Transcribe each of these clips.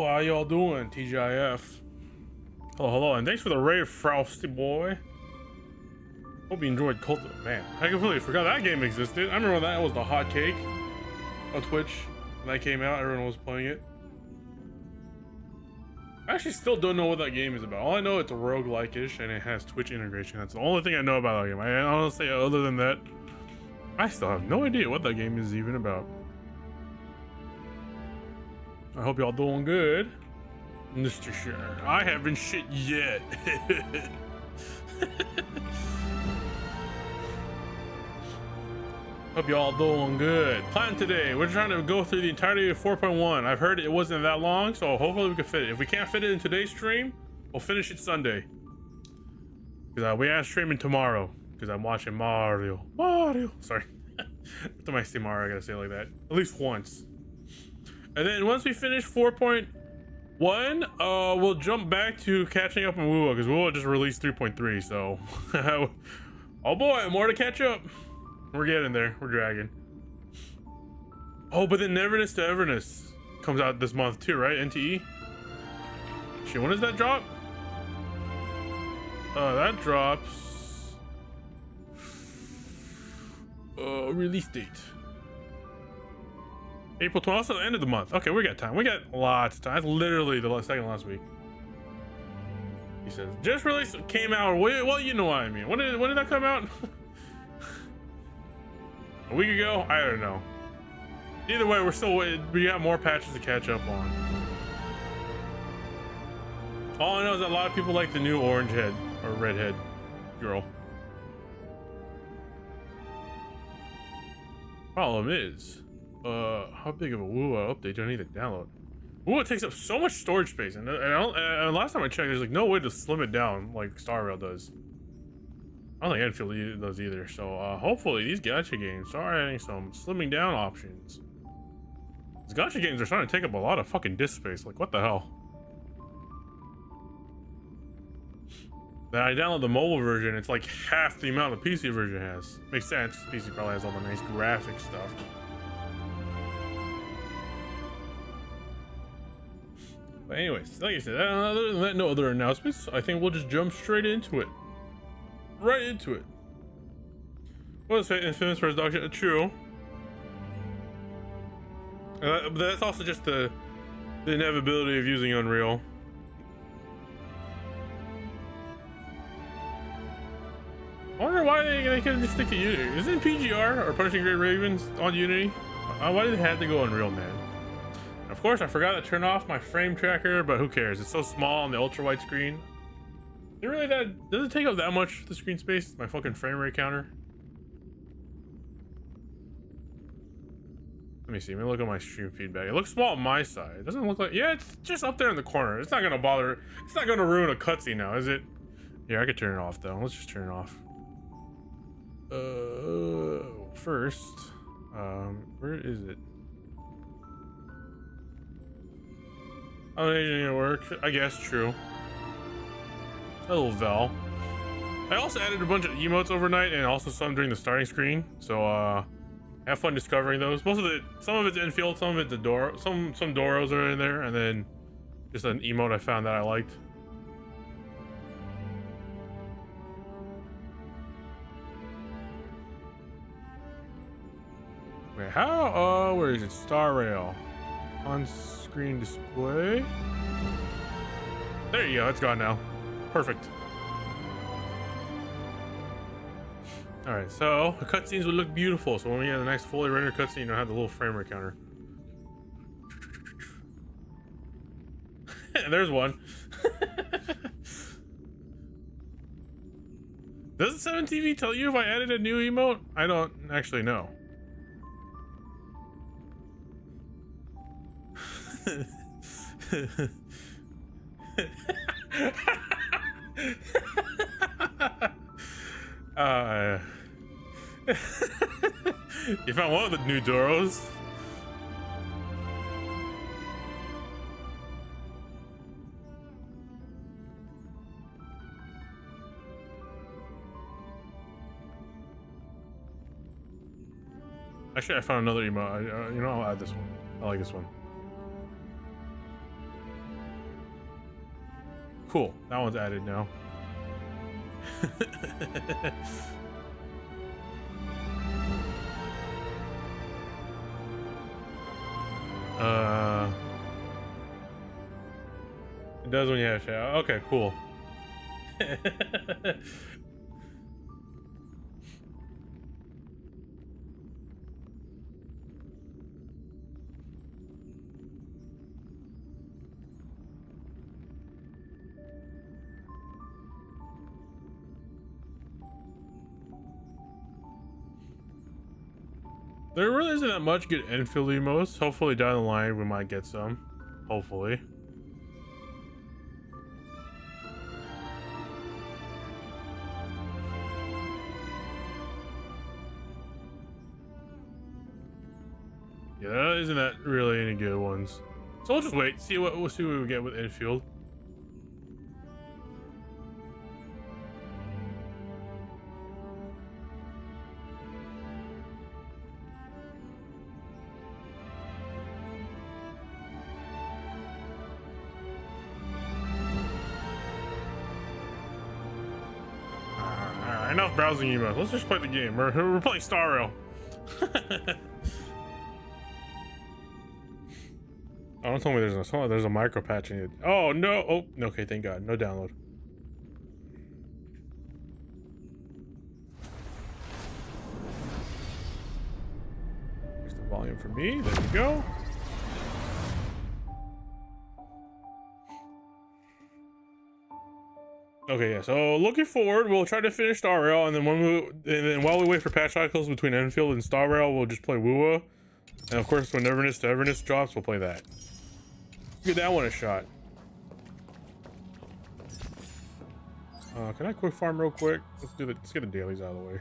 Hello, how y'all doing? TGIF. Hello, and thanks for the raid, Frosty boy. Hope you enjoyed Cult. Man, I completely forgot that game existed. I remember that was the hot cake on Twitch when that came out. Everyone was playing it. I actually still don't know what that game is about. All I know it's a roguelike-ish and it has Twitch integration. That's the only thing I know about that game. I honestly, other than that, I still have no idea what that game is even about. I hope y'all doing good. Mr. Sure. I haven't shit yet. Hope y'all doing good. Plan today. We're trying to go through the entirety of 4.1. I've heard it wasn't that long, so hopefully we can fit it. If we can't fit it in today's stream, we'll finish it Sunday. Because we are streaming tomorrow. Because I'm watching Mario. Sorry. Every time I say Mario, I gotta say it like that. At least once. And then once we finish 4.1, we'll jump back to catching up on WoWo, because WoWo just released 3.3, so oh boy, more to catch up. We're getting there. We're dragging. Oh, but then Neverness to Everness comes out this month too, right? NTE. Shit, when does that drop? That drops release date April 12th, so the end of the month. Okay, we got time. We got lots of time. That's literally the second last week. He says, just released, came out. Well, you know what I mean. When did that come out? A week ago? I don't know. Either way, we got more patches to catch up on. All I know is that a lot of people like the new orange head or redhead girl. Problem is, how big of a WoWo update do I need to download? WoWo takes up so much storage space, and last time I checked, there's like no way to slim it down like Star Rail does. I don't think Enfield does either. So hopefully these gacha games start adding some slimming down options. These gacha games are starting to take up a lot of fucking disk space. Like, what the hell? Then I download the mobile version, it's like half the amount the PC version has. Makes sense, PC probably has all the nice graphic stuff. But anyways, like I said, other than that, no other announcements. I think we'll just jump straight into it. Right into it. What is Infamous first dog shit? True. But that's also just the inevitability of using Unreal. I wonder why they couldn't just stick to Unity. Isn't PGR or Punishing Great Ravens on Unity? Why did they have to go Unreal, man? And of course, I forgot to turn off my frame tracker, but who cares? It's so small on the ultra wide screen. Is it really that? Does it take up that much the screen space? My fucking frame rate counter. Let me see. Let me look at my stream feedback. It looks small on my side. It doesn't look like. Yeah, it's just up there in the corner. It's not gonna bother. It's not gonna ruin a cutscene now, is it? Yeah, I could turn it off though. Let's just turn it off. First, where is it? Oh, it didn't work. I guess true. Hello, Val. I also added a bunch of emotes overnight and also some during the starting screen. So, have fun discovering those. Some of it's infield, some of it's the door. Some Doros are in there, and then just an emote I found that I liked. Wait, how? Where is it? Star Rail. On screen display. There you go. It's gone now. Perfect. All right, so the cutscenes would look beautiful. So when we get the next fully rendered cutscene, you'll have the little frame rate counter. There's one. Does 7TV tell you if I added a new emote? I don't actually know. You found one of the new Doros. Actually, I found another emote. You know, I'll add this one. I like this one. Cool. That one's added now. It does when you have shower. Okay, cool. There really isn't that much good infield emotes. Hopefully down the line we might get some. Hopefully. Yeah, isn't that really any good ones? So we'll just wait, we'll see what we get with infield. Alright, enough browsing emails. Let's just play the game. We're playing Star Rail. Oh, don't tell me there's a micro patch in it. Oh no! Oh, okay, thank God, no download. Here's the volume for me. There we go. Okay, yeah. So looking forward, we'll try to finish Star Rail, and then while we wait for patch cycles between Enfield and Star Rail, we'll just play Wua. And of course, when Everness to Everness drops, we'll play that. Give that one a shot. Can I quick farm real quick? Let's get the dailies out of the way.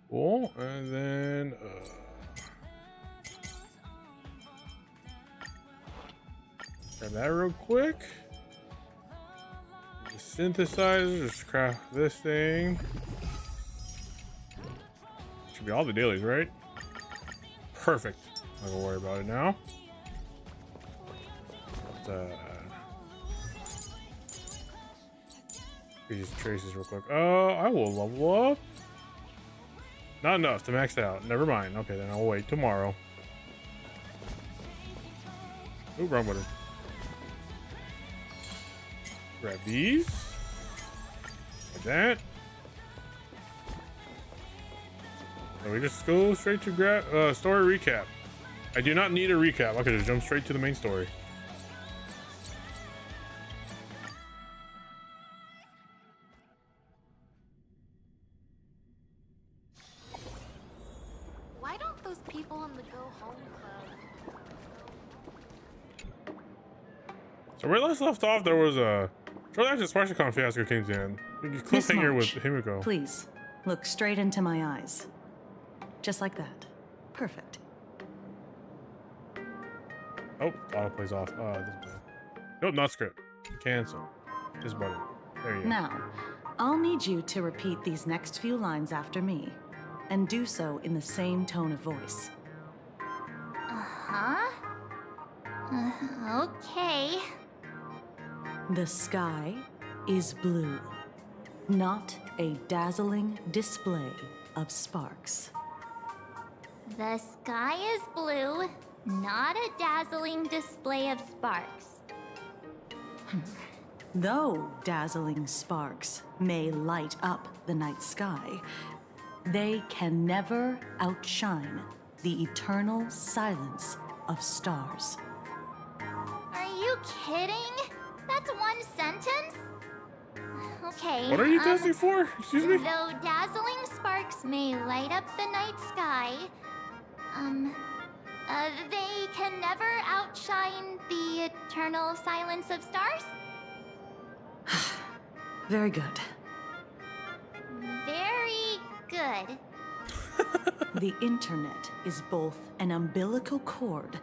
Cool, and then grab that real quick. The synthesizer, just craft this thing. Should be all the dailies, right? Perfect. Not gonna worry about it now. These traces real quick. I will level up. Not enough to max out. Never mind. Okay, then I'll wait tomorrow. Ooh, run with it. Grab these. Like that. So we just go straight to grab story recap. I do not need a recap. I could just jump straight to the main story. So where last left off, there was a shortly after Sparshicon fiasco came to end. Cliffhanger with Himiko. Please look straight into my eyes, just like that. Perfect. Oh, auto plays off. This button. Nope, not script. Cancel. This button. There you go. Now, I'll need you to repeat these next few lines after me, and do so in the same tone of voice. Okay. The sky is blue, not a dazzling display of sparks. The sky is blue, not a dazzling display of sparks. Though dazzling sparks may light up the night sky, they can never outshine the eternal silence of stars. Are you kidding? That's one sentence? Okay. What are you testing for? Excuse me? Though dazzling sparks may light up the night sky, they can never outshine the eternal silence of stars? Very good. Very good. The internet is both an umbilical cord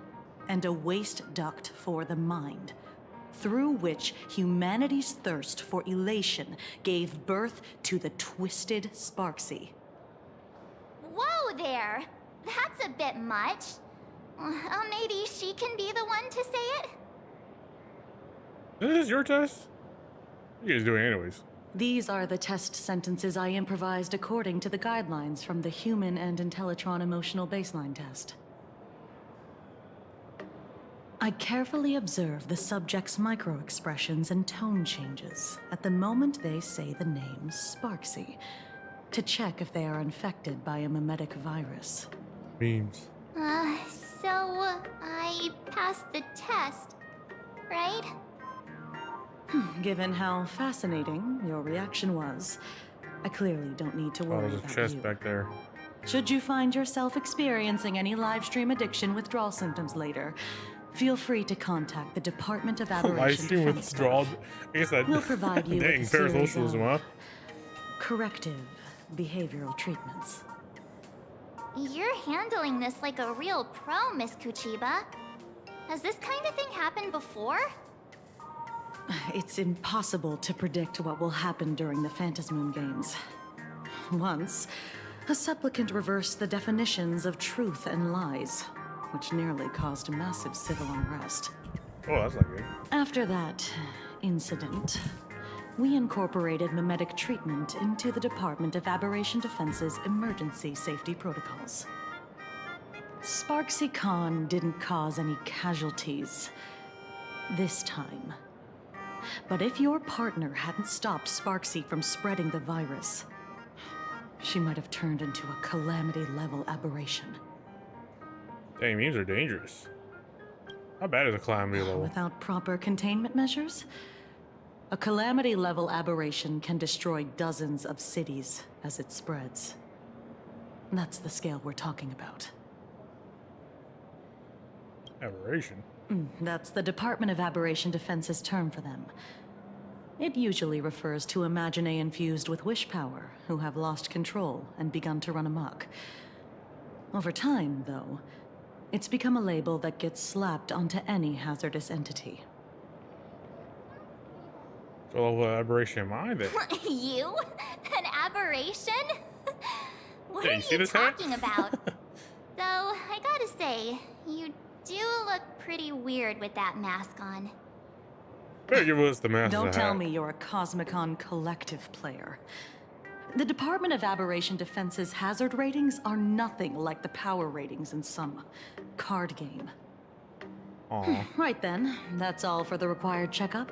and a waste duct for the mind, through which humanity's thirst for elation gave birth to the twisted Sparksy. Whoa there! That's a bit much. Maybe she can be the one to say it? This is your test? What are you guys doing anyways? These are the test sentences I improvised according to the guidelines from the Human and Intellitron Emotional Baseline Test. I carefully observe the subject's micro-expressions and tone changes at the moment they say the name Sparksy, to check if they are infected by a mimetic virus. Memes. So I passed the test, right? Given how fascinating your reaction was, I clearly don't need to Oh, worry there's a about chest you. back there. Should you find yourself experiencing any live stream addiction withdrawal symptoms later, feel free to contact the Department of Aberration Live stream Defense withdrawal. Staff. I guess that. We'll provide you Dang, with a series parasocialism, huh? of corrective behavioral treatments. You're handling this like a real pro, Miss Kuchiba. Has this kind of thing happened before? It's impossible to predict what will happen during the Phantasmoon Games. Once, a supplicant reversed the definitions of truth and lies, which nearly caused massive civil unrest. Oh, that's not good. After that incident, we incorporated mimetic treatment into the Department of Aberration Defense's emergency safety protocols. Sparksy Khan didn't cause any casualties this time. But if your partner hadn't stopped Sparksy from spreading the virus, she might have turned into a calamity-level aberration. Dang, memes are dangerous. How bad is a calamity level? Without proper containment measures, a calamity-level aberration can destroy dozens of cities as it spreads. That's the scale we're talking about. Aberration. That's the Department of Aberration Defense's term for them. It usually refers to Imaginae infused with wish power who have lost control and begun to run amok. Over time, though, it's become a label that gets slapped onto any hazardous entity. What level of aberration am I then? You? An aberration? What Yeah, are you see you this hat? talking about? Though, I gotta say, you do look pretty weird with that mask on. Better give us the mask. Don't as a tell hat. me you're a Cosmicon collective player. The Department of Aberration Defense's hazard ratings are nothing like the power ratings in some card game. Aw. Right then, that's all for the required checkup.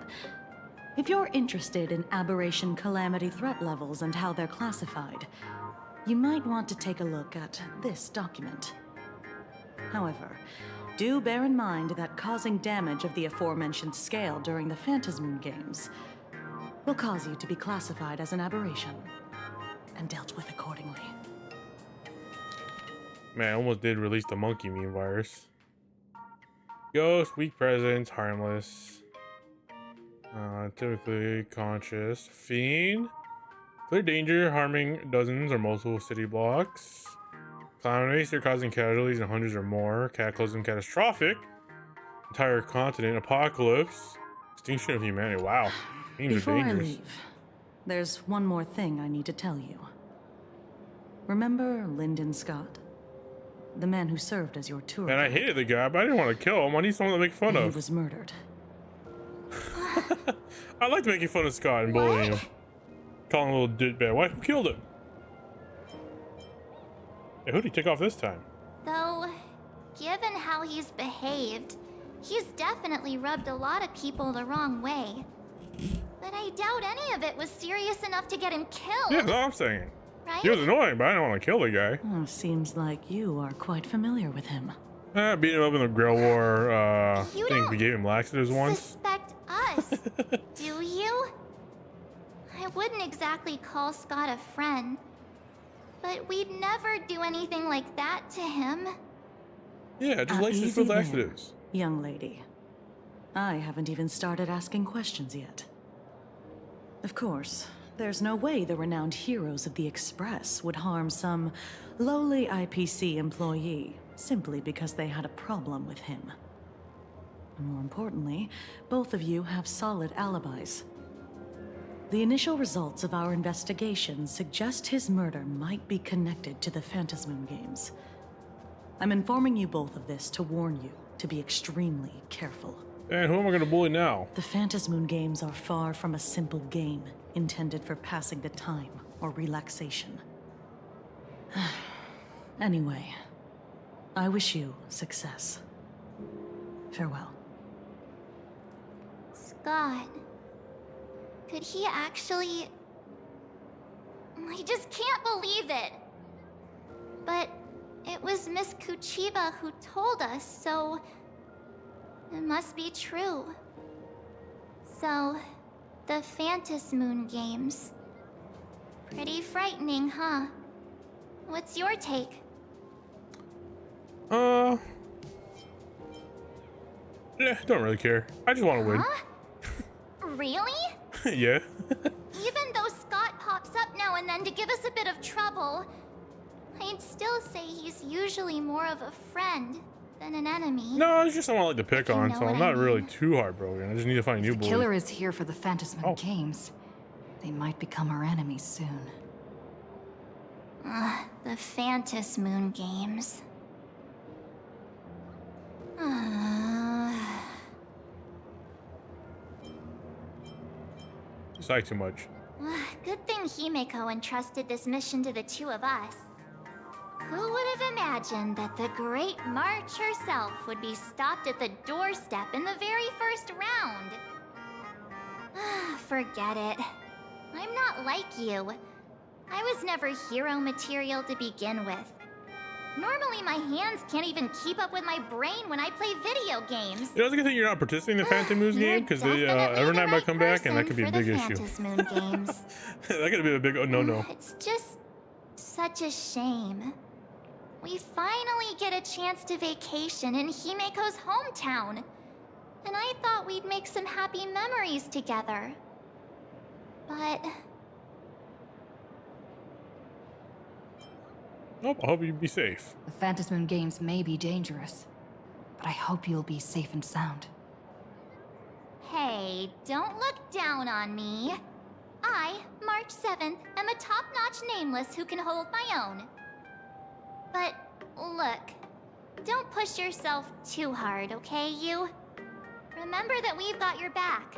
If you're interested in aberration calamity threat levels and how they're classified, you might want to take a look at this document. However, do bear in mind that causing damage of the aforementioned scale during the Phantasmoon Games will cause you to be classified as an aberration and dealt with accordingly. Man, I almost did release the monkey meme virus. Ghost, weak presence, harmless. Typically conscious. Fiend. Clear danger, harming dozens or multiple city blocks. Calamity, they're causing casualties in hundreds or more. Cataclysm, catastrophic. Entire continent, apocalypse. Extinction of humanity. Wow. Memes Before are I dangerous. leave, there's one more thing I need to tell you. Remember Lyndon Scott? The man who served as your tour And I guide? hated the guy, but I didn't want to kill him. I need someone to make fun He of. was murdered. I liked making fun of Scott and bullying him. Calling him a little ditbag. Why? Who killed him? Hey, who'd he take off this time? Though, given how he's behaved, he's definitely rubbed a lot of people the wrong way. But I doubt any of it was serious enough to get him killed, Yeah, that's all I'm saying. right? He was annoying, but I didn't want to kill the guy. Oh, seems like you are quite familiar with him. Beat him up in the Grail War You thing. don't We gave him laxatives once. Suspect us, do you? I wouldn't exactly call Scott a friend, but we'd never do anything like that to him. Yeah, just laxatives Easy with there, laxatives. young lady. I haven't even started asking questions yet. Of course, there's no way the renowned heroes of the Express would harm some lowly IPC employee simply because they had a problem with him. More importantly, both of you have solid alibis. The initial results of our investigation suggest his murder might be connected to the Phantasmoon Games. I'm informing you both of this to warn you to be extremely careful. And who am I gonna bully now? The Phantasmoon Games are far from a simple game intended for passing the time or relaxation. Anyway, I wish you success. Farewell. Scott. Could he actually... I just can't believe it. But it was Miss Kuchiba who told us, so... it must be true. So, the Phantasmoon Games. Pretty frightening, huh? What's your take? Yeah, don't really care. I just want to win. Really? Yeah. Even though Scott pops up now and then to give us a bit of trouble, I'd still say he's usually more of a friend than an enemy. No, it's just someone I like to pick You on, know so what I'm I not really mean. too heartbroken. I just need to find a new The bully. killer is here for the Phantasmoon Oh. Games. They might become our enemies soon. The Phantasmoon Games. It's like too much. Good thing Himeko entrusted this mission to the two of us. Who would have imagined that the Great March herself would be stopped at the doorstep in the very first round? Forget it. I'm not like you. I was never hero material to begin with. Normally my hands can't even keep up with my brain when I play video games. You know, it's a good thing you're not participating in the Phantasmoon You're game, because definitely every night the might right come back and that person could be a for big the issue. Phantasmoon Games. That could be a big no. It's just such a shame. We finally get a chance to vacation in Himeko's hometown. And I thought we'd make some happy memories together. But Nope, I hope you be safe. The Phantasmoon Games may be dangerous, but I hope you'll be safe and sound. hey, don't look down on me. I, March 7th, am a top-notch nameless who can hold my own. But look, don't push yourself too hard, okay, you? Remember that we've got your back.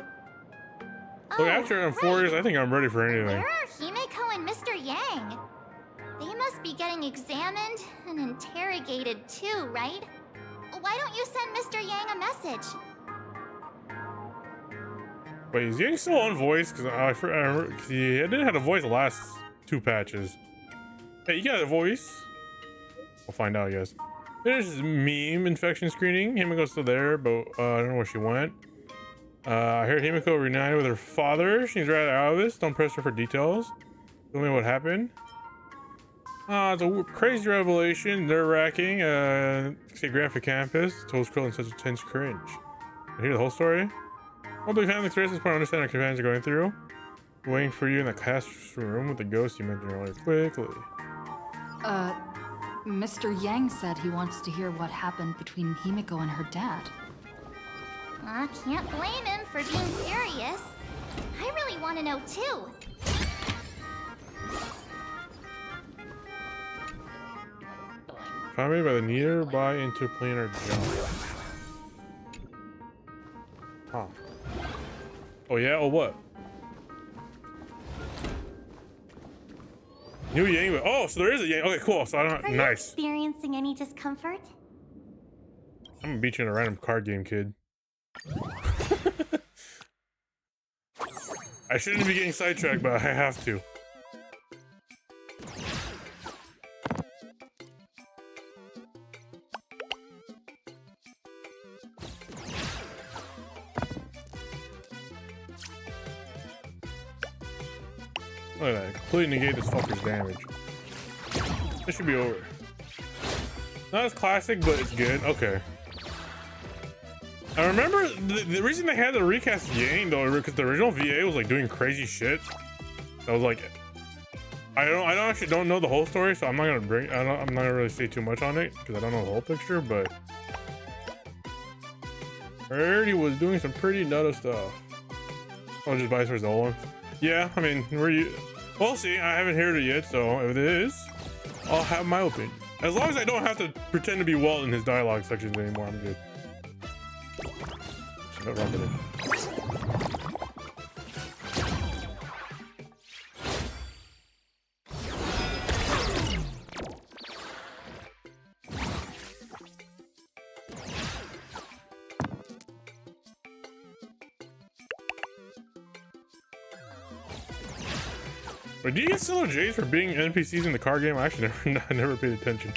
Look, after 4 years, I think I'm ready for anything. Where are Himeko and Mr. Yang? They must be getting examined and interrogated too, right? Why don't you send Mr. Yang a message? Wait, is Yang still on voice? Because I remember, cause he didn't have a voice the last 2 patches. Hey, you got a voice? We'll find out, I guess. There's meme infection screening. Himiko's still there, but I don't know where she went. I heard Himiko reunited with her father. She's right out of this. Don't press her for details. Tell me what happened. It's a crazy revelation. Nerve-wracking. Say graphic campus. Toes curl in such a tense cringe. I hear the whole story. Won't be family threats. This point, understand our companions are going through. Waiting for you in the classroom with the ghost you mentioned earlier. Quickly. Mr. Yang said he wants to hear what happened between Himeko and her dad. I can't blame him for being curious. I really want to know too. Found by the nearby interplanar jump. Huh. Oh yeah? Oh what? New Yang. Oh, so there is a Yang. Okay, cool. So I don't. Are you Nice. experiencing any discomfort? I'm gonna beat you in a random card game, kid. I shouldn't be getting sidetracked, but I have to. Look at that. Completely negate this fucker's damage. This should be over. Not as classic, but it's good. Okay. I remember the reason they had to recast Yang though, because the original VA was like doing crazy shit. I was like, I actually don't know the whole story, so I'm not gonna really say too much on it because I don't know the whole picture. But I heard he was doing some pretty nutty stuff. Oh, just buy towards the old ones. Yeah, I mean, we'll see. I haven't heard it yet, so if it is, I'll have my opinion. As long as I don't have to pretend to be Walt in his dialogue sections anymore, I'm good. No rub it in. Wait, do you get solo J's for being NPCs in the car game? I actually never paid attention.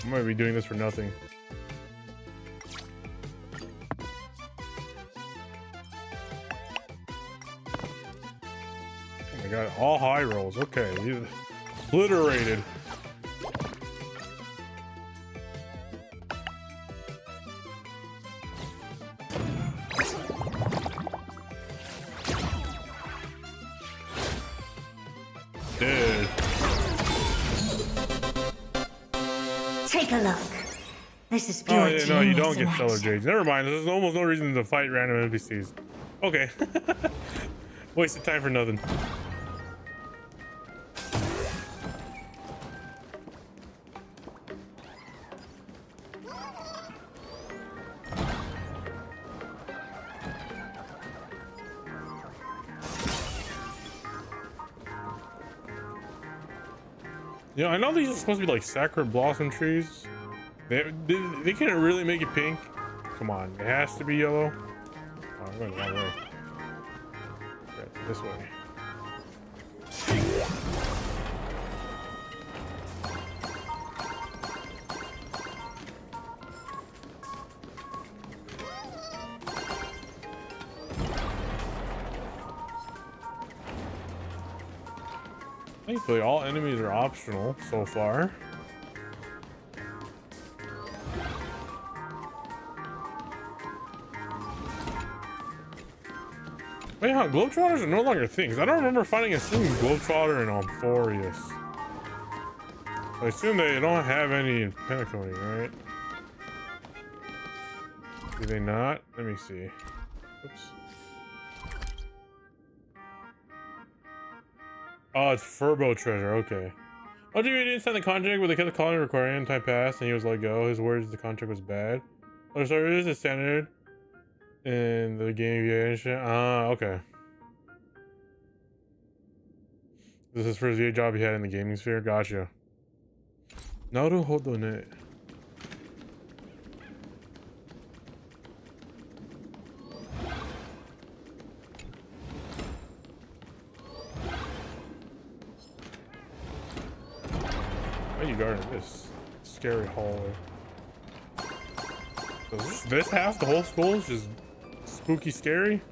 I might be doing this for nothing. Oh my god, all high rolls. Okay, you obliterated. Dead. Take a look. This is pure Oh yeah, no, you don't genius get stellar in jades. Never mind. There's almost no reason to fight random NPCs. Okay. Wasted time for nothing. Yeah, I know these are supposed to be like sacred blossom trees. They can't really make it pink. Come on, it has to be yellow. Oh, I'm going the wrong way. Okay, this way. Thankfully, all enemies are optional so far. Wait, how Globetrotters are no longer things. I don't remember finding a single Globetrotter in Alphorius. I assume they don't have any in Pentaconi, right? Do they not? Let me see. Oops. Oh, it's Furbo treasure. Okay. Oh, dude, he didn't sign the contract, but they kept calling requiring anti-pass, and he was let go. His words, the contract was bad. Oh, so it is a standard in the game. Ah, okay. This is for his VA job he had in the gaming sphere. Gotcha. Naru Hodone. Why are you guarding this scary hallway? Does this half the whole school is just spooky scary?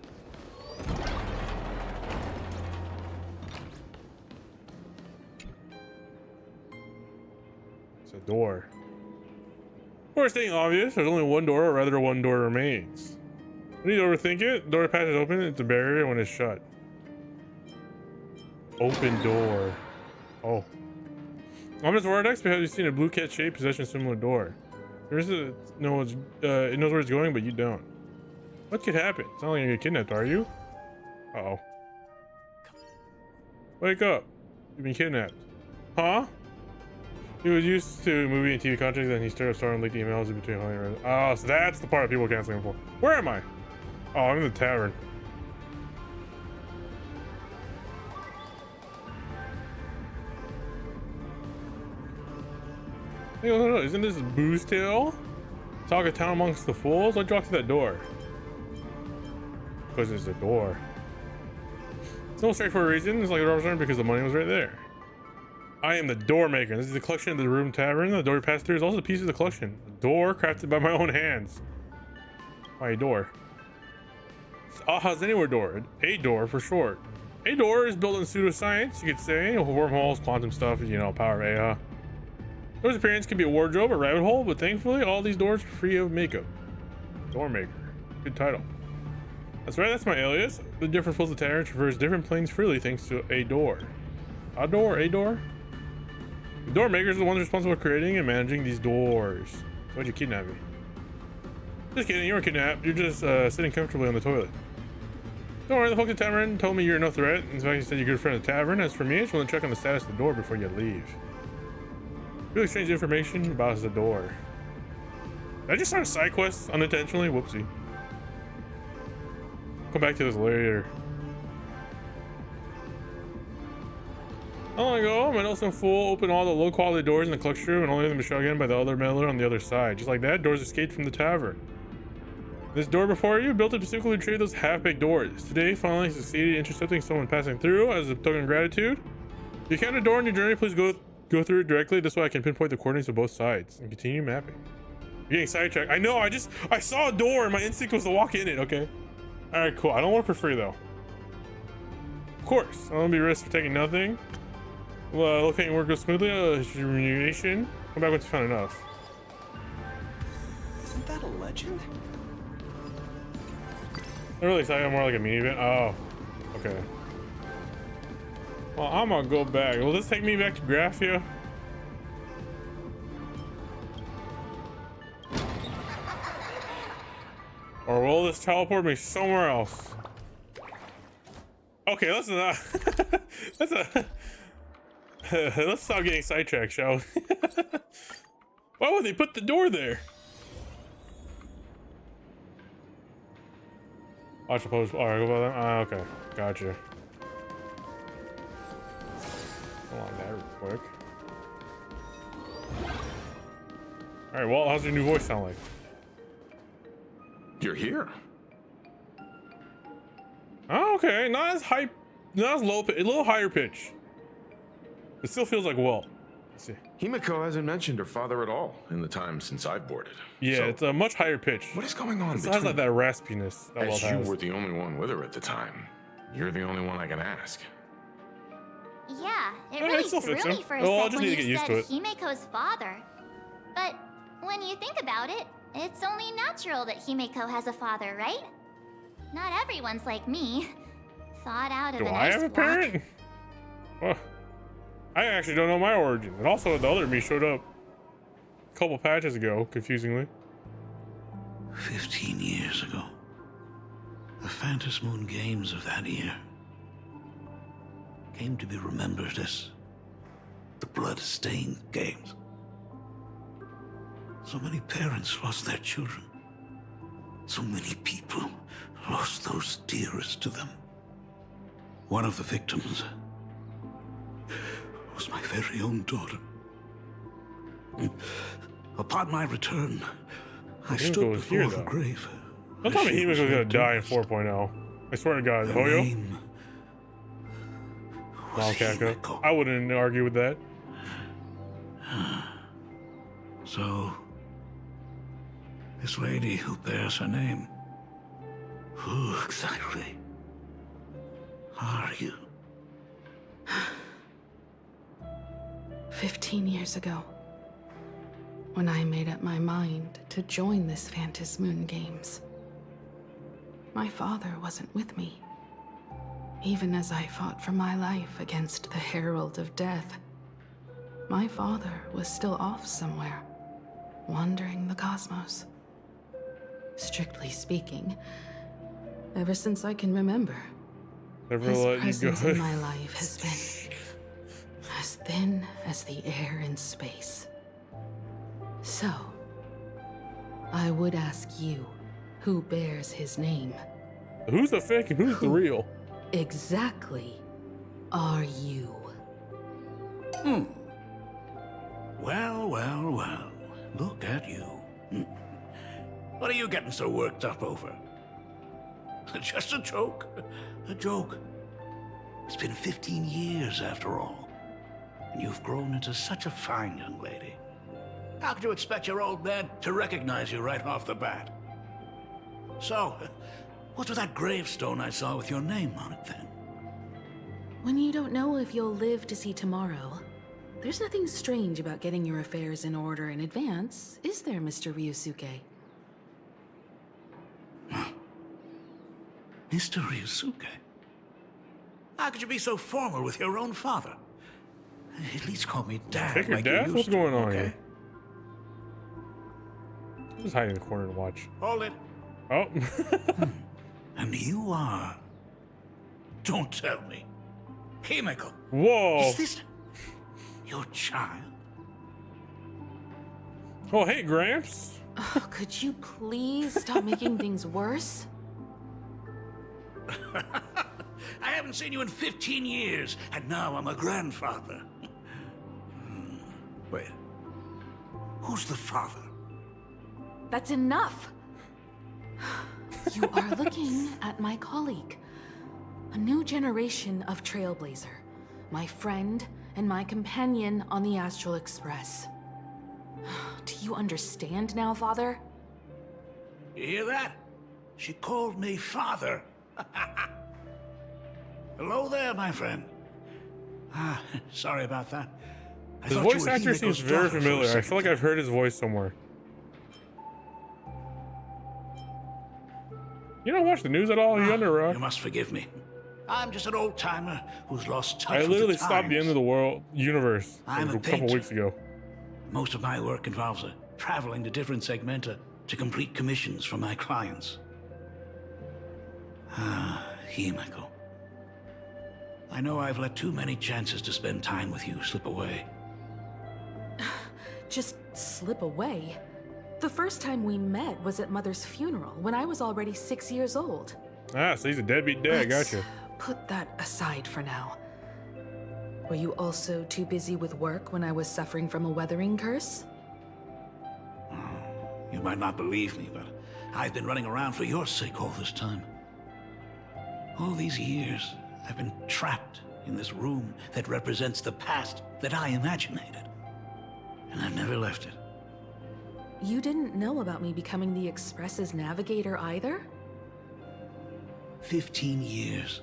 It's a door. Of course, staying obvious, there's only one door, or rather one door remains. Don't need to overthink it. Door path is open, it's a barrier when it's shut. Open door. Oh. Ominous Vortex because you've seen a blue cat shaped possession similar door. It knows where it's going, but you don't. What could happen? It's not like you're kidnapped, are you? Uh-oh. Wake up. You've been kidnapped. Huh? He was used to movie and TV contracts, and he started starting leaked emails in between home and oh, so that's the part of people canceling him for. Where am I? Oh, I'm in the tavern. Hey, no, isn't this Boo's Tale? Talk of town amongst the fools? Why'd you walk through that door? Because it's a door. It's no straightforward reason. It's like a door was because the money was right there. I am the door maker. This is the collection of the room tavern. The door you pass through is also a piece of the collection. A door crafted by my own hands. Why a door? It's Aha's Anywhere door. A door for short. A door is built in pseudoscience, you could say. Wormholes, quantum stuff, you know, power of Aha. Door's appearance can be a wardrobe or rabbit hole, but thankfully all these doors are free of makeup. Door maker. Good title. That's right, that's my alias. The different flows of tavern traverse different planes freely thanks to a door. A door? The door makers are the ones responsible for creating and managing these doors. So why'd you kidnap me? Just kidding, you weren't kidnapped. You're just sitting comfortably on the toilet. Don't worry, the folks at the tavern told me you're no threat. In fact, you said you're a good friend of the tavern. As for me, I just want to check on the status of the door before you leave. Really strange information about the door. Did I just start a side quest unintentionally? Whoopsie. Come back to this later. Not long ago, my Nelson fool opened all the low quality doors in the collection room and only let them be shut again by the other meddler on the other side. Just like that, doors escaped from the tavern. This door before you, built up specifically to retrieve those half-baked doors. Today, finally succeeded in intercepting someone passing through as a token of gratitude. If you encounter a door on your journey, please go through it directly. This way I can pinpoint the coordinates of both sides and continue mapping. You're getting sidetracked. I know, I saw a door and my instinct was to walk in it, okay? Alright, cool. I don't want it for free though. Of course, I don't want to be risked for taking nothing. Well, locating work goes smoothly. Remuneration. Come back once you found enough. Isn't that a legend? Not really excited. I'm more like a mini event. Oh, okay. Well, I'm gonna go back. Will this take me back to Graphia? Or will this teleport me somewhere else? Okay, let's not. Let's stop getting sidetracked, shall we? Why would they put the door there? I suppose. All right, go by that. Okay, gotcha. Hold on, that real quick. All right, well, how's your new voice sound like? You're here. Oh, okay, not as high, not as low, a little higher pitch. It still feels like well. Let's see. Himiko hasn't mentioned her father at all in the time since I've boarded. Yeah, So, it's a much higher pitch. what is going on It has like between that raspiness that As well you has. were the only one with her at the time, you're the only one I can ask. Yeah, it Yeah, it really still threw fits me him. for a Well, I'll sec just when need to you get said used to it. Himiko's father. But when you think about it, it's only natural that Himiko has a father, right? Not everyone's like me. Thought out of Do an I ice have a block. parent? Well, I actually don't know my origin. And also, the other me showed up a couple patches ago, confusingly. 15 years ago. The Phantom Moon Games of that year came to be remembered as the Blood-Stained Games. So many parents lost their children. So many people lost those dearest to them. One of the victims was my very own daughter. Upon my return, I Himiko stood was before here, her though. grave. Don't tell me She Himiko's was gonna laid to die in rest. 4.0. I swear to God. Her Hoyo? name was No, Kaka. Himiko. I wouldn't argue with that. So, this lady who bears her name, who exactly are you? 15 years ago, when I made up my mind to join this Phantom Moon Games, my father wasn't with me. Even as I fought for my life against the Herald of Death, my father was still off somewhere, wandering the cosmos. Strictly speaking, ever since I can remember, Never his let you presence go. in my life has been as thin as the air in space. So, I would ask you, who bears his name, Who's the fake and who's the real? exactly are you? Well, well, well. Look at you. What are you getting so worked up over? Just a joke. A joke. It's been 15 years after all. And you've grown into such a fine young lady. How could you expect your old man to recognize you right off the bat? So, what's with that gravestone I saw with your name on it then? When you don't know if you'll live to see tomorrow, there's nothing strange about getting your affairs in order in advance, is there, Mr. Ryusuke? Mr. Ryusuke? How could you be so formal with your own father? At least call me Dad. Take your like you dad? used What's to, going on okay? here? I'm just hiding in the corner to watch. Hold it. Oh. And you are... Don't tell me. Himeko. Whoa. Is this your child? Oh, hey, Gramps. Oh, could you please stop making things worse? I haven't seen you in 15 years, and now I'm a grandfather. Wait. Who's the father? That's enough. You are looking at my colleague. A new generation of trailblazer. My friend and my companion on the Astral Express. Do you understand now, Father? You hear that? She called me father. Hello there, my friend. Sorry about that. I His thought you voice were actor Himeko's seems very daughter for a familiar. I second. feel like I've heard his voice somewhere. You don't watch the news at all? You under You must forgive me. I'm just an old timer who's lost touch I with literally the stopped the end of the world universe I'm a a couple painter. weeks ago. Most of my work involves traveling to different segmenta to complete commissions for my clients. Himeko. I know I've let too many chances to spend time with you slip away. Just slip away. The first time we met was at Mother's funeral when I was already 6 years old. Ah, so he's a deadbeat dad. Let's Gotcha. put that aside for now. Were you also too busy with work when I was suffering from a weathering curse? You might not believe me, but I've been running around for your sake all this time. All these years, I've been trapped in this room that represents the past that I imaginated. And I've never left it. You didn't know about me becoming the Express's navigator either? 15 years.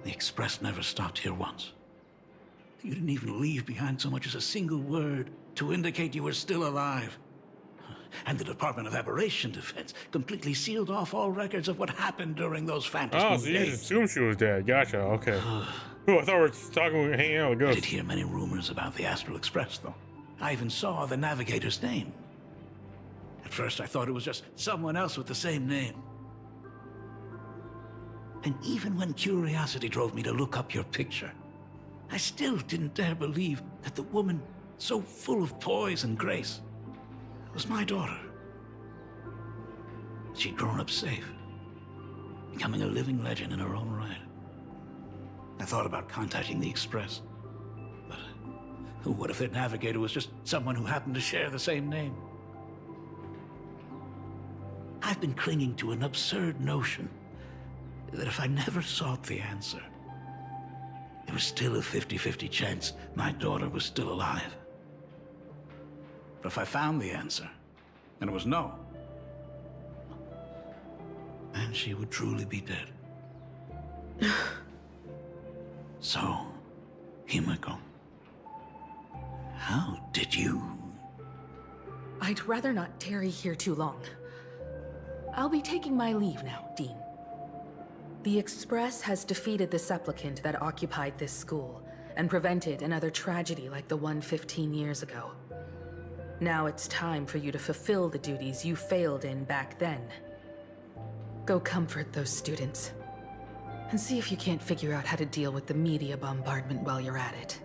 The Express never stopped here once. You didn't even leave behind so much as a single word to indicate you were still alive. And the Department of Aberration Defense completely sealed off all records of what happened during those fantasy Oh, so you just assumed she was dead. Gotcha. Okay. Oh, I thought we were talking, hanging out with I ghosts. did hear many rumors about the Astral Express, though. I even saw the navigator's name. At first, I thought it was just someone else with the same name. And even when curiosity drove me to look up your picture, I still didn't dare believe that the woman so full of poise and grace was my daughter. She'd grown up safe, becoming a living legend in her own right. I thought about contacting the Express, but what if their navigator was just someone who happened to share the same name? I've been clinging to an absurd notion that if I never sought the answer, there was still a 50-50 chance my daughter was still alive. But if I found the answer, and it was no, then she would truly be dead. So, Himeko, how did you... I'd rather not tarry here too long. I'll be taking my leave now, Dean. The Express has defeated the supplicant that occupied this school and prevented another tragedy like the one 15 years ago. Now it's time for you to fulfill the duties you failed in back then. Go comfort those students, and see if you can't figure out how to deal with the media bombardment while you're at it.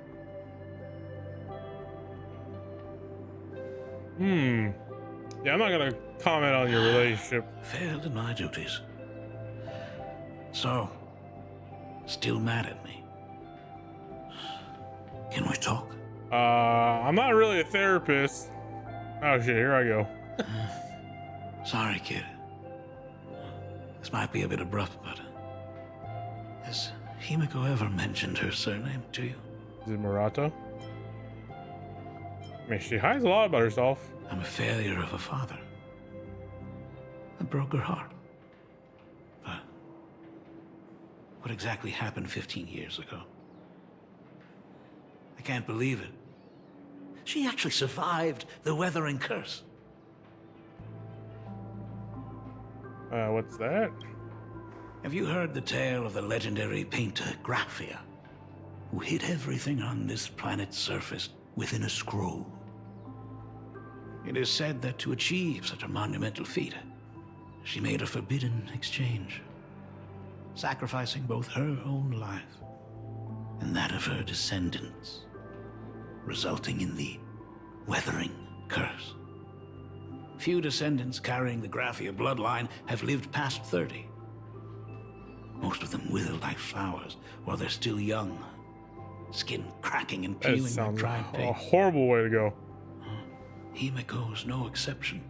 Yeah, I'm not gonna comment on your relationship. Failed in my duties. So, still mad at me? Can we talk? I'm not really a therapist. Oh shit, here I go. Sorry, kid. This might be a bit abrupt, but... has Himeko ever mentioned her surname to you? Is it Murata? I mean, she hides a lot about herself. I'm a failure of a father. I broke her heart. But... what exactly happened 15 years ago? I can't believe it. She actually survived the weathering curse. What's that? Have you heard the tale of the legendary painter Graphia, who hid everything on this planet's surface within a scroll? It is said that to achieve such a monumental feat, she made a forbidden exchange, sacrificing both her own life and that of her descendants, resulting in the Weathering Curse. Few descendants carrying the Graphia bloodline have lived past 30. Most of them wither like flowers while they're still young, skin cracking and That peeling like sounds dried a pig. horrible way to go. Himiko's no exception.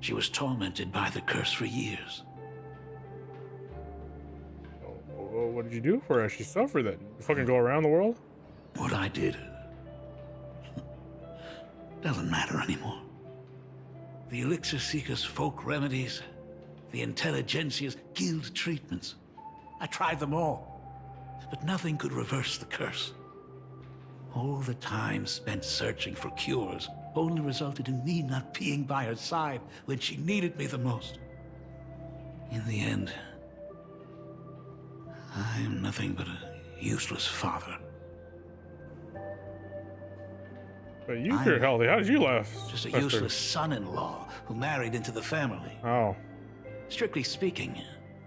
She was tormented by the curse for years. What did you do for her? She suffered that. You fucking go around the world? What I did doesn't matter anymore. The Elixir Seekers' folk remedies, the Intelligentsia's guild treatments. I tried them all, but nothing could reverse the curse. All the time spent searching for cures only resulted in me not being by her side when she needed me the most. In the end, I am nothing but a useless father. But you were healthy. How did you left? Just a useless son-in-law who married into the family. Oh. Strictly speaking,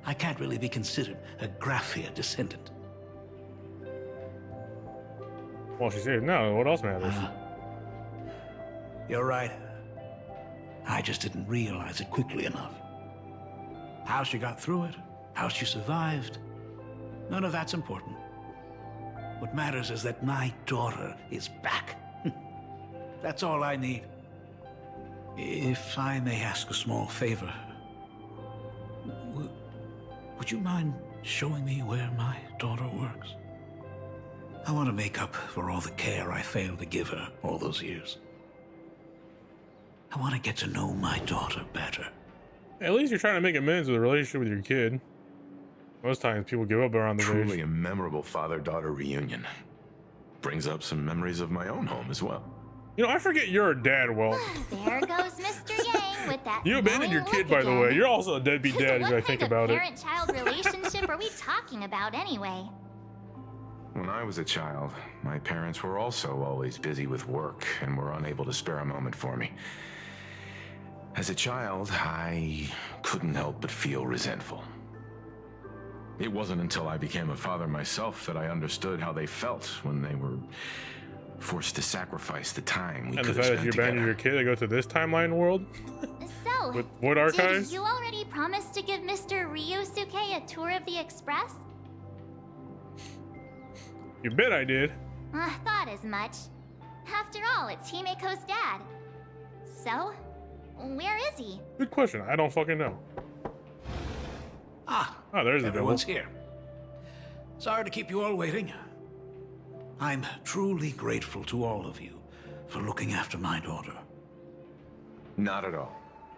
I can't really be considered a Graphia descendant. Well, she said no. What else matters? You're right. I just didn't realize it quickly enough. How she got through it, how she survived, none of that's important. What matters is that my daughter is back. That's all I need. If I may ask a small favor, would you mind showing me where my daughter works? I want to make up for all the care I failed to give her all those years. I want to get to know my daughter better. At least you're trying to make amends with a relationship with your kid. Most times people give up around the Truly age. a memorable father-daughter reunion. Brings up some memories of my own home as well. You know, I forget you're a dad, Well. There goes Mr. Yang with that. You abandoned your knowing kid, look by the again. way. You're also a deadbeat dad if I think about it. What kind of parent-child relationship are we talking about anyway? When I was a child, my parents were also always busy with work and were unable to spare a moment for me. As a child, I couldn't help but feel resentful. It wasn't until I became a father myself that I understood how they felt when they were forced to sacrifice the time we And could the have fact that spent you abandoned your together. kid to go to this timeline world So, with Void Archives? did you already promise to give Mr. Ryusuke a tour of the Express? You bet I did. Thought as much. After all, it's Himiko's dad. So, where is he? Good question. I don't fucking know. Ah, Oh, there's the devil. everyone's here. Sorry to keep you all waiting. I'm truly grateful to all of you for looking after my daughter. Not at all.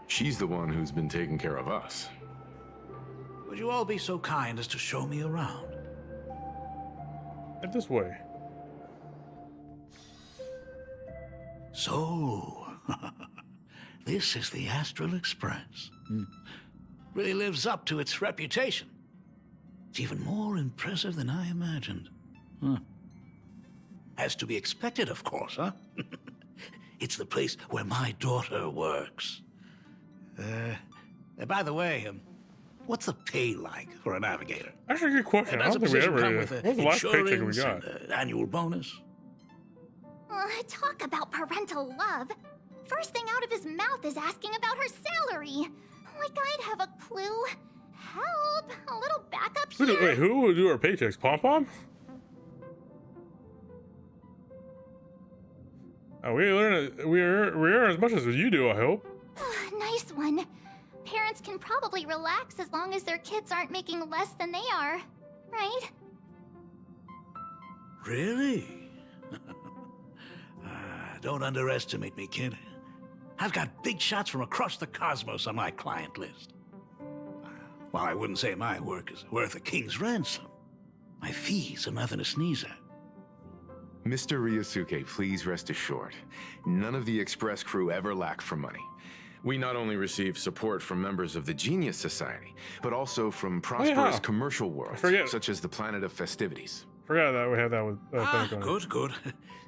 She's the one who's been taking care of us. Would you all be so kind as to show me around? Right this way. So, this is the Astral Express. Really lives up to its reputation. It's even more impressive than I imagined. As to be expected, of course, huh? It's the place where my daughter works. By the way, what's the pay like for a navigator? Actually, a good question. I Does don't a think we position ever come did. with What was the last paycheck we insurance got? and, annual bonus? Talk about parental love. First thing out of his mouth is asking about her salary. Like I'd have a clue. Help! A little backup here. Wait, who would do our paychecks? Pom Pom? We earn as much as you do, I hope. Nice one. Parents can probably relax as long as their kids aren't making less than they are, right? Really? Don't underestimate me, kid. I've got big shots from across the cosmos on my client list. While I wouldn't say my work is worth a king's ransom, my fees are nothing to sneeze at. Mr. Ryusuke, please rest assured. None of the Express crew ever lack for money. We not only receive support from members of the Genius Society, but also from prosperous commercial worlds, such as the Planet of Festivities. Forgot that we have that with Pentagon. Good, good.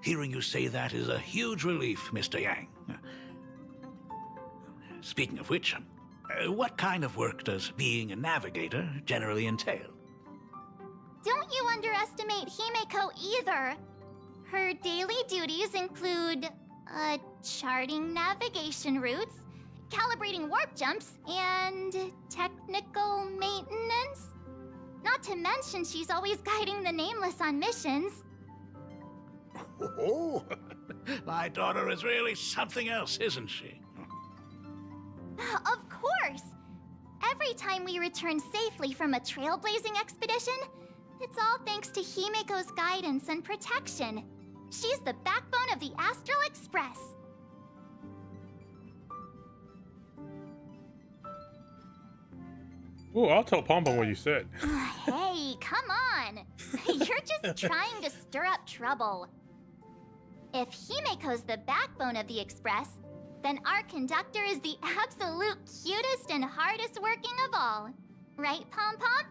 Hearing you say that is a huge relief, Mr. Yang. Speaking of which, what kind of work does being a navigator generally entail? Don't you underestimate Himeko either. Her daily duties include, charting navigation routes, calibrating warp jumps, and technical maintenance. Not to mention she's always guiding the Nameless on missions. Oh, my daughter is really something else, isn't she? Of course! Every time we return safely from a trailblazing expedition, it's all thanks to Himeko's guidance and protection. She's the backbone of the Astral Express. Ooh, I'll tell Pompom what you said. Hey, come on! You're just trying to stir up trouble. If Himeko's the backbone of the Express, then our conductor is the absolute cutest and hardest working of all. Right, Pom-Pom?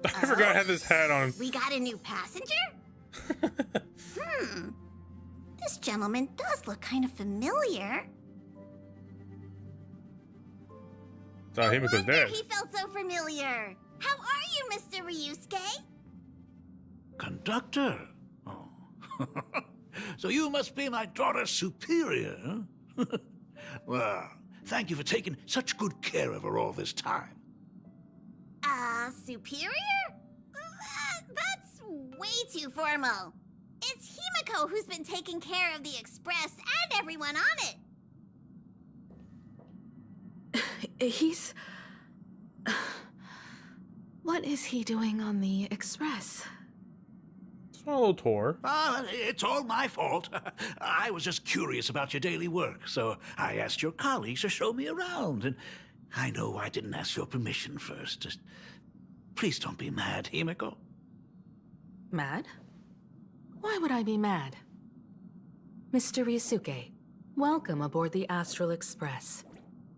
I forgot I had this hat on. We got a new passenger? This gentleman does look kind of familiar. So Himeko's dad. He felt so familiar. How are you, Mr. Ryusuke? Conductor? Oh. So you must be my daughter's superior, huh? Well, thank you for taking such good care of her all this time. Superior? That's way too formal. It's Himeko who's been taking care of the Express and everyone on it. He's... What is he doing on the Express? Small little tour. It's all my fault. I was just curious about your daily work, so I asked your colleagues to show me around. And I know I didn't ask your permission first. Just please don't be mad, Himeko. Mad? Why would I be mad? Mr. Ryusuke, welcome aboard the Astral Express.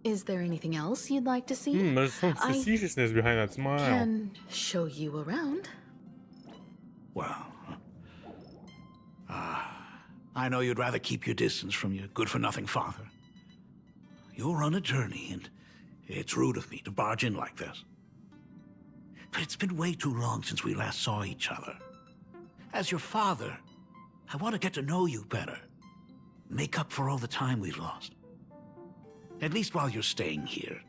Is there anything else you'd like to see? There's some facetiousness behind that smile. I can show you around. Well, I know you'd rather keep your distance from your good-for-nothing father. You're on a journey, and it's rude of me to barge in like this. But it's been way too long since we last saw each other. As your father, I want to get to know you better. Make up for all the time we've lost. At least while you're staying here.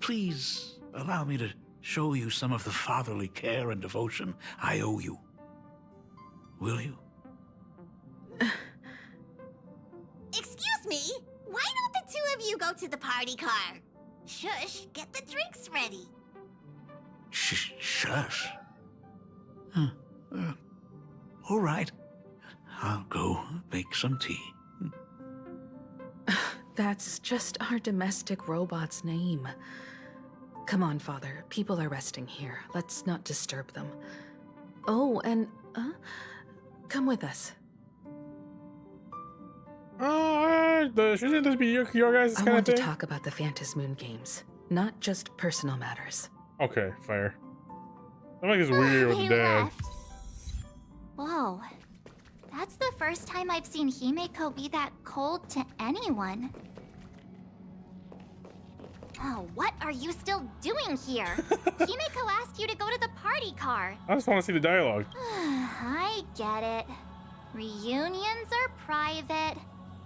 Please allow me to show you some of the fatherly care and devotion I owe you. Will you? Excuse me? Why don't the two of you go to the party car? Shush, get the drinks ready. Shush. All right. I'll go make some tea. That's just our domestic robot's name. Come on, Father. People are resting here. Let's not disturb them. Oh, and, come with us. Shouldn't this be your guys' I kind of want to thing? talk about the Phantasmoon games, not just personal matters. Okay, fair. I think it's weird with They the dad. left. Whoa. That's the first time I've seen Himeko be that cold to anyone. Oh, what are you still doing here? Himeko asked you to go to the party car. I just want to see the dialogue. I get it. Reunions are private,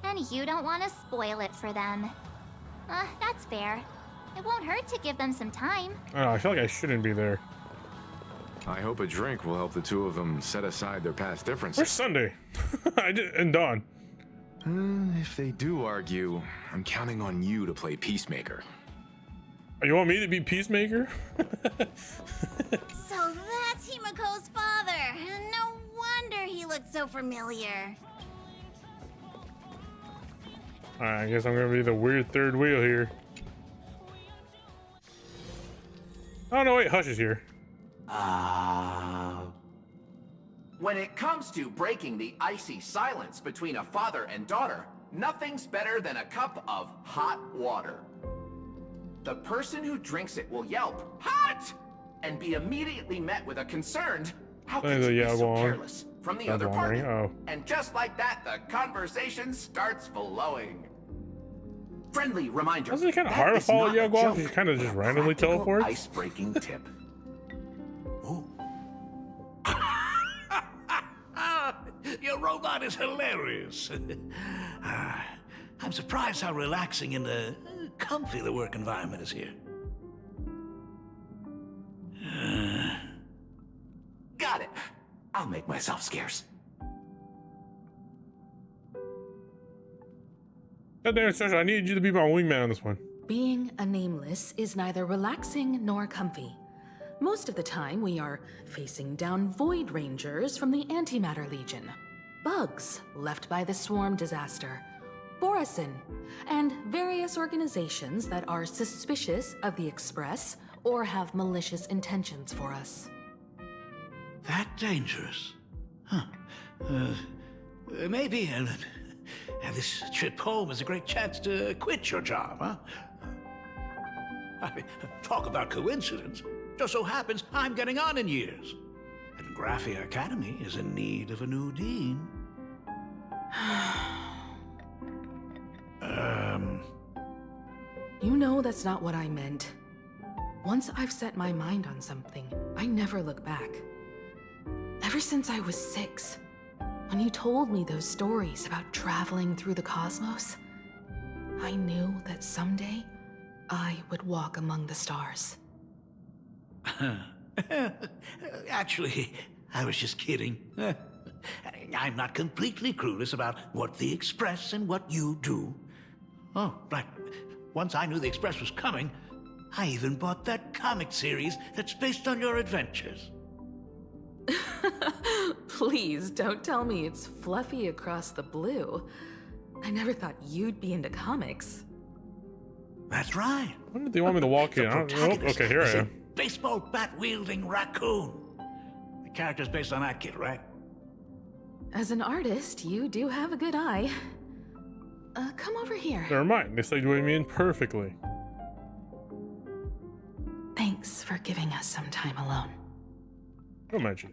and you don't want to spoil it for them. That's fair. It won't hurt to give them some time. I don't know, I feel like I shouldn't be there. I hope a drink will help the two of them set aside their past differences. Where's Sunday? And Dawn. If they do argue, I'm counting on you to play peacemaker. Oh, you want me to be Peacemaker? So that's Himeko's father. No wonder he looked so familiar. Alright, I guess I'm gonna be the weird third wheel here. Oh no, wait, Hush is here. When it comes to breaking the icy silence between a father and daughter, nothing's better than a cup of hot water. The person who drinks it will yelp, "Hot!" and be immediately met with a concerned, "How could you be so careless?" from the other party. And just like that, the conversation starts flowing. Friendly reminder. Wasn't it kind of hard to follow Yaguang? He kind of just randomly teleports. Ice-breaking tip. Your robot is hilarious. I'm surprised how relaxing and comfy the work environment is here. Got it. I'll make myself scarce. Goddamn, Sasha, I need you to be my wingman on this one. Being a nameless is neither relaxing nor comfy. Most of the time, we are facing down Void Rangers from the Antimatter Legion, bugs left by the Swarm disaster, Borisin, and various organizations that are suspicious of the Express or have malicious intentions for us. That dangerous? Huh. Maybe, and this trip home is a great chance to quit your job, huh? I mean, talk about coincidence. Just so happens I'm getting on in years. And Graphia Academy is in need of a new dean. You know that's not what I meant. Once I've set my mind on something, I never look back. Ever since I was 6, when you told me those stories about traveling through the cosmos, I knew that someday I would walk among the stars. Actually, I was just kidding. I'm not completely clueless about what the Express and what you do. Oh, right. Once I knew the Express was coming, I even bought that comic series that's based on your adventures. Please don't tell me it's fluffy across the blue. I never thought you'd be into comics. That's right. When did they want me to walk in? I don't know. Okay, here I am. Baseball bat-wielding raccoon. The character's based on that kid, right? As an artist, you do have a good eye. Come over here. Never mind. They segued me in perfectly. Thanks for giving us some time alone. Don't mention.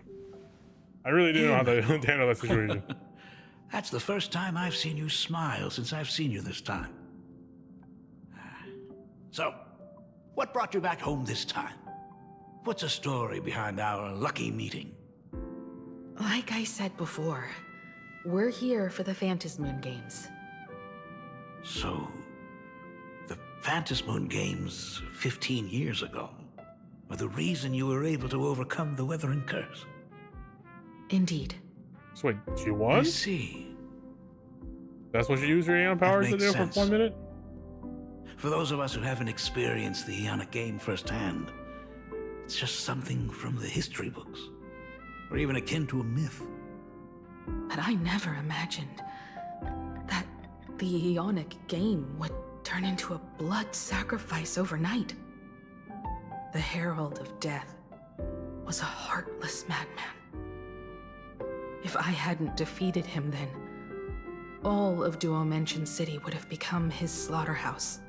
I really do know how to handle that situation. That's the first time I've seen you smile since I've seen you this time. So, what brought you back home this time? What's the story behind our lucky meeting? Like I said before, we're here for the Phantasmoon Games. So, the Phantasmoon Games 15 years ago were the reason you were able to overcome the Weathering Curse? Indeed. So wait, she won? I see. That's what you use your Aeon powers to do for 1 minute? For those of us who haven't experienced the Aeonic game firsthand, it's just something from the history books, or even akin to a myth. But I never imagined that the Aeonic game would turn into a blood sacrifice overnight. The Herald of Death was a heartless madman. If I hadn't defeated him then, all of Duomension City would have become his slaughterhouse.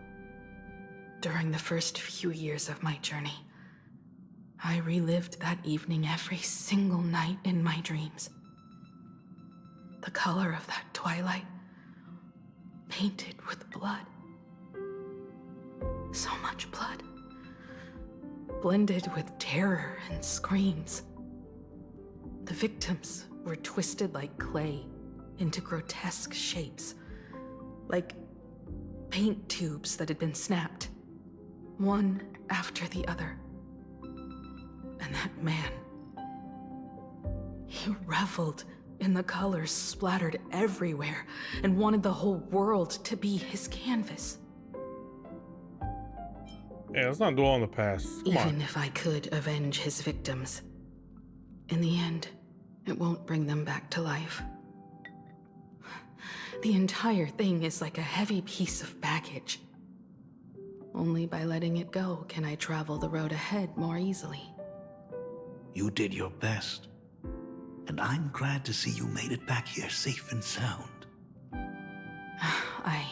During the first few years of my journey, I relived that evening every single night in my dreams. The color of that twilight, painted with blood. So much blood. Blended with terror and screams. The victims were twisted like clay into grotesque shapes, like paint tubes that had been snapped, one after the other. And that man, he reveled in the colors splattered everywhere and wanted the whole world to be his canvas. Yeah, let's not dwell on the past. Come on. Even if I could avenge his victims, in the end, it won't bring them back to life. The entire thing is like a heavy piece of baggage. Only by letting it go can I travel the road ahead more easily. You did your best, and I'm glad to see you made it back here safe and sound. I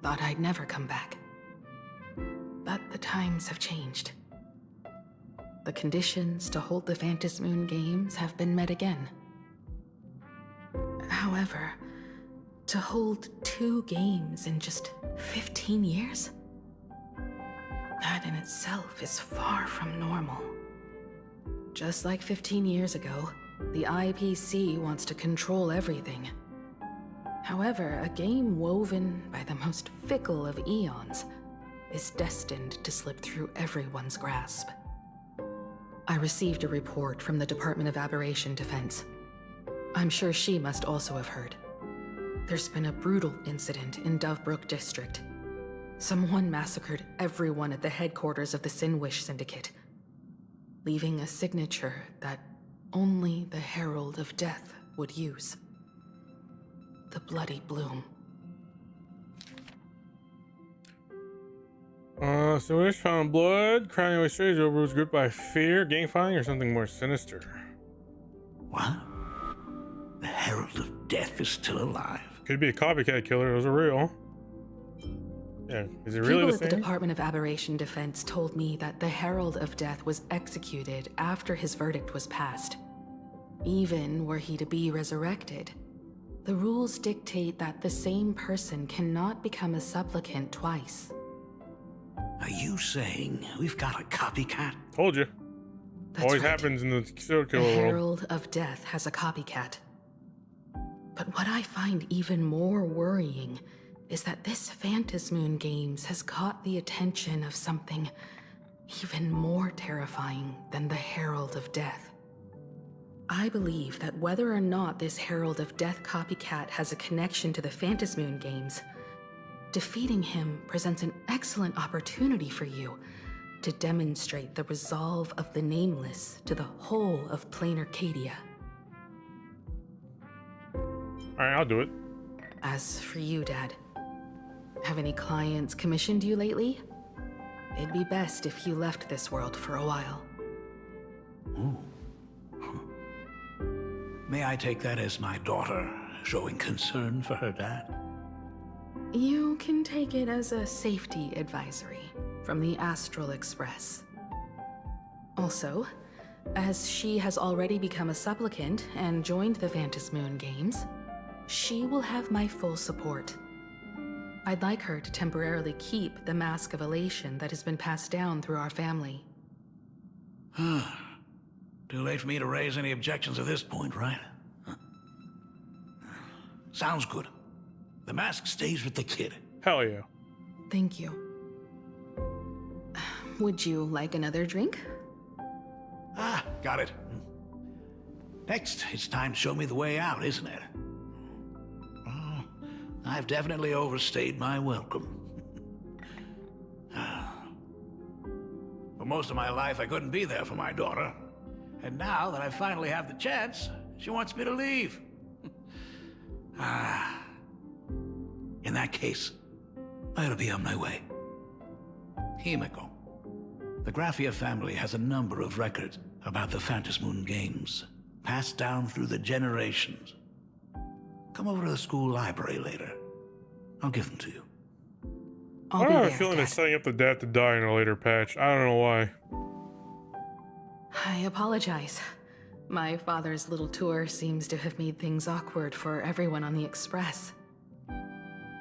thought I'd never come back. But the times have changed. The conditions to hold the Phantom Moon Games have been met again. However, to hold 2 games in just 15 years? That in itself is far from normal. Just like 15 years ago, the IPC wants to control everything. However, a game woven by the most fickle of eons is destined to slip through everyone's grasp. I received a report from the Department of Aberration Defense. I'm sure she must also have heard. There's been a brutal incident in Dovebrook District. Someone massacred everyone at the headquarters of the Sinwish Syndicate, leaving a signature that only the Herald of Death would use. The Bloody Bloom. Sinwish found blood, crying away strangers over was gripped by fear, gang fighting, or something more sinister. What? The Herald of Death is still alive. Could be a copycat killer. Those are real. Yeah, is it really People the same? at the Department of Aberration Defense told me that the Herald of Death was executed after his verdict was passed. Even were he to be resurrected, the rules dictate that the same person cannot become a supplicant twice. Are you saying we've got a copycat? Told you. That's Always right. happens in the serial The killer world. Herald of Death has a copycat. But what I find even more worrying is that this Phantom Moon Games has caught the attention of something even more terrifying than the Herald of Death. I believe that whether or not this Herald of Death copycat has a connection to the Phantom Moon Games, defeating him presents an excellent opportunity for you to demonstrate the resolve of the Nameless to the whole of Plain Arcadia. Alright, I'll do it. As for you, Dad, have any clients commissioned you lately? It'd be best if you left this world for a while. Ooh. May I take that as my daughter showing concern for her dad? You can take it as a safety advisory from the Astral Express. Also, as she has already become a supplicant and joined the Phantom Moon Games, she will have my full support. I'd like her to temporarily keep the mask of elation that has been passed down through our family. Too late for me to raise any objections at this point, right? Huh. Sounds good. The mask stays with the kid. Hell yeah. Thank you. Would you like another drink? Ah, got it. Next, it's time to show me the way out, isn't it? Oh, I've definitely overstayed my welcome. For most of my life, I couldn't be there for my daughter. And now that I finally have the chance, she wants me to leave. In that case, I ought to be on my way. Himeko. The Graphia family has a number of records about the Phantom Moon Games, passed down through the generations. Come over to the school library later. I'll give them to you. I'll I be have a there, feeling Dad. it's setting up the dad to die in a later patch. I don't know why. I apologize. My father's little tour seems to have made things awkward for everyone on the Express.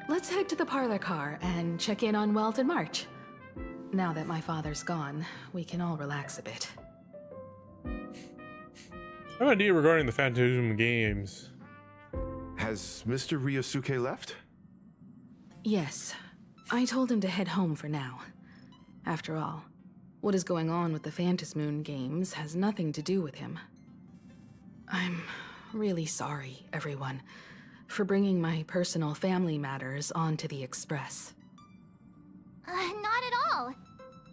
Let's head to the parlor car and check in on Welt and March. Now that my father's gone, we can all relax a bit. I have an idea regarding the Phantom Games. Has Mr. Ryosuke left? Yes, I told him to head home for now. After all, what is going on with the Phantom Moon Games has nothing to do with him. I'm really sorry, everyone, for bringing my personal family matters onto the Express. Not at all.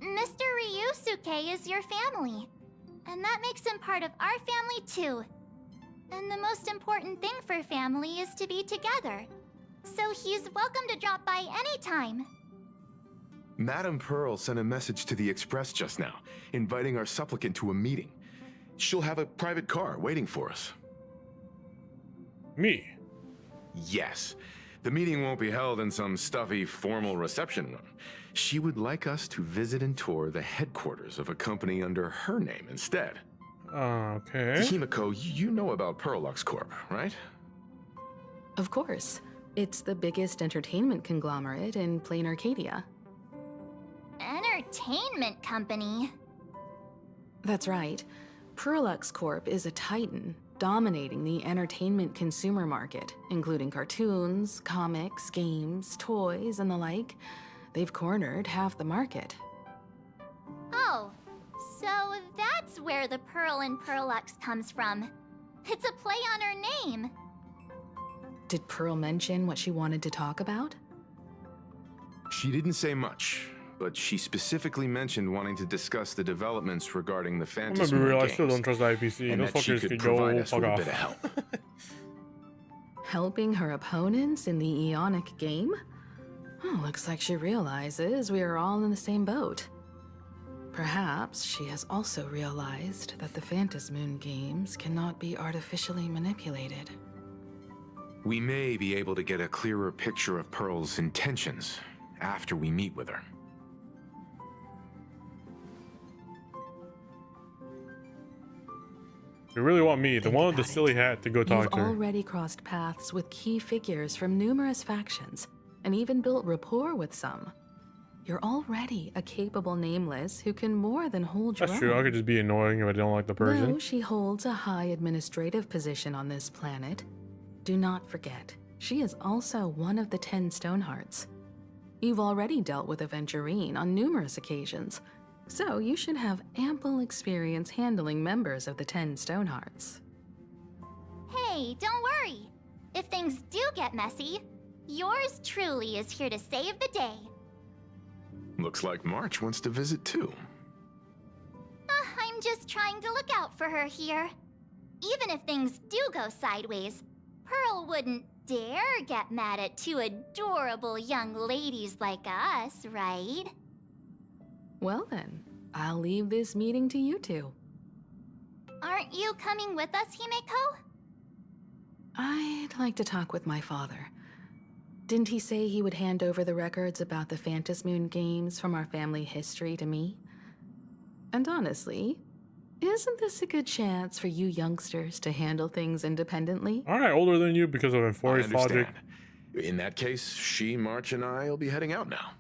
Mr. Ryusuke is your family. And that makes him part of our family too. And the most important thing for family is to be together. So he's welcome to drop by anytime. Madame Pearl sent a message to the Express just now, inviting our supplicant to a meeting. She'll have a private car waiting for us. Me? Yes. The meeting won't be held in some stuffy, formal reception room. She would like us to visit and tour the headquarters of a company under her name instead. Okay. Himiko, you know about Perlux Corp, right? Of course. It's the biggest entertainment conglomerate in plain Arcadia. Entertainment company? That's right. Perlux Corp is a titan, dominating the entertainment consumer market, including cartoons, comics, games, toys, and the like. They've cornered half the market. Oh, so that's where the Pearl in Perlux comes from. It's a play on her name. Did Pearl mention what she wanted to talk about? She didn't say much, but she specifically mentioned wanting to discuss the developments regarding the I'm Phantasm gonna be real, I games, still don't trust the IPC. and Those that she fuckers could could provide go us fuck with a off. bit of help. Helping her opponents in the Eonic game? Oh, looks like she realizes we are all in the same boat. Perhaps she has also realized that the Phantasmoon games cannot be artificially manipulated. We may be able to get a clearer picture of Pearl's intentions after we meet with her. You really want me, the Think one with the about silly it. hat, to go talk You've to her. already crossed paths with key figures from numerous factions, and even built rapport with some. You're already a capable nameless who can more than hold your That's own. true, I could just be annoying if I don't like the person. Though she holds a high administrative position on this planet, do not forget, she is also one of the 10 Stonehearts. You've already dealt with Aventurine on numerous occasions, so you should have ample experience handling members of the 10 Stonehearts. Hey, don't worry. If things do get messy, yours truly is here to save the day. Looks like March wants to visit too. I'm just trying to look out for her here. Even if things do go sideways, Pearl wouldn't dare get mad at two adorable young ladies like us, right? Well then, I'll leave this meeting to you two. Aren't you coming with us, Himeko? I'd like to talk with my father. Didn't he say he would hand over the records about the Phantasmoon games from our family history to me? And honestly, isn't this a good chance for you youngsters to handle things independently? Alright, older than you because of I Enforced logic. understand. In that case, she, March, and I will be heading out now.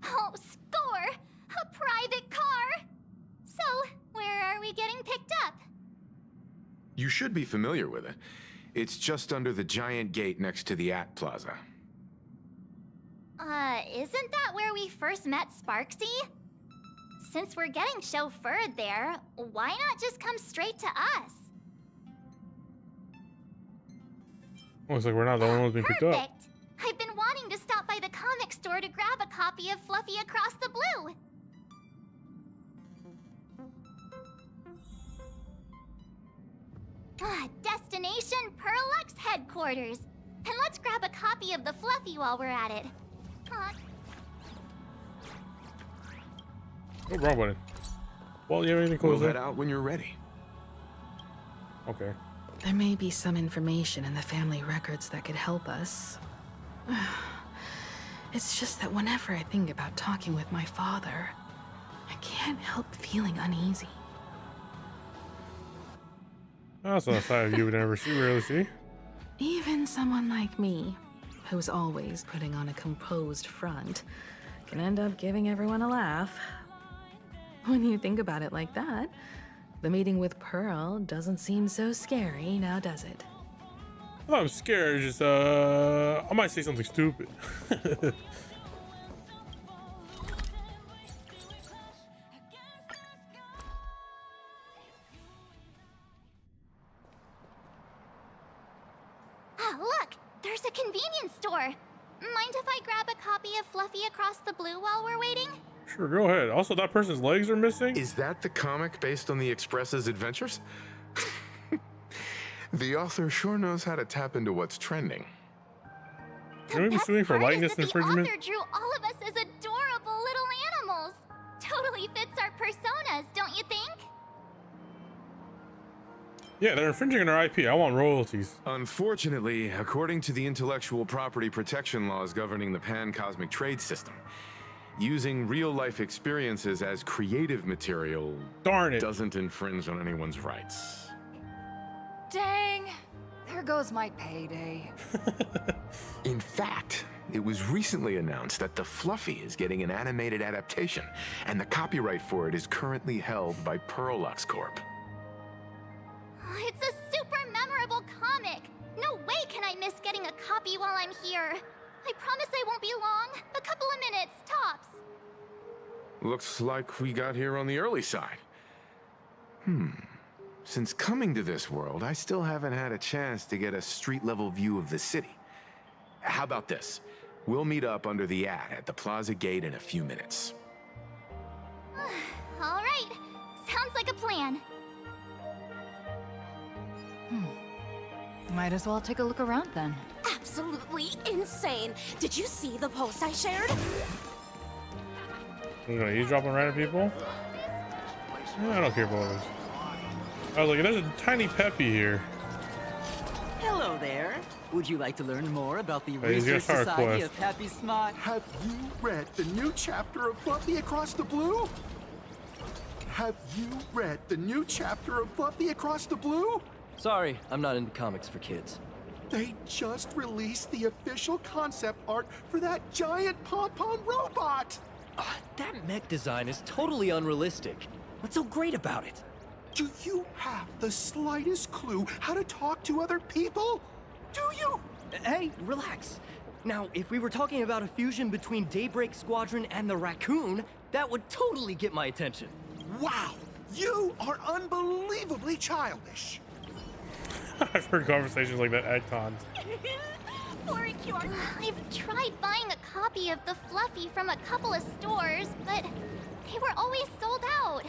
Oh, score! A private car! So, where are we getting picked up? You should be familiar with it. It's just under the giant gate next to the At Plaza. Isn't that where we first met Sparksy? Since we're getting chauffeured there, why not just come straight to us? Looks like we're not the only ones being picked up. Perfect! I've been wanting to stop by the comic store to grab a copy of Fluffy Across the Blue. Destination Perlux headquarters. And let's grab a copy of the Fluffy while we're at it. Oh, wrong button. Well, you have anything cool We'll to head say? out when you're ready. Okay. There may be some information in the family records that could help us. It's just that whenever I think about talking with my father, I can't help feeling uneasy. That's not a side of you would never rarely see. Even someone like me, who's always putting on a composed front, can end up giving everyone a laugh. When you think about it like that, the meeting with Pearl doesn't seem so scary, now does it? I'm scared, just I might say something stupid. Look! There's a convenience store! Mind if I grab a copy of Fluffy Across the Blue while we're waiting? Sure, go ahead. Also, that person's legs are missing. Is that the comic based on the Express's adventures? The author sure knows how to tap into what's trending. Can we be suing for likeness infringement? The author drew all of us as adorable little animals. Totally fits our personas, don't you think? Yeah, they're infringing on our IP. I want royalties. Unfortunately, according to the intellectual property protection laws governing the pan-cosmic trade system, using real-life experiences as creative material doesn't infringe on anyone's rights. Dang! There goes my payday. In fact, it was recently announced that the Fluffy is getting an animated adaptation, and the copyright for it is currently held by Pearlux Corp. It's a super memorable comic. No way can I miss getting a copy while I'm here. I promise I won't be long. A couple of minutes, tops. Looks like we got here on the early side. Since coming to this world, I still haven't had a chance to get a street-level view of the city. How about this? We'll meet up under the ad at the Plaza Gate in a few minutes. All right. Sounds like a plan. Might as well take a look around then. Absolutely insane. Did you see the post I shared? We're gonna eavesdrop on random people? Yeah, I don't care about this. I was like, there's a tiny Peppy here. Hello there. Would you like to learn more about the Hey, Research Society of Happy Smile? Have you read the new chapter of Fluffy Across the Blue? Have you read the new chapter of Fluffy Across the Blue? Sorry, I'm not into comics for kids. They just released the official concept art for that giant pom-pom robot! That mech design is totally unrealistic. What's so great about it? Do you have the slightest clue how to talk to other people? Do you? Hey, relax. Now, if we were talking about a fusion between Daybreak Squadron and the Raccoon, that would totally get my attention. Wow! You are unbelievably childish! I've heard conversations like that at cons. I've tried buying a copy of the Fluffy from a couple of stores, but they were always sold out.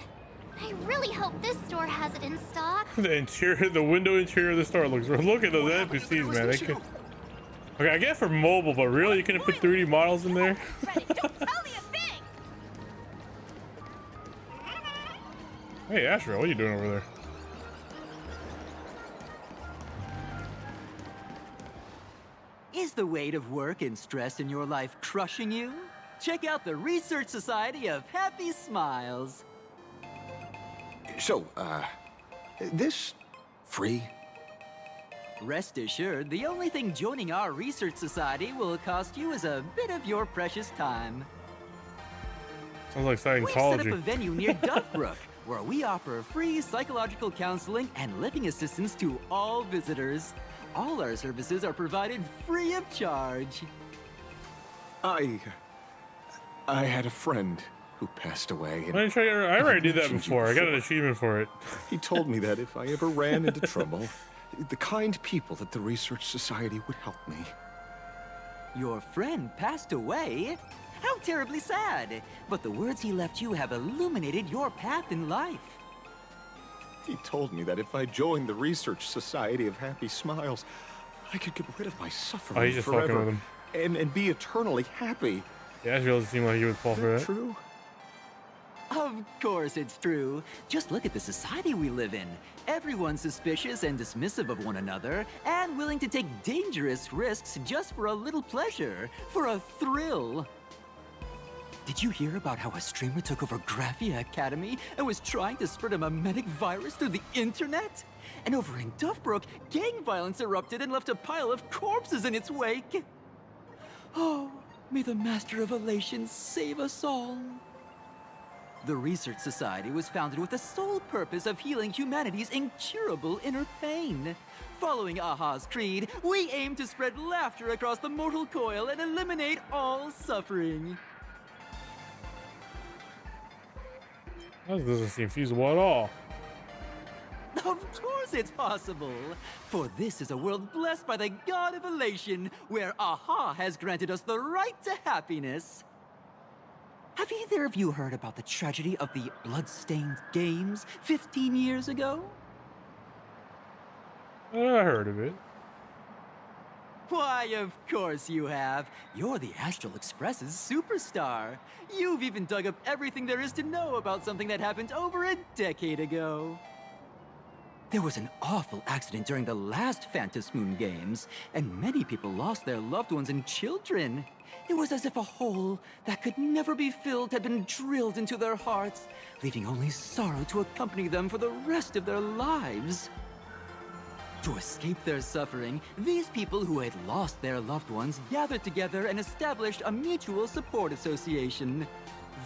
I really hope this store has it in stock. The window interior of the store looks. Look at those NPCs, man. They can. Okay, I get it for mobile, but really, you couldn't put 3D models in there? Don't tell me a thing! Hey, Ashra, what are you doing over there? Is the weight of work and stress in your life crushing you? Check out the Research Society of Happy Smiles. So, this free? Rest assured, the only thing joining our Research Society will cost you is a bit of your precious time. Sounds like We've set up Scientology. a venue near Dovebrook, where we offer free psychological counseling and living assistance to all visitors. All our services are provided free of charge. I had a friend who passed away. And I already did that before. I got an achievement for it. He told me that if I ever ran into trouble, the kind people at the Research Society would help me. Your friend passed away? How terribly sad. But the words he left you have illuminated your path in life. He told me that if I joined the Research Society of Happy Smiles, I could get rid of my suffering he's just fucking forever with him. and be eternally happy. Yeah, it really seemed like you would fall for that. True? Of course it's true. Just look at the society we live in. Everyone's suspicious and dismissive of one another, and willing to take dangerous risks just for a little pleasure, for a thrill. Did you hear about how a streamer took over Graphia Academy and was trying to spread a memetic virus through the internet? And over in Dovebrook, gang violence erupted and left a pile of corpses in its wake. Oh, may the Master of Elation save us all. The Research Society was founded with the sole purpose of healing humanity's incurable inner pain. Following Aha's creed, we aim to spread laughter across the mortal coil and eliminate all suffering. That doesn't seem feasible at all. Of course it's possible, for this is a world blessed by the god of elation, where Aha has granted us the right to happiness. Have either of you heard about the tragedy of the Bloodstained Games 15 years ago? I heard of it. Why, of course you have. You're the Astral Express's superstar. You've even dug up everything there is to know about something that happened over a decade ago. There was an awful accident during the last Phantom Moon Games, and many people lost their loved ones and children. It was as if a hole that could never be filled had been drilled into their hearts, leaving only sorrow to accompany them for the rest of their lives. To escape their suffering, these people who had lost their loved ones gathered together and established a mutual support association.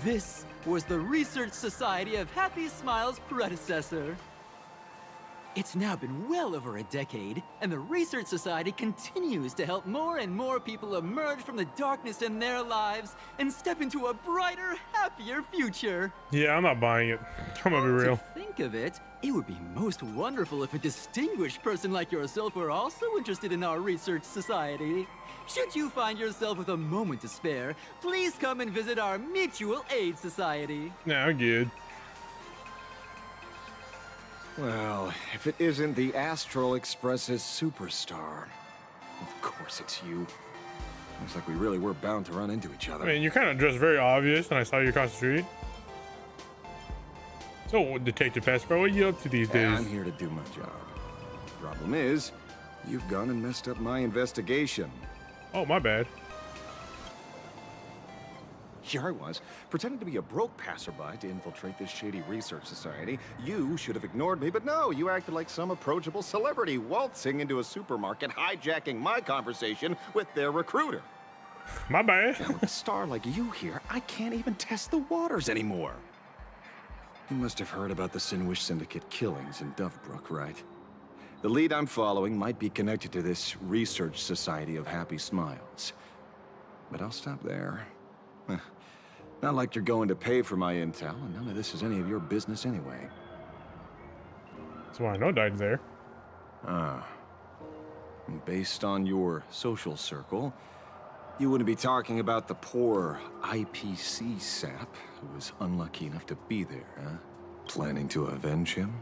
This was the Research Society of Happy Smiles' predecessor. It's now been well over a decade, and the Research Society continues to help more and more people emerge from the darkness in their lives and step into a brighter, happier future. Yeah, I'm not buying it. I'm gonna be real. To think of it, it would be most wonderful if a distinguished person like yourself were also interested in our Research Society. Should you find yourself with a moment to spare, please come and visit our Mutual Aid Society. Nah, I'm good. Well, if it isn't the Astral Express's superstar. Of course it's you. Looks like we really were bound to run into each other. I mean, you're kind of dressed very obvious, and I saw you across the street. So, Detective Passport, what are you up to these days? I'm here to do my job. Problem is, you've gone and messed up my investigation. Oh, my bad. Here I was, pretending to be a broke passerby to infiltrate this shady research society. You should have ignored me, but no, you acted like some approachable celebrity waltzing into a supermarket, hijacking my conversation with their recruiter. My bad. Now, with a star like you here, I can't even test the waters anymore. You must have heard about the Sinwish Syndicate killings in Dovebrook, right? The lead I'm following might be connected to this Research Society of Happy Smiles. But I'll stop there. Not like you're going to pay for my intel, and none of this is any of your business anyway. So I know Died's there. Based on your social circle, you wouldn't be talking about the poor IPC sap who was unlucky enough to be there, huh? Planning to avenge him?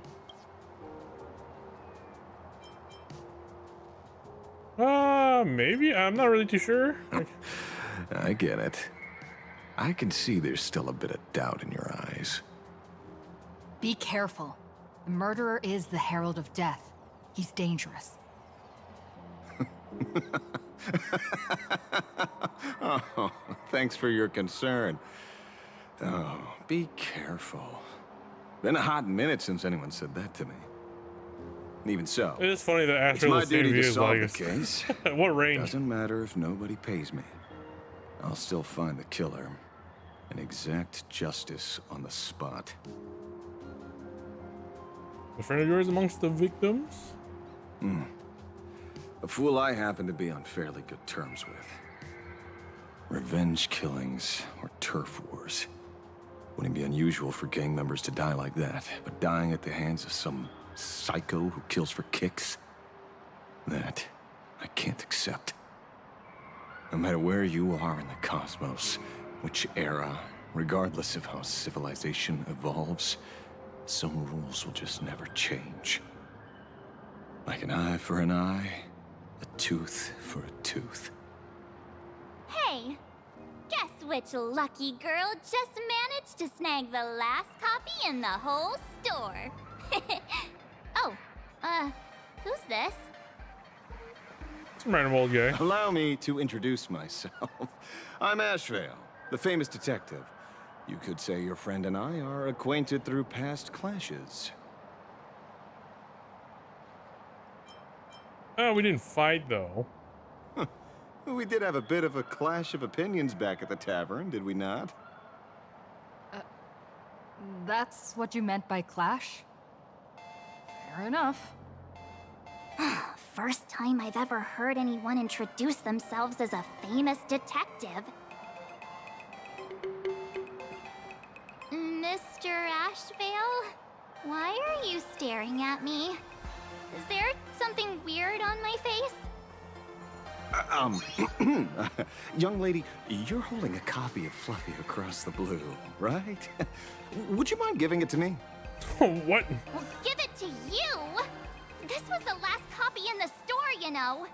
Maybe. I'm not really too sure. I get it. I can see there's still a bit of doubt in your eyes. Be careful. The murderer is the Herald of Death. He's dangerous. Oh, thanks for your concern. Oh, be careful. Been a hot minute since anyone said that to me. Even so, It is funny that it's Astral my is the same duty view to as solve the Vegas. case. What range? Doesn't matter if nobody pays me. I'll still find the killer and exact justice on the spot. A friend of yours amongst the victims? A fool I happen to be on fairly good terms with. Revenge killings or turf wars. Wouldn't be unusual for gang members to die like that, but dying at the hands of some psycho who kills for kicks? That I can't accept. No matter where you are in the cosmos, which era, regardless of how civilization evolves, some rules will just never change. Like an eye for an eye, a tooth for a tooth. Hey, guess which lucky girl just managed to snag the last copy in the whole store? Oh, who's this? Some random old guy. Allow me to introduce myself. I'm Ashvale, the famous detective. You could say your friend and I are acquainted through past clashes. Oh, we didn't fight though. We did have a bit of a clash of opinions back at the tavern, did we not? That's what you meant by clash? Fair enough. First time I've ever heard anyone introduce themselves as a famous detective. Mr. Ashvale? Why are you staring at me? Is there something weird on my face? Young lady, you're holding a copy of Fluffy Across the Blue, right? Would you mind giving it to me? What? Well, give it to you! This was the last copy in the store, you know.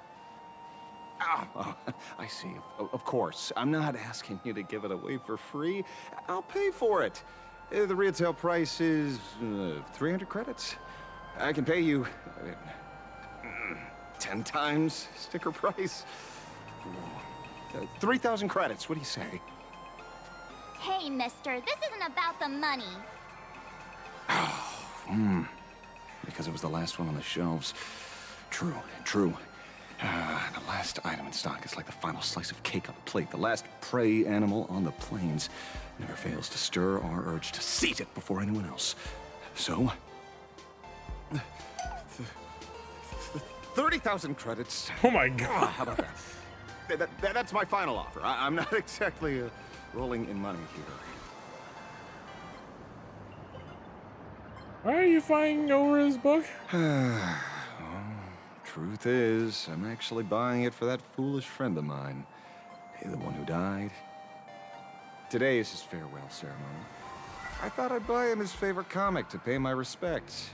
Oh, I see. Of course. I'm not asking you to give it away for free. I'll pay for it. The retail price is 300 credits. I can pay you 10 times sticker price. 3,000 credits. What do you say? Hey, mister, this isn't about the money. Because it was the last one on the shelves. True, true. The last item in stock is like the final slice of cake on the plate. The last prey animal on the plains never fails to stir our urge to seize it before anyone else. So, 30,000 credits. Oh my god. How about that? That's my final offer. I'm not exactly rolling in money here. Why are you fighting over this book? Truth is, I'm actually buying it for that foolish friend of mine. The one who died. Today is his farewell ceremony. I thought I'd buy him his favorite comic to pay my respects.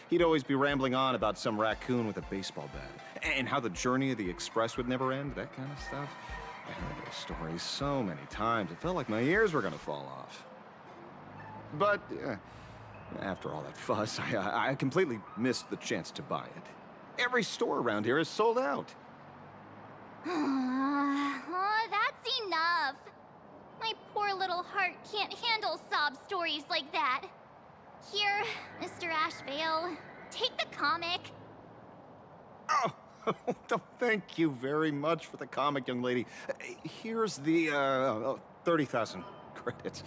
He'd always be rambling on about some raccoon with a baseball bat, and how the journey of the express would never end, that kind of stuff. I heard those stories so many times, it felt like my ears were gonna fall off. But after all that fuss, I completely missed the chance to buy it. Every store around here is sold out. Oh, that's enough. My poor little heart can't handle sob stories like that. Here, Mr. Ashvale, take the comic. Oh, thank you very much for the comic, young lady. Here's the 30,000 credits.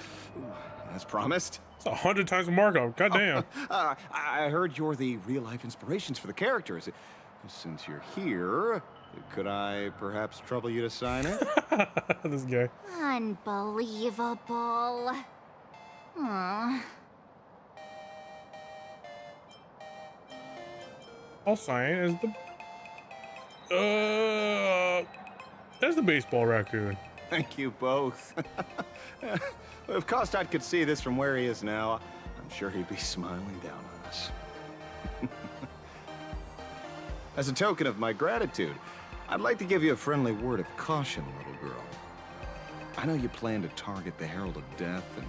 As promised. It's 100 times the markup. Goddamn. I heard you're the real-life inspirations for the characters. Since you're here, could I perhaps trouble you to sign it? This guy. Unbelievable. Aw. I'll sign it as the as the baseball raccoon. Thank you both. If Kostad could see this from where he is now, I'm sure he'd be smiling down on us. As a token of my gratitude, I'd like to give you a friendly word of caution, little girl. I know you plan to target the Herald of Death and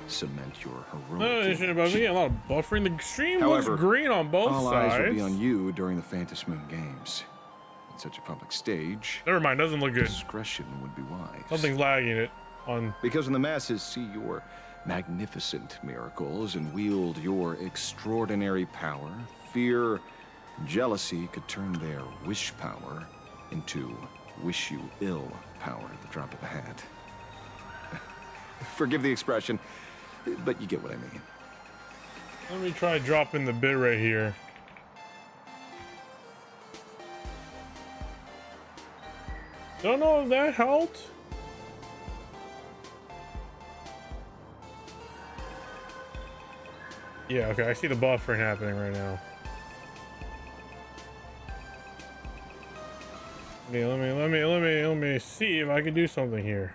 cement your heroic. No, about me. A lot of buffering. The stream However, looks green on both all sides. eyes will be on you during the Phantom Moon Games. On such a public stage, never mind. Doesn't look good. Discretion would be wise. Something's lagging it on. Because when the masses see your magnificent miracles and wield your extraordinary power, fear, jealousy could turn their wish power into wish you ill power at the drop of a hat. Forgive the expression, but you get what I mean. Let me try dropping the bit right here. Don't know if that helped. Yeah, okay, I see the buffering happening right now. Let me see if I can do something here.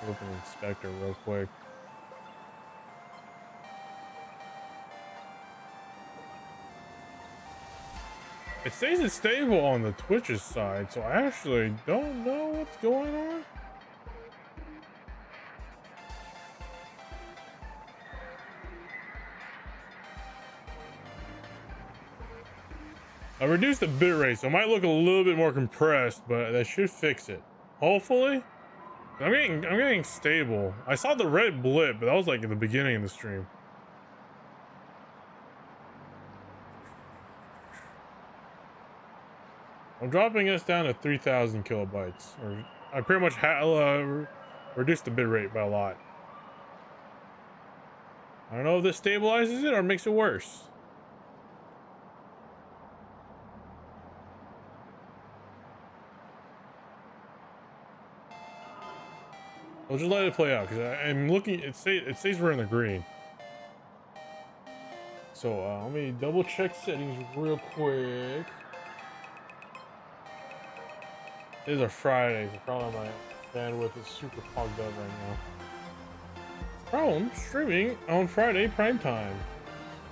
Open inspector real quick. It says it's stable on the Twitch's side, so I actually don't know what's going on. I reduced the bitrate, so it might look a little bit more compressed, but that should fix it. Hopefully. I'm getting stable. I saw the red blip, but that was like at the beginning of the stream. I'm dropping us down to 3,000 kilobytes. Or I pretty much reduced the bitrate by a lot. I don't know if this stabilizes it or makes it worse. I'll just let it play out because I'm looking. It says we're in the green. So let me double check settings real quick. These are Fridays. So probably my bandwidth is super fogged up right now. Problem streaming on Friday prime time.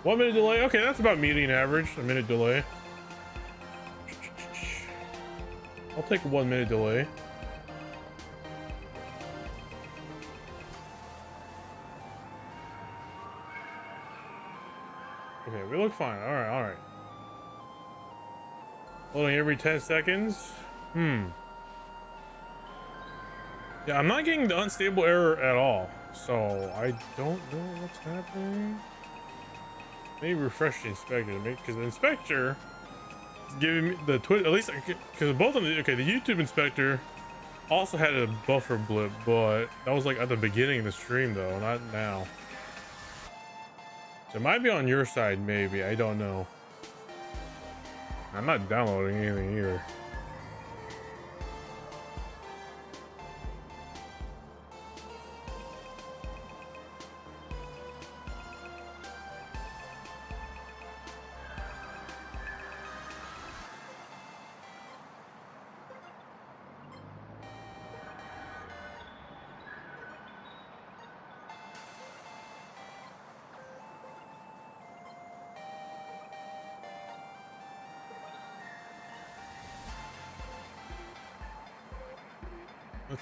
1 minute delay. Okay, that's about median average. A minute delay. I'll take a 1 minute delay. Okay, we look fine. All right, all right. Loading every 10 seconds. Yeah, I'm not getting the unstable error at all, so I don't know what's happening. Maybe refresh the inspector, because the inspector is giving me the Twitch, at least because both of them. Okay, the YouTube inspector also had a buffer blip, but that was like at the beginning of the stream though, not now. So it might be on your side, maybe. I don't know. I'm not downloading anything either.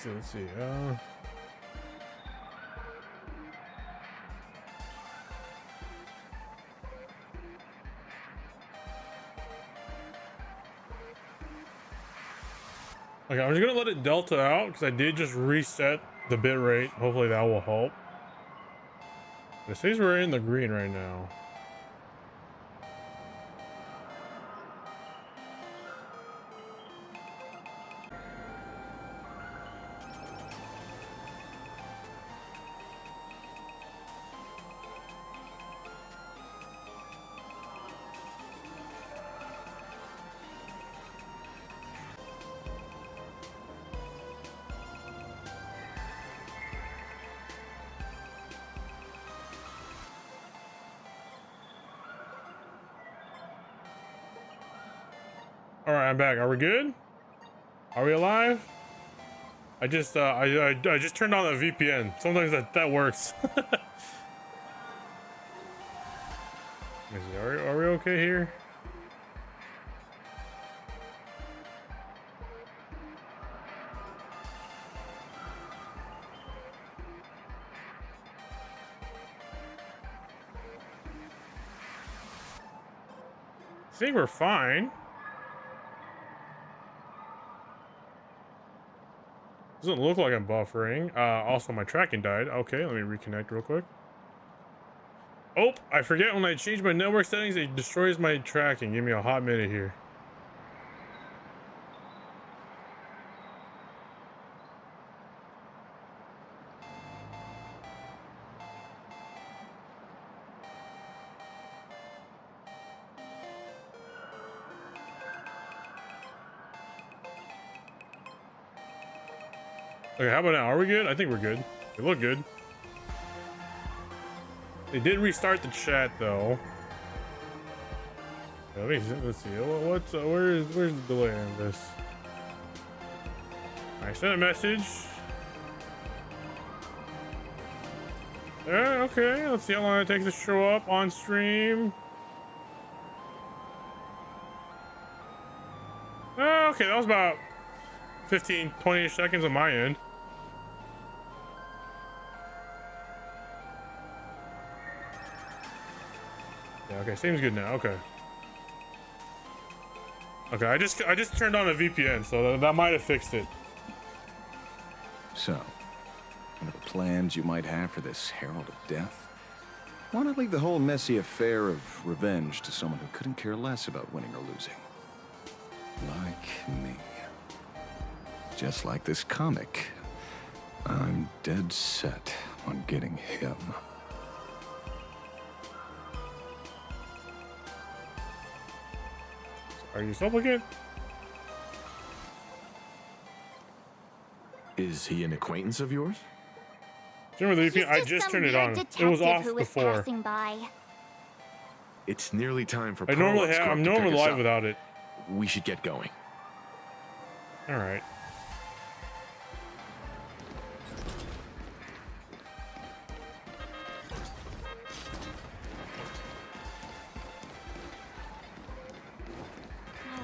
Let's see. Okay, I'm just gonna let it delta out because I did just reset the bit rate. Hopefully that will help. It says we're in the green right now. All right, I'm back. Are we good? Are we alive? I just I just turned on a VPN. Sometimes that works. Are we okay here? I think we're fine. Doesn't look like I'm buffering. Also, my tracking died. Okay, let me reconnect real quick. Oh, I forget when I change my network settings, it destroys my tracking. Give me a hot minute here. Okay, how about now? Are we good? I think we're good. We look good. They did restart the chat though. Let's see. What's where's the delay on this? I sent a message. Okay. Let's see how long it takes to show up on stream. Okay, that was about 15, 20-ish seconds on my end. Okay, seems good now. Okay. Okay, I just turned on a VPN, so that might have fixed it. So, what are the plans you might have for this Herald of Death? Why not leave the whole messy affair of revenge to someone who couldn't care less about winning or losing? Like me. Just like this comic, I'm dead set on getting him. Are you supplicant? Is he an acquaintance of yours? Remember the VPN? I just turned it on. It was off before. It's nearly time for. I'm normally live without it. We should get going. All right.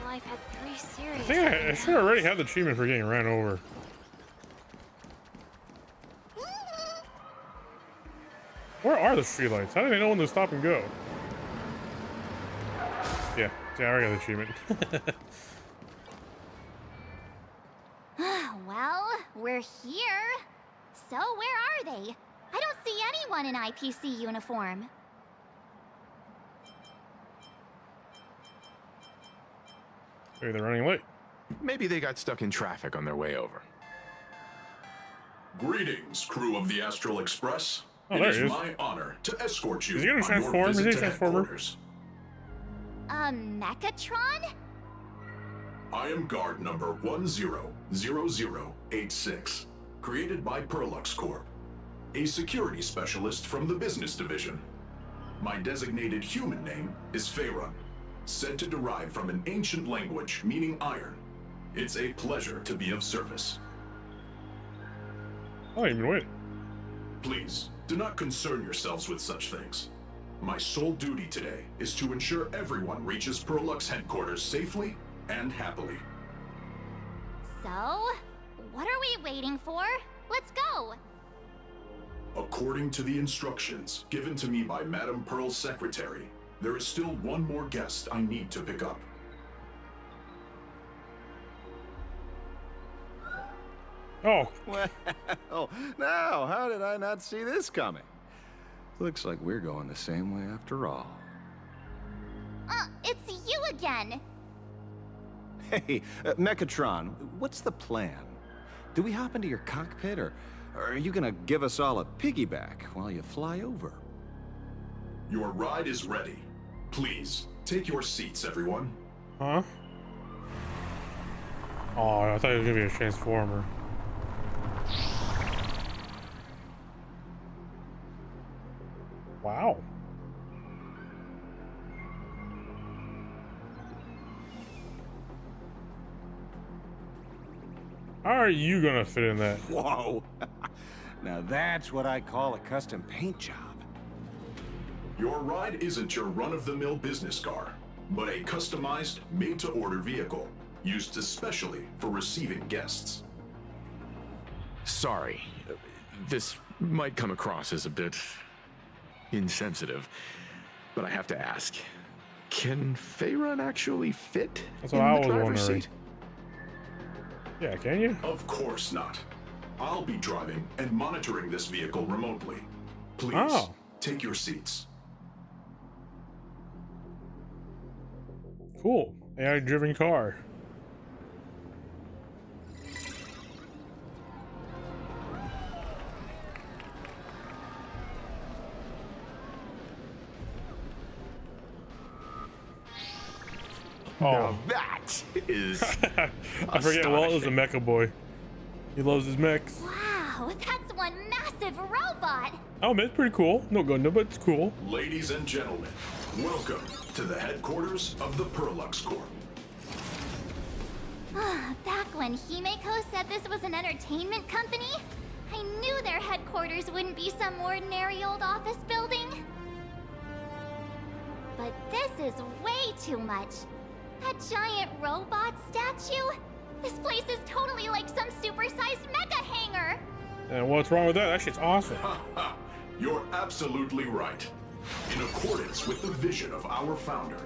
I think I should already have the achievement for getting ran over. Where are the streetlights? How do they know when to stop and go? Yeah, I got the achievement. Well, we're here. So where are they? I don't see anyone in IPC uniform. Maybe they're running late. Maybe they got stuck in traffic on their way over. Greetings, crew of the Astral Express. Oh, it there is he is. my honor to escort you Is he gonna on transform? your Is he visit a to transformer? headquarters. Mechatron? I am guard number 100086, created by Perlux Corp, a security specialist from the business division. My designated human name is Faerun, said to derive from an ancient language meaning iron. It's a pleasure to be of service. Oh, you've been waiting. Please, do not concern yourselves with such things. My sole duty today is to ensure everyone reaches Perlux headquarters safely and happily. So, what are we waiting for? Let's go! According to the instructions given to me by Madame Pearl's secretary, there is still one more guest I need to pick up. Oh. Well, now, how did I not see this coming? Looks like we're going the same way after all. It's you again! Hey, Mechatron, what's the plan? Do we hop into your cockpit, or are you gonna give us all a piggyback while you fly over? Your ride is ready. Please, take your seats, everyone. Huh? Oh, I thought it was gonna be a transformer. Wow. How are you gonna fit in that? Whoa! Now that's what I call a custom paint job. Your ride isn't your run-of-the-mill business car, but a customized, made-to-order vehicle, used especially for receiving guests. Sorry, this might come across as a bit insensitive, but I have to ask, can Faerun actually fit That's in what I the was driver's wondering. seat? Yeah, can you? Of course not. I'll be driving and monitoring this vehicle remotely. Please, Oh. take your seats. Cool. AI-driven car. Oh, Now that is I forget. Walt is a mecha boy. He loves his mechs. Wow, that's one massive robot! Oh, man, it's pretty cool. No Gundam, but it's cool. Ladies and gentlemen, welcome to the headquarters of the Perlux Corp. Back when Himeko said this was an entertainment company, I knew their headquarters wouldn't be some ordinary old office building. But this is way too much. That giant robot statue? This place is totally like some supersized mecha hangar! And what's wrong with that? That shit's awesome. You're absolutely right. In accordance with the vision of our founder,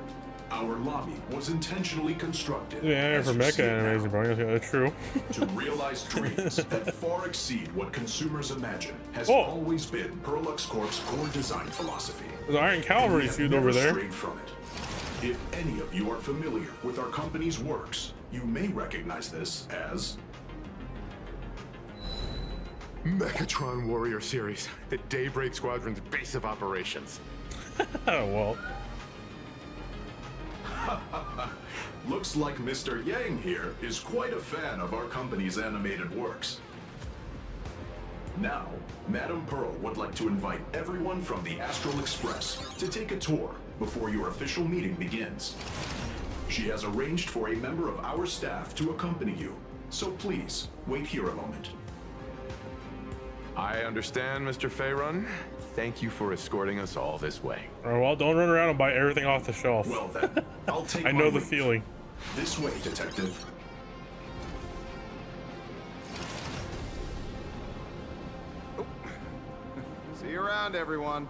our lobby was intentionally constructed. Yeah, for mecha animation, bro. Yeah, that's true. To realize dreams that far exceed what consumers imagine has Oh. always been Perlux Corp's core design philosophy. There's an Iron Cavalry suit over there. Strayed from it. If any of you are familiar with our company's works, you may recognize this as Mechatron Warrior Series, the Daybreak Squadron's base of operations. Oh, well. Looks like Mr. Yang here is quite a fan of our company's animated works. Now, Madame Pearl would like to invite everyone from the Astral Express to take a tour before your official meeting begins. She has arranged for a member of our staff to accompany you, so please, wait here a moment. I understand, Mr. Faerun. Thank you for escorting us all this way. All right, well, don't run around and buy everything off the shelf. Well then, I'll take I my know the leave. feeling. This way, Detective. See you around, everyone.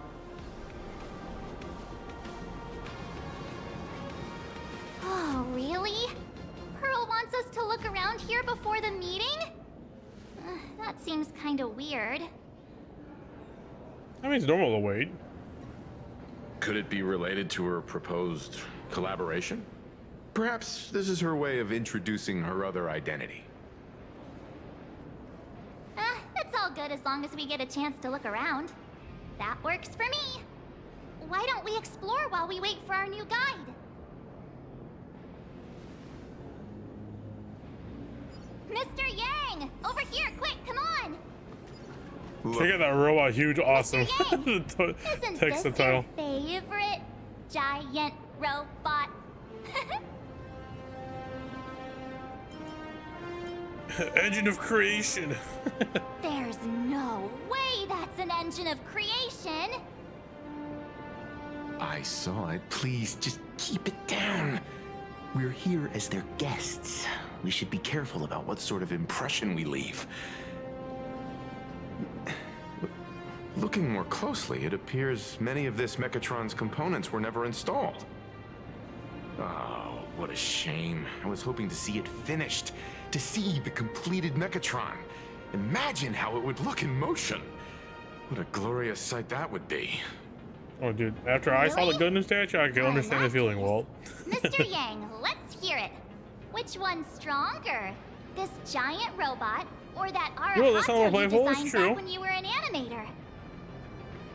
Oh, really? Pearl wants us to look around here before the meeting? That seems kinda weird. I mean, it's normal to wait. Could it be related to her proposed collaboration? Perhaps this is her way of introducing her other identity. It's all good as long as we get a chance to look around. That works for me. Why don't we explore while we wait for our new guide? Mr. Yang! Over here, quick, come on! Check out that robot, huge, awesome. Isn't Text this the title. your favorite giant robot? Engine of creation. There's no way that's an engine of creation. I saw it. Please, just keep it down. We're here as their guests. We should be careful about what sort of impression we leave. Looking more closely, it appears many of this Mechatron's components were never installed. Oh, what a shame. I was hoping to see it finished, to see the completed Mechatron. Imagine how it would look in motion. What a glorious sight that would be. Oh, dude, after I saw the Gundam statue, I can understand the feeling, Walt. Mr. Yang, let's hear it. Which one's stronger? This giant robot or that Well, that's not Arahato more you playful, it's designed true. back when you were an animator?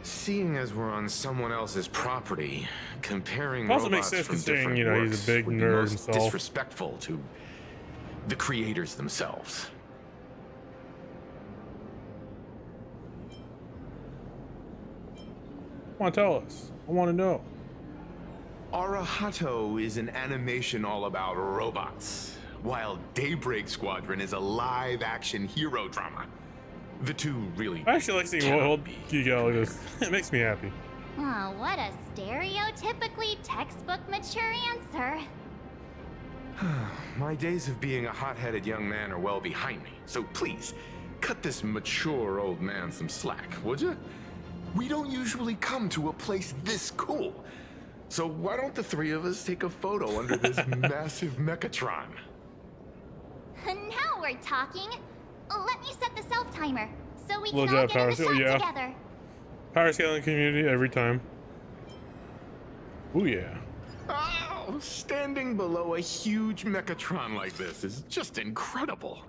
Seeing as we're on someone else's property, comparing Also makes robots sense from considering, different you know, he's a works big would be nerd most himself. disrespectful to the creators themselves. Come on, tell us. I want to know. Arahato is an animation all about robots, while Daybreak Squadron is a live-action hero drama. The two really I actually like seeing Walt geek out like this. It makes me happy. Oh, what a stereotypically textbook mature answer. My days of being a hot-headed young man are well behind me, so please, cut this mature old man some slack, would you? We don't usually come to a place this cool. So why don't the three of us take a photo under this massive Mechatron? Now we're talking. Let me set the self-timer so we Low can all job, get in power the scale, shot yeah. together. Power scaling community every time. Ooh, yeah. Oh, standing below a huge Mechatron like this is just incredible.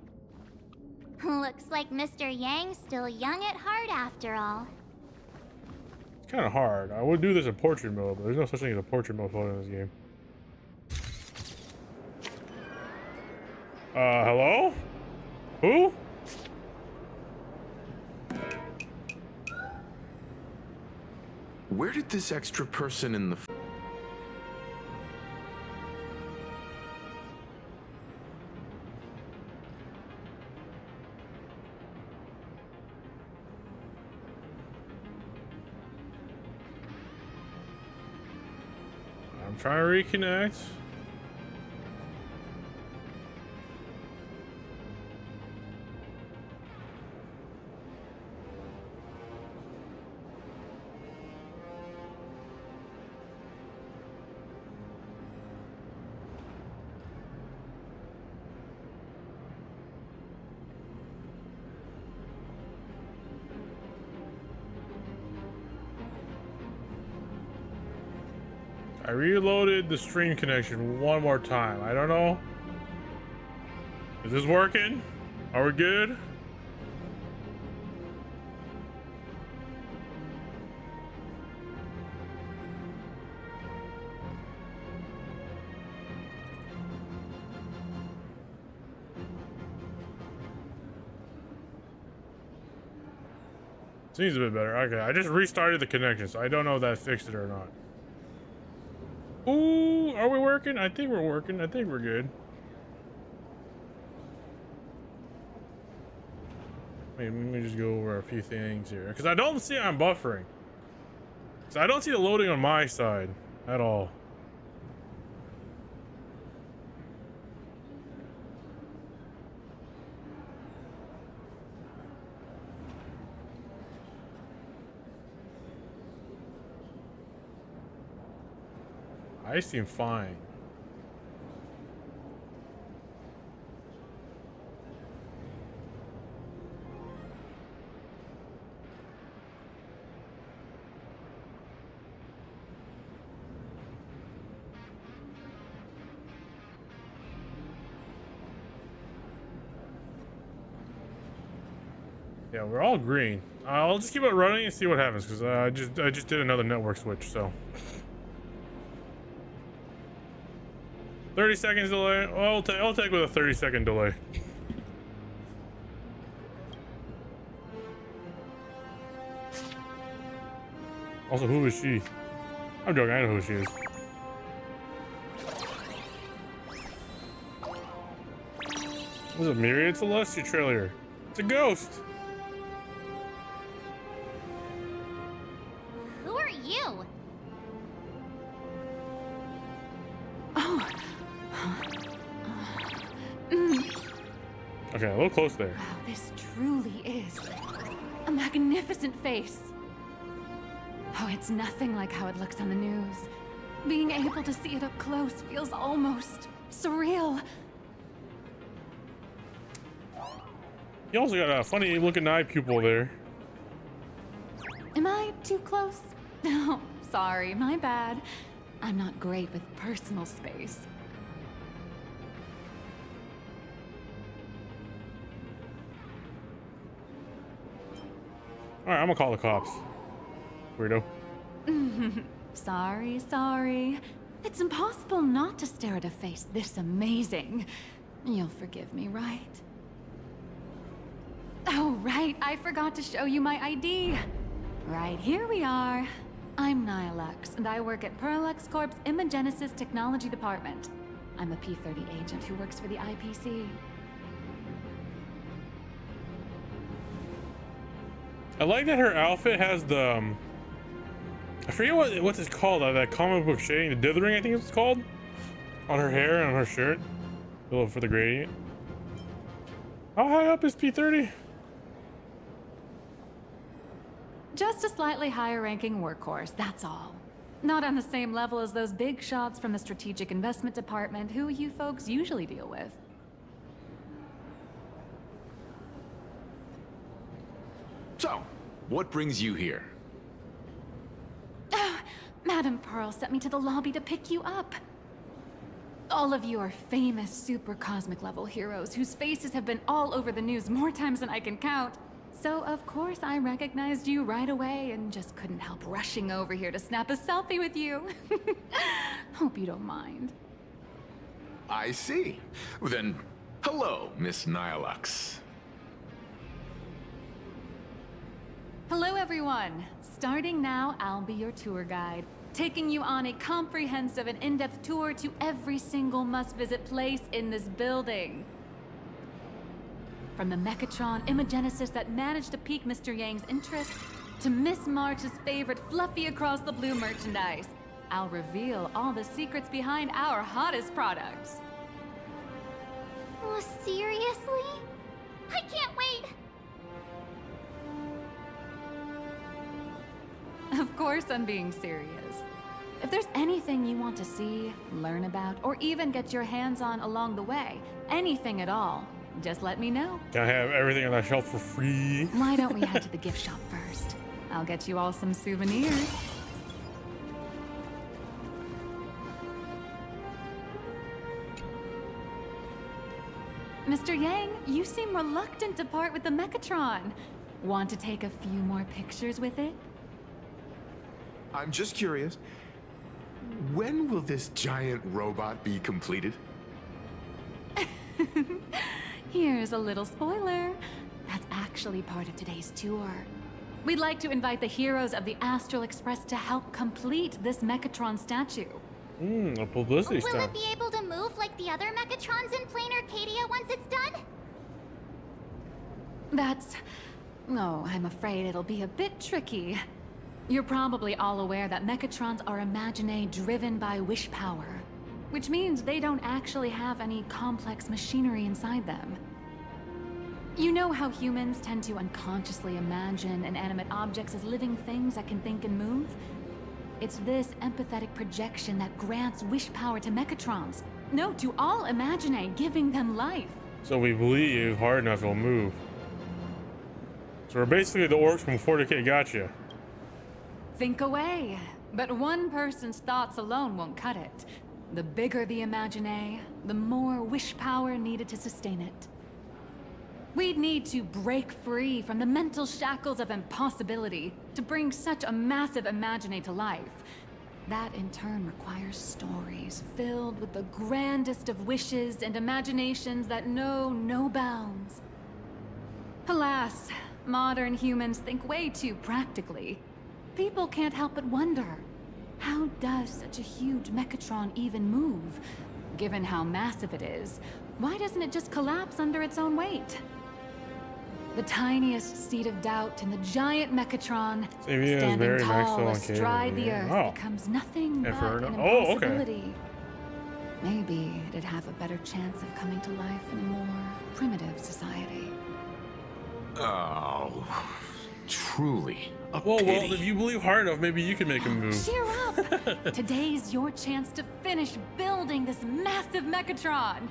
Looks like Mr. Yang's still young at heart after all. It's kind of hard. I would do this in portrait mode, but there's no such thing as a portrait mode photo in this game. Hello? Who? Where did this extra person in the... I'm trying to reconnect. I reloaded the stream connection one more time. I don't know. Is this working? Are we good? Seems a bit better. Okay, I just restarted the connection, so I don't know if that fixed it or not. Ooh, are we working? I think we're working. I think we're good. Wait, let me just go over a few things here. Because I don't see I'm buffering. So I don't see the loading on my side at all. I seem fine. Yeah, we're all green. I'll just keep it running and see what happens because I just did another network switch. So 30 seconds delay. Well, I'll take with a 30-second delay. Also, who is she? I'm joking. I know who she is. Was it Myriad Celeste? Your trailer. It's a ghost. Who are you? Oh. Okay, a little close there. Wow, this truly is a magnificent face. Oh, it's nothing like how it looks on the news. Being able to see it up close feels almost surreal. You also got a funny looking eye pupil there. Am I too close? No, sorry, my bad. I'm not great with personal space. All right, I'm gonna call the cops. Weirdo. Sorry. It's impossible not to stare at a face this amazing. You'll forgive me, right? Oh, right. I forgot to show you my ID. Right, here we are. I'm Nihilux, and I work at Parallax Corp's Imagenesis Technology Department. I'm a P-30 agent who works for the IPC. I like that her outfit has the I forget what's it called, that comic book shading, the dithering I think it's called, on her hair and on her shirt. For the gradient. How high up is P-30? Just a slightly higher ranking workhorse, that's all. Not on the same level as those big shots from the Strategic Investment Department who you folks usually deal with. So, what brings you here? Madam Pearl sent me to the lobby to pick you up. All of you are famous super cosmic level heroes whose faces have been all over the news more times than I can count. So of course I recognized you right away and just couldn't help rushing over here to snap a selfie with you. Hope you don't mind. I see. Then, hello, Miss Nihilux. Hello everyone. Starting now, I'll be your tour guide, taking you on a comprehensive and in-depth tour to every single must-visit place in this building. From the Mechatron Imagenesis that managed to pique Mr. Yang's interest, to Miss March's favorite fluffy across the blue merchandise, I'll reveal all the secrets behind our hottest products. Oh, seriously? I can't wait! Of course I'm being serious. If there's anything you want to see, learn about, or even get your hands on along the way, anything at all, just let me know. Can I have everything on that shelf for free? Why don't we head to the gift shop first? I'll get you all some souvenirs. Mr. Yang, you seem reluctant to part with the Mechatron. Want to take a few more pictures with it? I'm just curious. When will this giant robot be completed? Here's a little spoiler. That's actually part of today's tour. We'd like to invite the heroes of the Astral Express to help complete this Mechatron statue. A publicity Will stunt. it be able to move like the other Mechatrons in Plain Arcadia once it's done? Oh, I'm afraid it'll be a bit tricky. You're probably all aware that Mechatrons are imaginae driven by wish power, which means they don't actually have any complex machinery inside them. You know how humans tend to unconsciously imagine inanimate objects as living things that can think and move? It's this empathetic projection that grants wish power to Mechatrons. No, to all imaginae, giving them life. So we believe hard enough it'll move. So we're basically the orcs from 40K Gotcha. Think away. But one person's thoughts alone won't cut it. The bigger the imaginae, the more wish power needed to sustain it. We'd need to break free from the mental shackles of impossibility to bring such a massive imaginé to life. That in turn requires stories filled with the grandest of wishes and imaginations that know no bounds. Alas, modern humans think way too practically. People can't help but wonder, how does such a huge Mechatron even move? Given how massive it is, why doesn't it just collapse under its own weight? The tiniest seed of doubt in the giant Mechatron, standing tall astride the earth, becomes nothing but an impossibility. Maybe it'd have a better chance of coming to life in a more primitive society. Oh, truly a well, pity. if you believe hard enough, maybe you can make a move. Cheer up! Today's your chance to finish building this massive Mechatron.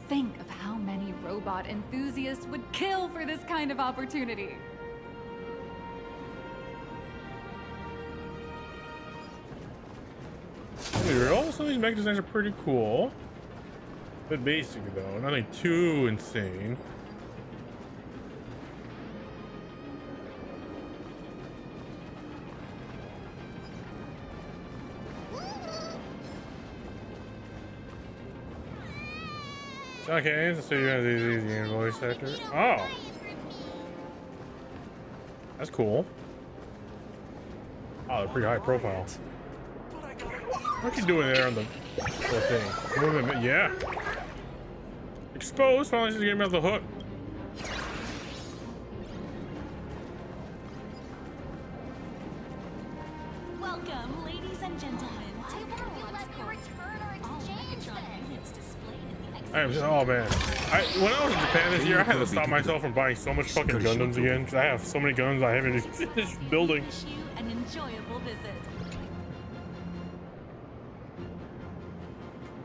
Think of how many robot enthusiasts would kill for this kind of opportunity. To be real, some of these mech designs are pretty cool. Bit basic though, nothing too insane. Okay, so you have these easy in voice actor. Oh, that's cool. Oh, they're pretty high profile. What you doing there on the whole thing? Yeah. Exposed. Finally, just getting me off the hook. Welcome, ladies and gentlemen, to oh man, when I was in Japan this year, I had to stop myself from buying so much fucking Gundams again because I have so many guns I haven't even finished building. an enjoyable visit.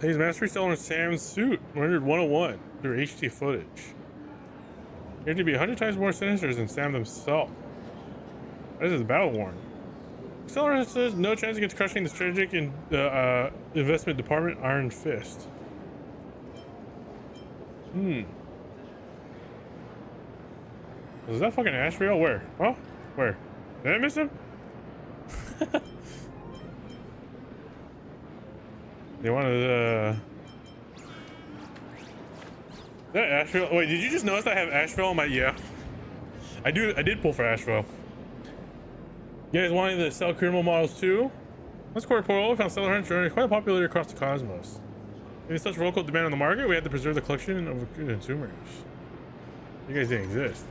He's mastery still in Sam's suit, rendered 101 through HD footage. He had to be 100 times more sinister than Sam himself. This is battle worn. Accelerator says no chance against crushing the strategic and investment department Iron Fist. Is that fucking Ashville? Where? Oh, where? Did I miss him? They wanted that Asheville. Wait, did you just notice I have Asheville on my? Yeah, I did pull for Asheville. You guys wanted to sell criminal models too? Let's core portal. We found Stellar Hunter journey quite popular across the cosmos. Given such vocal demand on the market, we had to preserve the collection of consumers. You guys didn't exist.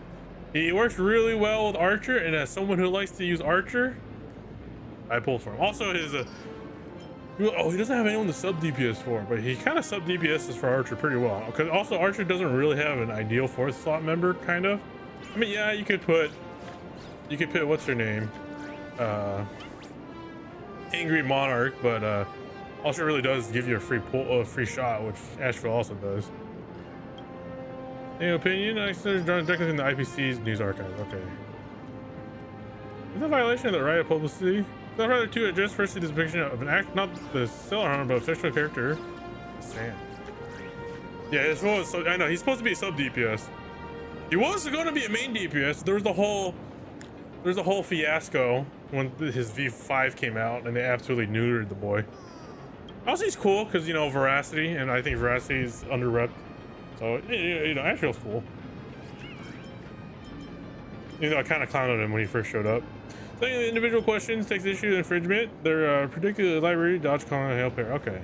He works really well with Archer, and as someone who likes to use Archer, I pulled for him. Also, his oh, he doesn't have anyone to sub DPS for, but he kind of sub DPSs for Archer pretty well. Because also Archer doesn't really have an ideal fourth slot member, kind of. I mean, yeah, you could put what's her name, Angry Monarch, but Archer really does give you a free shot, which Asheville also does. Any opinion? I consider drawn directly from the IPC's news archive. Okay. Is that a violation of the right of publicity? I'd rather to address firstly this depiction of an act, not the Stellar Hunter, but a fictional character. Sam. Yeah, it's supposed, so I know he's supposed to be a sub DPS. He was going to be a main DPS. There's the whole fiasco when his V5 came out, and they absolutely neutered the boy. Also, he's cool because, you know, Veracity, and I think Veracity is under-repped. So, you know, Asheville's cool. You know, I kind of clowned him when he first showed up. Saying the individual questions takes issue with infringement. They're particularly library, dodge calling, and hail pair. Okay.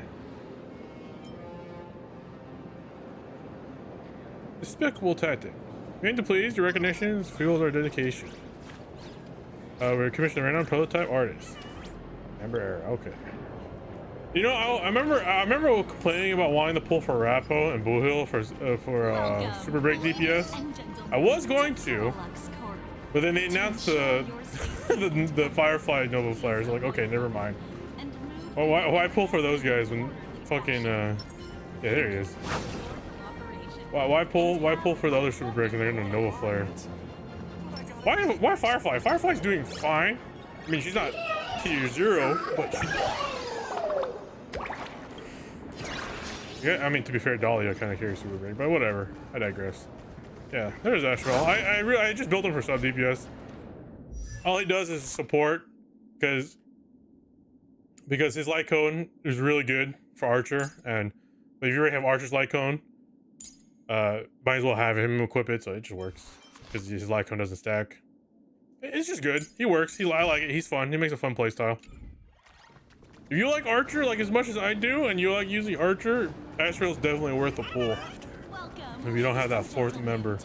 Despicable tactic. We aim to please, your recognition fuels our dedication. We're commissioned a random prototype artist. Amber Error. Okay. You know, I remember complaining about wanting to pull for Rappo and Bullhill for Super Break DPS. I was going to, but then they announced the the Firefly Nova Flares. Like, okay, never mind. Well, why pull for those guys when fucking yeah, there he is. Why pull for the other Super Break when they're in a Nova Flare? Why Firefly? Firefly's doing fine. I mean, she's not tier 0, but she. Yeah, I mean, to be fair, Dahlia kind of carries Super Break, but whatever. I digress. Yeah, there's Ashwell. I just built him for sub DPS. All he does is support because his light cone is really good for Archer, and if you already have Archer's light cone, might as well have him equip it, so it just works because his light cone doesn't stack. It's just good. He works. I like it. He's fun. He makes a fun playstyle. If you like Archer like as much as I do, and you like using Archer, Asheville's definitely worth a pull. If you don't have that fourth member.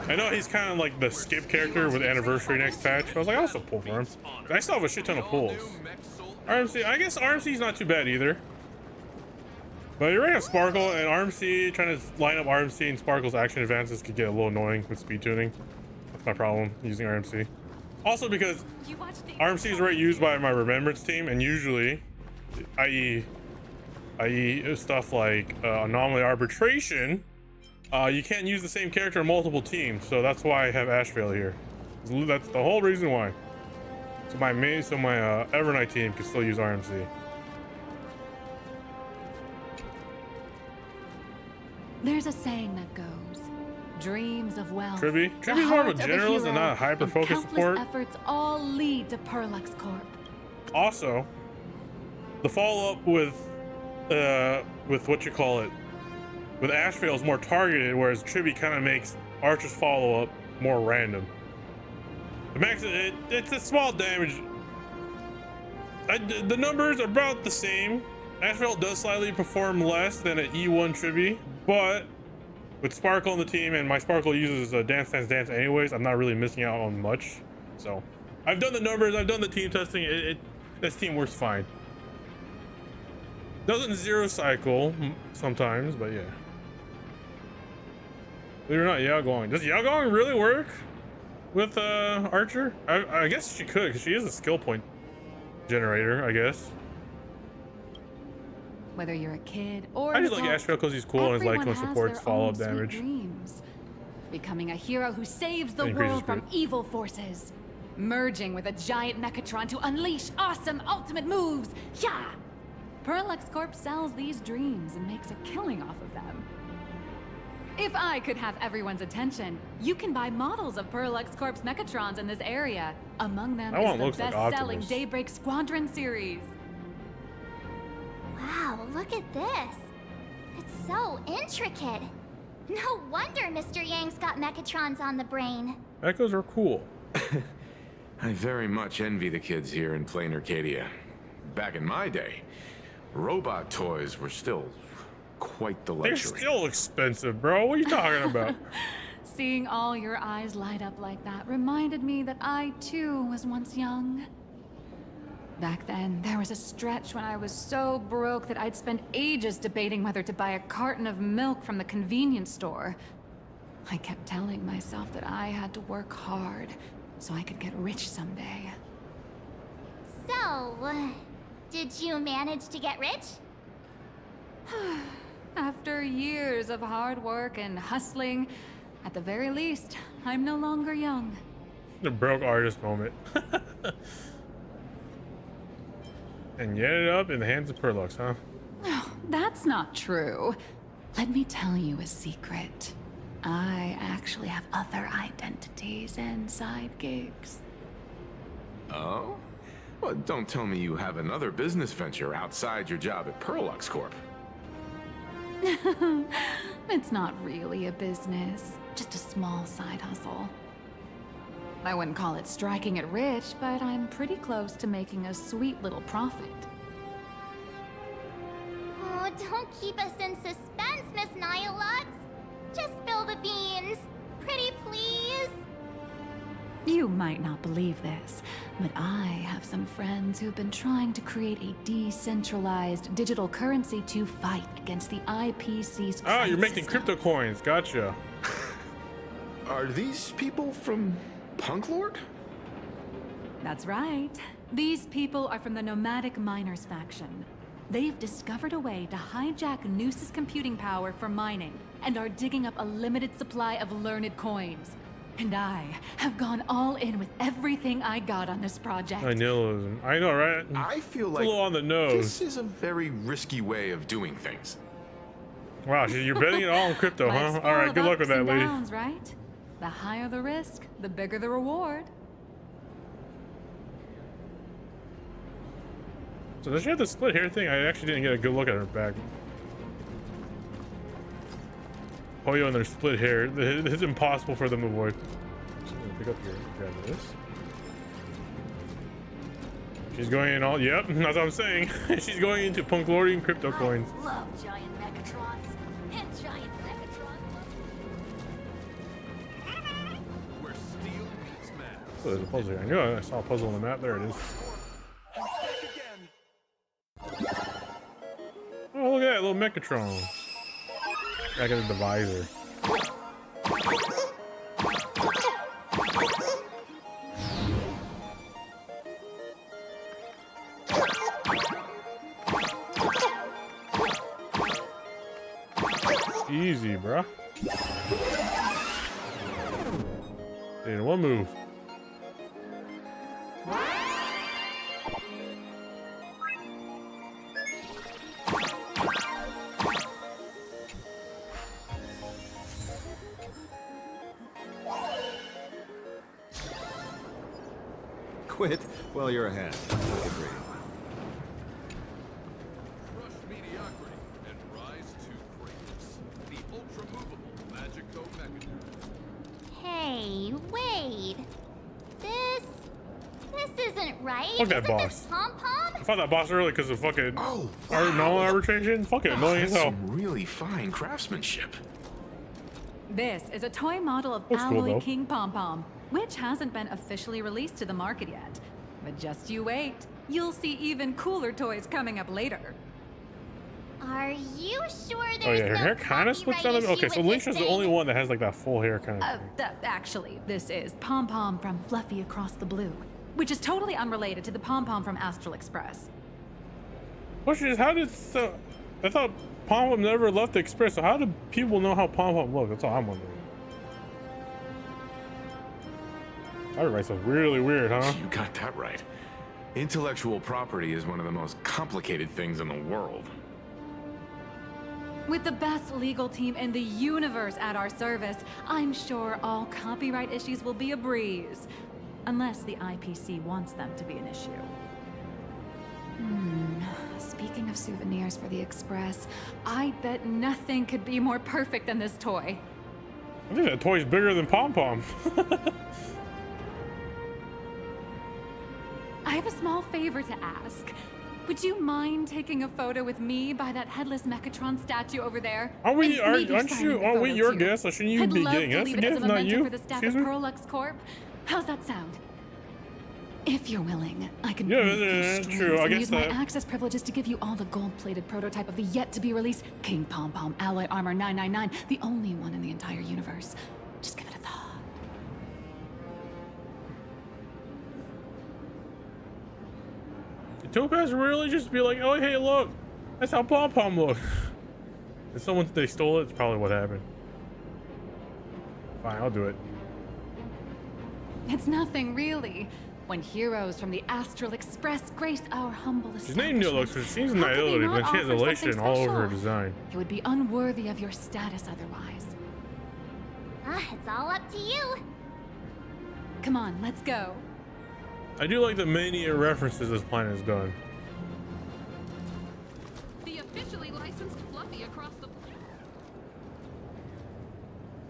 I know he's kind of like the skip character with Anniversary next patch, but I was like, I'll still pull for him. I still have a shit ton of pulls. RMC, I guess RMC's not too bad either. But you're right on Sparkle and RMC, trying to line up RMC and Sparkle's action advances could get a little annoying with speed tuning. That's my problem using RMC. Also because RMC is right used by my Remembrance team, and usually, i.e. stuff like Anomaly Arbitration, you can't use the same character on multiple teams, so that's why I have Asheville here. That's the whole reason why. So my Evernight team can still use RMC. There's a saying that goes, dreams of wealth. Triby's more of a generalist and not a hyper-focused support. Efforts all lead to Perlux Corp. Also, the follow-up with what you call it, with Asheville is more targeted, whereas Triby kind of makes Archer's follow-up more random. It's a small damage. The numbers are about the same. Asheville does slightly perform less than an E1 Triby, but with Sparkle on the team, and my Sparkle uses a Dance anyways, I'm not really missing out on much. So I've done the numbers, I've done the team testing. This team works fine. Doesn't zero cycle sometimes, but yeah. Believe it or not, Yaogong. Does Yaogong really work with Archer? I guess she could, because she is a skill point generator, I guess. Whether you're a kid or I just like Asheville because he's cool and his light cone supports follow-up damage. Dreams. Becoming a hero who saves the world from evil forces. Merging with a giant Mechatron to unleash awesome ultimate moves. Yeah! Perlux Corp sells these dreams and makes a killing off of them. If I could have everyone's attention, you can buy models of Perlux Corp's Mechatrons in this area. Among them is the best-selling Daybreak Squadron series. Wow, look at this. It's so intricate. No wonder Mr. Yang's got Mechatrons on the brain. Mechas are cool. I very much envy the kids here in Plain Arcadia. Back in my day, robot toys were still quite the luxury. They're still expensive, bro. What are you talking about? Seeing all your eyes light up like that reminded me that I, too, was once young. Back then, there was a stretch when I was so broke that I'd spend ages debating whether to buy a carton of milk from the convenience store. I kept telling myself that I had to work hard so I could get rich someday. So, did you manage to get rich? After years of hard work and hustling, at the very least, I'm no longer young. The broke artist moment. And you ended up in the hands of Perlux, huh? Oh, that's not true. Let me tell you a secret. I actually have other identities and side gigs. Oh? Well, don't tell me you have another business venture outside your job at Perlux Corp. It's not really a business, just a small side hustle. I wouldn't call it striking it rich, but I'm pretty close to making a sweet little profit. Oh, don't keep us in suspense, Miss Nihilux. Just spill the beans. Pretty please. You might not believe this, but I have some friends who've been trying to create a decentralized digital currency to fight against the IPC's Oh, you're making crypto coins. Gotcha. Are these people from Punk Lord? That's right. These people are from the Nomadic Miners faction. They've discovered a way to hijack Noose's computing power for mining and are digging up a limited supply of learned coins. And I have gone all in with everything I got on this project. I know, right? I feel like a little on the nose. This is a very risky way of doing things. Wow, you're betting it all on crypto, huh? All right, good luck with that, lady. Downs, right? The higher the risk, the bigger the reward. So does she have the split hair thing? I actually didn't get a good look at her back. Poyo and their split hair. It's impossible for them to avoid. So I'm gonna pick up here. Grab this. She's going in all. Yep, that's what I'm saying. She's going into Punklorian crypto coins. I love giant mechatrons and giant mechatrons. Where steel meets math. Oh, there's a puzzle here. I knew I saw a puzzle on the map. There it is. Oh, look at that little Mechatron. Back at the divisor. Easy, bruh. In one move. Quit while you're ahead. Look at Brady. Crush mediocrity and rise to greatness. The ultra-movable Magico Mechatrons. Hey, wait. This isn't right. Fuck that Isn't boss. this Pom-Pom? I fought that boss early because of fucking Oh, null arbitration. Fucking annoying as that's hell. some really fine craftsmanship. This is a toy model of Looks cool, Alloy though. King Pom-Pom, which hasn't been officially released to the market yet. But just you wait. You'll see even cooler toys coming up later. Are you sure there's Oh yeah, her no hair kind of switched out of it. copyright Okay, issue so with Link's this is the only thing? one that has like that full hair kind of thing. Actually, this is Pom-Pom from Fluffy Across the Blue, which is totally unrelated to the Pom-Pom from Astral Express. Question is, how did I thought Pom-Pom never left the Express, so how do people know how Pom-Pom look? That's all I'm wondering. Everybody sounds really weird, huh? You got that right. Intellectual property is one of the most complicated things in the world. With the best legal team in the universe at our service, I'm sure all copyright issues will be a breeze. Unless the IPC wants them to be an issue. Speaking of souvenirs for the Express, I bet nothing could be more perfect than this toy. I think that toy's bigger than Pom-Pom. I have a small favor to ask. Would you mind taking a photo with me by that headless Mechatron statue over there? Aren't we And maybe your signing the photo, too. guest? So shouldn't you I'd be love getting to us leave a it as gift, a not memento you? for the staff Excuse of me? Prolux Corp. How's that sound? If you're willing, I can Yeah, break yeah, these true, strings I and guess use my that. access privileges to give you all the gold-plated prototype of the yet-to-be-released King Pom-Pom Alloy Armor 999, the only one in the entire universe. Just give it a thought. Did Topaz really just be like, oh hey look, that's how Pom-Pom look? If they stole it, it's probably what happened. Fine, I'll do it. It's nothing, really. When heroes from the Astral Express grace our humble She's named Nilux, so it seems How could we nihility, not but she has offer elation something all over her special? design. It would be unworthy of your status otherwise. It's all up to you. Come on, let's go. I do like the many references this planet has done. The officially licensed Fluffy Across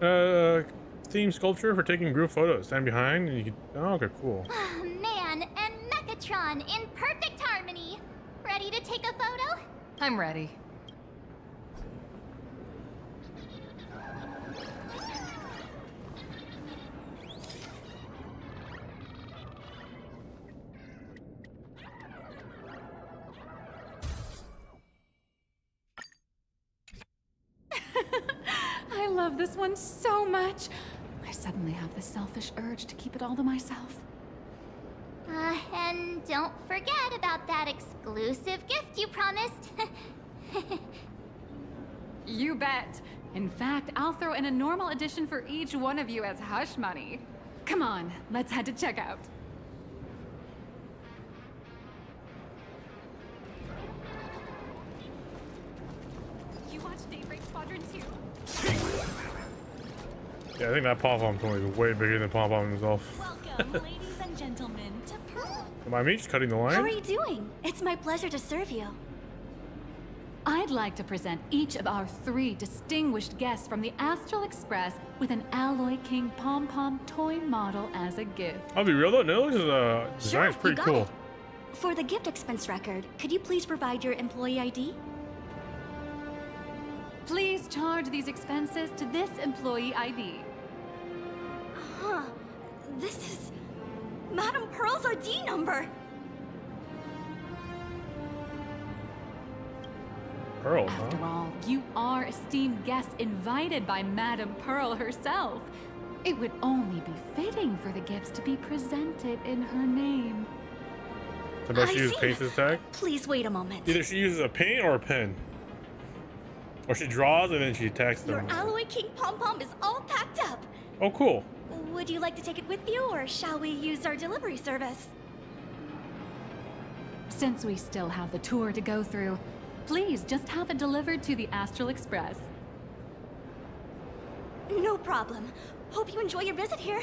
Uh, the... theme sculpture for taking group photos. Stand behind and you can. Oh, okay, cool. Man and Mechatron in perfect harmony. Ready to take a photo? I'm ready. I love this one so much. I suddenly have this selfish urge to keep it all to myself. And don't forget about that exclusive gift you promised. You bet. In fact, I'll throw in a normal edition for each one of you as hush money. Come on, let's head to checkout. You watch Daybreak Squadron Yeah, I think that pom-pom toy is way bigger than pom-pom himself. Welcome, ladies and gentlemen, to Pearl. Am I me just cutting the line? How are you doing? It's my pleasure to serve you. I'd like to present each of our 3 distinguished guests from the Astral Express with an Alloy King pom-pom toy model as a gift. I'll be real though, Nilix's design's you pretty got cool. it. For the gift expense record, could you please provide your employee ID? Please charge these expenses to this employee ID. Huh. This is Madame Pearl's ID number. Pearl, After huh? all, you are esteemed guests invited by Madame Pearl herself. It would only be fitting for the gifts to be presented in her name. So does I she use see. Pace's tag? Please wait a moment. Either she uses a paint or a pen. Or she draws and then she attacks Your them. Alloy King pom-pom is all packed up. Oh, cool. Would you like to take it with you, or shall we use our delivery service? Since we still have the tour to go through, please just have it delivered to the Astral Express. No problem. Hope you enjoy your visit here.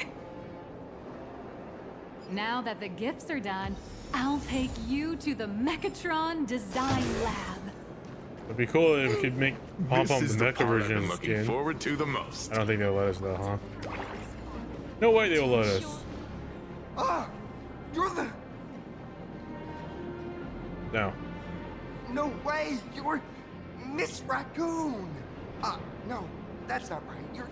Now that the gifts are done, I'll take you to the Mechatron Design Lab. It'd be cool if we could make pom-pom This is the the mecha part I've version been looking skin. forward to the most. I don't think they'll let us though, huh? No way they'll let us. Ah, you're the... No. No way, you're Miss Raccoon. No, that's not right. You're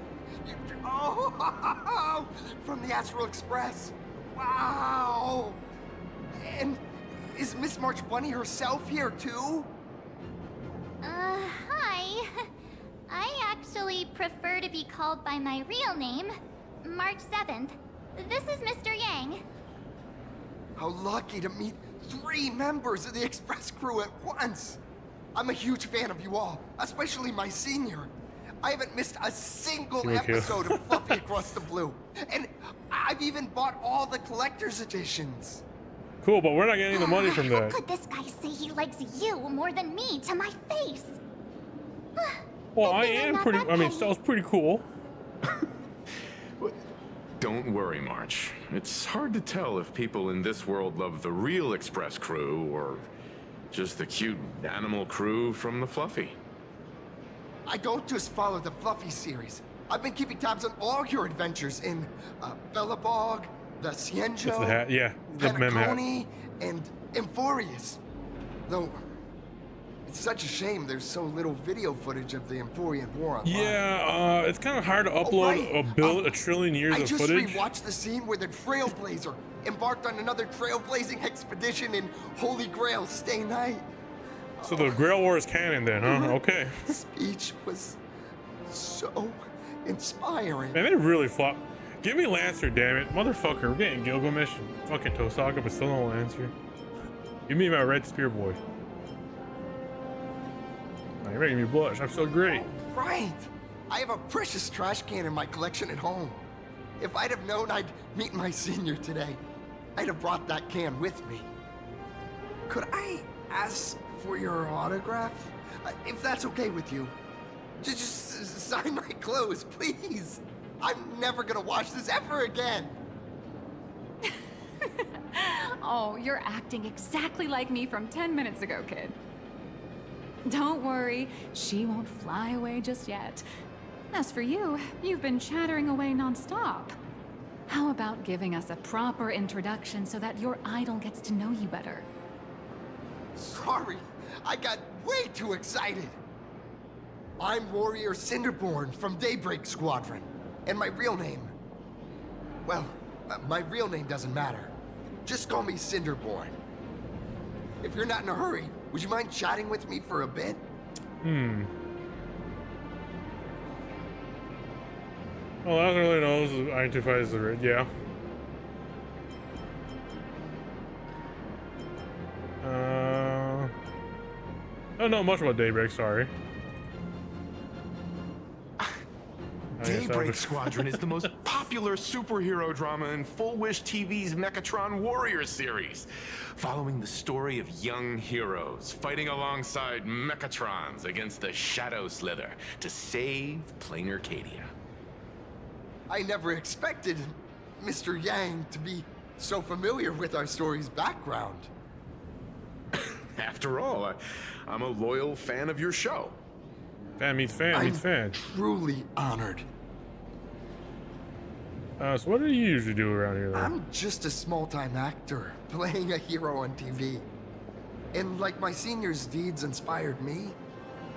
oh, from the Astral Express. Wow. And is Miss March Bunny herself here too? Hi. I actually prefer to be called by my real name, March 7th. This is Mr. Yang. How lucky to meet 3 members of the Express crew at once. I'm a huge fan of you all, especially my senior. I haven't missed a single episode of Fluffy Across the Blue. And I've even bought all the collector's editions. Cool, but we're not getting the money from How that. could this guy say he likes you more than me to my face? Well, I Good thing I'm am not pretty, that I mean, petty. Stell's pretty cool. Don't worry, March. It's hard to tell if people in this world love the real Express crew or just the cute animal crew from the Fluffy. I don't just follow the Fluffy series. I've been keeping tabs on all your adventures in Bellabog, the Cienjo, It's the hat, yeah, the mem hat. Penacony, and Emphorius. Though, it's such a shame there's so little video footage of the Emphorian War online. Yeah, it's kind of hard to upload a trillion years I of just footage. rewatched the scene where the Trailblazer embarked on another trailblazing expedition in Holy Grail Stay Night. So the Grail War is canon then, huh? Okay. Speech was so inspiring. Man, they really flop. Give me Lancer, damn it. Motherfucker, we're getting Gilgamesh and fucking Tosaka, but still no Lancer. Give me my red spear boy. Oh, you're making me blush. I'm so great. Right. I have a precious trash can in my collection at home. If I'd have known I'd meet my senior today, I'd have brought that can with me. Could I ask for your autograph? If that's okay with you. Just sign my clothes, please. I'm never gonna watch this ever again. Oh, you're acting exactly like me from 10 minutes ago, kid. Don't worry, she won't fly away just yet. As for you, you've been chattering away non-stop. How about giving us a proper introduction so that your idol gets to know you better? Sorry, I got way too excited. I'm Warrior Cinderborn from Daybreak Squadron. And my real name... Well, my real name doesn't matter. Just call me Cinderborn. If you're not in a hurry, would you mind chatting with me for a bit? Well, I don't really know. Identify as the red, yeah. I don't know much about Daybreak, sorry. Daybreak Squadron is the most popular superhero drama in Full Wish TV's Mechatron Warrior series, following the story of young heroes fighting alongside Mechatrons against the Shadow Slither to save Plain Arcadia. I never expected Mr. Yang to be so familiar with our story's background. After all, I'm a loyal fan of your show. Fan meets fan meets fan. Truly honored. So what do you usually do around here, though? I'm just a small-time actor playing a hero on TV. And like my senior's deeds inspired me,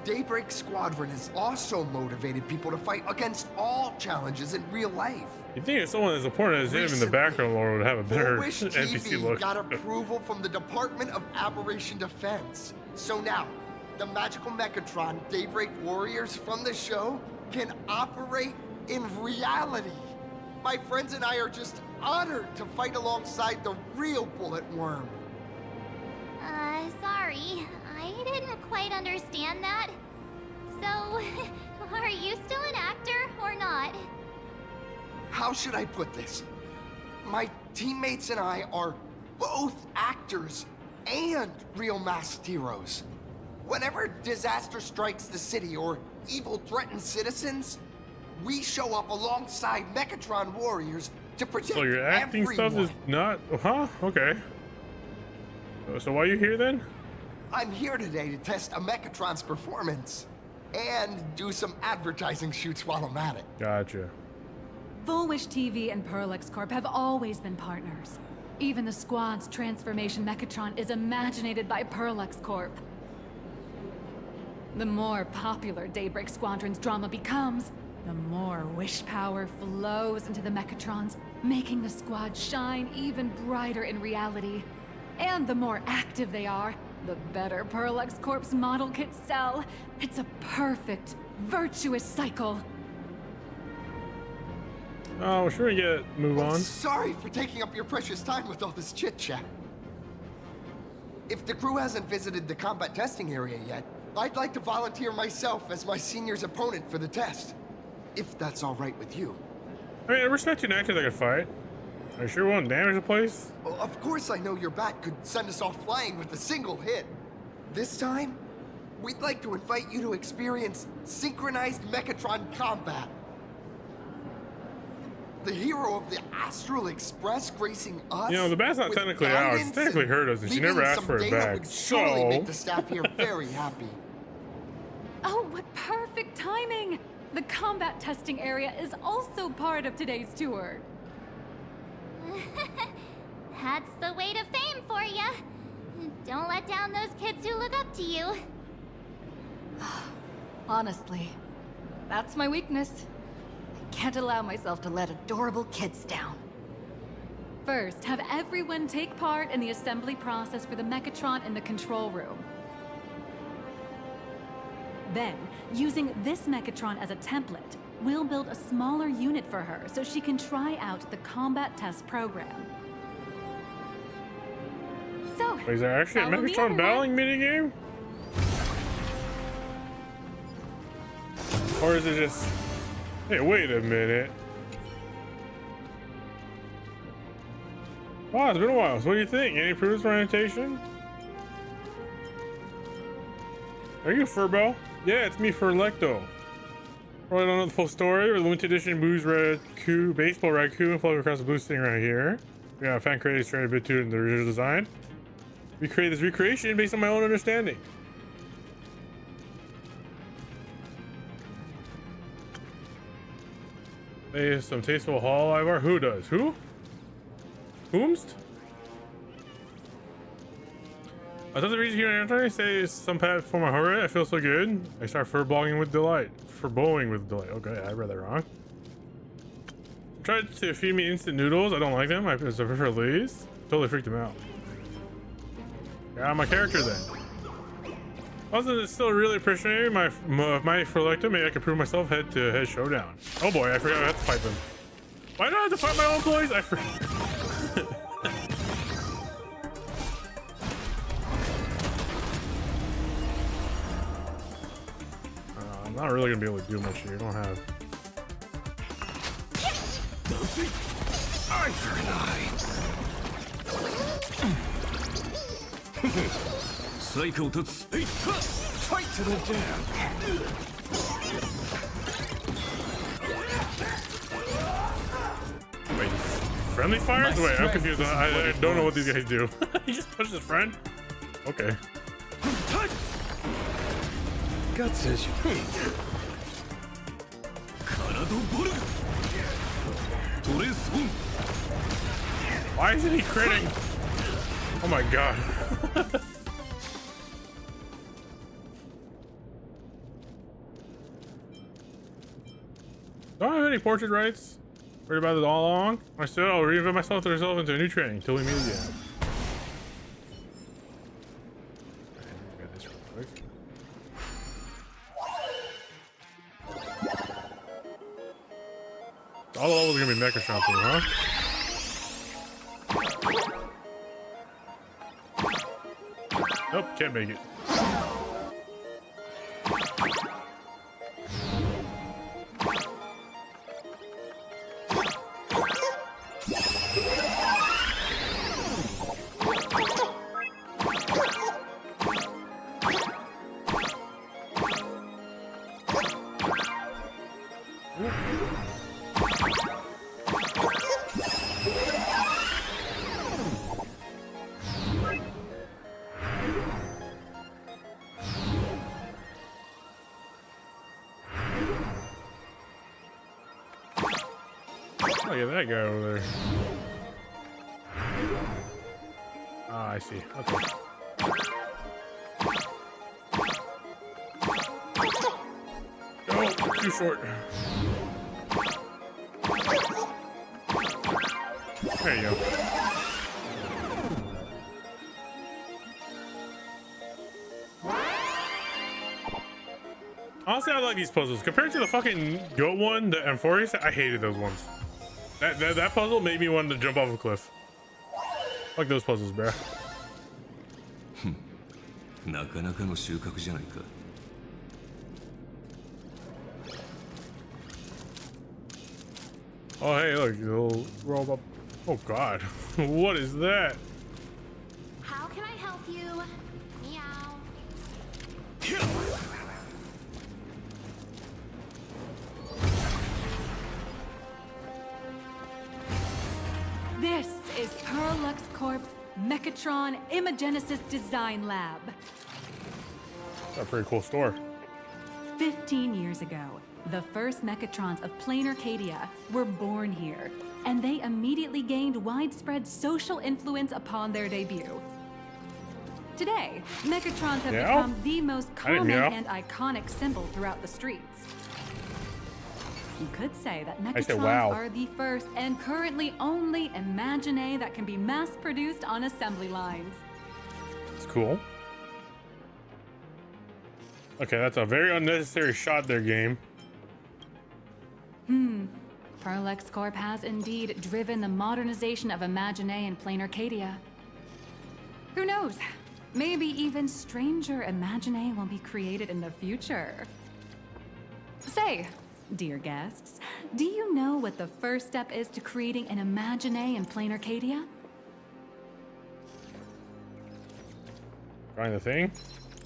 Daybreak Squadron has also motivated people to fight against all challenges in real life. You think if someone as important as him in the background lore would have a better Wish NPC TV look? got approval from the Department of Aberration Defense. So now, the magical Mechatron Daybreak Warriors from the show can operate in reality. My friends and I are just honored to fight alongside the real Bullet Worm. Sorry. I didn't quite understand that. So, are you still an actor or not? How should I put this? My teammates and I are both actors and real masked heroes. Whenever disaster strikes the city or evil threatens citizens, we show up alongside Mechatron warriors to protect So your acting everyone. stuff is not... Huh? Okay. So why are you here then? I'm here today to test a Mechatron's performance and do some advertising shoots while I'm at it. Gotcha. Full Wish TV and Perlex Corp have always been partners. Even the squad's transformation Mechatron is imaginated by Perlex Corp. The more popular Daybreak Squadron's drama becomes, the more wish power flows into the Mechatrons, making the squad shine even brighter in reality. And the more active they are, the better Perlex Corp's model kits sell. It's a perfect, virtuous cycle. Oh, we're sure to move on. Sorry for taking up your precious time with all this chit-chat. If the crew hasn't visited the combat testing area yet, I'd like to volunteer myself as my senior's opponent for the test. If that's all right with you. I mean, I respect you actors that can fight. Are you sure we won't damage the place? Well, of course I know your bat could send us all flying with a single hit. This time, we'd like to invite you to experience synchronized Mechatron combat. The hero of the Astral Express gracing us. You know, the bat's not technically ours. It's technically hers, and she never asked for it back. Surely make the staff here very happy. Oh, what perfect timing! The combat testing area is also part of today's tour. That's the way to fame for ya. Don't let down those kids who look up to you. Honestly, that's my weakness. I can't allow myself to let adorable kids down. First, have everyone take part in the assembly process for the Mechatron in the control room. Then, using this Mechatron as a template, we'll build a smaller unit for her so she can try out the combat test program. So, wait, is there actually a Mechatron battling minigame? Or is it just... Hey, wait a minute. Wow, it's been a while. So what do you think? Any improvements for orientation? Are you Furbo? Yeah, it's me, Furlecto. Probably don't know the full story. We're limited edition Boo's Raccoon, baseball raccoon floating across the blue thing right here. We got a fan created straight a bit to in the original design. We created this recreation based on my own understanding. There's some tasteful hall Ivar. Who does? Who? Whomst? I thought the reason here after I say some pat for my heart. I feel so good. I start furblogging with delight. Furbowing with delight. Okay, I read that wrong. Tried to feed me instant noodles. I don't like them. I prefer Lay's. Totally freaked him out. Yeah, my character then. Also, it's still really appreciating my Furlecto. Maybe I can prove myself head-to-head showdown. Oh boy, I forgot I have to fight them. Why do I have to fight my own employees? I forgot. I'm not really gonna be able to do much here. I don't have. Cycle to fight to the death. Friendly fires? Wait, I'm confused. I don't know what these guys do. He just pushed his friend? Okay. God says you. Why isn't he critting? Oh my god. Do I have any portrait rights? Worried about it all along? I said I'll reinvent myself to resolve into a new training until we meet again. Get this real quick. All the levels are gonna be Mechatron for me, huh? Nope, can't make it. Look at that guy over there. Ah, I see. Okay. Oh, too short. There you go. Honestly, I like these puzzles. Compared to the fucking goat one, the Amphoreus, I hated those ones. That puzzle made me want to jump off a cliff. Fuck those puzzles, bruh. Oh, hey, look, you'll roll up. Oh, God. What is that? How can I help you? Meow. This is Perlux Corp's Mechatron Imagenesis Design Lab. That's a pretty cool store. 15 years ago, the first Mechatrons of Plain Arcadia were born here, and they immediately gained widespread social influence upon their debut. Today, Mechatrons have become the most common and iconic symbol throughout the streets. You could say that Mechatrons are the first and currently only Imagine that can be mass-produced on assembly lines. It's cool. Okay, that's a very unnecessary shot there, game. Perlux Corp has indeed driven the modernization of Imagine in Plain Arcadia. Who knows? Maybe even stranger Imagine will be created in the future. Say, dear guests, do you know what the first step is to creating an Imagine in Plain Arcadia? Trying the thing?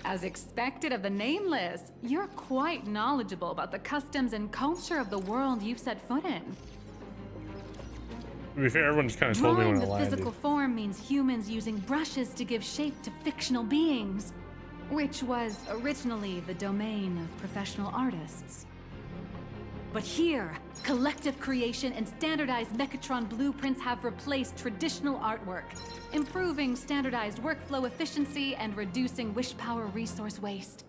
As expected of the Nameless, you're quite knowledgeable about the customs and culture of the world you've set foot in. To be fair, everyone just kind of told me when I landed. Drawing the physical form means humans using brushes to give shape to fictional beings, which was originally the domain of professional artists. But here, collective creation and standardized Mechatron blueprints have replaced traditional artwork, improving standardized workflow efficiency and reducing wish power resource waste.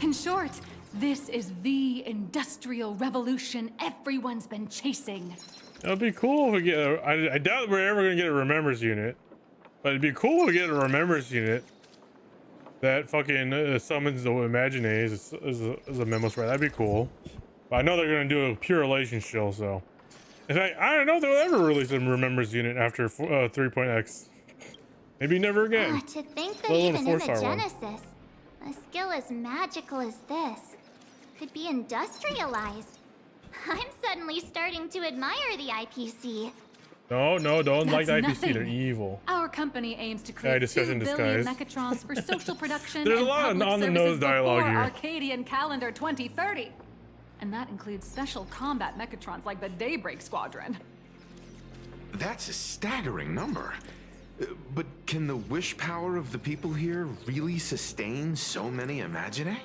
In short, this is the industrial revolution everyone's been chasing. It'd be cool if we get a, I doubt we're ever gonna get a Remembers unit, but it'd be cool if we get a Remembers unit that fucking summons the Imagine as a memo spread. That'd be cool. But I know they're gonna do a pure relation shill, so. In fact, I don't know if they'll ever release a Remembers unit after 3.x. Maybe never again. To think that even in the Genesis, a skill as magical as this could be industrialized. I'm suddenly starting to admire the IPC. No, don't like the IPC. Nothing. They're evil. Our company aims to create 2 billion Mechatrons for social production There's and a lot of public on-the-nose services dialogue before here. Arcadian calendar 2030. And that includes special combat Mechatrons like the Daybreak Squadron. That's a staggering number. But can the wish power of the people here really sustain so many Imagine?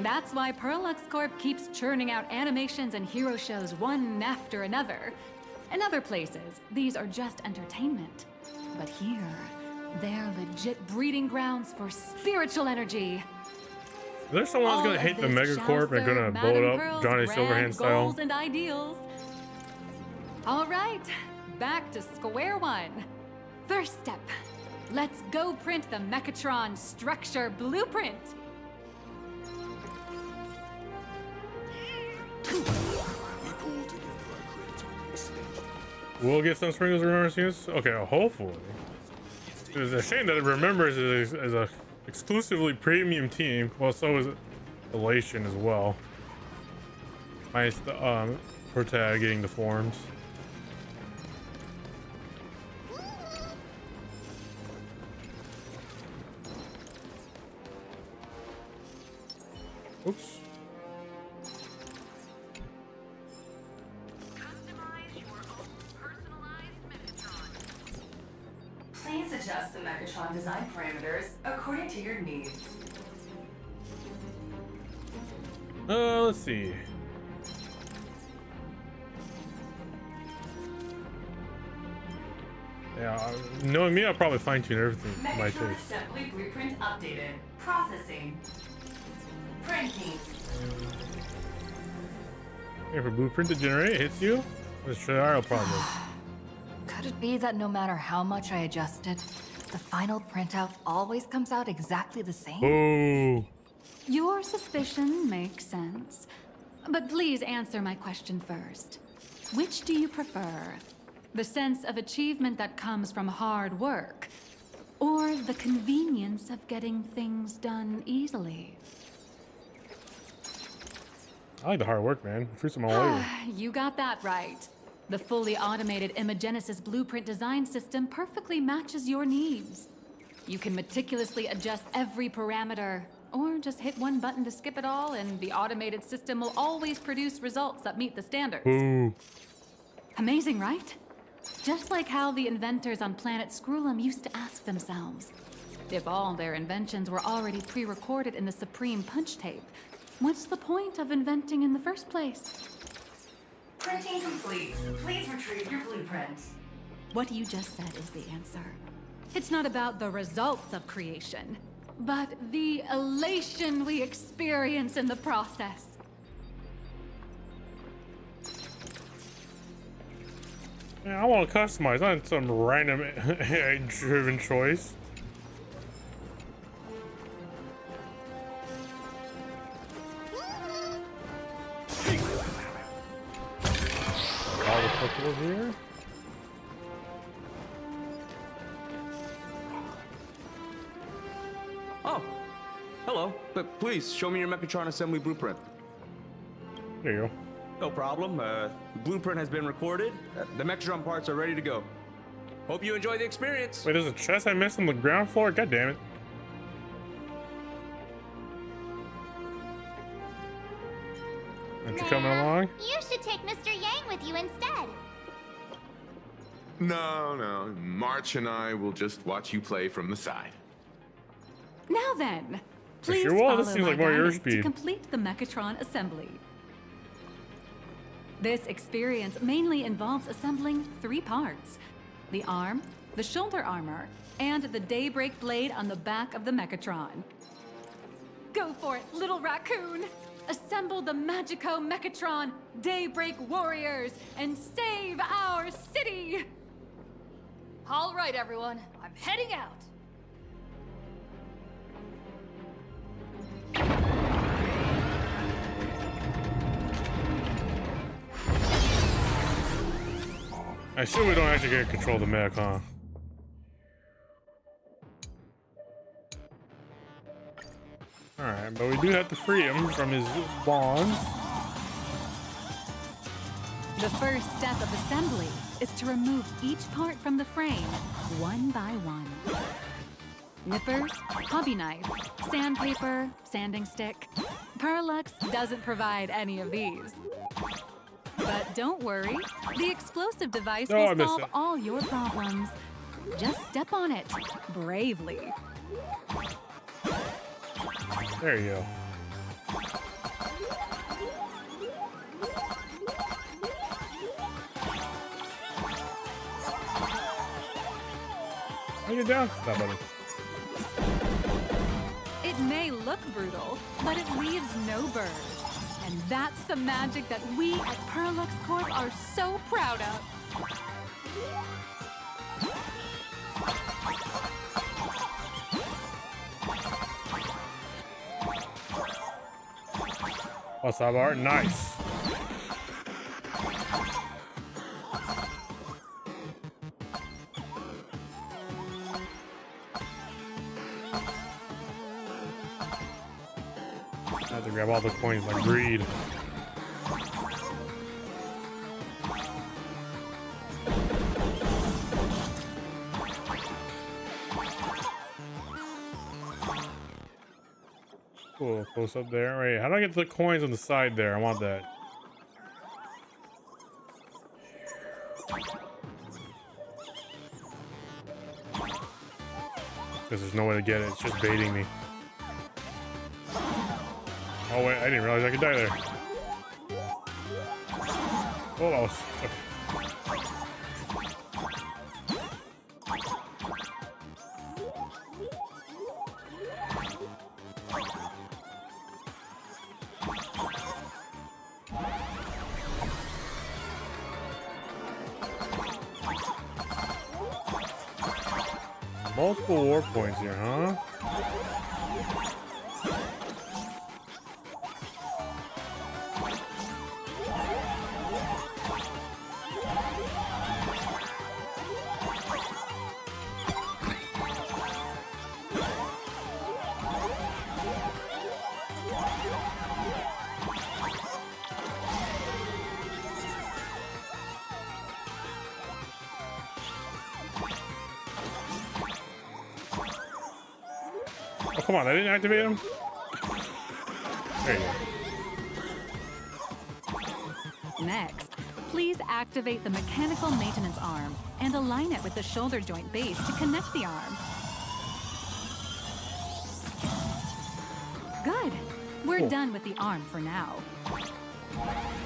That's why Perlux Corp keeps churning out animations and hero shows one after another. In other places, these are just entertainment. But here, they're legit breeding grounds for spiritual energy. There's someone who's gonna hate the Megacorp and gonna blow it up Johnny Silverhand style. Goals and ideals. All right, back to square one. First step, let's go print the Mechatron structure blueprint. We'll get some sprinkles remembers. Okay, hopefully. It's a shame that it remembers is a exclusively premium team. Well, so is Elation as well. Nice, Protag getting the forms. Oops. Please adjust the Mechatron design parameters according to your needs. Let's see. Yeah, knowing me, I'll probably fine-tune everything to my Mechatron taste. assembly blueprint updated. Processing. Printing. If a blueprint to generate hits you, let's try our problem. Could it be that no matter how much I adjust it, the final printout always comes out exactly the same? Ooh. Your suspicion makes sense. But please answer my question first. Which do you prefer? The sense of achievement that comes from hard work, or the convenience of getting things done easily? I like the hard work, man. Fruits of my labor. You got that right. The fully automated Imagenesis blueprint design system perfectly matches your needs. You can meticulously adjust every parameter, or just hit one button to skip it all, and the automated system will always produce results that meet the standards. Ooh. Amazing, right? Just like how the inventors on planet Skrullum used to ask themselves, if all their inventions were already pre-recorded in the Supreme Punch Tape, what's the point of inventing in the first place? Printing complete. Please retrieve your blueprint. What you just said is the answer. It's not about the results of creation, but the elation we experience in the process. Yeah, I want to customize, not some random AI-driven choice. All the collectibles here. Oh, hello. But please show me your Mechatron assembly blueprint. There you go. No problem. The blueprint has been recorded. The Mechatron parts are ready to go. Hope you enjoy the experience. Wait, there's a chest I missed on the ground floor? God damn it. Aren't you coming along? You should take Mr. Yang with you instead. No. March and I will just watch you play from the side. Now then, please sure will. follow This seems my like more your guidance to speed. complete the Mechatron assembly. This experience mainly involves assembling 3 parts: the arm, the shoulder armor, and the daybreak blade on the back of the Mechatron. Go for it, little raccoon! Assemble the Magico Mechatron Daybreak Warriors and save our city! All right, everyone, I'm heading out. I assume we don't actually get control of the mech, huh? Alright, but we do have to free him from his bonds. The first step of assembly is to remove each part from the frame, one by one. Nippers, hobby knife, sandpaper, sanding stick. Perlux doesn't provide any of these. But don't worry, the explosive device Oh, I will missed solve it. all your problems. Just step on it, bravely. There you go. I'll get down. Stop, buddy. It may look brutal, but it leaves no burrs. And that's the magic that we at Perlux Corp are so proud of. What's up, Art? Nice. I have to grab all the coins like greed. Cool, close up there. Wait, how do I get the coins on the side there? I want that. Because there's no way to get it. It's just baiting me. Oh wait, I didn't realize I could die there. Oh, I was... Multiple war points here, huh? Oh, come on, I didn't activate him? There you go. Next, please activate the mechanical maintenance arm and align it with the shoulder joint base to connect the arm. Good. We're Cool. done with the arm for now.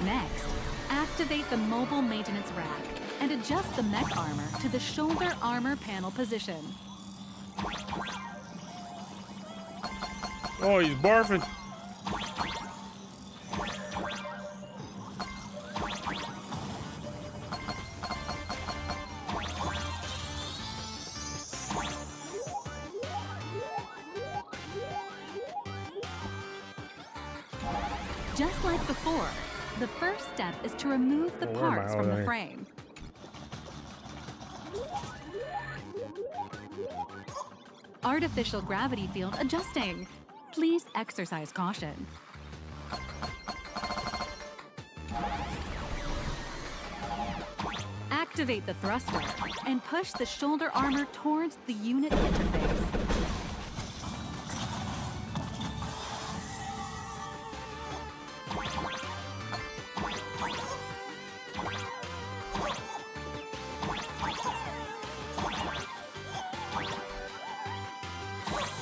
Next, activate the mobile maintenance rack and adjust the mech armor to the shoulder armor panel position. Oh, he's barfing. Just like before, the first step is to remove the Oh, where am I? parts Oh, from the there. frame. Artificial gravity field adjusting. Please exercise caution. Activate the thruster and push the shoulder armor towards the unit interface.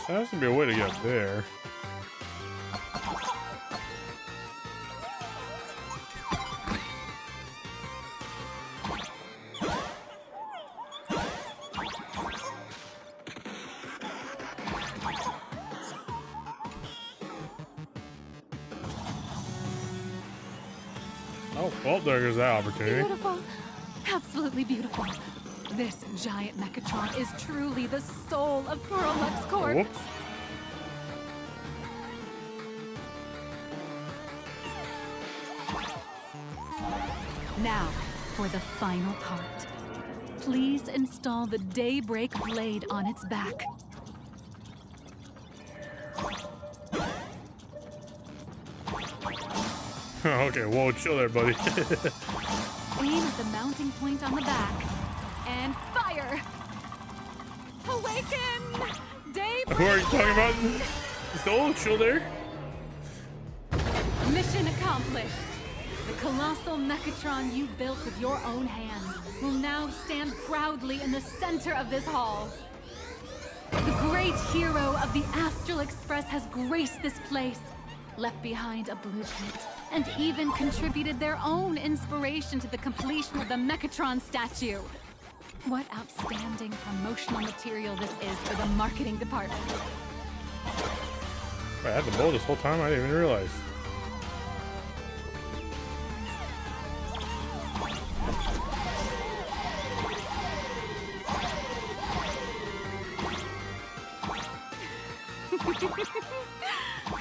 There has to be a way to get up there. Oh, well, there goes that opportunity. Beautiful. Absolutely beautiful. This giant Mechatron is truly the soul of Perlux Corp. Whoops. Now, for the final part. Please install the Daybreak blade on its back. Okay, whoa, chill there, buddy. Aim at the mounting point on the back. And fire! Awaken! Daybreak! Who are you talking about? Still chill there? Mission accomplished. The colossal Mechatron you built with your own hands will now stand proudly in the center of this hall. The great hero of the Astral Express has graced this place, left behind a blueprint, and even contributed their own inspiration to the completion of the Mechatron statue. What outstanding promotional material this is for the marketing department. I had the bow this whole time, I didn't even realize.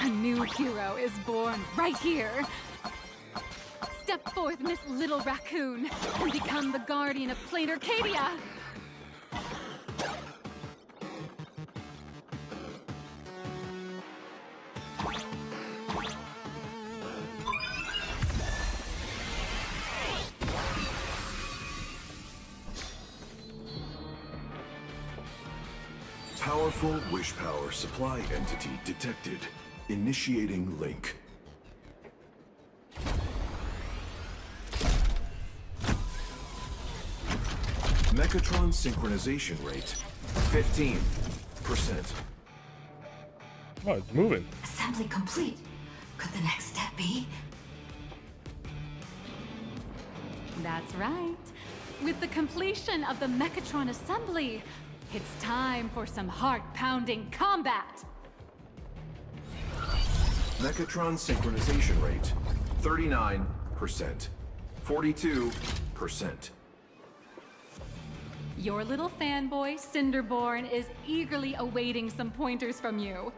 A new hero is born right here. Step forth, Miss Little Raccoon, and become the guardian of Plain Arcadia. Powerful wish power supply entity detected. Initiating link. Mechatron synchronization rate 15%. Oh, it's moving. Assembly complete. Could the next step be? That's right. With the completion of the Mechatron assembly, it's time for some heart-pounding combat. Mechatron synchronization rate 39%. 42%. Your little fanboy, Cinderborn, is eagerly awaiting some pointers from you.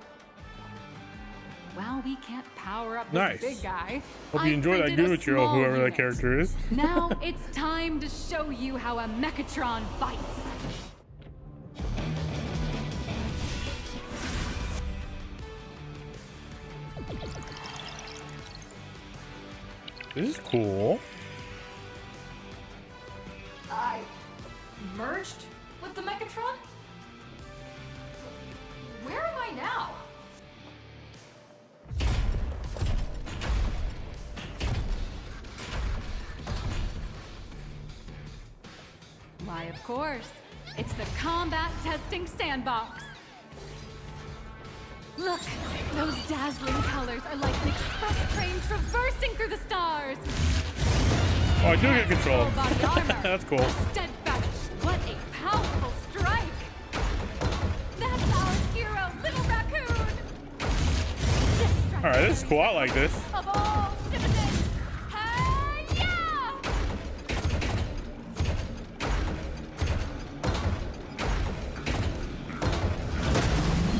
Well, we can't power up this Nice. big guy. Hope you enjoy that good material, whoever that character is. Now it's time to show you how a Mechatron fights. This is cool. I merged with the Mechatron? Where am I now? Why, of course. It's the combat testing sandbox. Look, those dazzling colors are like an express train traversing through the stars. Oh, I do get control. Body armor. That's cool. Steadfast. What a powerful strike. That's our hero, Little Raccoon. All right, this is cool. I like this. Of all citizens. Hi-ya!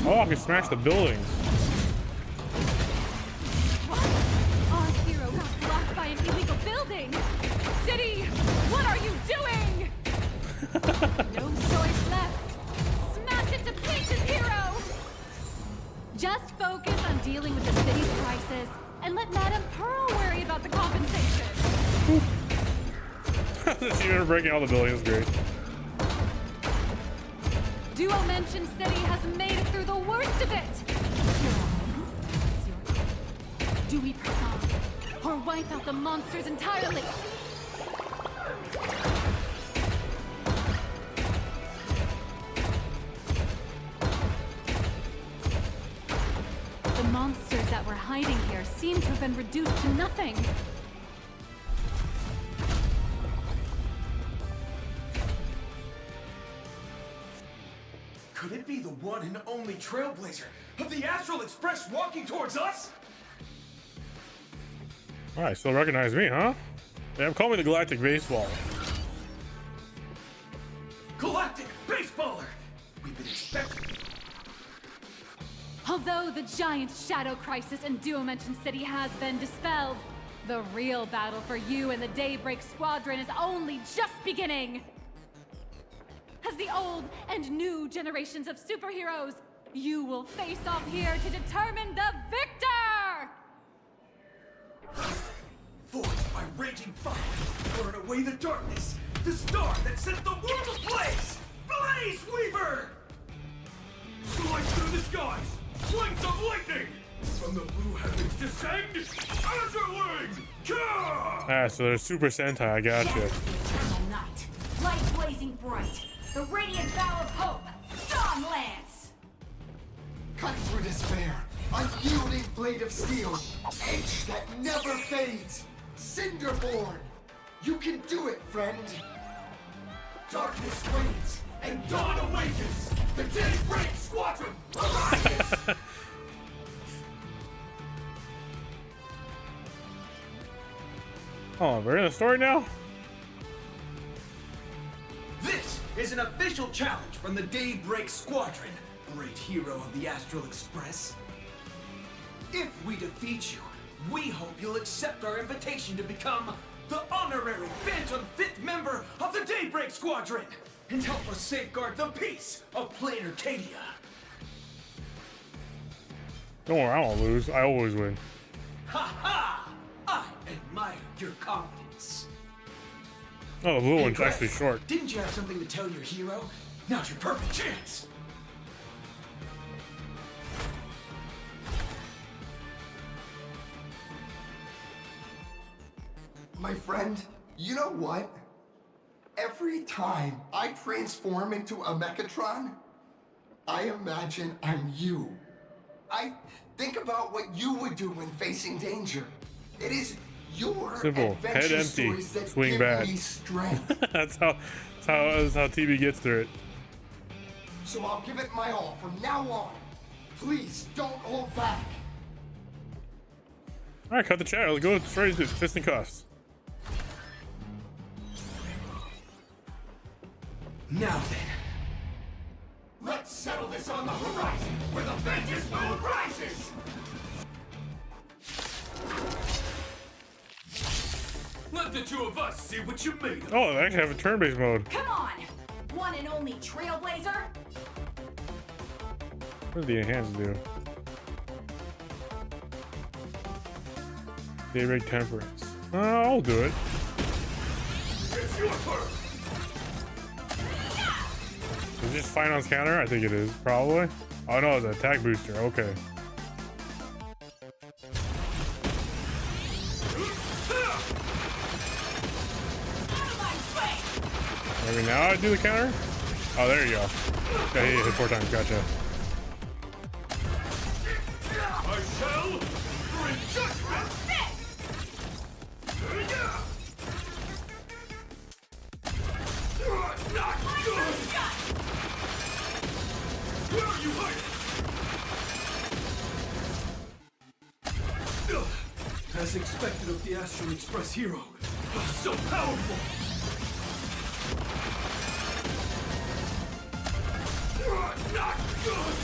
Oh, I can smash the buildings. Our hero got blocked by an illegal building. City, what are you doing? No choice left. Smash it to pieces, hero. Just focus on dealing with the city's crisis and let Madame Pearl worry about the compensation. See her breaking all the buildings. Great. Duo Mention City has made it through the worst of it. Do we press on or wipe out the monsters entirely? The monsters that were hiding here seem to have been reduced to nothing. Could it be the one and only trailblazer of the Astral Express walking towards us? All right, still recognize me, huh? Yeah, call me the Galactic Baseball. Galactic Baseballer! We've been expecting. Although the giant shadow crisis in Duo Mention City has been dispelled, the real battle for you and the Daybreak Squadron is only just beginning. As the old and new generations of superheroes, you will face off here to determine the victor! Forged by raging fire, burn away the darkness, the star that sets the world ablaze! Blaze Weaver! Slice through the skies, flames of lightning! From the blue heavens descend, Azurling! Ah, so they're Super Sentai, I gotcha. Eternal night, light blazing bright, the radiant bow of hope, Dawn Lance! Cut through despair, unyielding blade of steel, edge that never fades, Cinderborn! You can do it, friend! Darkness wanes, and dawn awakens! The Daybreak Squadron arises! Oh, we're in the story now? This is an official challenge from the Daybreak Squadron, great hero of the Astral Express. If we defeat you, we hope you'll accept our invitation to become the honorary Phantom 5th member of the Daybreak Squadron and help us safeguard the peace of Plain Arcadia. Don't worry, I won't lose. I always win. Ha ha! I admire your confidence. Oh, the blue Hey, one's Greg, actually short. Didn't you have something to tell your hero? Now's your perfect chance. My friend, you know what? Every time I transform into a Mechatron, I imagine I'm you. I think about what you would do when facing danger. It is your Simple. Head adventure empty. stories that Swing give bad. me strength. that's how TB gets through it. So I'll give it my all from now on. Please don't hold back. All right, cut the chat. Let's go straight to fist and cuffs. Now then, let's settle this on the horizon where the vengeance moon rises. let the two of us see what you made of. Oh, they actually have a turn-based mode. Come on! One and only Trailblazer? What do the enhance do? Daybreak Temperance. I'll do it. It's your turn. Is it just finance counter? I think it is, probably. Oh no, the attack booster. Okay. Maybe now I do the counter? Oh, there you go. Yeah, he hit 4 times. Gotcha. I shall bring judgment. Not good. Where are you hiding? As expected of the Astral Express hero, so powerful. Not good.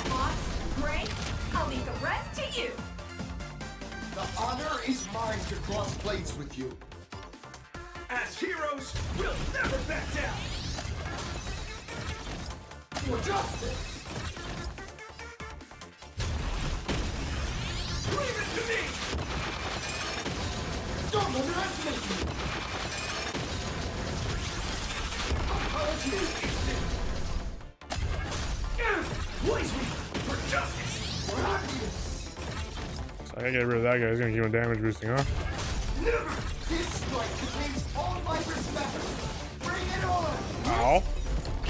Boss, great. I'll leave the rest to you. The honor is mine to cross blades with you. As heroes, we'll never back down. For justice. Leave it to me. Don't underestimate me. Apologies. Blaze me for justice. For happiness. So I gotta get rid of that guy. He's gonna keep on damage boosting, huh? Never. This strike contains all my respect. Bring it on. Ow.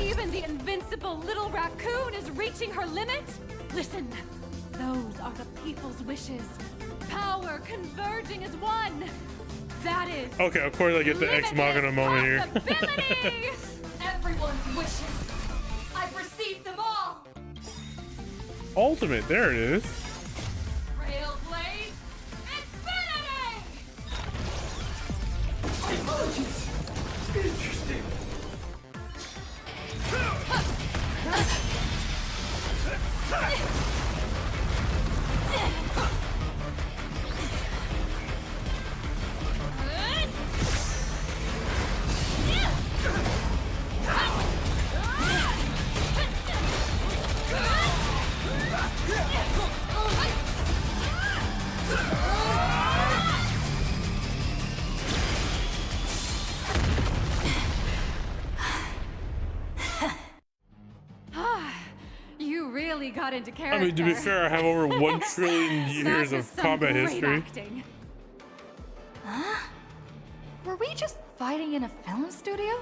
Even the invincible little raccoon is reaching her limit? Listen, those are the people's wishes. Power converging as one. That is. Okay, of course I get the Ex Machina moment here. Possibility! Everyone's wishes. I've received them all. Ultimate, there it is. Railblade, infinity! Apologies. Interesting. got into character. I mean, to be fair, I have over 1 trillion years of combat history. Acting. Huh? Were we just fighting in a film studio?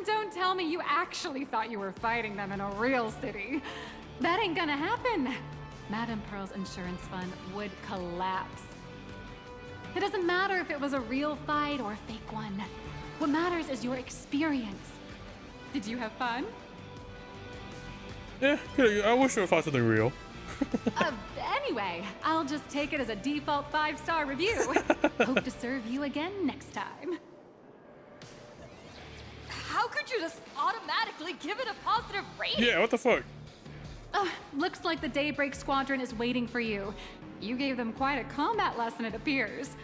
Don't tell me you actually thought you were fighting them in a real city. That ain't gonna happen. Madame Pearl's insurance fund would collapse. It doesn't matter if it was a real fight or a fake one. What matters is your experience. Did you have fun? Yeah, good. I wish I fought something real. Anyway, I'll just take it as a default 5-star review. Hope to serve you again next time. How could you just automatically give it a positive rating? Yeah, what the fuck? Looks like the Daybreak Squadron is waiting for you. You gave them quite a combat lesson, it appears.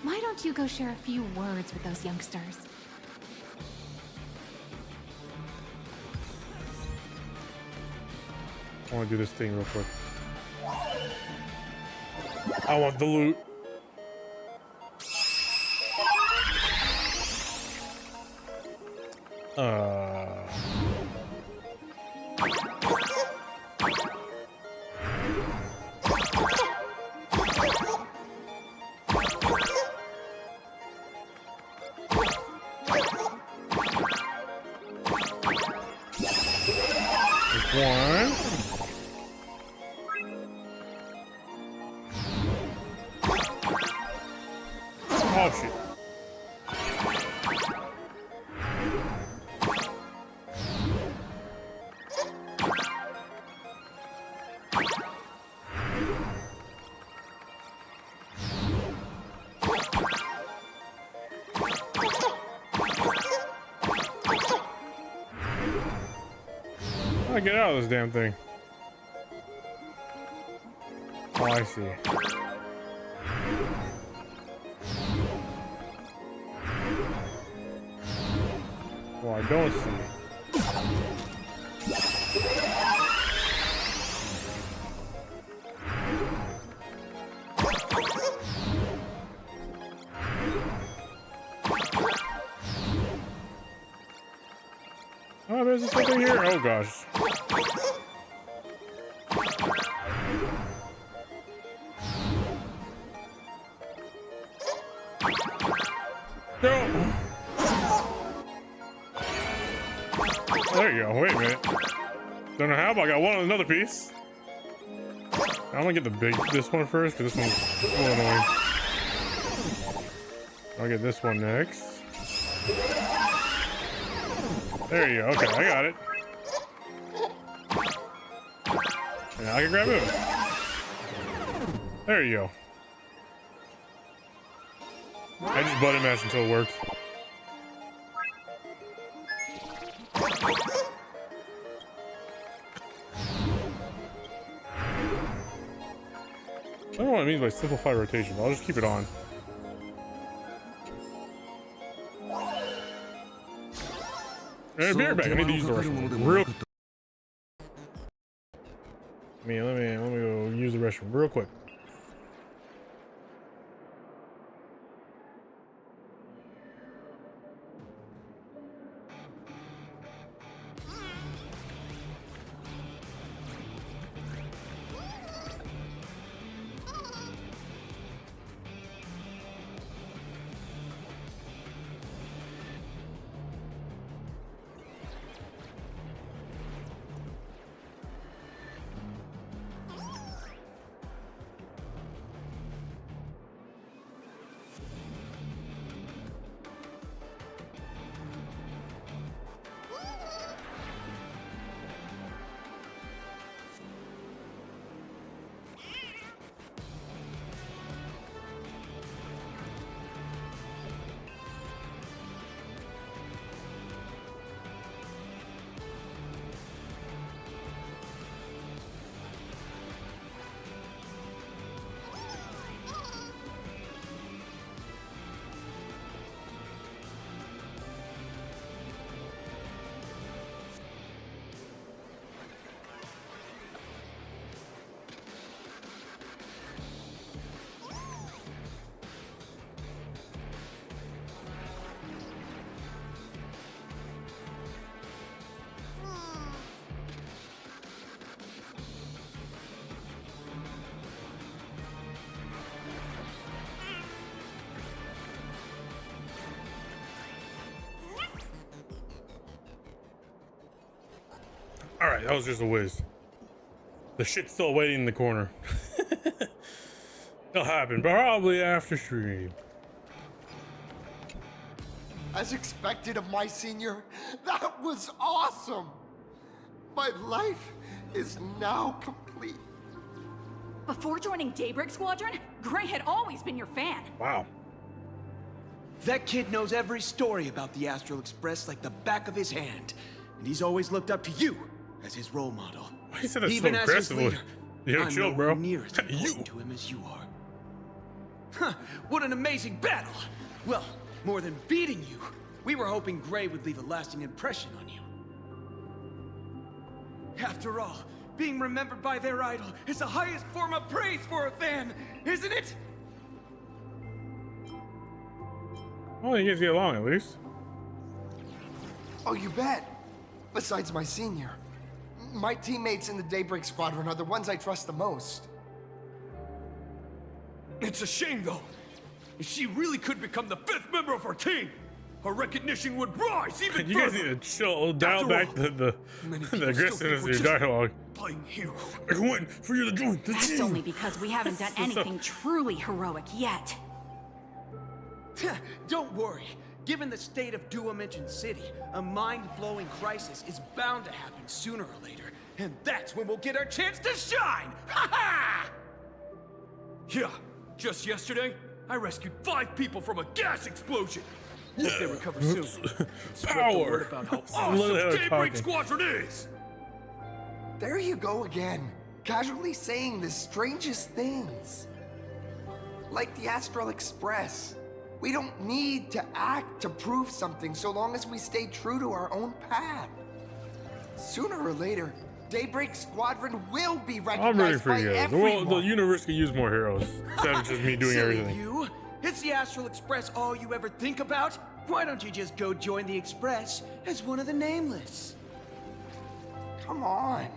Why don't you go share a few words with those youngsters? I want to do this thing real quick. I want the loot. One. Oh shit. I get out of this damn thing. Oh, I see. Well, I don't see. Oh, there's something here. Oh gosh. No. There you go. Wait a minute. Don't know how, but I got one on another piece. I'm gonna get this one first, because this one's a little annoying. I'll get this one next. There you go. Okay, I got it. And I can grab him. There you go. I just button mashed until it worked. I don't know what it means by simplified rotation, but I'll just keep it on. Hey, be right back. I need to use the restroom real quick. Let me go use the restroom real quick. Alright, that was just a whiz. The shit's still waiting in the corner. It'll happen, probably after stream. As expected of my senior, that was awesome! My life is now complete. Before joining Daybreak Squadron, Gray had always been your fan. Wow. That kid knows every story about the Astral Express like the back of his hand. And he's always looked up to you as his role model. Why you said that Even so as his aggressively? leader, Yo, I'm chill, nowhere bro. near as important to him as you are. Huh, what an amazing battle! Well, more than beating you, we were hoping Gray would leave a lasting impression on you. After all, being remembered by their idol is the highest form of praise for a fan, isn't it? Well, you guys get along at least. Oh, you bet. Besides my senior, my teammates in the Daybreak Squadron are the ones I trust the most. It's a shame, though. If she really could become the 5th member of our team, her recognition would rise even You guys further. need to chill, dial back the aggressiveness of your dialogue. Playing hero. I can win for you to join the That's team. only because we haven't done anything truly heroic yet. Don't worry. Given the state of Duo-Mention City, a mind-blowing crisis is bound to happen sooner or later. And that's when we'll get our chance to shine! Ha ha! Yeah, just yesterday, I rescued 5 people from a gas explosion. Hope they recover soon. Spread the Power. word about how Literally how awesome they're Daybreak talking. Squadron is! There you go again, casually saying the strangest things. Like the Astral Express. We don't need to act to prove something so long as we stay true to our own path. Sooner or later, Daybreak Squadron will be I'm ready recognized for by you guys. Well, everyone. the universe could use more heroes instead of just me doing Silly everything. You? Is the Astral Express all you ever think about? Why don't you just go join the Express as one of the Nameless? Come on.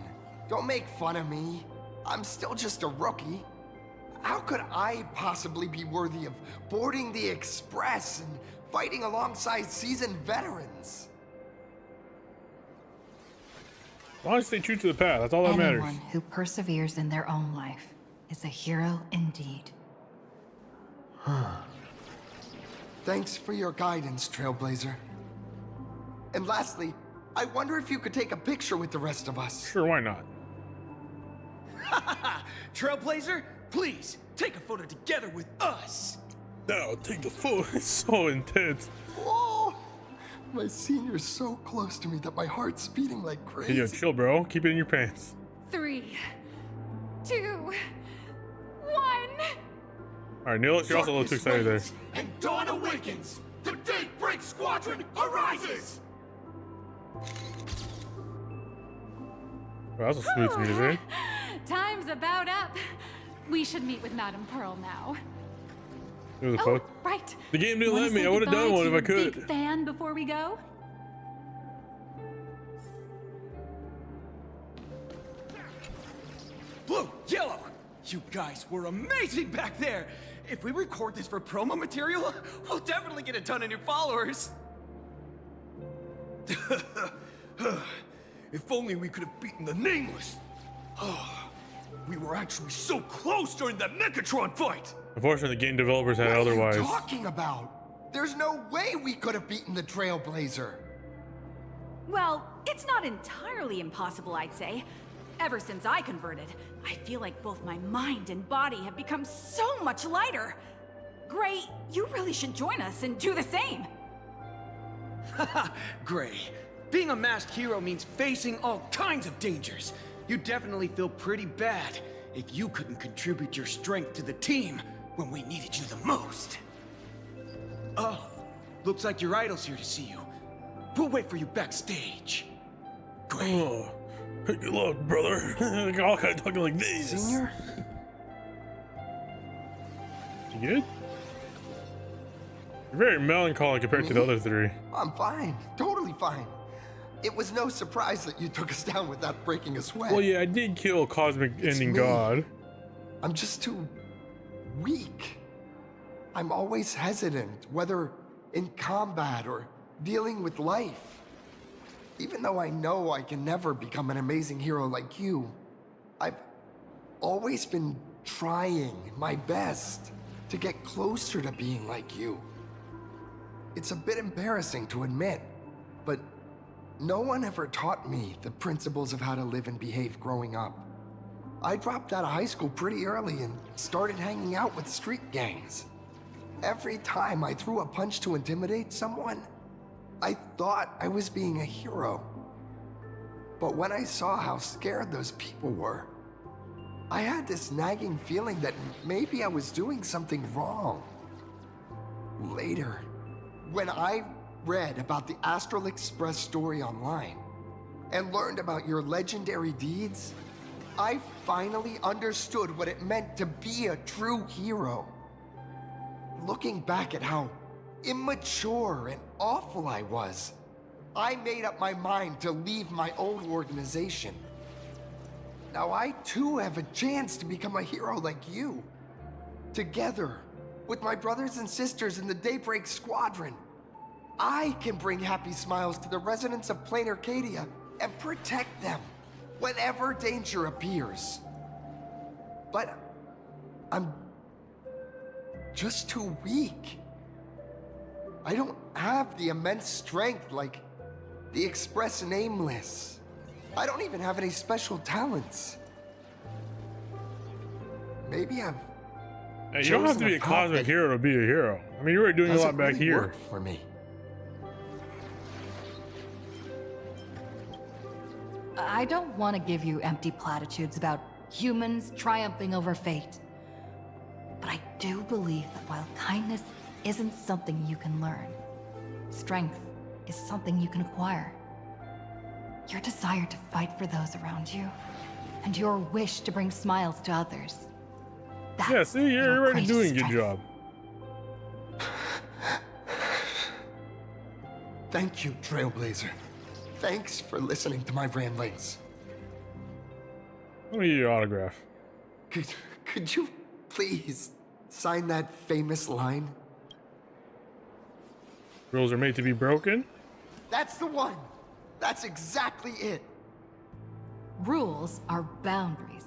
Don't make fun of me. I'm still just a rookie. How could I possibly be worthy of boarding the Express and fighting alongside seasoned veterans? As long as they stay true to the path, that's all that matters. Anyone who perseveres in their own life is a hero indeed. Thanks for your guidance, Trailblazer. And lastly, I wonder if you could take a picture with the rest of us. Sure, why not? Trailblazer, please take a photo together with us. No, take the photo. It's so intense. Oh, my senior's so close to me that my heart's beating like crazy. Hey, yo, chill, bro. Keep it in your pants. 3, 2, 1. All right, Niels, you're also a little too excited there. And dawn awakens. The Daybreak Squadron arises. Wow, that's a smooth music. Time's about up. We should meet with Madame Pearl now. Who the Oh, fuck? right. The game didn't Wanna let me. say I would have done goodbye one to if I your could. Big fan before we go. Blue, yellow, you guys were amazing back there. If we record this for promo material, we'll definitely get a ton of new followers. If only we could have beaten the Nameless. We were actually so close during that Mechatron fight. Unfortunately, the game developers had What otherwise. are you talking about? There's no way we could have beaten the Trailblazer. Well, it's not entirely impossible, I'd say. Ever since I converted, I feel like both my mind and body have become so much lighter. Gray, you really should join us and do the same. Gray, being a masked hero means facing all kinds of dangers. You definitely feel pretty bad if you couldn't contribute your strength to the team when we needed you the most. Oh, looks like your idol's here to see you. We'll wait for you backstage. Gray. Oh, good luck, brother. All kind of talking like this. Senior? You good? You're very melancholy compared to the other three. I'm fine. Totally fine. It was no surprise that you took us down without breaking a sweat. Well, yeah, I did kill Cosmic Ending me. God. I'm just too weak. I'm always hesitant, whether in combat or dealing with life. Even though I know I can never become an amazing hero like you, I've always been trying my best to get closer to being like you. It's a bit embarrassing to admit, but no one ever taught me the principles of how to live and behave growing up. I dropped out of high school pretty early and started hanging out with street gangs. Every time I threw a punch to intimidate someone, I thought I was being a hero. But when I saw how scared those people were, I had this nagging feeling that maybe I was doing something wrong. Later, when I read about the Astral Express story online and learned about your legendary deeds, I finally understood what it meant to be a true hero. Looking back at how immature and awful I was, I made up my mind to leave my old organization. Now I too have a chance to become a hero like you. Together, with my brothers and sisters in the Daybreak Squadron, I can bring happy smiles to the residents of Plain Arcadia and protect them whenever danger appears. But I'm just too weak. I don't have the immense strength like the Express Nameless. I don't even have any special talents. Maybe I've Hey, you don't have to be a cosmic hero to be a hero. I mean, you're already doing a lot back here. For me. I don't want to give you empty platitudes about humans triumphing over fate. But I do believe that while kindness isn't something you can learn, strength is something you can acquire. Your desire to fight for those around you, and your wish to bring smiles to others. Yeah, see, you're already doing a good job. Thank you, Trailblazer. Thanks for listening to my ramblings. Let me get your autograph. Could you please sign that famous line? Rules are made to be broken? That's the one! That's exactly it! Rules are boundaries.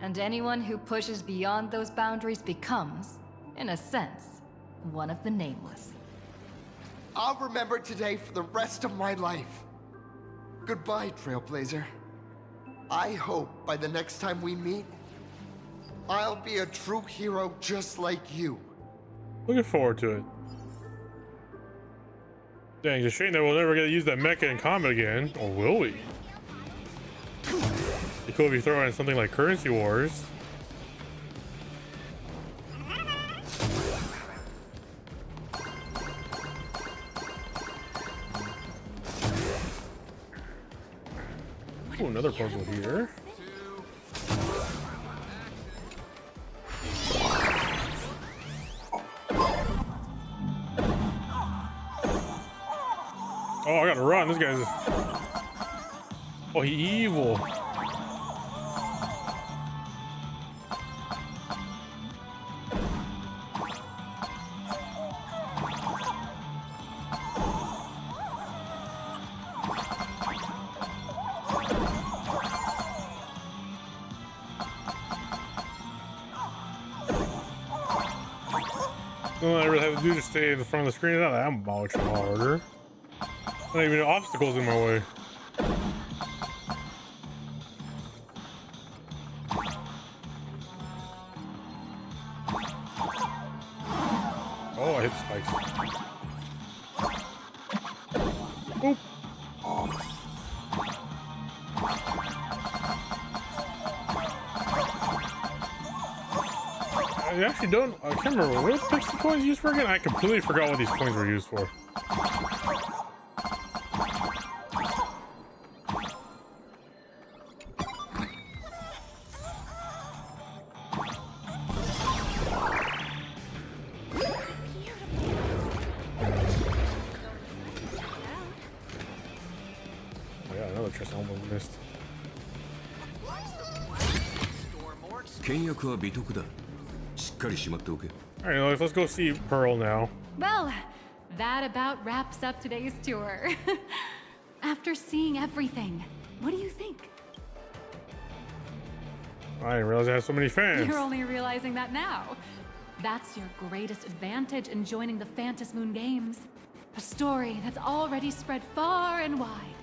And anyone who pushes beyond those boundaries becomes, in a sense, one of the Nameless. I'll remember today for the rest of my life. Goodbye, Trailblazer. I hope by the next time we meet, I'll be a true hero just like you. Looking forward to it. Dang, it's a shame that we'll never get to use that mecha in combat again. Or will we? It'd be cool if you throw in something like Currency Wars. Ooh, another puzzle here. Oh, I gotta run. This guy's... Oh, he evil. All I really have to do to stay in the front of the screen. Not that much harder. Not even obstacles in my way. Oh, I hit the spikes. Oop. I actually don't. I can't remember what pixie coins used for again. I completely forgot what these coins were used for. Alright, let's go see Pearl now. Well, that about wraps up today's tour. After seeing everything, what do you think? I didn't realize I had so many fans. You're only realizing that now. That's your greatest advantage in joining the Phantom Moon Games. A story that's already spread far and wide.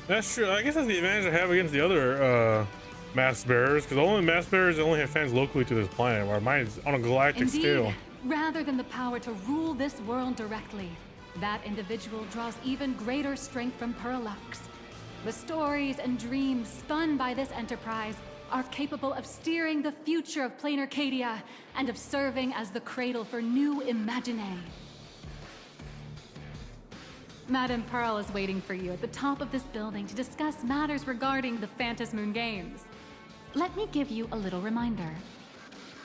That's true. I guess that's the advantage I have against the other mask bearers, because only mask bearers only have fans locally to this planet, while mine is on a galactic Indeed, scale. rather than the power to rule this world directly, that individual draws even greater strength from Parallax. The stories and dreams spun by this enterprise are capable of steering the future of planar Cadia and of serving as the cradle for new imaginae. Madame Pearl is waiting for you at the top of this building to discuss matters regarding the Phantom Moon Games. Let me give you a little reminder.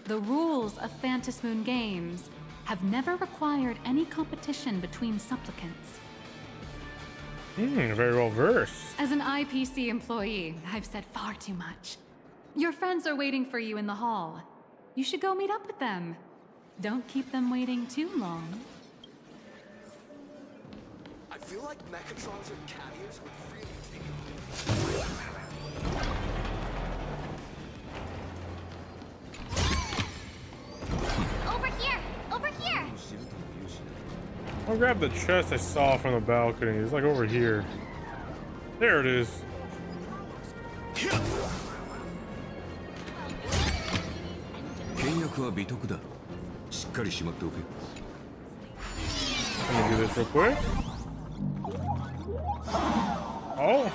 The rules of Phantom Moon Games have never required any competition between supplicants. Very well versed. As an IPC employee, I've said far too much. Your friends are waiting for you in the hall. You should go meet up with them. Don't keep them waiting too long. I feel like Mechatrons or Cadiers would really take Over here! Over here! I'll grab the chest I saw from the balcony. It's like over here. There it is. Let me do this real quick. Oh.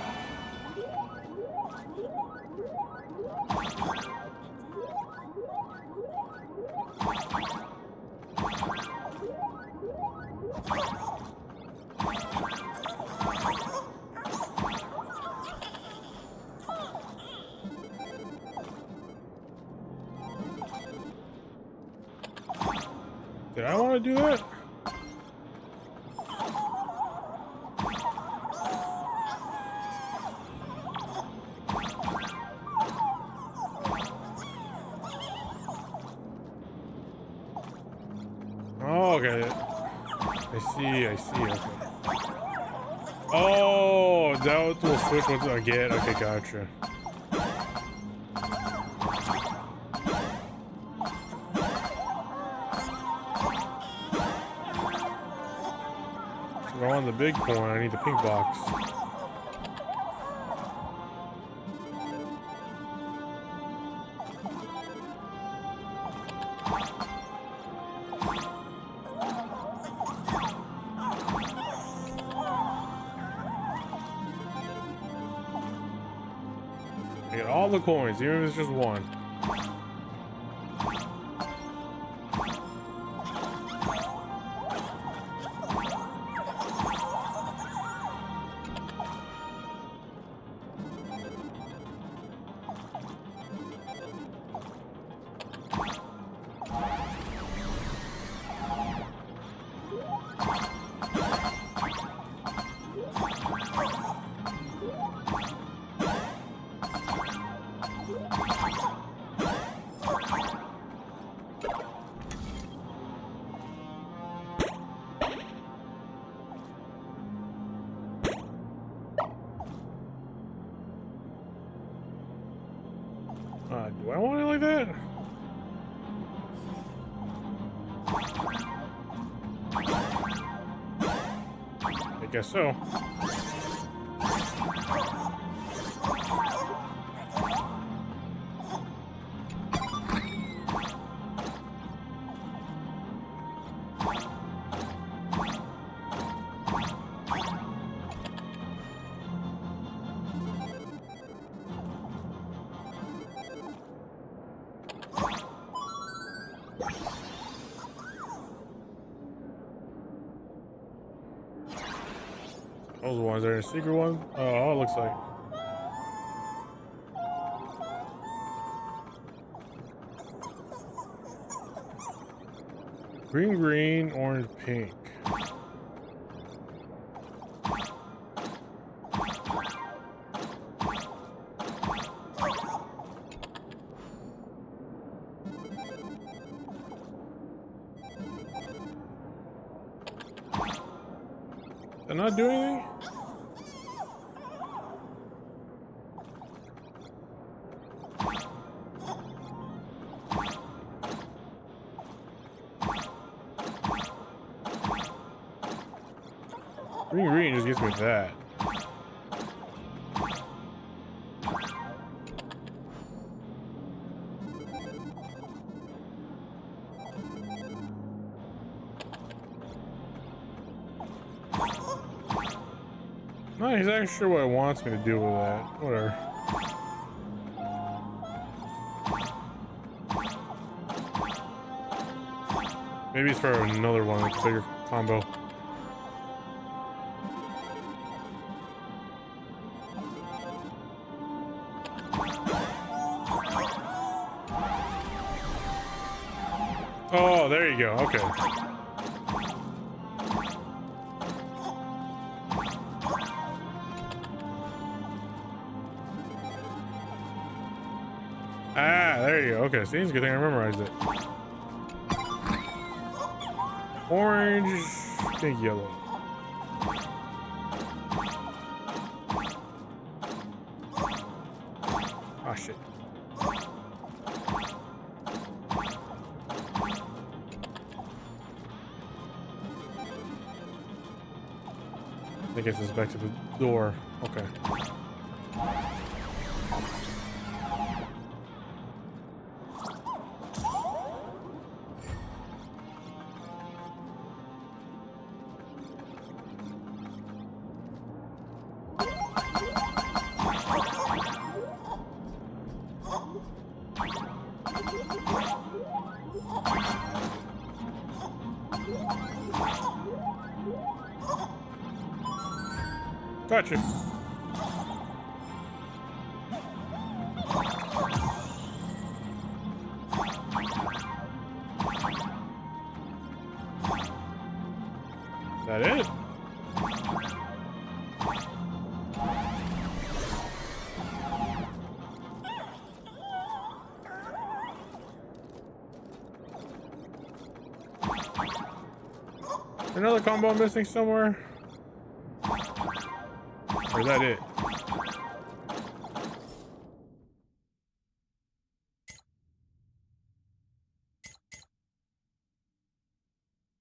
Did I want to do that? Oh, okay. I see, okay. Oh, that will switch once I get. Okay, gotcha. So I want the big coin, I need the pink box. I get all the coins, even if it's just one. Do I want it like that? I guess so. Those ones are a secret one. Oh, it looks like. Green, green, orange, pink. Did I not do anything? Green just gets me that. Not exactly sure what it wants me to do with that. Whatever. Maybe it's for another one, like a bigger combo. Oh, there you go. Okay. Ah, there you go. Okay, see, it's a good thing I memorized it. Orange, big yellow. Ah, shit. I guess it's back to the door. Okay. Gotcha. Is that it? Another combo missing somewhere? Or is that it?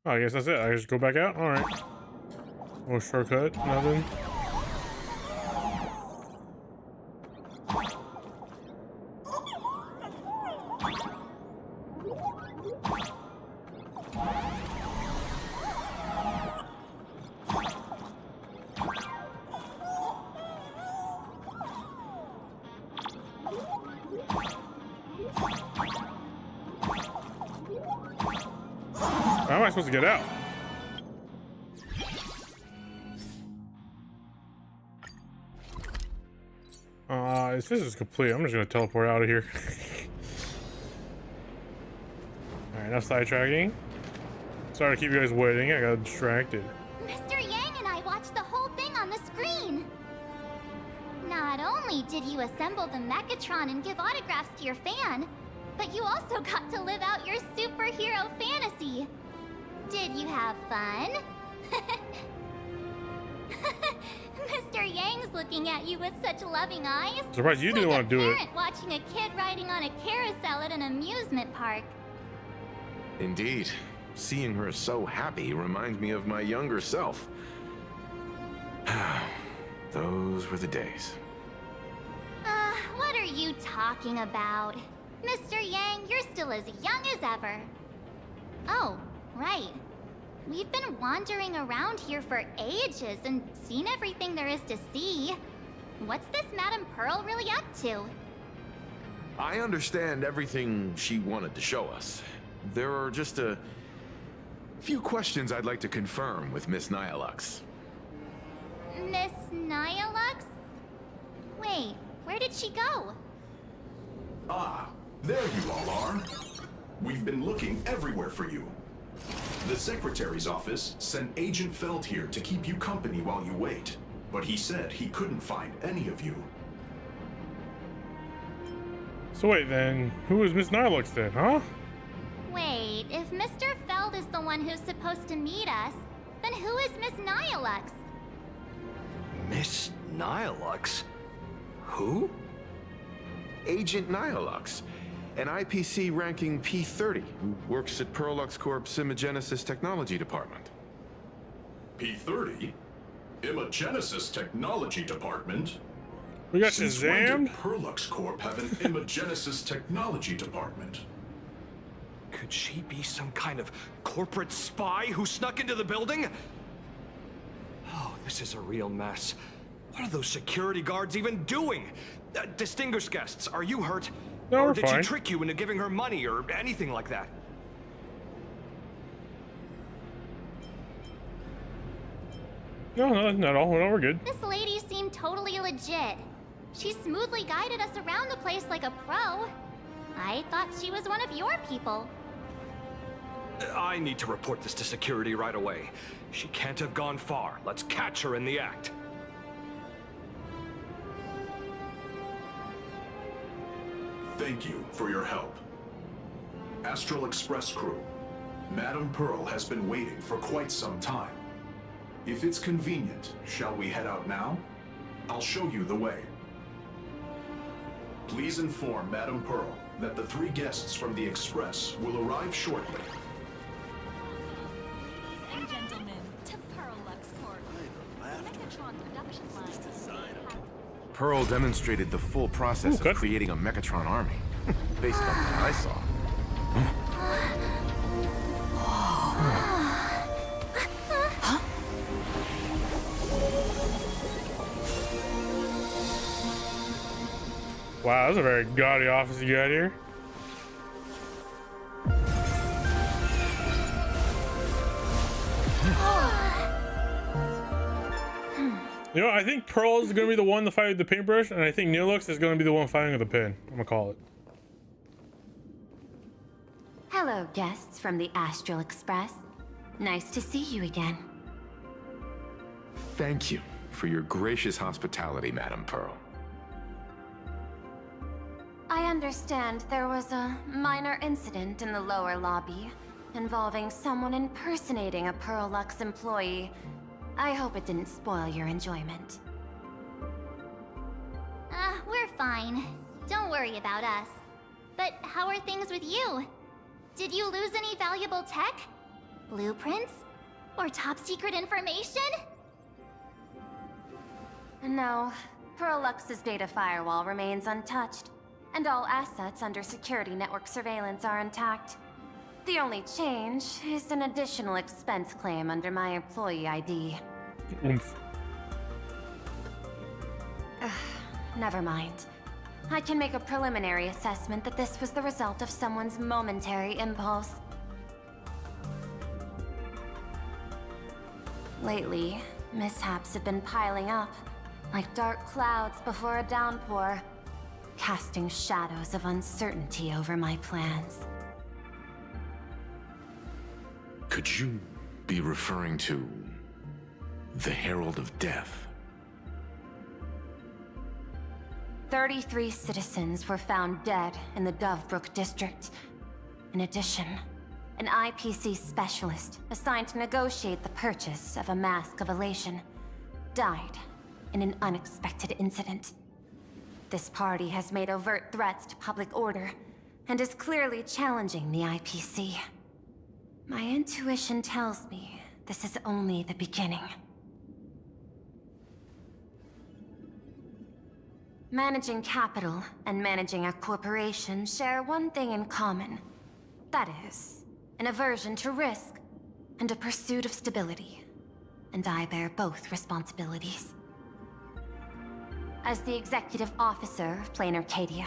Oh, I guess that's it. I just go back out? Alright. No shortcut, nothing. How am I supposed to get out? This is complete. I'm just gonna teleport out of here. Alright, enough sidetracking. Sorry to keep you guys waiting. I got distracted. Mr. Yang and I watched the whole thing on the screen. Not only did you assemble the Mechatron and give autographs to your fan, but you also got to live out your superhero fantasy. Did you have fun? Mr. Yang's looking at you with such loving eyes. Surprised you didn't want to do it. Parent watching a kid riding on a carousel at an amusement park. Indeed. Seeing her so happy reminds me of my younger self. Those were the days. What are you talking about? Mr. Yang, you're still as young as ever. Oh, right. We've been wandering around here for ages and seen everything there is to see. What's this Madame Pearl really up to? I understand everything she wanted to show us. There are just a few questions I'd like to confirm with Miss Nyalux. Miss Nyalux? Wait, where did she go? Ah, there you all are. We've been looking everywhere for you. The Secretary's office sent Agent Feld here to keep you company while you wait, but he said he couldn't find any of you. So wait, then, who is Miss Nyalux then, huh? Wait, if Mr. Feld is the one who's supposed to meet us, then who is Miss Nyalux? Miss Nihilux? Who? Agent Nihilux, an IPC ranking P30 who works at Perlux Corp's Imagenesis Technology Department. P30? Imagenesis Technology Department? We got Since when Shazam? did Perlux Corp have an Imagenesis Technology Department? Could she be some kind of corporate spy who snuck into the building? Oh, this is a real mess. What are those security guards even doing? Distinguished guests, are you hurt? No, or we're did fine. she trick you into giving her money or anything like that? No, not at all. No, we're good. This lady seemed totally legit. She smoothly guided us around the place like a pro. I thought she was one of your people. I need to report this to security right away. She can't have gone far. Let's catch her in the act. Thank you for your help. Astral Express crew, Madame Pearl has been waiting for quite some time. If it's convenient, shall we head out now? I'll show you the way. Please inform Madame Pearl that the 3 guests from the Express will arrive shortly. Ladies and gentlemen, to Perlux Corp. Megatron production line. Pearl demonstrated the full process of creating a Mechatron army, based on what I saw. Wow, that's a very gaudy office you got here. You know, I think Pearl is going to be the one to fight with the paintbrush, and I think Neelix is going to be the one fighting with the pin. I'm going to call it. Hello, guests from the Astral Express. Nice to see you again. Thank you for your gracious hospitality, Madame Pearl. I understand there was a minor incident in the lower lobby involving someone impersonating a Perlux employee. I hope it didn't spoil your enjoyment. We're fine. Don't worry about us. But how are things with you? Did you lose any valuable tech? Blueprints? Or top secret information? No, Perlux's data firewall remains untouched, and all assets under security network surveillance are intact. The only change is an additional expense claim under my employee ID. Oomph. Never mind. I can make a preliminary assessment that this was the result of someone's momentary impulse. Lately, mishaps have been piling up, like dark clouds before a downpour, casting shadows of uncertainty over my plans. Could you be referring to the Herald of Death? 33 citizens were found dead in the Dovebrook district. In addition, an IPC specialist assigned to negotiate the purchase of a Mask of Elation died in an unexpected incident. This party has made overt threats to public order and is clearly challenging the IPC. My intuition tells me this is only the beginning. Managing capital and managing a corporation share one thing in common. That is, an aversion to risk and a pursuit of stability. And I bear both responsibilities. As the executive officer of Plain Arcadia,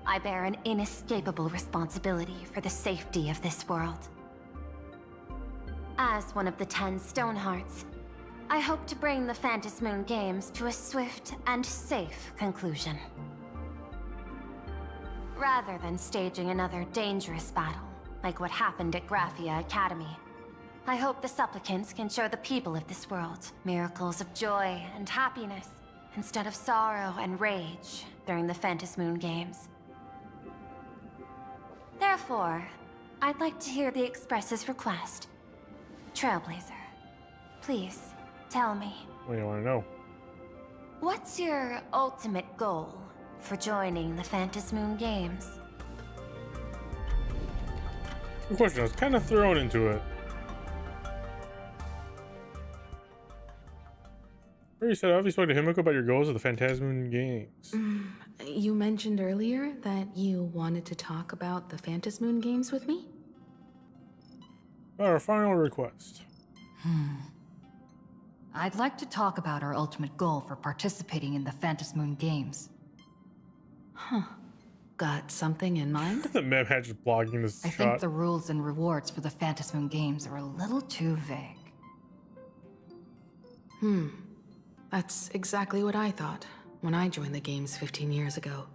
I bear an inescapable responsibility for the safety of this world. As one of the 10 Stonehearts, I hope to bring the Phantasmoon Games to a swift and safe conclusion. Rather than staging another dangerous battle, like what happened at Graphia Academy, I hope the supplicants can show the people of this world miracles of joy and happiness, instead of sorrow and rage during the Phantasmoon Games. Therefore, I'd like to hear the Express's request. Trailblazer, please, tell me. What do you want to know? What's your ultimate goal for joining the Phantasmoon Games? Good question. I was kind of thrown into it. You said, have you spoken to Himiko about your goals of the Phantasmoon Games? You mentioned earlier that you wanted to talk about the Phantasmoon Games with me? Our final request. I'd like to talk about our ultimate goal for participating in the Phantasmoon Games. Huh. Got something in mind? The mem had just blocking this I shot. think the rules and rewards for the Phantasmoon Games are a little too vague. That's exactly what I thought when I joined the games 15 years ago.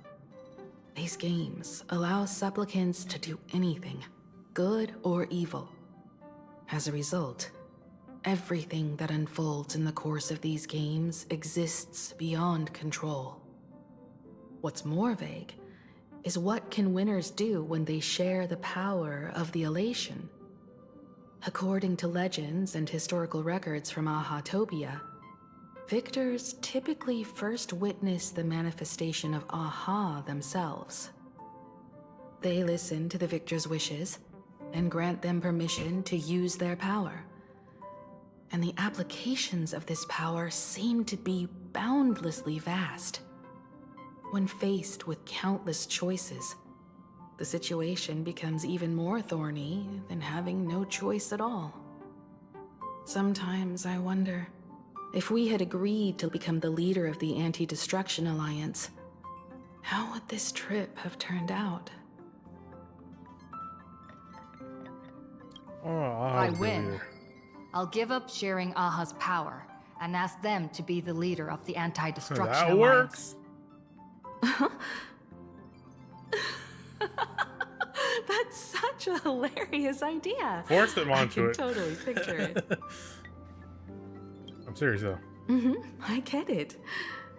These games allow supplicants to do anything, good or evil. As a result, everything that unfolds in the course of these games exists beyond control. What's more vague is what can winners do when they share the power of the elation. According to legends and historical records from Ahatopia, victors typically first witness the manifestation of Aha themselves. They listen to the victor's wishes and grant them permission to use their power. And the applications of this power seem to be boundlessly vast. When faced with countless choices, the situation becomes even more thorny than having no choice at all. Sometimes I wonder, if we had agreed to become the leader of the Anti-Destruction Alliance, how would this trip have turned out? I win. I'll give up sharing Aha's power and ask them to be the leader of the Anti-Destruction Alliance. That works. That's such a hilarious idea. Force them onto it. I can totally picture it. I'm serious though. I get it.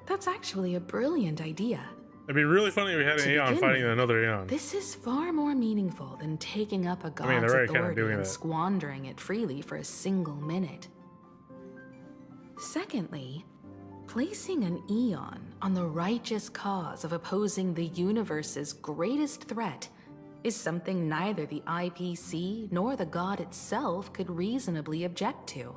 That's actually a brilliant idea. It'd be really funny if we had an Aeon fighting another Aeon. This is far more meaningful than taking up a god's they're already authority kind of doing and that. squandering it freely for a single minute. Secondly, placing an Aeon on the righteous cause of opposing the universe's greatest threat is something neither the IPC nor the god itself could reasonably object to.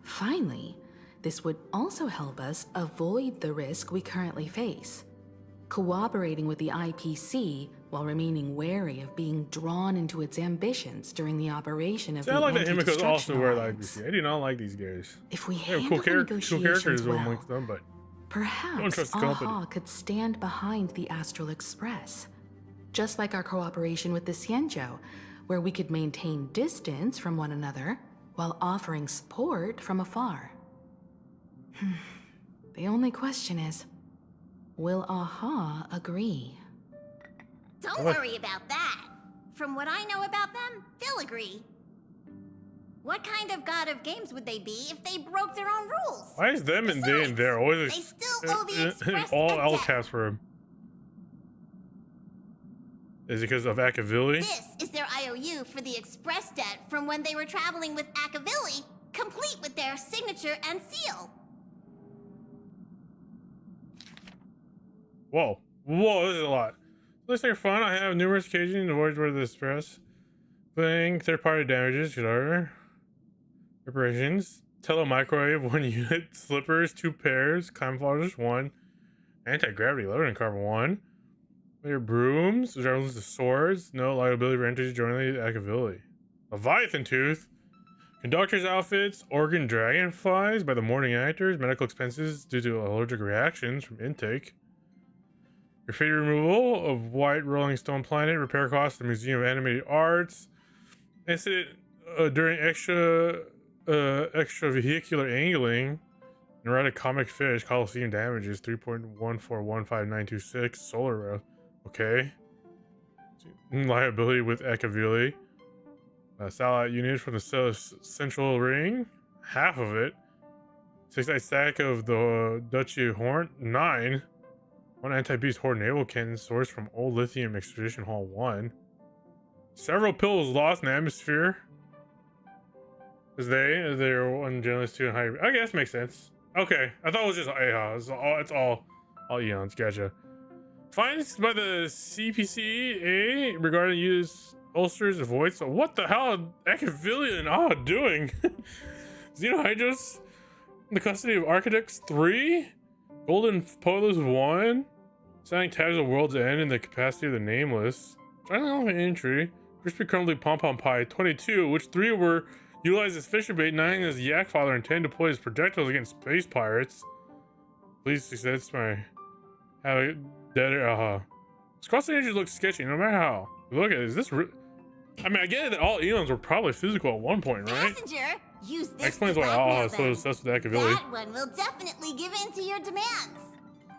Finally, this would also help us avoid the risk we currently face. Cooperating with the IPC while remaining wary of being drawn into its ambitions during the operation of See, the I like that Himiko's Anti-Destruction also wear the Alliance. IPC. I do not like these guys. If we They have handle cool, the cool negotiations characters well, amongst them, but don't perhaps trust the company. Aha could stand behind the Astral Express. Just like our cooperation with the Xianzhou, where we could maintain distance from one another while offering support from afar. The only question is, will Aha agree? Don't worry about that. From what I know about them, they'll agree. What kind of god of games would they be if they broke their own rules? Why is them and they and there always they still owe the Express all a L debt. caps for him? Is it because of Akavili? This is their IOU for the Express debt from when they were traveling with Akavili, complete with their signature and seal. Whoa, this is a lot. Let's take fun. I have numerous occasions to avoid the Express. Playing third-party damages, good reparations, telemicrowave 1 unit, slippers 2 pairs, camouflage 1, anti-gravity loading cover 1. Your brooms, journalists of swords, no liability for entries joining the Akavili. Leviathan tooth, conductor's outfits, organ dragonflies by the morning actors, medical expenses due to allergic reactions from intake. Graffiti removal of White Rolling Stone Planet, repair costs at the Museum of Animated Arts. Incident during extravehicular angling. Neurotic comic fish, Coliseum damages 3.1415926, solar rail. Okay. Liability with Akavili. Satellite unit from the central ring. Half of it. 6 stack of the Duchy Horn. 9. 1 anti-beast horde naval cannon sourced from Old Lithium Expedition Hall 1. Several pills lost in the atmosphere. They're one journalist, 2 in high. I guess makes sense. Okay, I thought it was just AHA. It's all eons. Gotcha. Fines by the CPCA regarding use ulcers of voice. So what the hell are Ecavilian and AHA doing? Xenohydros in the custody of Architects 3? Golden Polos 1? Signing tabs of World's End in the capacity of the Nameless. Trying to entry. Crispy Crumbly Pom Pom Pie 22, which 3 were utilized as fisher bait, 9 as Yak Father intended to deploy his projectiles against space pirates. Please success my dead This crossing edges looks sketchy no matter how. Look at it, is this I mean, I get it that all eons were probably physical at one point, right? Passenger, use this That explains to why blackmail AHA is so them. obsessed with Ecavili. That one will definitely give in to your demands.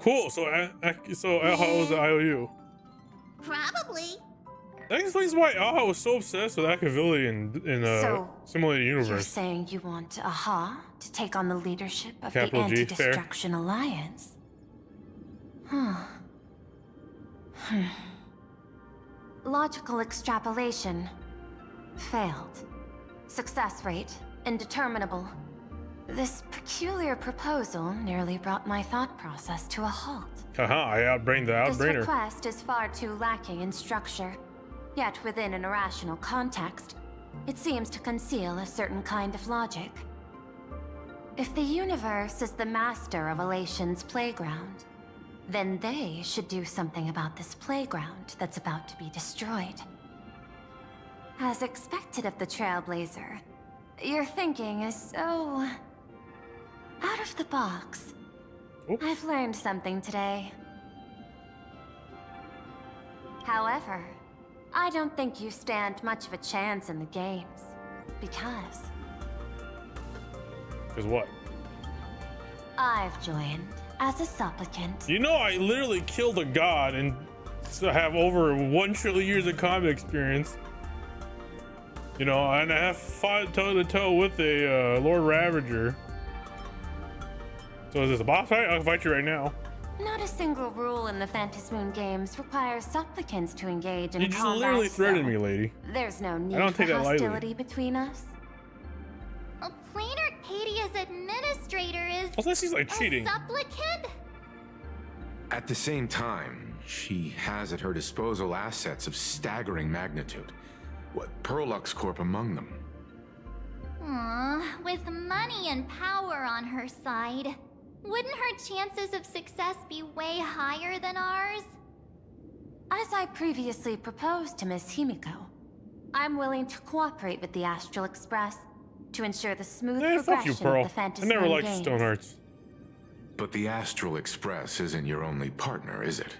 Cool, so AHA owes the IOU. Probably. That explains why AHA was so obsessed with Ecavili in So, Simulated You're Universe. saying you want AHA to take on the leadership of Capital the G, Anti-Destruction Alliance? Huh. Logical extrapolation. Failed. Success rate indeterminable. This peculiar proposal nearly brought my thought process to a halt. Haha, I outbrained the This outbrainer. request is far too lacking in structure, yet within an irrational context, it seems to conceal a certain kind of logic. If the universe is the master of Elation's playground, then they should do something about this playground that's about to be destroyed. As expected of the Trailblazer, your thinking is so out of the box. I've learned something today. However, I don't think you stand much of a chance in the games. Because what? I've joined as a supplicant. You know, I literally killed a god and have over 1 trillion years of combat experience. You know, and I have fought toe to toe with a Lord Ravager. So is this a boss fight? I'll fight you right now. Not a single rule in the Phantasmoon games requires supplicants to engage in You just combat, literally threatened so me, lady. There's no need I don't for take that lightly. hostility between us. Plain Arcadia's administrator is Plus, she's like a cheating. supplicant? At the same time, she has at her disposal assets of staggering magnitude. What, Perlux Corp among them. Aw, with money and power on her side, wouldn't her chances of success be way higher than ours? As I previously proposed to Miss Himiko, I'm willing to cooperate with the Astral Express to ensure the smooth Fuck you, progression Pearl. of the I Phantasmoon never liked games. Stonehearts. But the Astral Express isn't your only partner, is it?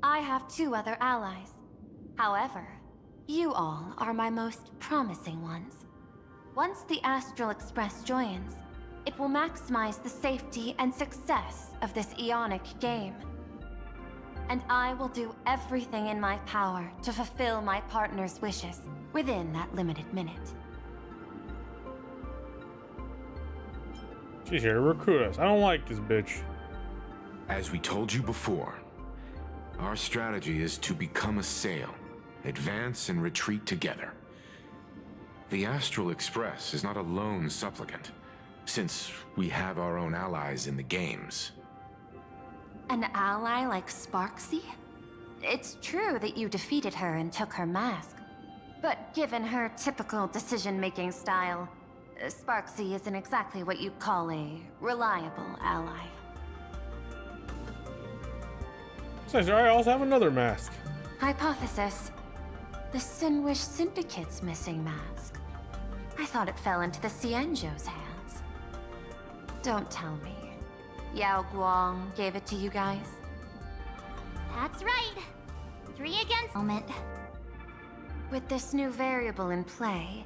I have 2 other allies. However, you all are my most promising ones. Once the Astral Express joins, it will maximize the safety and success of this Eonic game. And I will do everything in my power to fulfill my partner's wishes within that limited minute. She's here to recruit us. I don't like this bitch. As we told you before, our strategy is to become a sail, advance and retreat together. The Astral Express is not a lone supplicant, since we have our own allies in the games. An ally like Sparksy? It's true that you defeated her and took her mask. But given her typical decision-making style, Sparksy isn't exactly what you'd call a reliable ally. Says, I also have another mask. Hypothesis. The Sinwish Syndicate's missing mask. I thought it fell into the Cienjo's hands. Don't tell me. Yao Guang gave it to you guys? That's right. 3 against moment. With this new variable in play,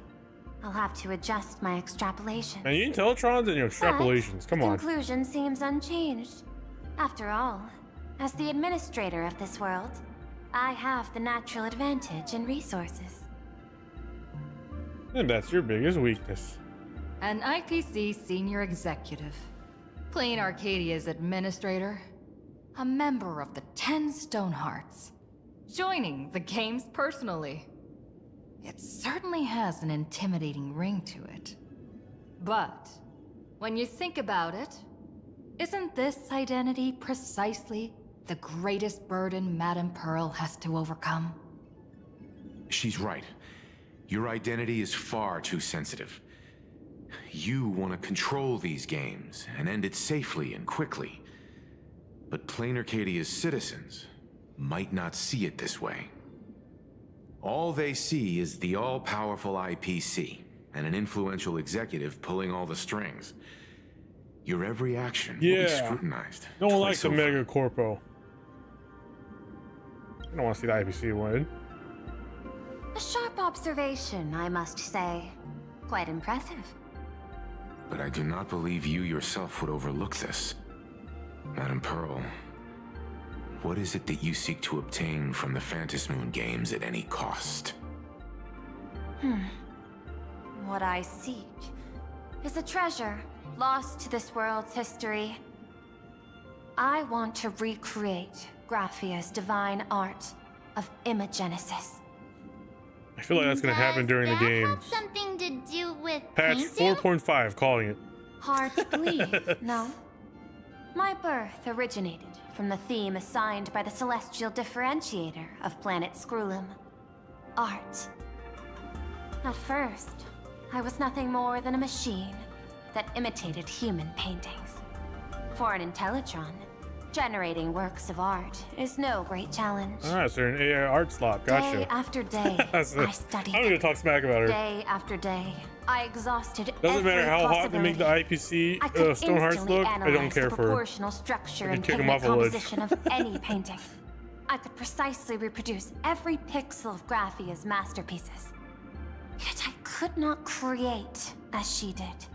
I'll have to adjust my extrapolation. And you intellitrons and your extrapolations. Come on. Conclusion seems unchanged. After all, as the administrator of this world, I have the natural advantage in resources. And that's your biggest weakness. An IPC senior executive. Plain Arcadia's administrator. A member of the 10 Stonehearts. Joining the games personally. It certainly has an intimidating ring to it. But When you think about it, isn't this identity precisely the greatest burden Madame Pearl has to overcome? She's right. Your identity is far too sensitive. You want to control these games and end it safely and quickly. But Plain Arcadia's citizens might not see it this way. All they see is the all-powerful IPC and an influential executive pulling all the strings. Your every action will be scrutinized. No one likes a mega corpo. I don't want to see the IPC win. A sharp observation, I must say. Quite impressive. But I do not believe you yourself would overlook this. Madame Pearl, what is it that you seek to obtain from the Phantasmoon games at any cost? What I seek is a treasure lost to this world's history. I want to recreate Graphia's divine art of imagenesis. I feel like that's going to happen during the game. Have something to do with Patch painting? 4.5, calling it. Hard to believe, no? My birth originated from the theme assigned by the celestial differentiator of planet Scrulum. Art. At first, I was nothing more than a machine that imitated human paintings. For an Intellitron, generating works of art is no great challenge. Alright, so you're an AI art slot. Gotcha. Day after day, I studied. I'm gonna talk smack about her. Day after day, I exhausted Doesn't matter every how hot they make the possibility. IPC Stone Hearts look, I don't care the for proportional structure and kick 'em pigment off a ledge. composition of any painting. I could precisely reproduce every pixel of Graphia's masterpieces. Yet I could not create as she did.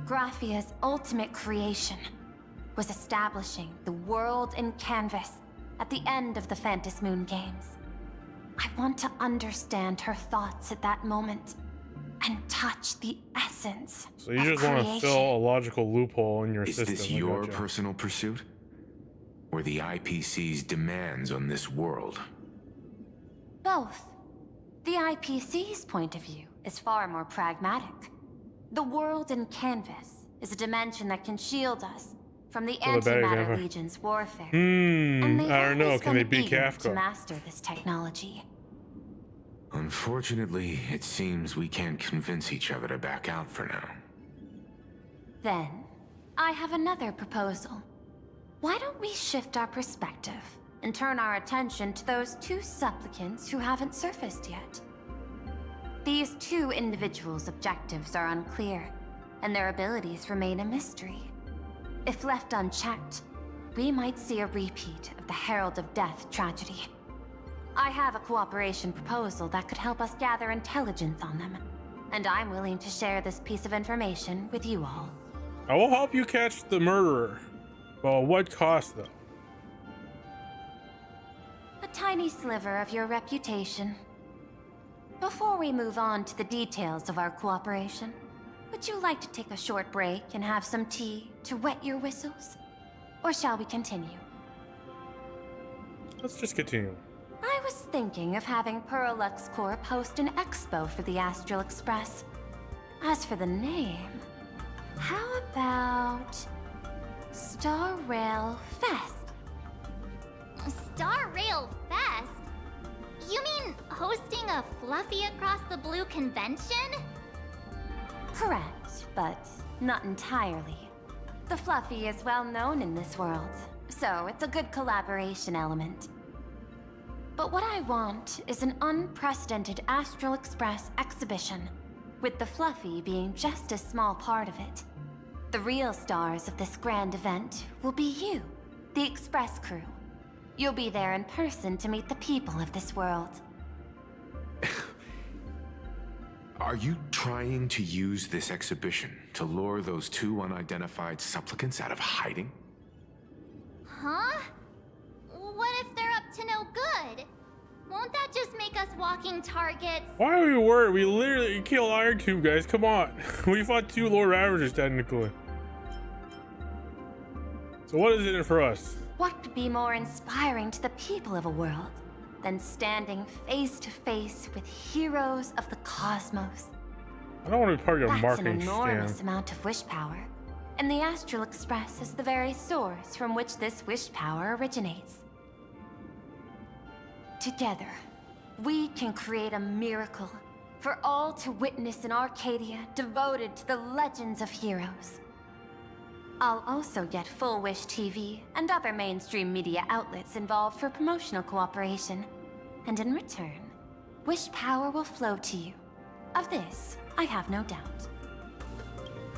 Graphia's ultimate creation was establishing the world in canvas at the end of the Phantasmoon games. I want to understand her thoughts at that moment and touch the essence. So you just want to fill a logical loophole in your system. Is this your personal pursuit? Or the IPC's demands on this world? Both. The IPC's point of view is far more pragmatic. The world in canvas is a dimension that can shield us from the Antimatter Legion's warfare. And they've I don't know. always Can they been beat eager Kafka? to master this technology. Unfortunately, it seems we can't convince each other to back out for now. Then, I have another proposal. Why don't we shift our perspective and turn our attention to those two supplicants who haven't surfaced yet? These two individuals' objectives are unclear, and their abilities remain a mystery. If left unchecked, we might see a repeat of the Herald of Death tragedy. I have a cooperation proposal that could help us gather intelligence on them, and I'm willing to share this piece of information with you all. I will help you catch the murderer. But at what cost, though? A tiny sliver of your reputation. Before we move on to the details of our cooperation, would you like to take a short break and have some tea to wet your whistles? Or shall we continue? Let's just continue. I was thinking of having Pearlux Corp host an expo for the Astral Express. As for the name, how about Star Rail Fest? Star Rail Fest? You mean hosting a Fluffy Across the Blue convention? Correct, but not entirely. The Fluffy is well known in this world, so it's a good collaboration element. But what I want is an unprecedented Astral Express exhibition, with the Fluffy being just a small part of it. The real stars of this grand event will be you, the Express crew. You'll be there in person to meet the people of this world. Are you trying to use this exhibition to lure those two unidentified supplicants out of hiding? Huh? What if they're up to no good? Won't that just make us walking targets? Why are we worried? We literally killed Iron Tube, guys. Come on. We fought two lower Ravagers, technically. So what is it in for us? What could be more inspiring to the people of a world than standing face to face with heroes of the cosmos? I don't want to be part of your That's marketing an enormous scam. amount of wish power. And the Astral Express is the very source from which this wish power originates. Together, we can create a miracle for all to witness in Arcadia devoted to the legends of heroes. I'll also get Full Wish TV and other mainstream media outlets involved for promotional cooperation. And in return, wish power will flow to you. Of this, I have no doubt.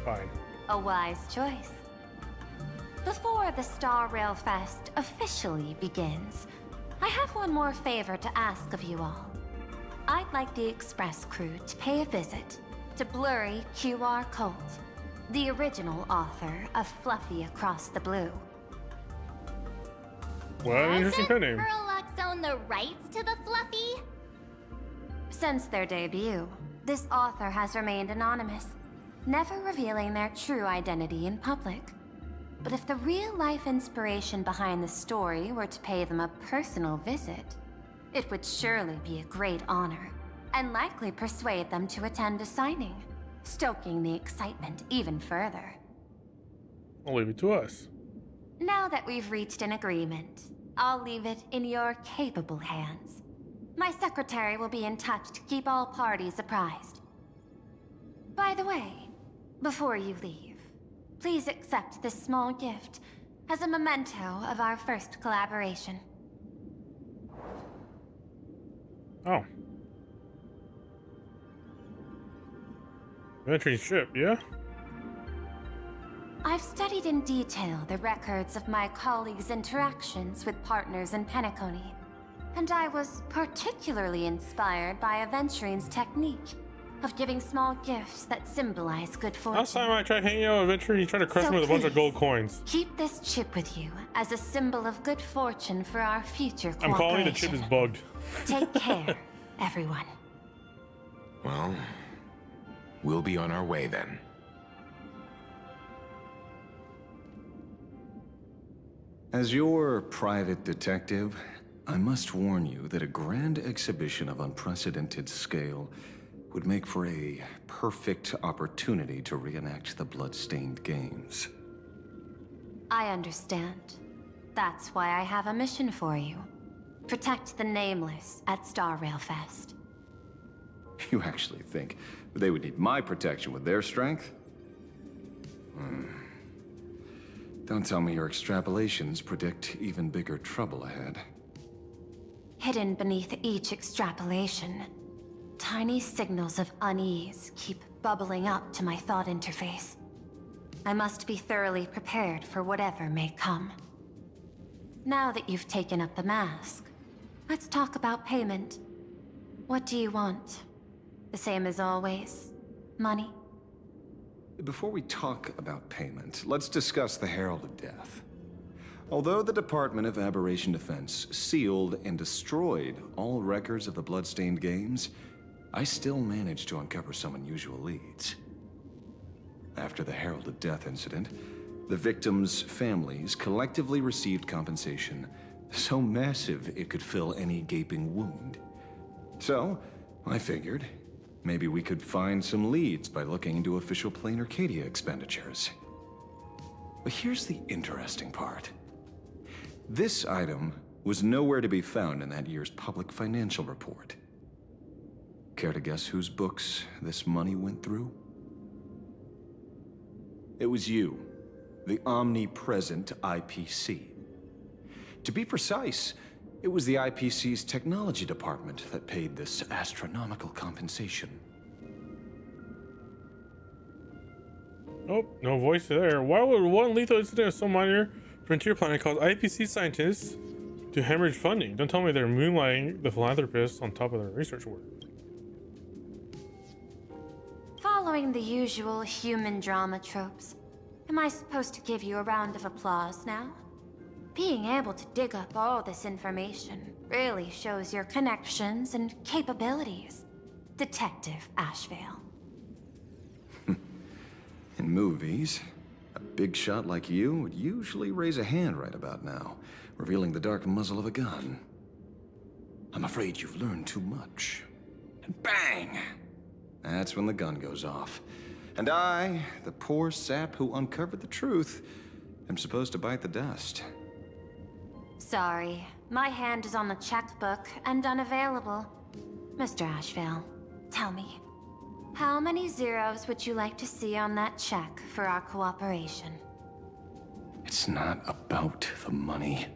Fine. A wise choice. Before the Star Rail Fest officially begins, I have one more favor to ask of you all. I'd like the Express crew to pay a visit to Blurry QR Colt, the original author of Fluffy Across the Blue. What an interesting pen name. Parallax own the rights to the Fluffy? Since their debut, this author has remained anonymous, never revealing their true identity in public. But if the real-life inspiration behind the story were to pay them a personal visit, it would surely be a great honor, and likely persuade them to attend a signing, stoking the excitement even further. I'll leave it to us. Now that we've reached an agreement, I'll leave it in your capable hands. My secretary will be in touch to keep all parties apprised. By the way, before you leave, please accept this small gift as a memento of our first collaboration. Oh. Entering ship, yeah? I've studied in detail the records of my colleagues' interactions with partners in Penacony, and I was particularly inspired by Aventurine's technique of giving small gifts that symbolize good fortune. Last time I tried hanging out with Aventurine, he tried to crush me with a bunch of gold coins. Keep this chip with you as a symbol of good fortune for our future cooperation. I'm calling the chip is bugged. Take care, everyone. Well, we'll be on our way then. As your private detective, I must warn you that a grand exhibition of unprecedented scale would make for a perfect opportunity to reenact the blood-stained games. I understand. That's why I have a mission for you. Protect the Nameless at Star Rail Fest. You actually think they would need my protection with their strength? Don't tell me your extrapolations predict even bigger trouble ahead. Hidden beneath each extrapolation, tiny signals of unease keep bubbling up to my thought interface. I must be thoroughly prepared for whatever may come. Now that you've taken up the mask, let's talk about payment. What do you want? The same as always? Money? Before we talk about payment, let's discuss the Herald of Death. Although the Department of Aberration Defense sealed and destroyed all records of the Bloodstained Games, I still managed to uncover some unusual leads. After the Herald of Death incident, the victims' families collectively received compensation so massive it could fill any gaping wound. So, I figured, maybe we could find some leads by looking into official Plain Arcadia expenditures. But here's the interesting part. This item was nowhere to be found in that year's public financial report. Care to guess whose books this money went through? It was you, the omnipresent IPC. To be precise, it was the IPC's technology department that paid this astronomical compensation. Nope, no voice there. Why would one lethal incident of some minor frontier planet cause IPC scientists to hemorrhage funding? Don't tell me they're moonlighting the philanthropists on top of their research work. Following the usual human drama tropes, am I supposed to give you a round of applause now? Being able to dig up all this information really shows your connections and capabilities, Detective Ashvale. In movies, a big shot like you would usually raise a hand right about now, revealing the dark muzzle of a gun. I'm afraid you've learned too much. And bang! That's when the gun goes off. And I, the poor sap who uncovered the truth, am supposed to bite the dust. Sorry, my hand is on the checkbook and unavailable. Mr. Ashvale, tell me, how many zeros would you like to see on that check for our cooperation? It's not about the money.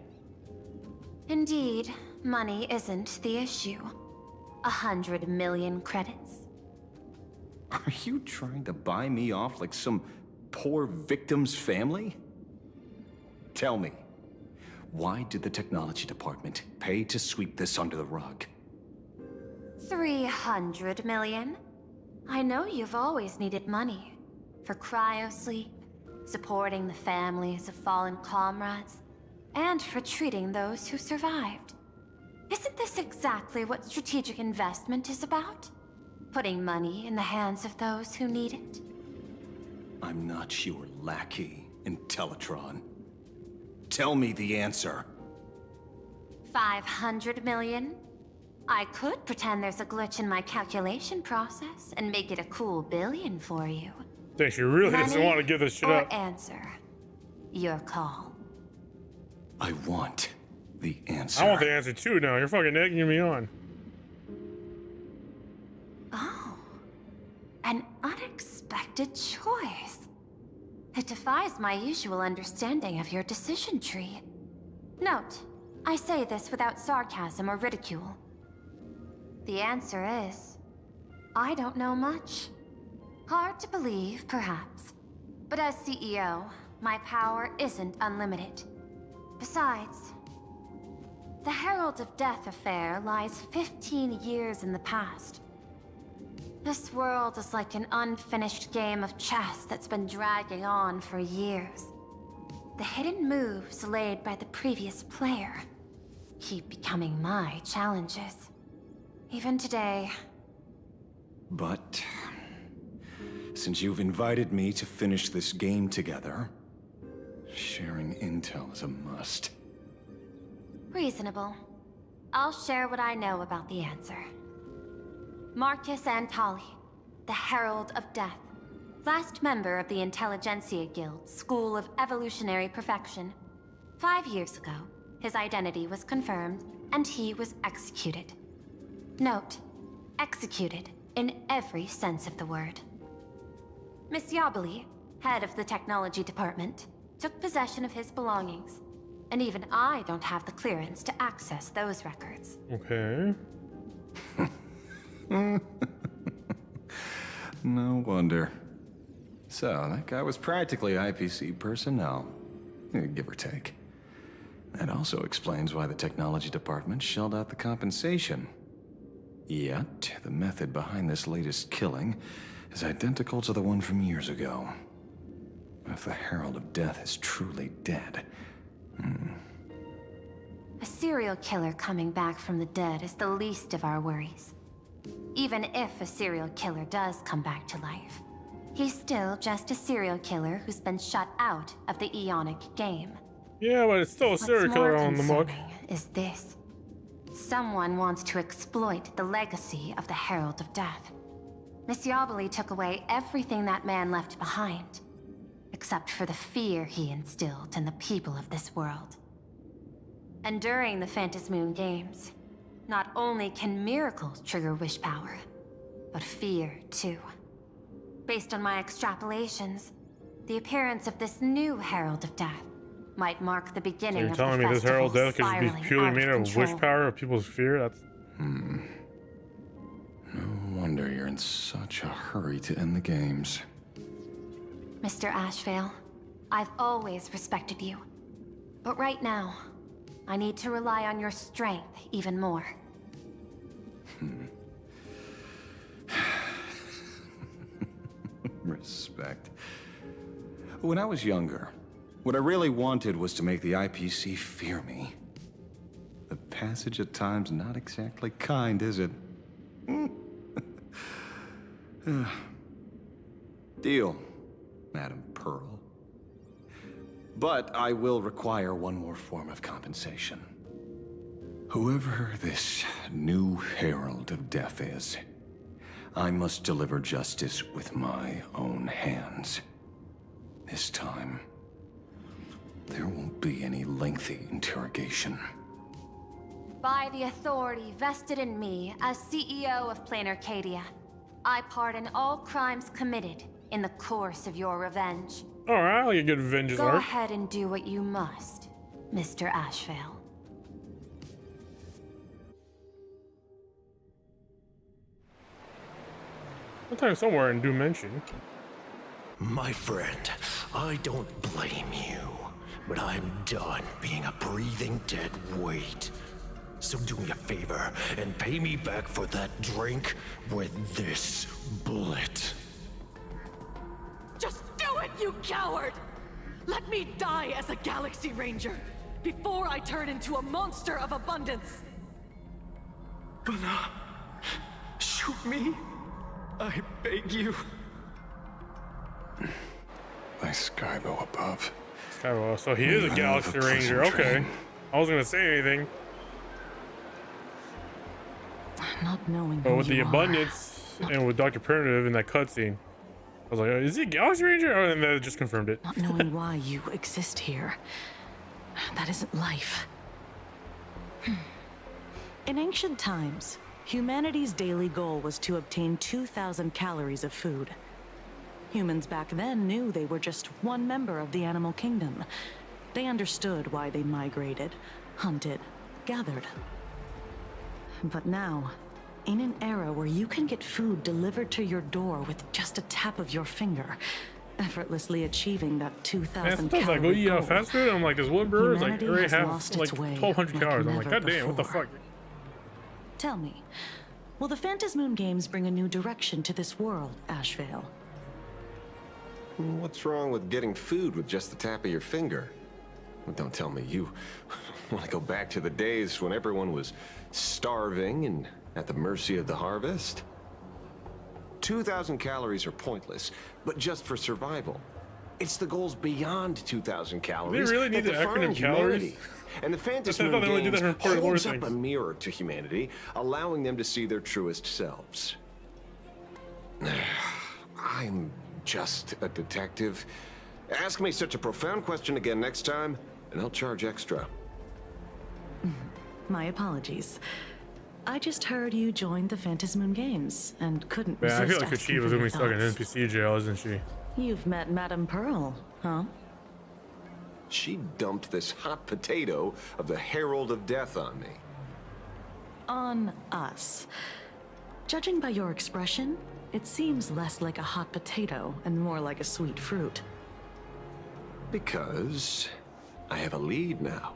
Indeed, money isn't the issue. 100 million credits. Are you trying to buy me off like some poor victim's family? Tell me, why did the technology department pay to sweep this under the rug? 300 million? I know you've always needed money. For cryosleep, supporting the families of fallen comrades, and for treating those who survived. Isn't this exactly what strategic investment is about? Putting money in the hands of those who need it? I'm not your lackey, Intellitron. Tell me the answer. 500 million? I could pretend there's a glitch in my calculation process and make it a cool billion for you. Think she really doesn't want to give this shit or up. Answer. Your call. I want the answer. I want the answer too now. You're fucking egging me on. Oh. An unexpected choice. It defies my usual understanding of your decision tree. Note, I say this without sarcasm or ridicule. The answer is, I don't know much. Hard to believe, perhaps. But as CEO, my power isn't unlimited. Besides, the Herald of Death affair lies 15 years in the past. This world is like an unfinished game of chess that's been dragging on for years. The hidden moves laid by the previous player keep becoming my challenges. Even today. But since you've invited me to finish this game together, sharing intel is a must. Reasonable. I'll share what I know about the answer. Marcus Antali, the Herald of Death, last member of the Intelligentsia Guild School of Evolutionary Perfection. 5 years ago, his identity was confirmed, and he was executed. Note, executed in every sense of the word. Miss Yabali, head of the technology department, took possession of his belongings, and even I don't have the clearance to access those records. Okay. No wonder. So, that guy was practically IPC personnel, give or take. That also explains why the technology department shelled out the compensation. Yet, the method behind this latest killing is identical to the one from years ago. If the Herald of Death is truly dead... A serial killer coming back from the dead is the least of our worries. Even if a serial killer does come back to life, he's still just a serial killer who's been shut out of the Eonic game. Yeah, but it's still a serial killer on the muck. Is this? Someone wants to exploit the legacy of the Herald of Death. Miss Yabali took away everything that man left behind, except for the fear he instilled in the people of this world. And during the Phantasmoon Games, not only can miracles trigger wish power, but fear too. Based on my extrapolations, the appearance of this new Herald of Death might mark the beginning So you're telling me this Herald of Death could be purely made of wish power or people's fear? That's... No wonder you're in such a hurry to end the games. Mr. Ashvale, I've always respected you. But right now, I need to rely on your strength even more. Respect. When I was younger, what I really wanted was to make the IPC fear me. The passage at times not exactly kind, is it? Deal, Madam Pearl. But I will require one more form of compensation. Whoever this new Herald of Death is, I must deliver justice with my own hands. This time, there won't be any lengthy interrogation. By the authority vested in me as CEO of Plain Arcadia, I pardon all crimes committed in the course of your revenge. Alright, I like a good vengeance Go arc. ahead and do what you must, Mr. Ashvale. Sometime somewhere in Dimension. My friend, I don't blame you, but I'm done being a breathing dead weight. So do me a favor and pay me back for that drink with this bullet. Just do it, you coward! Let me die as a Galaxy Ranger before I turn into a monster of abundance. But shoot me. I beg you. By Skybo above. Skybo, so he is a Galaxy Ranger. Okay. I wasn't gonna say anything. Not knowing But who with the you abundance and with Dr. Primitive in that cutscene, I was like, is he a Galaxy Ranger? Oh, and then it just confirmed it. Not knowing why you exist here. That isn't life. In ancient times, humanity's daily goal was to obtain 2,000 calories of food. Humans back then knew they were just one member of the animal kingdom. They understood why they migrated, hunted, gathered. But now, in an era where you can get food delivered to your door with just a tap of your finger, effortlessly achieving that 2,000 sometimes I go calorie eat goal, fast food and I'm like, this one burger is like, humanity already has have lost like its way 1,200 like calories. I'm like, never god damn, what the before. fuck? Tell me, will the Phantasmoon games bring a new direction to this world, Ashvale? What's wrong with getting food with just the tap of your finger? Well, don't tell me you want to go back to the days when everyone was starving and at the mercy of the harvest? 2,000 calories are pointless, but just for survival. It's the goals beyond 2,000 calories really need that the acronym define calories? humanity. And the I thought Phantasmoon they only did that games for Port of Lord holds up things. a mirror to humanity, allowing them to see their truest selves. I'm just a detective. Ask me such a profound question again next time, and I'll charge extra. My apologies. I just heard you joined the Phantasmoon games and couldn't Man, I resist feel like asking Kuchi was for gonna your be stuck in thoughts. NPC jail, isn't she? You've met Madame Pearl, huh? She dumped this hot potato of the Herald of Death on me. On us. Judging by your expression, it seems less like a hot potato and more like a sweet fruit. Because I have a lead now.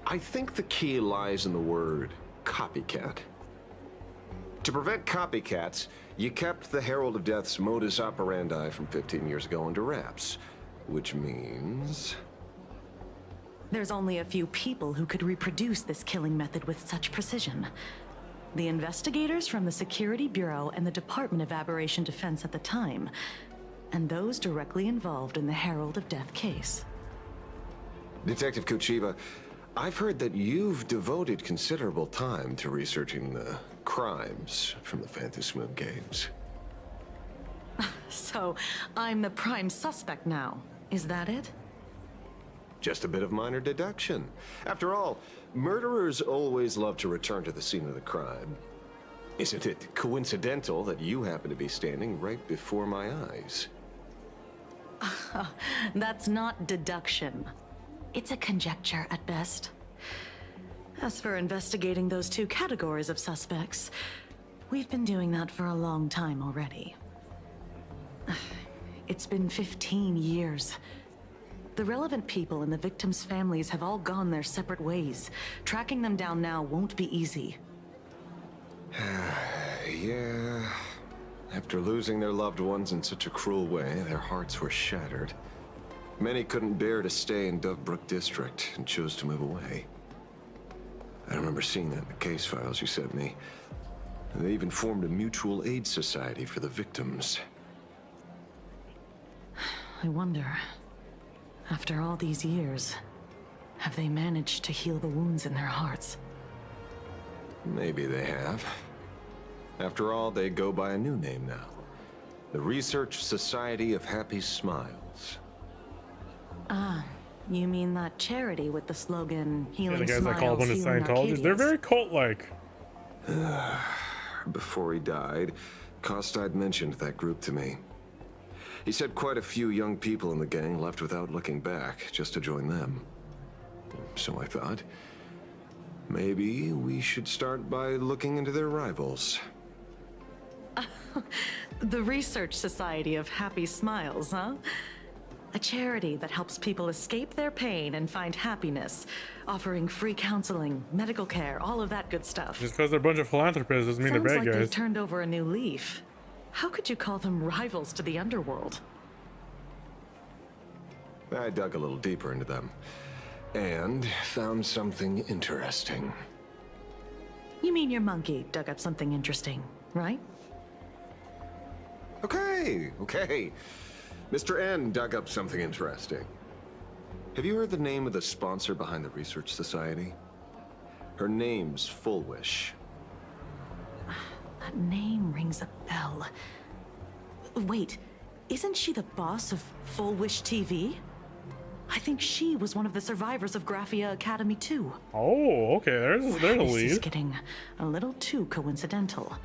I think the key lies in the word copycat. To prevent copycats, you kept the Herald of Death's modus operandi from 15 years ago under wraps, which means... There's only a few people who could reproduce this killing method with such precision. The investigators from the Security Bureau and the Department of Aberration Defense at the time, and those directly involved in the Herald of Death case. Detective Kuchiba, I've heard that you've devoted considerable time to researching the crimes from the Phantasmoon games. So, I'm the prime suspect now. Is that it? Just a bit of minor deduction. After all, murderers always love to return to the scene of the crime. Isn't it coincidental that you happen to be standing right before my eyes? That's not deduction. It's a conjecture at best. As for investigating those two categories of suspects, we've been doing that for a long time already. It's been 15 years. The relevant people and the victims' families have all gone their separate ways. Tracking them down now won't be easy. Yeah. After losing their loved ones in such a cruel way, their hearts were shattered. Many couldn't bear to stay in Dovebrook District and chose to move away. I remember seeing that in the case files you sent me. They even formed a mutual aid society for the victims. I wonder, after all these years, have they managed to heal the wounds in their hearts? Maybe they have. After all, they go by a new name now. The Research Society of Happy Smiles. Ah, you mean that charity with the slogan, healing the guys smiles, that call up on the healing Scientologists, they're Arcadians. very cult-like. Before he died, Costide mentioned that group to me. He said quite a few young people in the gang left without looking back, just to join them. So I thought, maybe we should start by looking into their rivals. The Research Society of Happy Smiles, huh? A charity that helps people escape their pain and find happiness, offering free counseling, medical care, all of that good stuff. Just because they're a bunch of philanthropists doesn't mean they're Sounds bad like guys. they've turned over a new leaf. How could you call them rivals to the underworld? I dug a little deeper into them, and found something interesting. You mean your monkey dug up something interesting, right? Okay. Mr. N dug up something interesting. Have you heard the name of the sponsor behind the Research Society? Her name's Full Wish. That name rings a bell. Wait, isn't she the boss of Full Wish TV? I think she was one of the survivors of Graphia Academy 2. Oh, okay, there's a This is lead. getting a little too coincidental.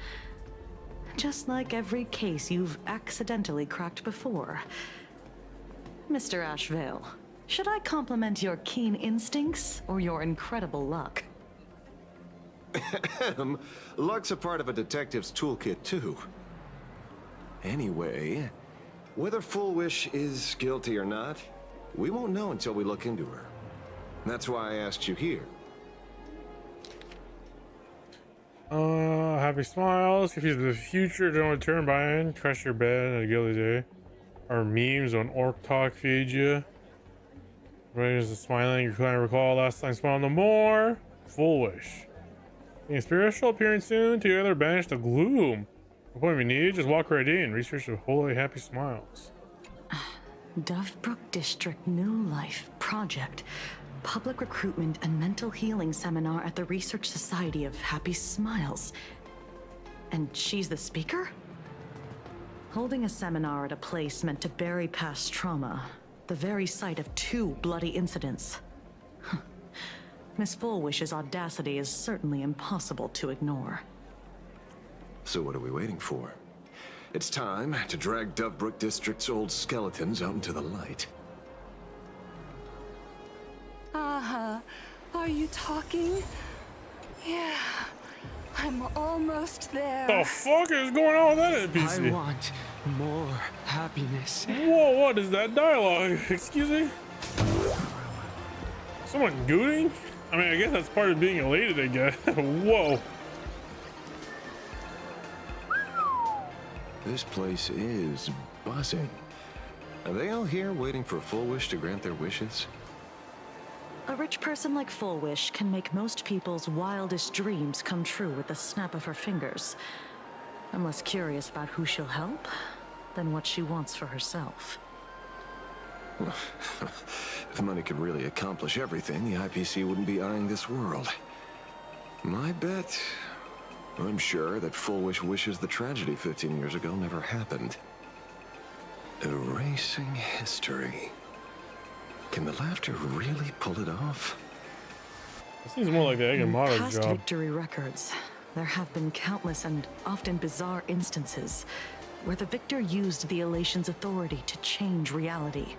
Just like every case you've accidentally cracked before. Mr. Ashvale, should I compliment your keen instincts or your incredible luck? Luck's a part of a detective's toolkit, too. Anyway, whether Full Wish is guilty or not, we won't know until we look into her. That's why I asked you here. Happy smiles. Confused with the future. Don't return by in. Crush your bed on a guilty day. Our memes on Orc Talk feed you. Writers are smiling. You're trying to recall last time. Smile no more. Full Wish. Being spiritual appearing soon. Together banish the gloom. What point we need? Just walk right in. Research of holy happy smiles. Dovebrook District New Life Project. Public Recruitment and Mental Healing Seminar at the Research Society of Happy Smiles. And she's the speaker? Holding a seminar at a place meant to bury past trauma. The very site of 2 bloody incidents. Miss Fullwish's audacity is certainly impossible to ignore. So what are we waiting for? It's time to drag Dovebrook District's old skeletons out into the light. Are you talking? Yeah, I'm almost there. The fuck is going on with that NPC? I want more happiness. Whoa, what is that dialogue? Excuse me? Someone gooting? I mean, I guess that's part of being elated, I guess. Whoa. This place is buzzing. Are they all here waiting for Full Wish to grant their wishes? A rich person like Full Wish can make most people's wildest dreams come true with the snap of her fingers. I'm less curious about who she'll help than what she wants for herself. If money could really accomplish everything, the IPC wouldn't be eyeing this world. My bet, I'm sure that Full Wish wishes the tragedy 15 years ago never happened. Erasing history. Can the laughter really pull it off? This seems more like the Egg and Motto's Past job. victory records, there have been countless and often bizarre instances where the victor used the Elation's authority to change reality.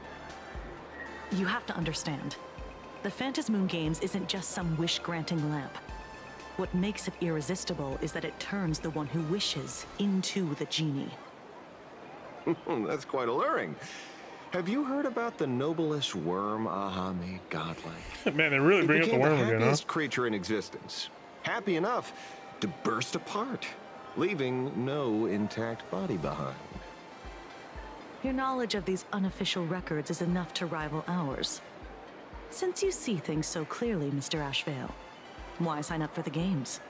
You have to understand, the Phantasmoon Games isn't just some wish-granting lamp. What makes it irresistible is that it turns the one who wishes into the genie. That's quite alluring. Have you heard about the noblest worm Aha made godlike? Man, they really bring up the worm the again, huh? happiest creature in existence. Happy enough to burst apart, leaving no intact body behind. Your knowledge of these unofficial records is enough to rival ours. Since you see things so clearly, Mr. Ashvale, why sign up for the games?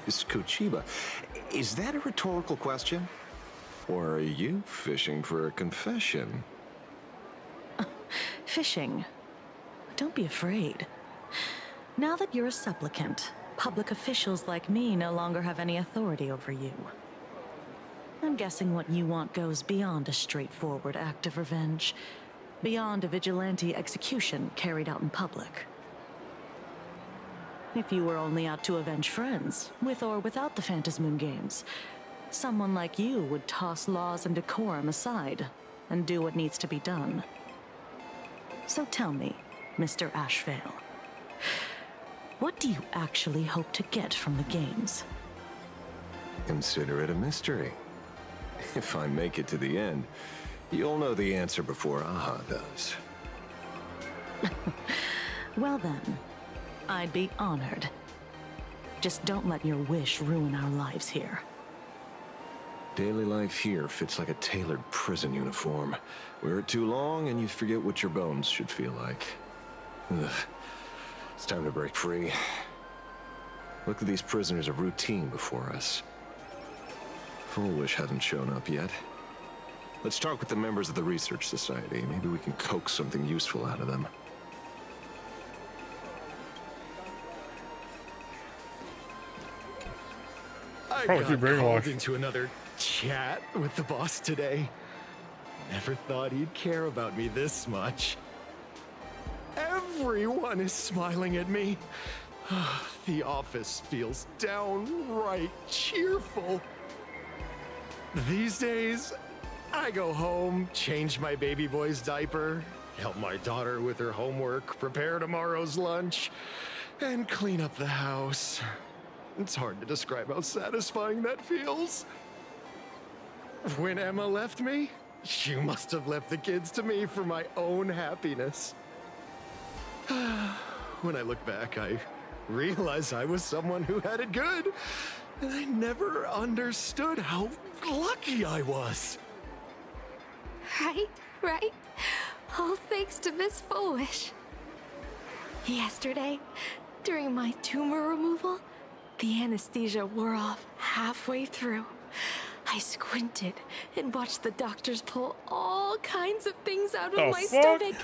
Miss Kochiba, is that a rhetorical question? Or are you fishing for a confession? Fishing. Don't be afraid. Now that you're a supplicant, public officials like me no longer have any authority over you. I'm guessing what you want goes beyond a straightforward act of revenge, beyond a vigilante execution carried out in public. If you were only out to avenge friends, with or without the Phantasmoon Games, someone like you would toss laws and decorum aside and do what needs to be done. So tell me, Mr. Ashvale, what do you actually hope to get from the games? Consider it a mystery. If I make it to the end, you'll know the answer before Aha does. Well then, I'd be honored. Just don't let your wish ruin our lives here. Daily life here fits like a tailored prison uniform. Wear it too long and you forget what your bones should feel like. Ugh. It's time to break free. Look at these prisoners of routine before us. Full Wish hasn't shown up yet. Let's talk with the members of the Research Society. Maybe we can coax something useful out of them. I got called into another chat with the boss today. Never thought he'd care about me this much. Everyone is smiling at me. The office feels downright cheerful. These days, I go home, change my baby boy's diaper, help my daughter with her homework, prepare tomorrow's lunch, and clean up the house. It's hard to describe how satisfying that feels. When Emma left me, she must have left the kids to me for my own happiness. When I look back, I realize I was someone who had it good, and I never understood how lucky I was. Right? All thanks to Miss Foolish. Yesterday, during my tumor removal, the anesthesia wore off halfway through. I squinted and watched the doctors pull all kinds of things out of my stomach.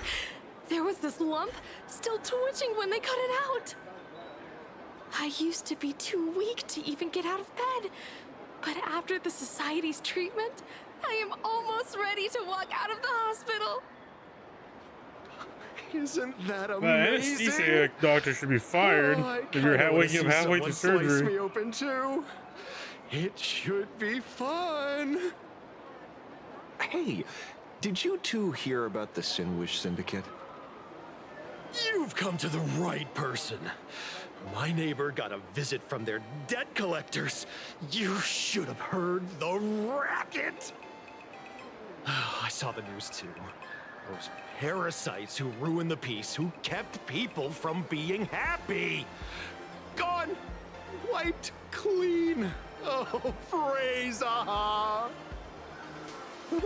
There was this lump still twitching when they cut it out. I used to be too weak to even get out of bed. But after the Society's treatment, I am almost ready to walk out of the hospital. Isn't that The amazing? anesthesia doctor should be fired if you're waking up halfway through Slice surgery. me open too. It should be fun. Hey, did you two hear about the Sinwish Syndicate? You've come to the right person. My neighbor got a visit from their debt collectors. You should have heard the racket. I saw the news too. Those parasites who ruined the peace, who kept people from being happy. Gone, wiped clean. Oh, praise Aha!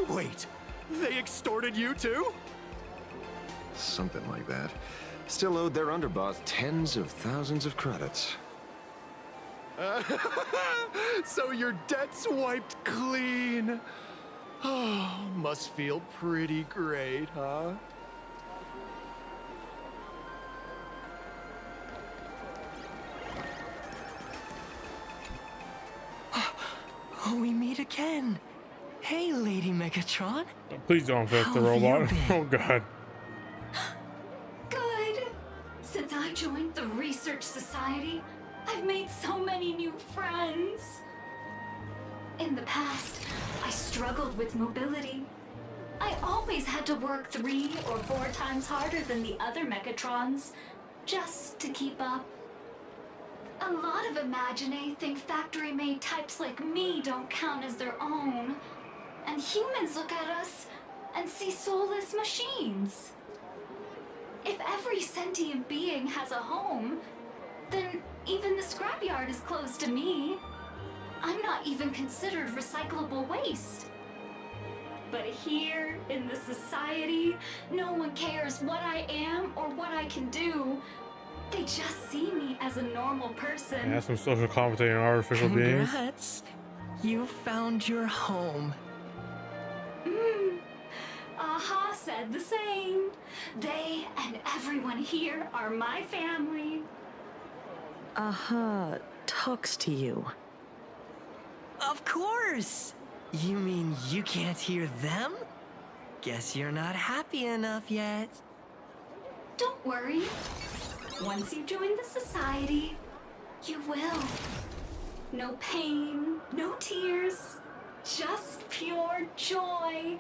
Wait, they extorted you too? Something like that. Still owed their underboss tens of thousands of credits. So your debt's wiped clean. Oh, must feel pretty great, huh? We meet again. Hey, Lady Megatron. Please don't affect the robot. Oh god. Good. Since I joined the Research Society, I've made so many new friends. In the past, I struggled with mobility. I always had to work 3 or 4 times harder than the other Megatrons, just to keep up. A lot of Imagine think factory-made types like me don't count as their own. And humans look at us and see soulless machines. If every sentient being has a home, then even the scrapyard is closed to me. I'm not even considered recyclable waste. But here, in the society, no one cares what I am or what I can do. They just see me as a normal person. Yeah, some social commentating on artificial beings. Congrats. You found your home. Aha said the same. They and everyone here are my family. Aha talks to you. Of course! You mean you can't hear them? Guess you're not happy enough yet. Don't worry. Once you join the society, you will. No pain, no tears, just pure joy.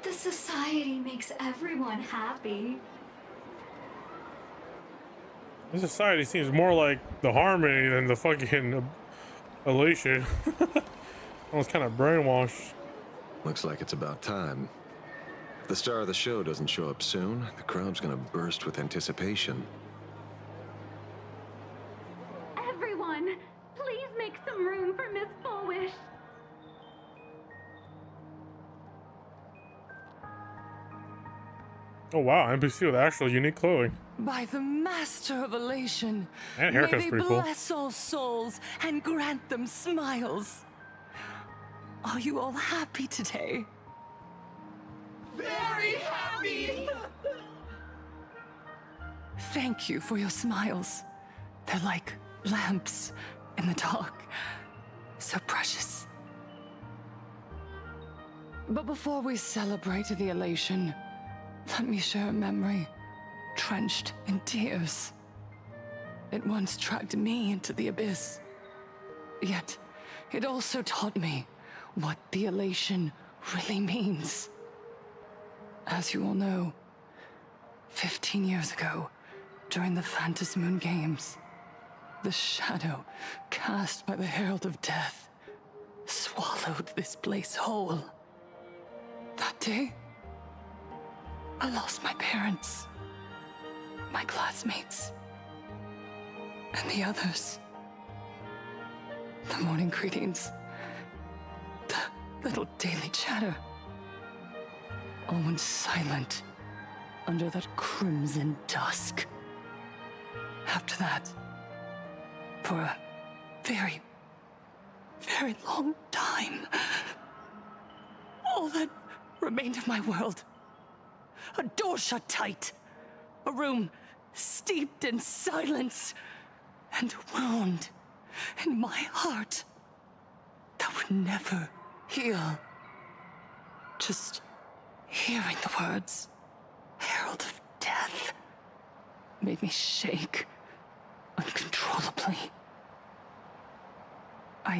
The society makes everyone happy. This society seems more like the harmony than the fucking elation. I was kind of brainwashed. Looks like it's about time. If the star of the show doesn't show up soon, the crowd's gonna burst with anticipation. Everyone, please make some room for Miss Bulwish. Oh wow, NPC with actual unique clothing. By the Master of Elation, And may haircut's they pretty cool. bless all souls and grant them smiles. Are you all happy today? Very happy! Thank you for your smiles. They're like lamps in the dark. So precious. But before we celebrate the elation, let me share a memory drenched in tears. It once dragged me into the abyss. Yet, it also taught me what the elation really means. As you all know, 15 years ago, during the Phantasmoon Games, the shadow cast by the Herald of Death swallowed this place whole. That day, I lost my parents, my classmates, and the others. The morning greetings, the little daily chatter, all went silent under that crimson dusk. After that, for a very, very long time, all that remained of my world, a door shut tight, a room steeped in silence, and a wound in my heart that would never heal. Just hearing the words, Herald of Death, made me shake uncontrollably. I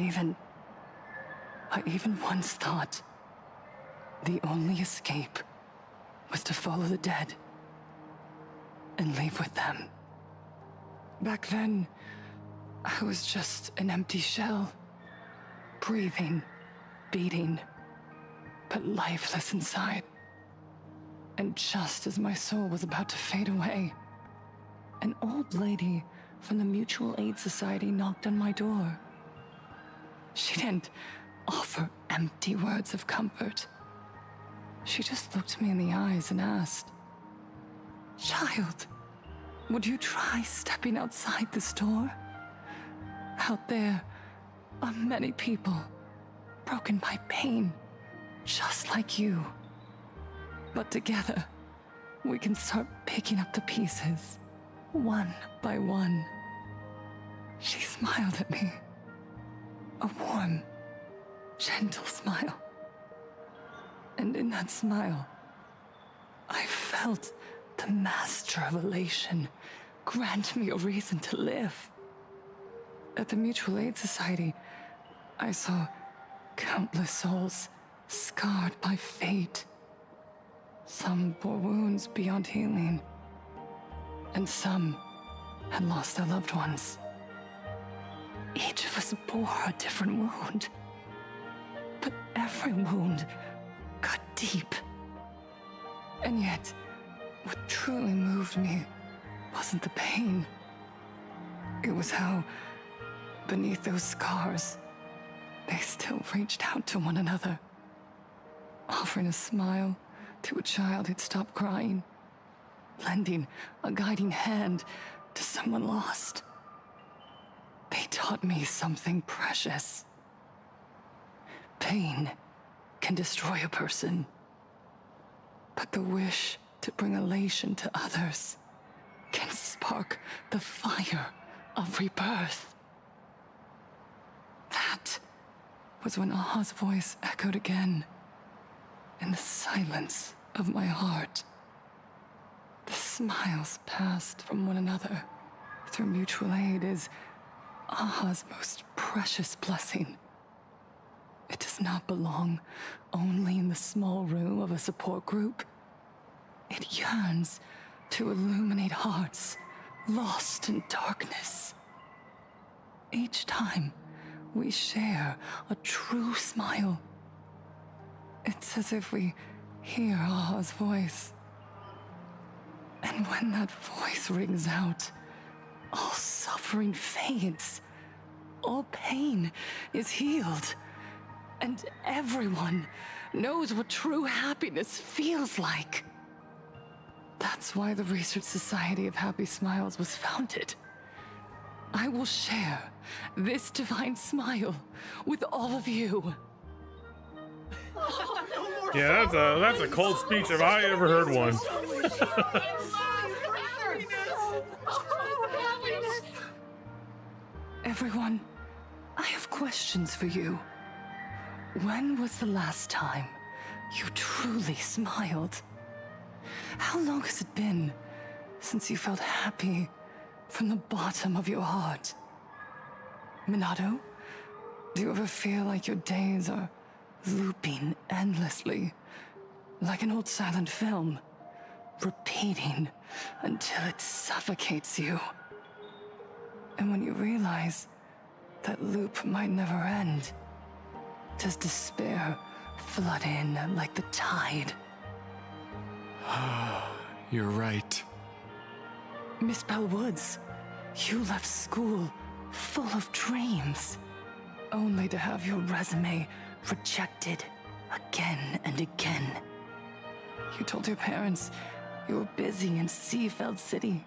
even once thought the only escape was to follow the dead and leave with them. Back then, I was just an empty shell, breathing, beating, but lifeless inside. And just as my soul was about to fade away, an old lady from the Mutual Aid Society knocked on my door. She didn't offer empty words of comfort. She just looked me in the eyes and asked, "Child, would you try stepping outside this door? Out there are many people broken by pain, just like you. But together, we can start picking up the pieces, one by one." She smiled at me. A warm, gentle smile. And in that smile, I felt the Master of Elation grant me a reason to live. At the Mutual Aid Society, I saw countless souls scarred by fate. Some bore wounds beyond healing, and some had lost their loved ones. Each of us bore a different wound, but every wound cut deep. And yet, what truly moved me wasn't the pain. It was how, beneath those scars, they still reached out to one another, offering a smile to a child who'd stopped crying, lending a guiding hand to someone lost. They taught me something precious. Pain can destroy a person, but the wish to bring elation to others can spark the fire of rebirth. That was when Aha's voice echoed again in the silence of my heart. The smiles passed from one another through mutual aid is Aha's most precious blessing. It does not belong only in the small room of a support group. It yearns to illuminate hearts lost in darkness. Each time we share a true smile, it's as if we hear Aha's voice. And when that voice rings out, all suffering fades, all pain is healed, and everyone knows what true happiness feels like. That's why the Research Society of Happy Smiles was founded. I will share this divine smile with all of you. Yeah, that's a cold speech if I ever heard one. Everyone, I have questions for you. When was the last time you truly smiled? How long has it been since you felt happy from the bottom of your heart? Minato, do you ever feel like your days are looping endlessly, like an old silent film, repeating until it suffocates you? And when you realize that loop might never end, does despair flood in like the tide? You're right. Miss Bell Woods, you left school full of dreams, only to have your resume rejected again and again. You told your parents you were busy in Seafeld City,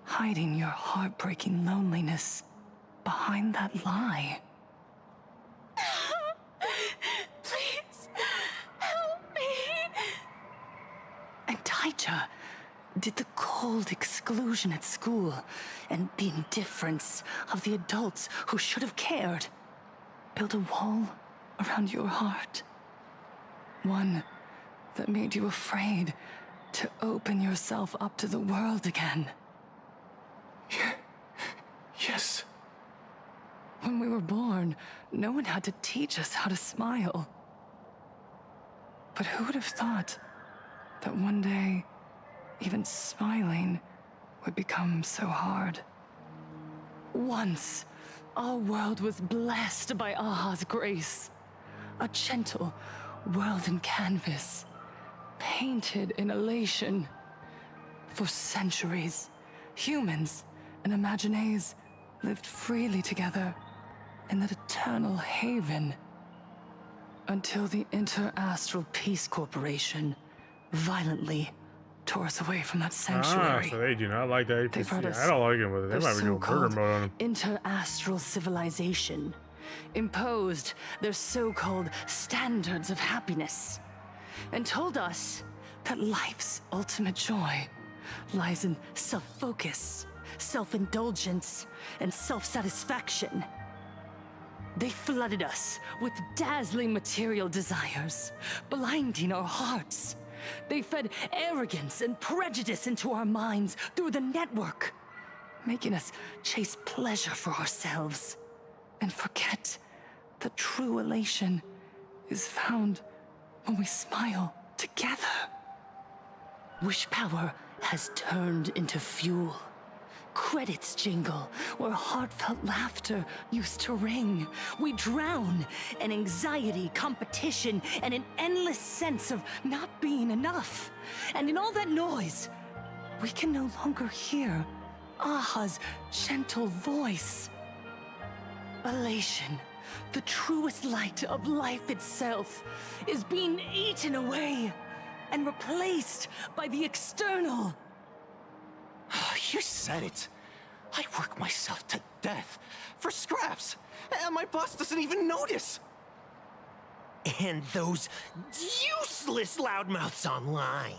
hiding your heartbreaking loneliness behind that lie. Please, help me. And Taija, did the cold exclusion at school and the indifference of the adults who should have cared build a wall around your heart? One that made you afraid to open yourself up to the world again? Yes. When we were born, no one had to teach us how to smile. But who would have thought that one day, even smiling would become so hard? Once, our world was blessed by Aha's grace. A gentle world in canvas, painted in elation. For centuries, humans and Imaginaes lived freely together in that eternal haven. Until the Inter-Astral Peace Corporation violently tore us away from that sanctuary. So they do not like the They brought APC. us I don't like it with it. They their might be doing murder so-called mode on them. Inter-astral civilization, imposed their so-called standards of happiness, and told us that life's ultimate joy lies in self-focus, self-indulgence, and self-satisfaction. They flooded us with dazzling material desires, blinding our hearts. They fed arrogance and prejudice into our minds through the network, making us chase pleasure for ourselves and forget that true elation is found when we smile together. Wish power has turned into fuel. Credits jingle where heartfelt laughter used to ring. We drown in anxiety, competition, and an endless sense of not being enough. And in all that noise, we can no longer hear Aha's gentle voice. Elation, the truest light of life itself, is being eaten away and replaced by the external. You said it. I work myself to death for scraps, and my boss doesn't even notice. And those useless loudmouths online.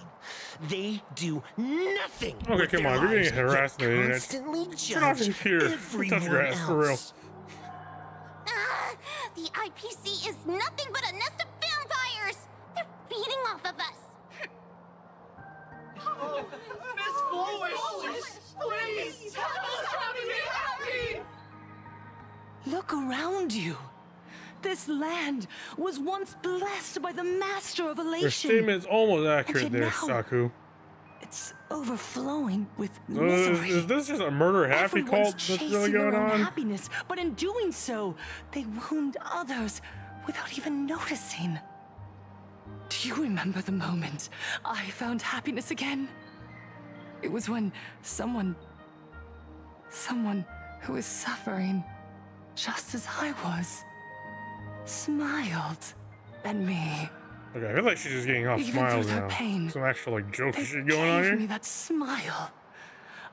They do nothing. Okay, with come their on, you're lives, getting harassed on the yet internet. constantly Turn off judge your computer. Touch your ass, for real. else. The IPC is nothing but a nest of vampires! They're feeding off of us! Oh, Miss Foolish, please tell us how to be happy! Look around you. This land was once blessed by the master of elation. Your statement is almost accurate And there, now, Saku. It's overflowing with Is misery. this just a murder happy Everyone's cult that's chasing really their going own on? happiness, but in doing so, they wound others without even noticing. Do you remember the moment I found happiness again? It was when someone who was suffering just as I was, smiled at me. Okay, I feel like she's just getting off Even smiles through their now. pain, Some actual like joke They shit going on gave here. me that smile.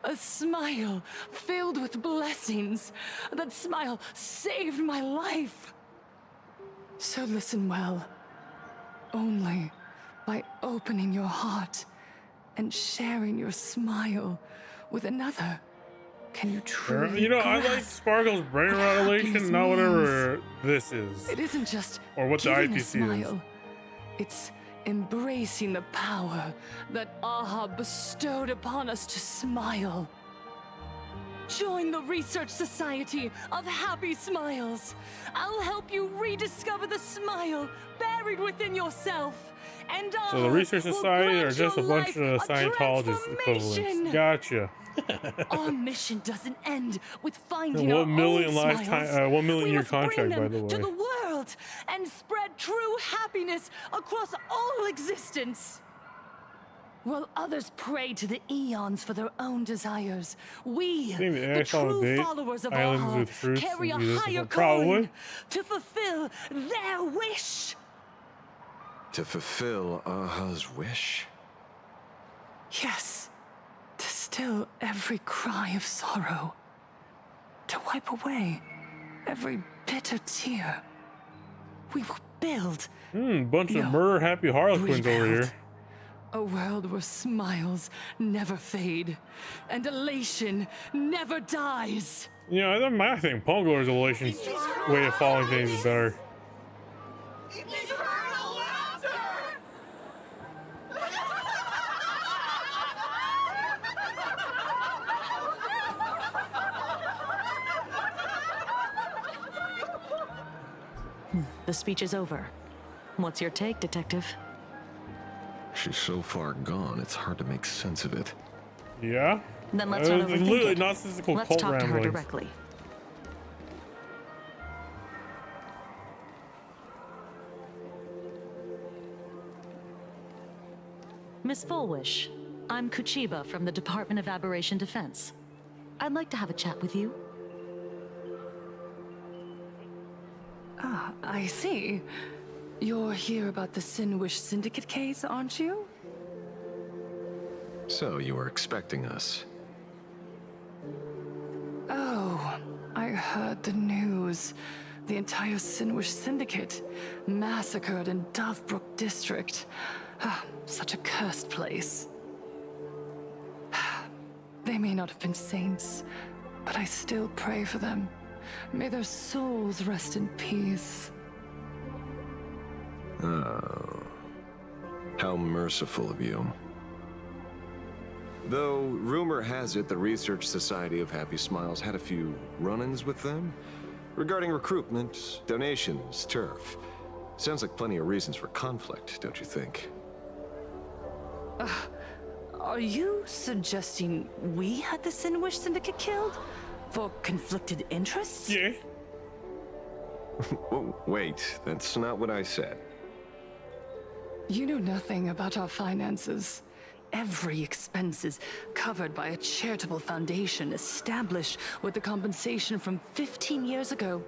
A smile filled with blessings. That smile saved my life. So listen well. Only by opening your heart and sharing your smile with another can you truly You know, I like grasp Sparkle's brain what rot happiness elation, not whatever this is. It isn't just or what the giving a IPC is. smile. It's embracing the power that Aha bestowed upon us to smile. Join the Research Society of Happy Smiles. I'll help you rediscover the smile buried within yourself. And So the Research Society are just a bunch of Scientologist equivalents. Gotcha. Our mission doesn't end with finding And our 1 million own lifetime, smiles. 1 million We year must bring contract, by them the way. to the world and spread true happiness across all existence. While others pray to the eons for their own desires, we, Think the the Axel true date followers of islands Aha, with fruits carry a and do this higher before- probably. calling to fulfill their wish. To fulfill Aha's wish? Yes, to still every cry of sorrow, to wipe away every bitter tear. We will build Bunch of murder happy Harlequins over here. a world where smiles never fade and elation never dies. You know, I think Pongler's elation way of following things is better. Eternal laughter! The speech is over. What's your take, Detective? She's so far gone, it's hard to make sense of it. Yeah? Then let's not overthink literally it. nonsensical Let's cult talk to her ramblings. directly. Miss Fullwish, I'm Kuchiba from the Department of Aberration Defense. I'd like to have a chat with you. Ah, I see. You're here about the Sinwish Syndicate case, aren't you? So, you were expecting us. Oh, I heard the news. The entire Sinwish Syndicate massacred in Dovebrook District. Ah, such a cursed place. They may not have been saints, but I still pray for them. May their souls rest in peace. Oh. How merciful of you. Though, rumor has it the Research Society of Happy Smiles had a few run-ins with them regarding recruitment, donations, turf. Sounds like plenty of reasons for conflict, don't you think? Are you suggesting we had the Sinwish Syndicate killed? For conflicted interests? Yeah. Oh, wait, that's not what I said. You know nothing about our finances. Every expense is covered by a charitable foundation established with the compensation from 15 years ago.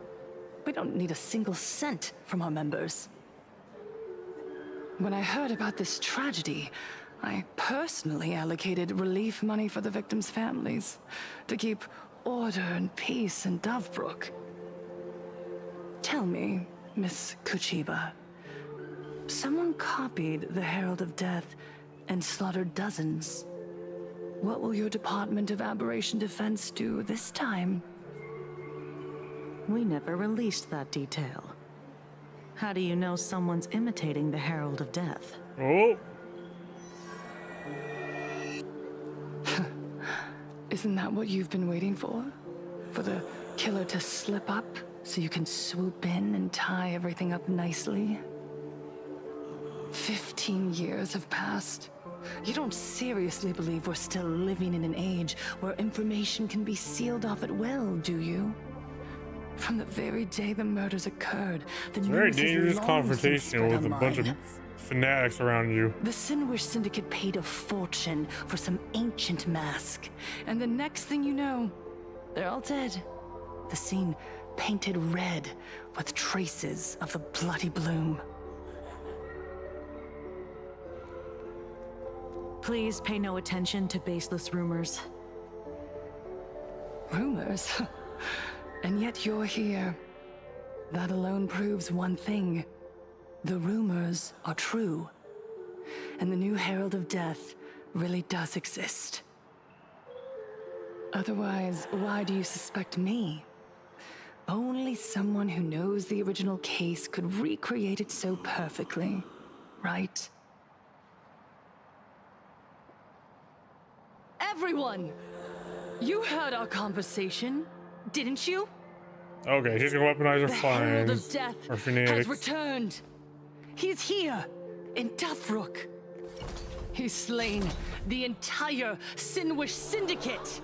We don't need a single cent from our members. When I heard about this tragedy, I personally allocated relief money for the victims' families to keep order and peace in Dovebrook. Tell me, Miss Kuchiba, Someone copied the Herald of Death and slaughtered dozens. What will your Department of Aberration Defense do this time? We never released that detail. How do you know someone's imitating the Herald of Death? Oh. Isn't that what you've been waiting for? For the killer to slip up so you can swoop in and tie everything up nicely? 15 years have passed. You don't seriously believe we're still living in an age where information can be sealed off at will, do you? From the very day the murders occurred, the It's a very news has dangerous long confrontation since spread with a bunch of online. fanatics around you. The Sinwish Syndicate paid a fortune for some ancient mask, and the next thing you know, they're all dead. The scene painted red with traces of the bloody bloom. Please pay no attention to baseless rumors. Rumors? And yet you're here. That alone proves one thing. The rumors are true. And the new Herald of Death really does exist. Otherwise, why do you suspect me? Only someone who knows the original case could recreate it so perfectly, right? Everyone! You heard our conversation, didn't you? Okay, she's gonna weaponize her The Herald of fines. Death Or has fanatics. returned. He's here, in Dufrook. He's slain the entire Sinwish Syndicate.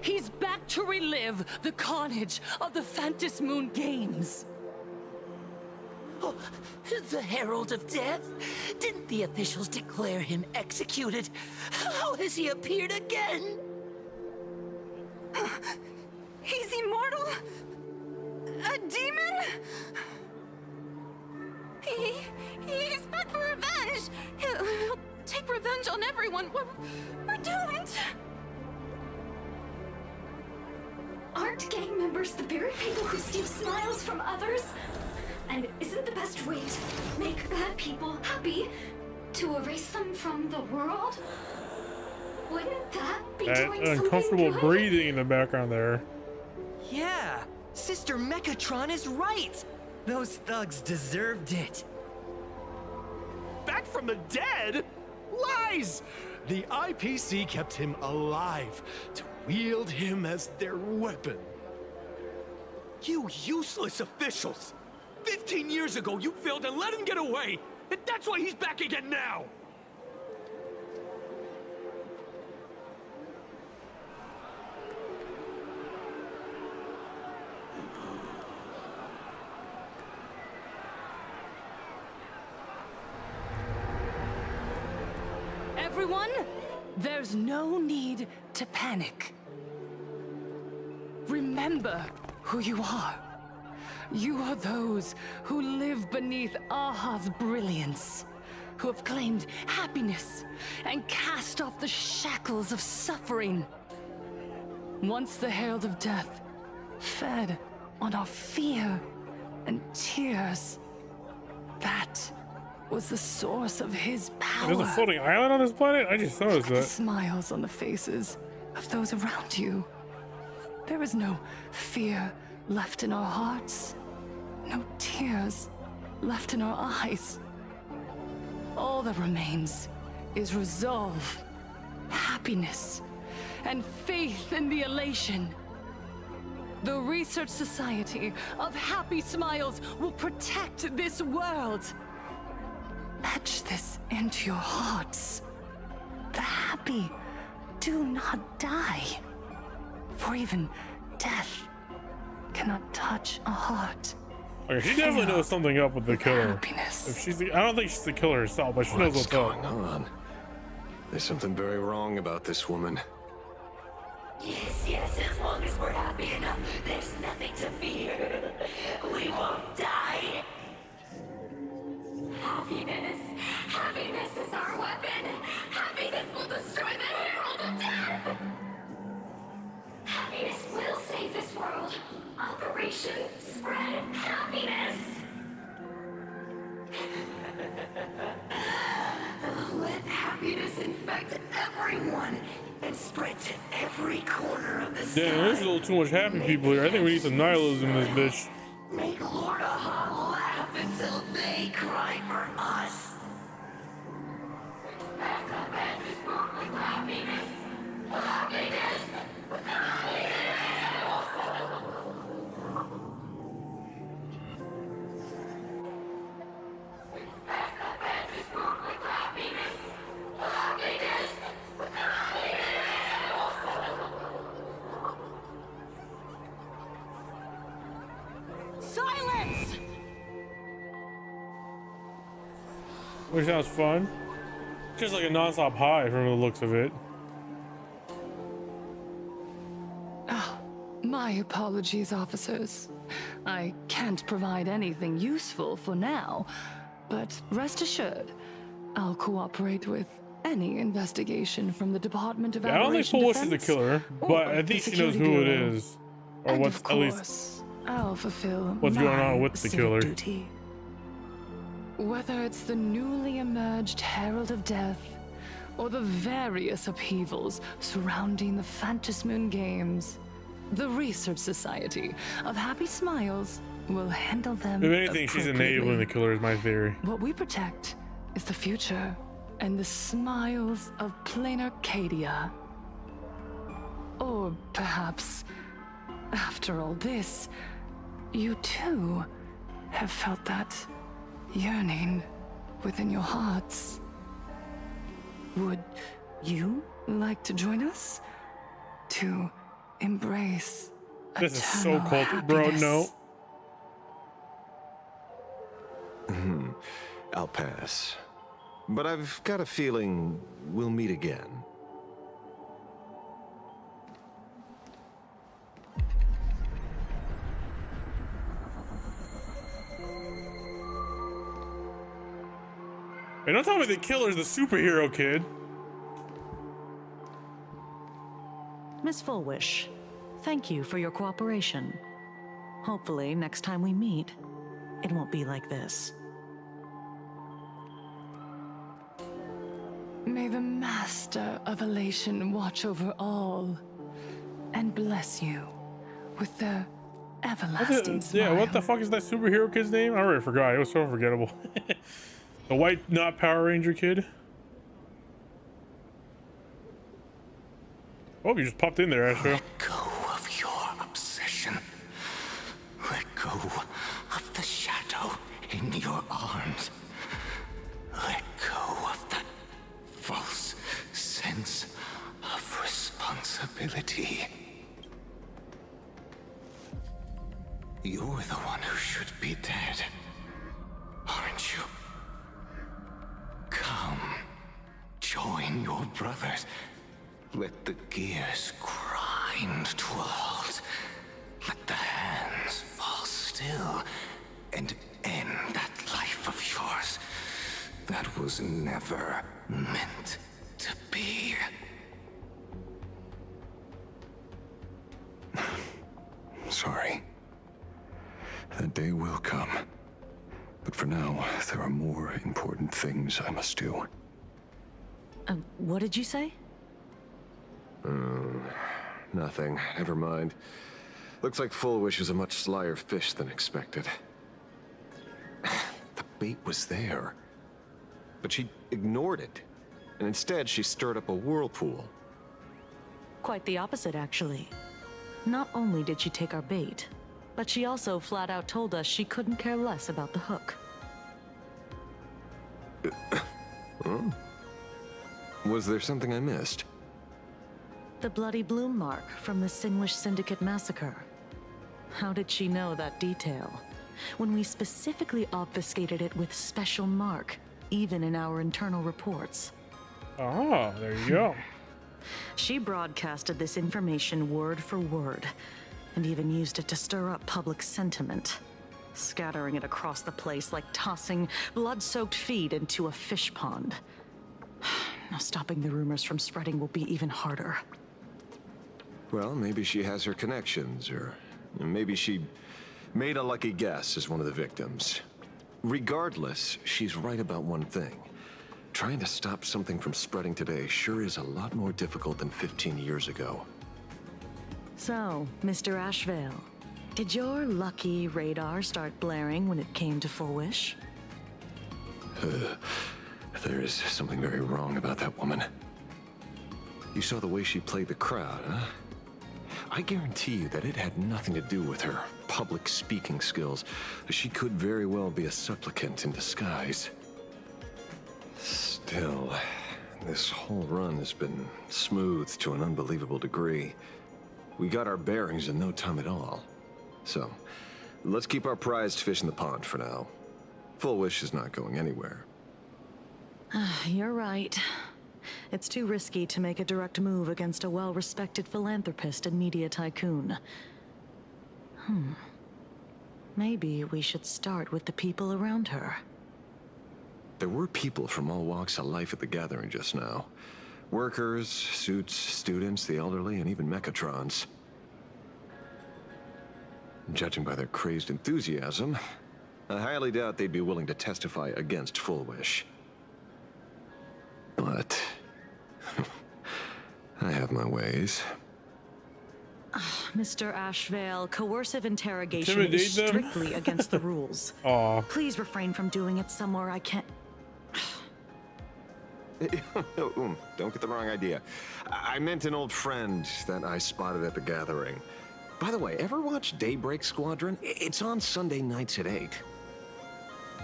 He's back to relive the carnage of the Phantom Moon Games. Oh, the Herald of Death? Didn't the officials declare him executed? How has he appeared again? He's immortal? A demon? He's back for revenge! He'll take revenge on everyone. We're doomed! Aren't gang members the very people who steal smiles from others? And isn't the best way to make bad people happy to erase them from the world? Wouldn't that be That doing something uncomfortable good? breathing in the background there. Yeah, Sister Mechatron is right. Those thugs deserved it. Back from the dead? Lies! The IPC kept him alive to wield him as their weapon. You useless officials! 15 years ago, you failed and let him get away! And that's why he's back again now! Everyone, there's no need to panic. Remember who you are. You are those who live beneath Aha's brilliance, who have claimed happiness and cast off the shackles of suffering. Once the Herald of Death fed on our fear and tears, that was the source of his power. There's a floating island on this planet? I just noticed The that. smiles on the faces of those around you. There is no fear left in our hearts, no tears left in our eyes. All that remains is resolve, happiness, and faith in the elation. The Research Society of Happy Smiles will protect this world. Etch this into your hearts. The happy do not die, for even death cannot touch a heart. Okay, she definitely knows something up with the killer. Happiness. If she's I don't think she's the killer herself, but she knows what's going up. on? There's something very wrong about this woman. Yes, as long as we're happy enough, there's nothing to fear. We won't die. Happiness is our weapon. Happiness will destroy the Herald of Death. Happiness will save this world. Operation Spread Happiness. infect everyone and spread to every corner of the Damn, there's a little too much happy people here. I think we need some nihilism in this bitch. Make Lord Aha laugh until they cry for us. Silence! Which sounds fun. Just like a non-stop high from the looks of it. My apologies, officers. I can't provide anything useful for now, but rest assured, I'll cooperate with any investigation from the Department of I don't think Aberration Foolish is the Defense killer, but I think she knows who it is. Or and what's of at least course, I'll fulfill what's going on my with the civic killer. duty. Whether it's the newly emerged Herald of Death, or the various upheavals surrounding the Phantasmoon Games, the Research Society of Happy Smiles will handle them. If anything, she's enabling the killer, is my theory. What we protect is the future and the smiles of plain Arcadia. Or perhaps, after all this, you too have felt that yearning within your hearts. Would you like to join us? To embrace This is so cold, bro. No. I'll pass. But I've got a feeling we'll meet again. Hey, don't tell me the killer's the superhero kid. Miss Fullwish, thank you for your cooperation. Hopefully, next time we meet, it won't be like this. May the Master of Elation watch over all and bless you with their everlasting smile. Yeah, what the fuck is that superhero kid's name? I already forgot. It was so forgettable. The white, not Power Ranger kid. Oh, you just popped in there, Astro. Let go of your obsession. Let go of the shadow in your arms. Let go of that false sense of responsibility. You're the one who should be dead, aren't you? Come, join your brothers. Let the gears grind to a halt. Let the hands fall still and end that life of yours that was never meant to be. Sorry. That day will come. But for now, there are more important things I must do. What did you say? Nothing. Never mind. Looks like Fullwish is a much slyer fish than expected. The bait was there. But she ignored it. And instead, she stirred up a whirlpool. Quite the opposite, actually. Not only did she take our bait, but she also flat out told us she couldn't care less about the hook. Huh? Was there something I missed? The bloody bloom mark from the Sinwish Syndicate massacre. How did she know that detail? When we specifically obfuscated it with special mark, even in our internal reports. Ah, there you go. She broadcasted this information word for word, and even used it to stir up public sentiment, scattering it across the place like tossing blood-soaked feed into a fish pond. Now stopping the rumors from spreading will be even harder. Well, maybe she has her connections, or maybe she made a lucky guess as one of the victims. Regardless, she's right about one thing. trying to stop something from spreading today sure is a lot more difficult than 15 years ago. So, Mr. Ashvale, did your lucky radar start blaring when it came to Full Wish? There is something very wrong about that woman. You saw the way she played the crowd, huh? I guarantee you that it had nothing to do with her public speaking skills. She could very well be a supplicant in disguise. Still, this whole run has been smooth to an unbelievable degree. We got our bearings in no time at all. So, let's keep our prized fish in the pond for now. Full Wish is not going anywhere. You're right. It's too risky to make a direct move against a well-respected philanthropist and media tycoon. Maybe we should start with the people around her. There were people from all walks of life at the gathering just now. Workers, suits, students, the elderly, and even mechatrons. Judging by their crazed enthusiasm, I highly doubt they'd be willing to testify against Full Wish. But I have my ways. Mr. Ashvale, coercive interrogation Intimidate is them? strictly against the rules. Aw. Please refrain from doing it somewhere I can't... Don't get the wrong idea. I meant an old friend that I spotted at the gathering. By the way, ever watch Daybreak Squadron? It's on Sunday nights at 8.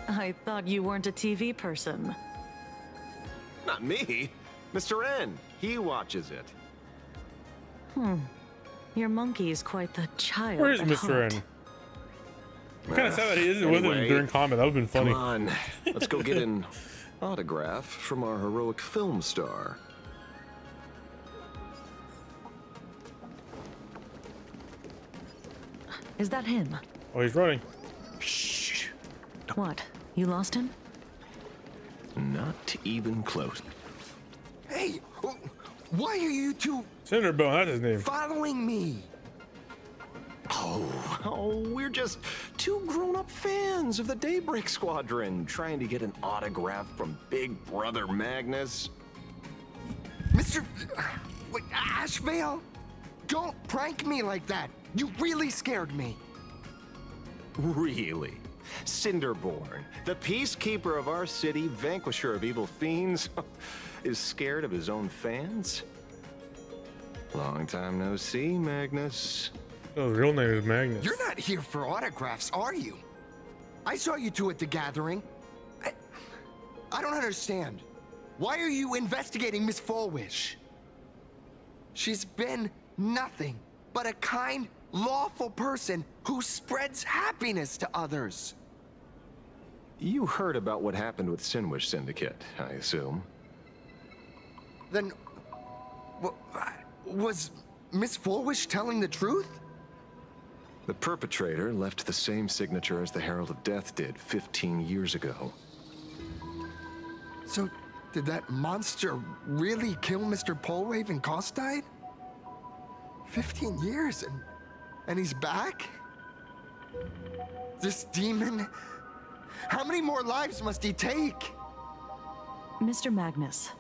I thought you weren't a TV person. Not me. Mr. N. He watches it. Your monkey is quite the child. Where is at Mr. heart. N? I'm kind of sad that he isn't with him Anyway, during combat. That would have been funny. Come on, let's go get an autograph from our heroic film star. Is that him? Oh, he's running. Shh. What? You lost him? Not even close. Hey, why are you two Cinderbone, that's his name. following me? Oh, we're just two grown-up fans of the Daybreak Squadron trying to get an autograph from Big Brother Magnus. Mr. Ashvale, don't prank me like that. You really scared me. Really? Cinderborn, the peacekeeper of our city, vanquisher of evil fiends, is scared of his own fans? Long time no see, Magnus. Oh, his real name is Magnus. You're not here for autographs, are you? I saw you two at the gathering. I don't understand. Why are you investigating Miss Fullwish? She's been nothing but a kind, lawful person who spreads happiness to others. You heard about what happened with Sinwish Syndicate, I assume. Then, was Miss Fullwish telling the truth? The perpetrator left the same signature as the Herald of Death did 15 years ago. So, did that monster really kill Mr. Polwave Costide? 15 years and he's back? This demon? How many more lives must he take? Mr. Magnus,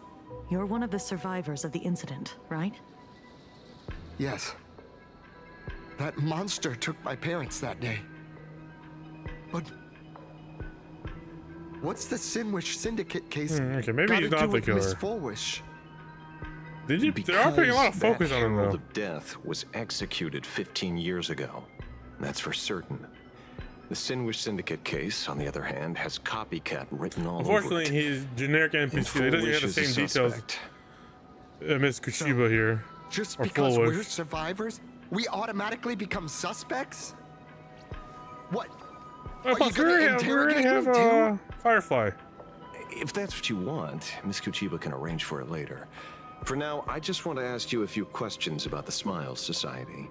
you're one of the survivors of the incident, right? Yes. That monster took my parents that day. But what's the Sinwish Syndicate case? Okay, maybe he's not the Miss killer. Fullwish? They are putting a lot of focus on him, Herald though. of Death was executed 15 years ago. That's for certain. The Sinwish Syndicate case, on the other hand, has copycat written all over it. Unfortunately, he's generic NPC. He doesn't have the same details. Miss Kuchiba here. Just or because Full we're Wish. survivors, we automatically become suspects? What? Oh, Are you gonna interrogate have me too? Firefly. If that's what you want, Miss Kuchiba can arrange for it later. For now, I just want to ask you a few questions about the Smiles Society.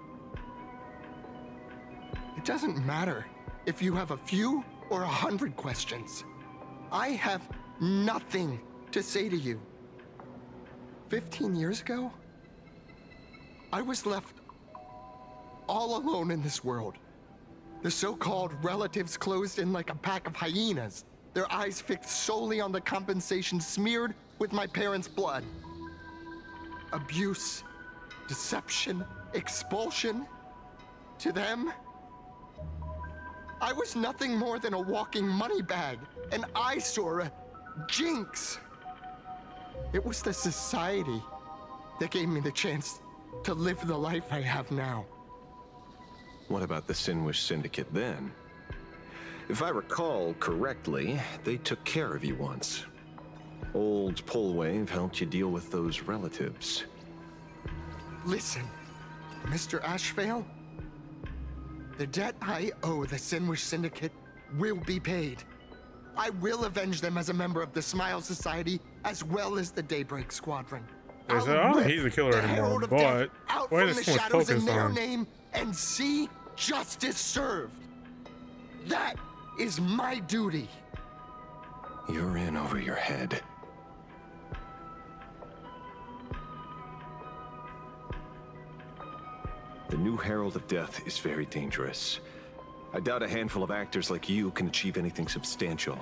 It doesn't matter if you have a few or 100 questions. I have nothing to say to you. 15 years ago, I was left all alone in this world. The so-called relatives closed in like a pack of hyenas. their eyes fixed solely on the compensation smeared with my parents' blood. Abuse, deception, expulsion. To them, I was nothing more than a walking money bag, an eyesore, a jinx. It was the society that gave me the chance to live the life I have now. What about the Sinwish Syndicate then? If I recall correctly, they took care of you once. Old Polwave helped you deal with those relatives. Listen, Mr. Ashvale, the debt I owe the Sinwish Syndicate will be paid. I will avenge them as a member of the Smile Society, as well as the Daybreak Squadron. I don't think he's a killer anymore, but why is so much focus on name and see justice served? That is my duty. You're in over your head. The new Herald of Death is very dangerous. I doubt a handful of actors like you can achieve anything substantial.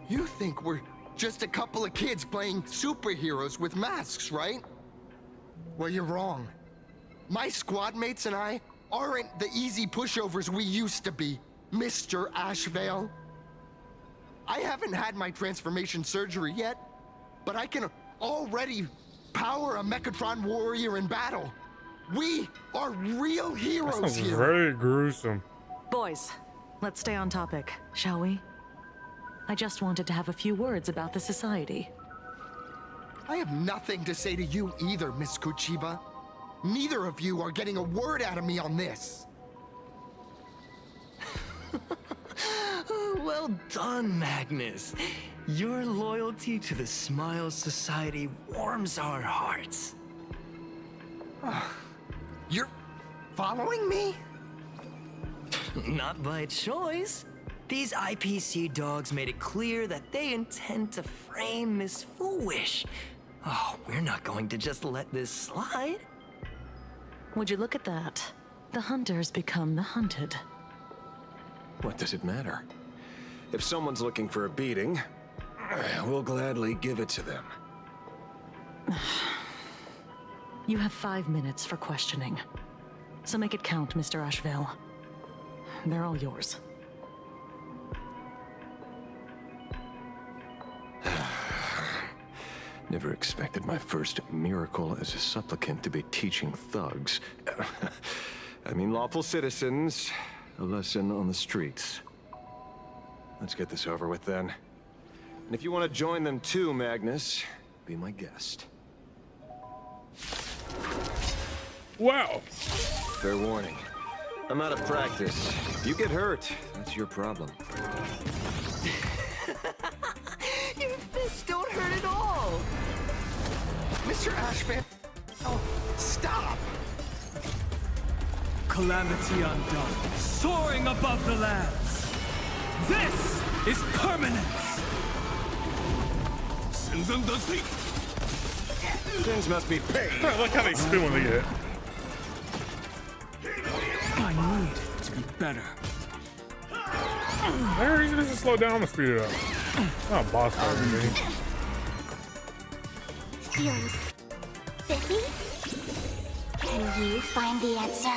You think we're just a couple of kids playing superheroes with masks, right? Well, you're wrong. My squad mates and I aren't the easy pushovers we used to be, Mr. Ashvale. I haven't had my transformation surgery yet, but I can already power a Mechatron warrior in battle. We are real heroes that sounds here. very gruesome. Boys, let's stay on topic, shall we? I just wanted to have a few words about the society. I have nothing to say to you either, Miss Kuchiba. Neither of you are getting a word out of me on this. Well done, Magnus. Your loyalty to the Smile Society warms our hearts. You're following me? Not by choice. These IPC dogs made it clear that they intend to frame Miss Foolish. Oh, we're not going to just let this slide. Would you look at that? The hunters become the hunted. What does it matter? If someone's looking for a beating, we'll gladly give it to them. You have 5 minutes for questioning. So make it count, Mr. Ashvale. They're all yours. Never expected my first miracle as a supplicant to be teaching thugs. I mean lawful citizens, a lesson on the streets. Let's get this over with then. And if you want to join them too, Magnus, be my guest. Wow. Fair warning. I'm out of practice. If you get hurt, that's your problem. Your fists don't hurt at all. Mr. Ashvale, oh, stop! Calamity undone, soaring above the lands. This is permanence. Sins and deceit. Sins must be paid. I like how they spin when they get hit. I need to be better. There reason is to slow down and speed it up. Not a boss fight or anything. Feels spiffy? Can you find the answer?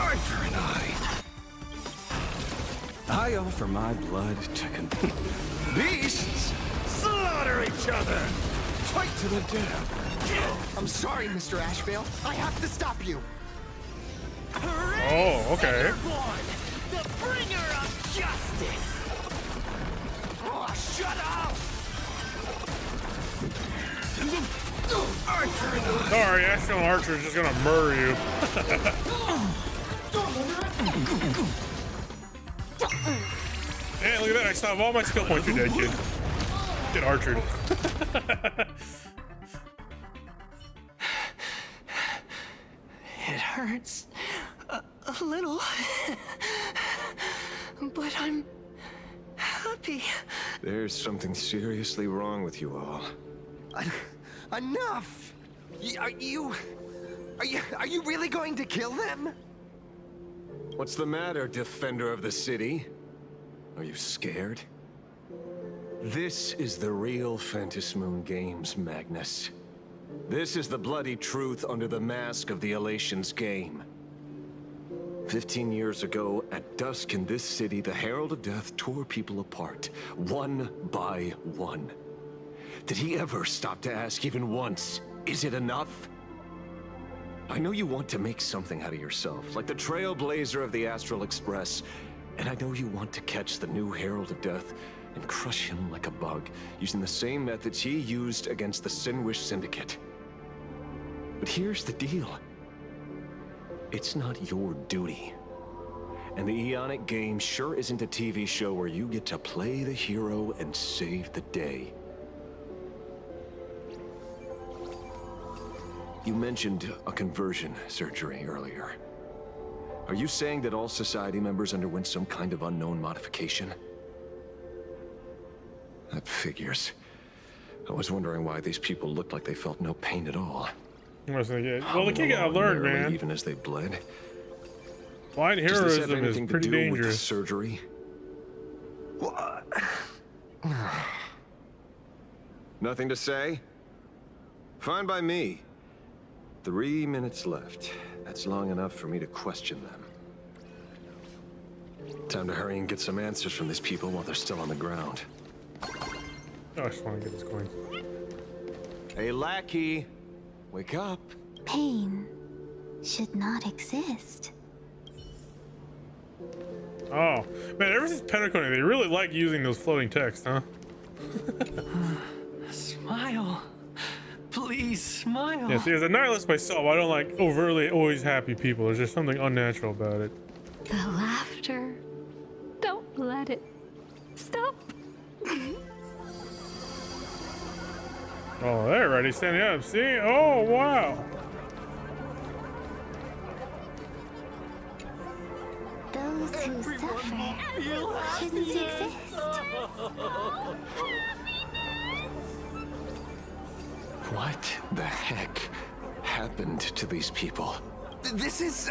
Eye for an eye. I offer my blood to beasts slaughter each other. Fight to the death. I'm sorry, Mr. Ashvale. I have to stop you. Oh, okay. The bringer of justice. Oh, shut up! Sorry, Aston Archer is just gonna murder you. Hey, look at that! I still have all my skill points. You're dead, kid. Get archered. It hurts a little, but I'm happy. There's something seriously wrong with you all. Enough! Are you really going to kill them? What's the matter, defender of the city? Are you scared? This is the real Phantasmoon Games, Magnus. This is the bloody truth under the mask of the Elation's game. 15 years ago, at dusk in this city, the Herald of Death tore people apart, one by one. Did he ever stop to ask even once, is it enough? I know you want to make something out of yourself, like the trailblazer of the Astral Express, and I know you want to catch the new Herald of Death and crush him like a bug, using the same methods he used against the Sinwish Syndicate. But here's the deal. It's not your duty. And the Eonic game sure isn't a TV show where you get to play the hero and save the day. You mentioned a conversion surgery earlier. Are you saying that all society members underwent some kind of unknown modification? That figures. I was wondering why these people looked like they felt no pain at all. Well, the kid gotta learn, man. Even as they bled. Blind heroism is pretty dangerous. With the surgery? Nothing to say? Fine by me. 3 minutes left. That's long enough for me to question them. Time to hurry and get some answers from these people while they're still on the ground. Oh, I just want to get this coin. Hey, lackey. Wake up. Pain should not exist. Oh, man, ever since Pentagon, they really like using those floating text, huh? Smile. Please smile. Yeah, see, as a nihilist myself, I don't like overtly always happy people. There's just something unnatural about it. The laughter. Don't let it stop. Oh, they're already standing up. See? Oh, wow. Those who suffer shouldn't exist. What the heck happened to these people? This is...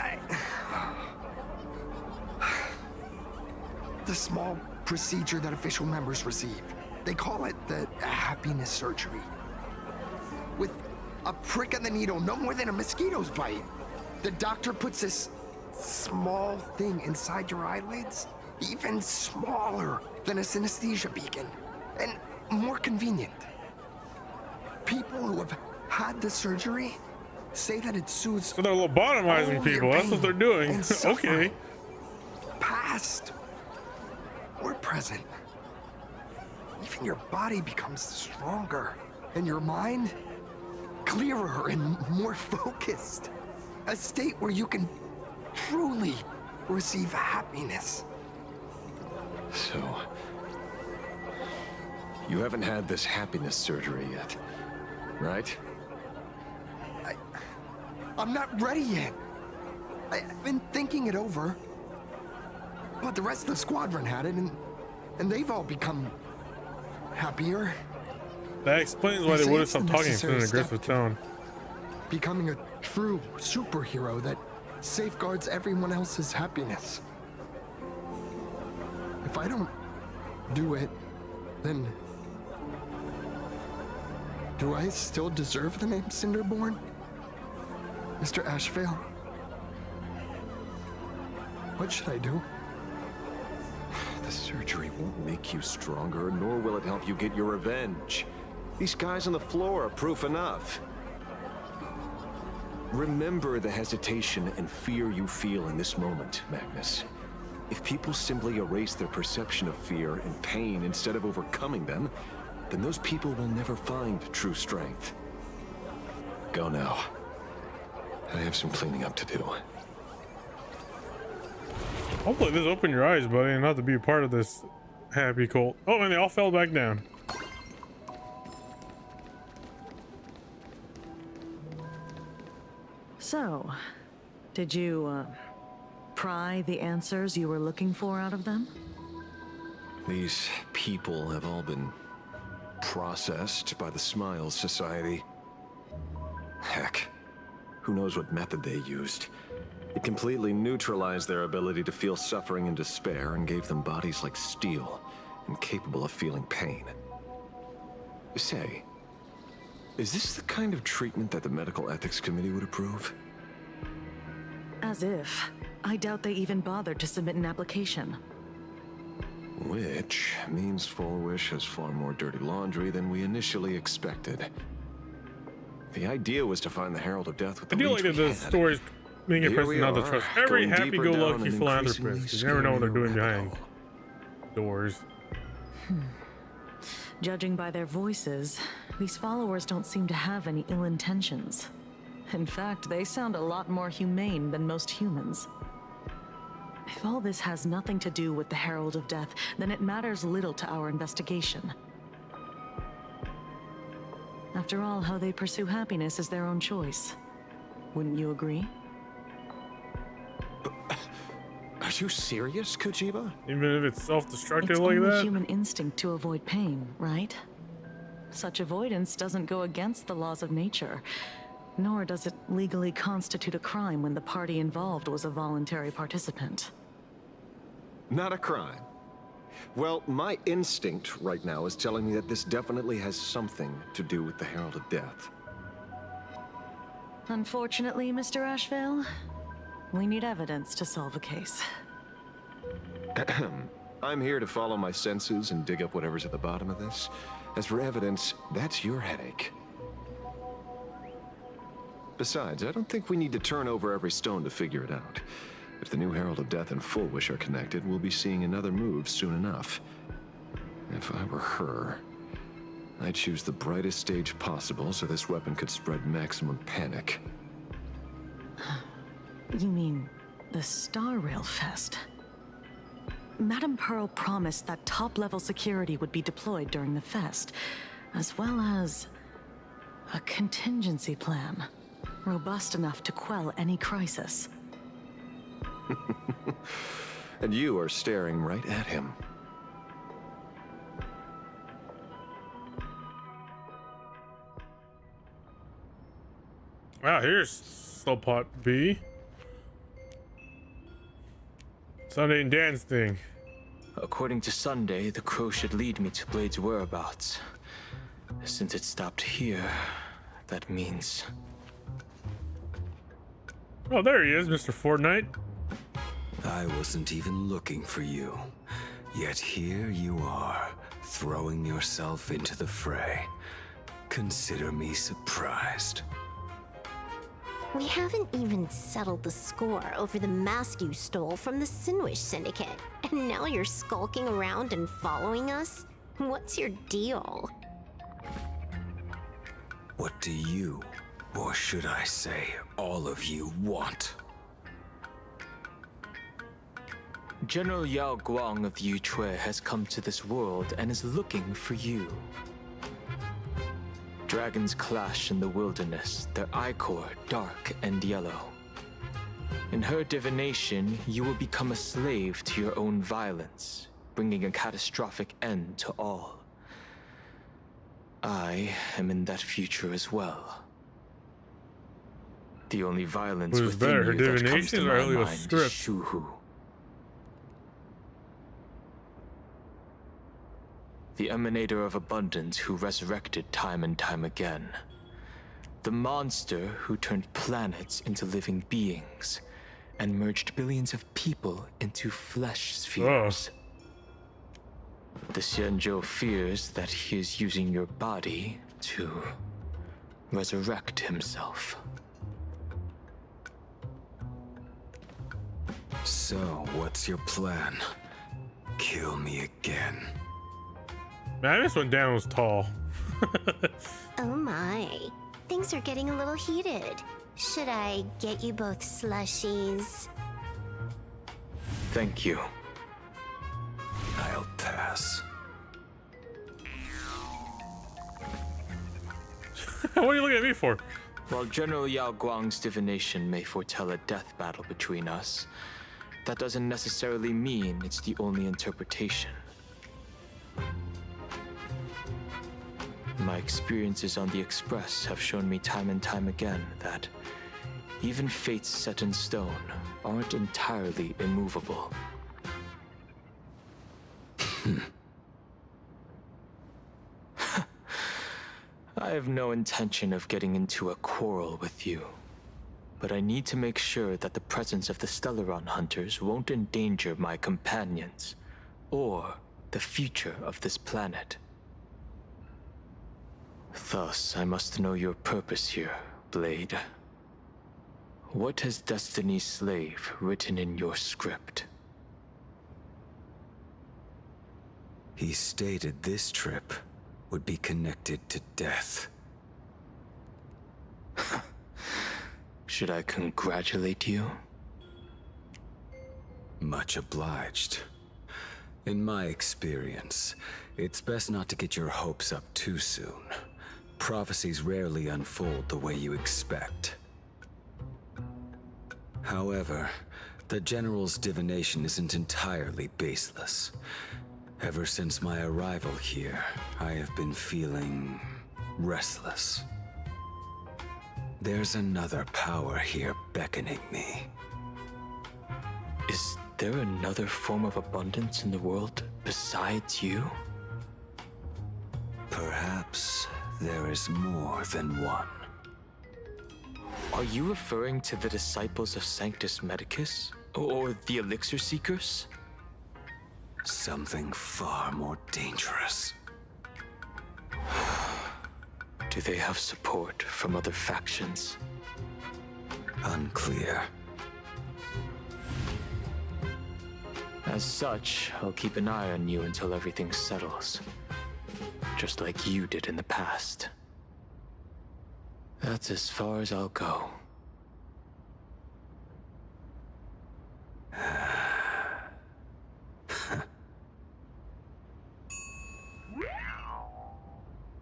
the small procedure that official members receive. They call it the happiness surgery. With a prick of the needle, no more than a mosquito's bite. The doctor puts this small thing inside your eyelids, even smaller than a synesthesia beacon, and more convenient. People who have had the surgery say that it soothes. So they're lobotomizing people. That's what they're doing. Okay. Past or present. Even your body becomes stronger, and your mind clearer and more focused. A state where you can truly receive happiness. So, you haven't had this happiness surgery yet, right? I'm not ready yet. I've been thinking it over. But the rest of the squadron had it, and they've all become happier. That explains why they would have stopped talking in an aggressive tone. Becoming a true superhero that safeguards everyone else's happiness. If I don't do it, then do I still deserve the name Cinderborn? Mr. Ashvale? What should I do? The surgery won't make you stronger, nor will it help you get your revenge. These guys on the floor are proof enough. Remember the hesitation and fear you feel in this moment, Magnus. If people simply erase their perception of fear and pain instead of overcoming them, then those people will never find true strength. Go now. I have some cleaning up to do. Hopefully this opened your eyes, buddy, and not to be a part of this happy cult. Oh, and they all fell back down. So, did you, pry the answers you were looking for out of them? These people have all been processed by the Smiles Society. Heck, Who knows what method they used? It completely neutralized their ability to feel suffering and despair and gave them bodies like steel, incapable of feeling pain. Say, is this the kind of treatment that the Medical Ethics Committee would approve? As if. I doubt they even bothered to submit an application. Which means Fullwish has far more dirty laundry than we initially expected. The idea was to find the Herald of Death with the I do like that the story's being a person not to trust every happy-go-lucky philanthropist. You never know what they're doing behind doors. Judging by their voices, these followers don't seem to have any ill intentions. In fact, they sound a lot more humane than most humans. If all this has nothing to do with the Herald of Death, then it matters little to our investigation. After all, how they pursue happiness is their own choice. Wouldn't you agree? Are you serious, Kujiba? Even if it's self-destructive It's like only that? human instinct to avoid pain, right? Such avoidance doesn't go against the laws of nature, nor does it legally constitute a crime when the party involved was a voluntary participant. Not a crime. Well, my instinct right now is telling me that this definitely has something to do with the Herald of Death. Unfortunately, Mr. Ashvale, we need evidence to solve a case. I'm here to follow my senses and dig up whatever's at the bottom of this. As for evidence, that's your headache. Besides, I don't think we need to turn over every stone to figure it out. If the new Herald of Death and Fullwish are connected, we'll be seeing another move soon enough. If I were her, I'd choose the brightest stage possible so this weapon could spread maximum panic. You mean the Star Rail Fest? Madame Pearl promised that top-level security would be deployed during the fest, as well as a contingency plan, robust enough to quell any crisis. And you are staring right at him. Wow, here's Slowpot B. Sunday and Dan's thing. According to Sunday, the crow should lead me to Blade's whereabouts. Since it stopped here, that means... Oh, there he is, Mr. Fortnite. I wasn't even looking for you. Yet here you are, throwing yourself into the fray. Consider me surprised. We haven't even settled the score over the mask you stole from the Sinwish Syndicate. And now you're skulking around and following us? What's your deal? What do you, or should I say, all of you want? General Yao Guang of the Yutue has come to this world and is looking for you. Dragons clash in the wilderness, their ichor dark and yellow. In her divination, you will become a slave to your own violence, bringing a catastrophic end to all. I am in that future as well. The only violence Who's within better, her you that comes to divination or my Helio's mind is script? Shuhu. The emanator of abundance who resurrected time and time again. The monster who turned planets into living beings and merged billions of people into flesh spheres. The Xianzhou fears that he is using your body to resurrect himself. So, what's your plan? Kill me again. Man, this one Dan was tall. Oh my. Things are getting a little heated. Should I get you both slushies? Thank you. I'll pass. What are you looking at me for? While General Yao Guang's divination may foretell a death battle between us, that doesn't necessarily mean it's the only interpretation. My experiences on the Express have shown me time and time again that Even fates set in stone aren't entirely immovable. I have no intention of getting into a quarrel with you, but I need to make sure that the presence of the Stellaron hunters won't endanger my companions, or the future of this planet. Thus, I must know your purpose here, Blade. What has Destiny's Slave written in your script? He stated this trip would be connected to death. Should I congratulate you? Much obliged. In my experience, it's best not to get your hopes up too soon. Prophecies rarely unfold the way you expect. However, the General's divination isn't entirely baseless. Ever since my arrival here, I have been feeling restless. There's another power here beckoning me. Is there another form of abundance in the world besides you? Perhaps there is more than one. Are you referring to the disciples of Sanctus Medicus? Or the Elixir Seekers? Something far more dangerous. Do they have support from other factions? Unclear. As such, I'll keep an eye on you until everything settles. Just like you did in the past. That's as far as I'll go.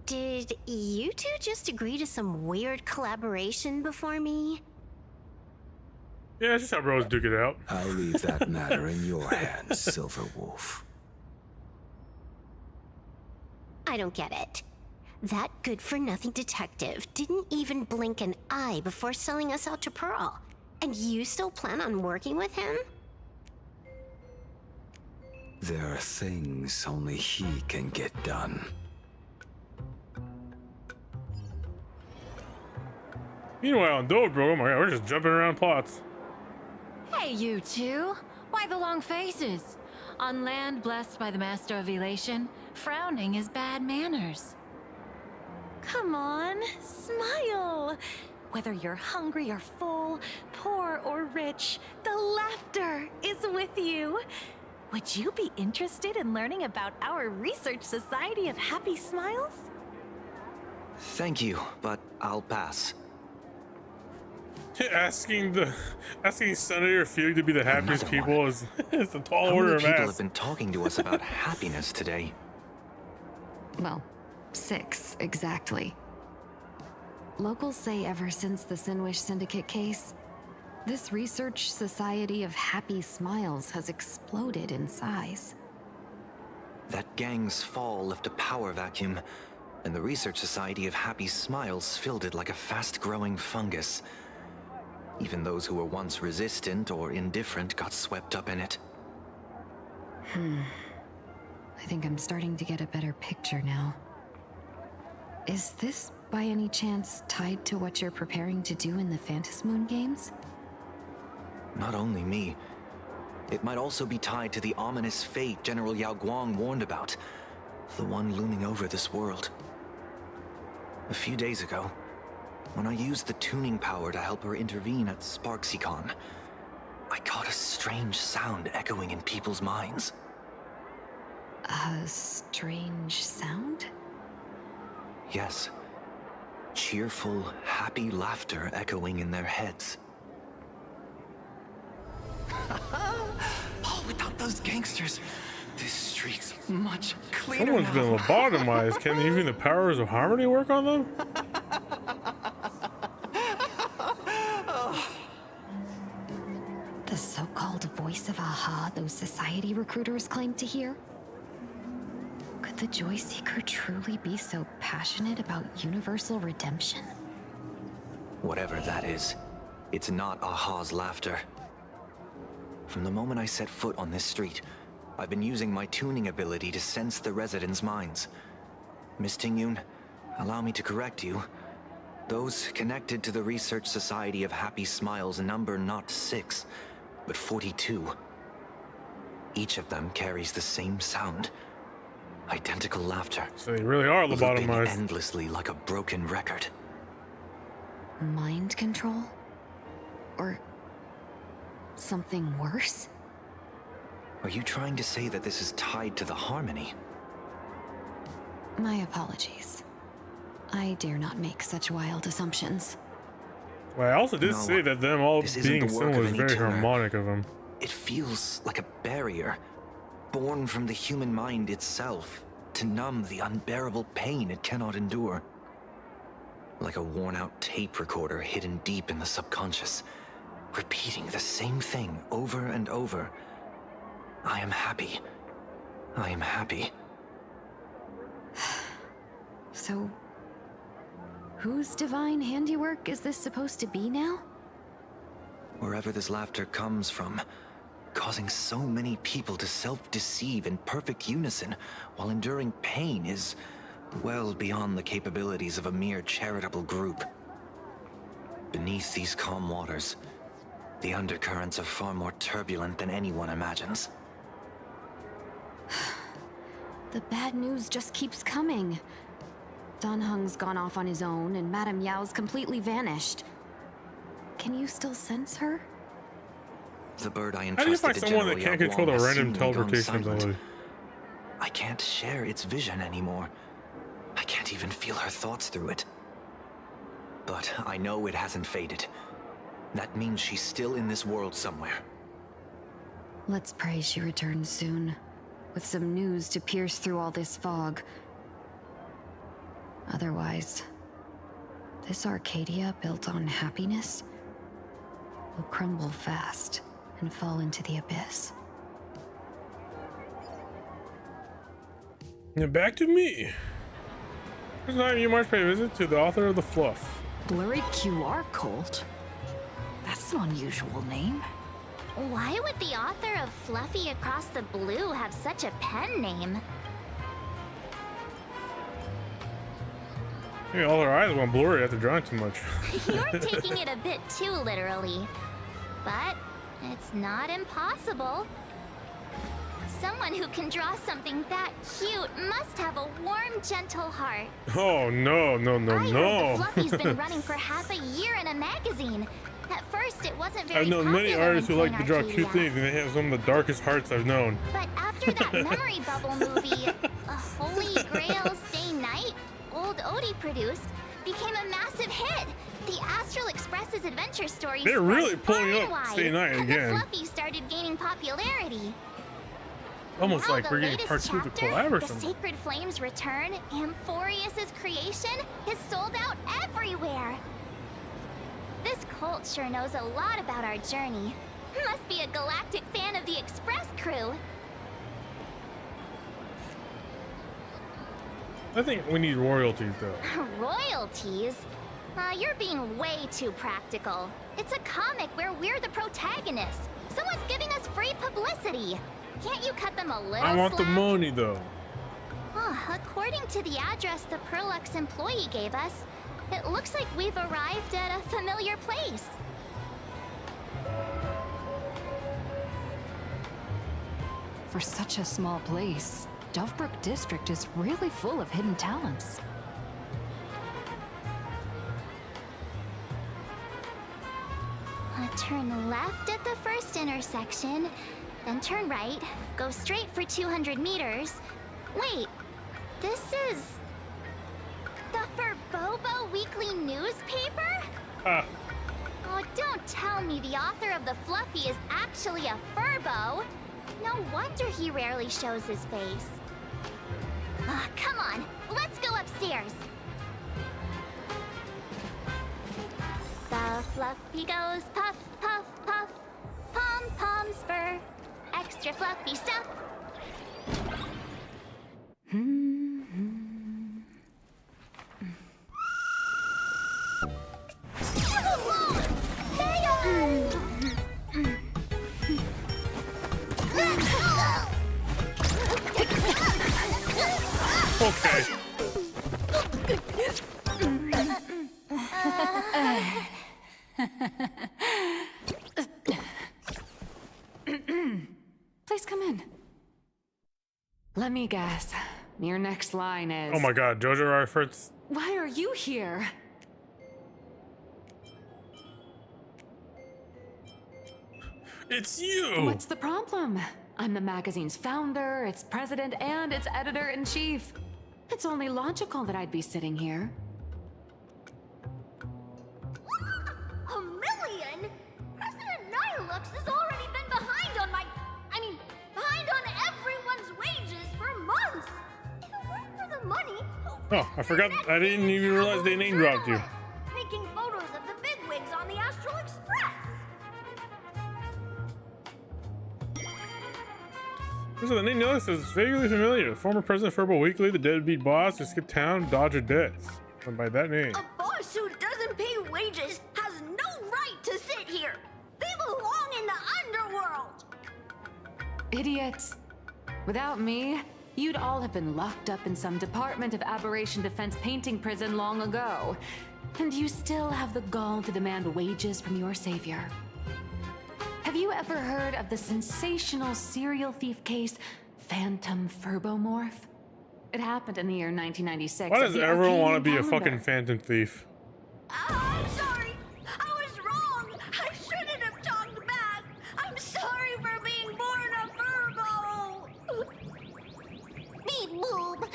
Did you two just agree to some weird collaboration before me? Yeah, it's just how bros duke it out. I leave that matter in your hands, Silver Wolf. I don't get it. That good-for-nothing detective didn't even blink an eye before selling us out to Pearl. And you still plan on working with him? There are things only he can get done. Meanwhile, on Dode, bro, oh my god, we're just jumping around plots. Hey, you two. Why the long faces? On land blessed by the Master of Elation, frowning is bad manners. Come on, smile. Whether you're hungry or full, poor or rich, the laughter is with you. Would you be interested in learning about our Research Society of Happy Smiles? Thank you, but I'll pass. Asking Senator Few to be the happiest people is a tall order of How many people ass. have been talking to us about happiness today? Well, 6 exactly. Locals say ever since the Sinwish Syndicate case, this Research Society of Happy Smiles has exploded in size. That gang's fall left a power vacuum, and the Research Society of Happy Smiles filled it like a fast-growing fungus. Even those who were once resistant or indifferent got swept up in it. I think I'm starting to get a better picture now. Is this, by any chance, tied to what you're preparing to do in the Phantasmoon games? Not only me. It might also be tied to the ominous fate General Yao Guang warned about. The one looming over this world. A few days ago, when I used the tuning power to help her intervene at Sparksicon, I caught a strange sound echoing in people's minds. A strange sound? Yes. Cheerful, happy laughter echoing in their heads. Oh, without those gangsters, this street's much cleaner Someone's been now. lobotomized. Can even the powers of harmony work on them? The so-called voice of Aha those society recruiters claim to hear? Could the Joy Seeker truly be so passionate about universal redemption? Whatever that is, It's not Aha's laughter. From the moment I set foot on this street, I've been using my tuning ability to sense the residents' minds. Miss Tingyun, allow me to correct you. Those connected to the Research Society of Happy Smiles number not 6, but 42. Each of them carries the same sound. Identical laughter. So they really are looping lobotomized. endlessly like a broken record. Mind control? Or something worse? Are you trying to say that this is tied to the harmony? My apologies. I dare not make such wild assumptions. Well, I also did say that them all this isn't being the work similar of is any very tuner. harmonic of them. It feels like a barrier, born from the human mind itself, to numb the unbearable pain it cannot endure. Like a worn-out tape recorder hidden deep in the subconscious, repeating the same thing over and over. I am happy. I am happy. So, whose divine handiwork is this supposed to be now? Wherever this laughter comes from, causing so many people to self-deceive in perfect unison while enduring pain is well beyond the capabilities of a mere charitable group. Beneath these calm waters, the undercurrents are far more turbulent than anyone imagines. The bad news just keeps coming. Dan Heng's gone off on his own, and Madame Yao's completely vanished. Can you still sense her? The bird I How do you find entrusted to someone that General can't control the Yaguang has random seemingly gone teleportation silent. ability? I can't share its vision anymore. I can't even feel her thoughts through it. But I know it hasn't faded. That means she's still in this world somewhere. Let's pray she returns soon, with some news to pierce through all this fog. Otherwise, this Arcadia built on happiness will crumble fast and fall into the abyss. And back to me. This time you must pay a visit to the author of the fluff. Blurry QR cult? That's an unusual name. Why would the author of Fluffy Across the Blue have such a pen name? Maybe all her eyes went blurry after drawing too much. You're taking it a bit too literally. But it's not impossible. Someone who can draw something that cute must have a warm, gentle heart. Oh no, no, no, I heard no. the Fluffy's been running for half a year in a magazine. At first, it wasn't very I've known many popular artists who in like to draw Arcadia. cute things, and they have some of the darkest hearts I've known. But after that Memory Bubble movie, A Holy Grail Stay Night, Old Odie produced, became a massive hit. The Astral Express's adventure stories They're really spread pulling far up and wide, Stay Night and again. the Fluffy started gaining popularity. Almost Now like the we're getting latest part 2 of the chapter, collab or The something. Sacred Flames Return, Amphorius's creation, is sold out everywhere. This cult sure knows a lot about our journey. Must be a galactic fan of the Express crew. I think we need royalties though. Royalties? You're being way too practical. It's a comic where we're the protagonists. Someone's giving us free publicity. Can't you cut them a little I want the slack? money though. According to the address the Perlux employee gave us, it looks like we've arrived at a familiar place. For such a small place, Dovebrook District is really full of hidden talents. Turn left at the first intersection, then turn right, go straight for 200 meters. Wait, this is the Furbobo Weekly newspaper? Oh, don't tell me the author of the Fluffy is actually a Furbo. No wonder he rarely shows his face. Come on, let's go upstairs. The Fluffy goes puff, puff, puff, pom-poms for extra fluffy stuff. Whoa! Hey, Okay. Please come in. Let me guess. Your next line is... Oh my god, JoJo reference. Why are you here? It's you! What's the problem? I'm the magazine's founder, its president, and its editor-in-chief. It's only logical that I'd be sitting here. A million? President Nihilux has already been behind on behind on everyone's wages for months. If it weren't for the money... Oh, I forgot. I didn't even realize they name dropped you. Taking photos of the bigwigs on the Astral Express. So the name Nihilux is vaguely familiar. Former President Furbo Weekly, the deadbeat boss who skipped town, dodged her debts. Went by that name. A boss who doesn't pay wages has no right to sit here. They belong in the underworld. Idiots. Without me, you'd all have been locked up in some Department of Aberration Defense painting prison long ago. And you still have the gall to demand wages from your savior. Have you ever heard of the sensational serial thief case, Phantom Furbomorph? It happened in the year 1996. Why does everyone want to be a fucking phantom thief? I'm sorry. I was wrong. I shouldn't have talked back. I'm sorry for being born a Furbo. Beep boop.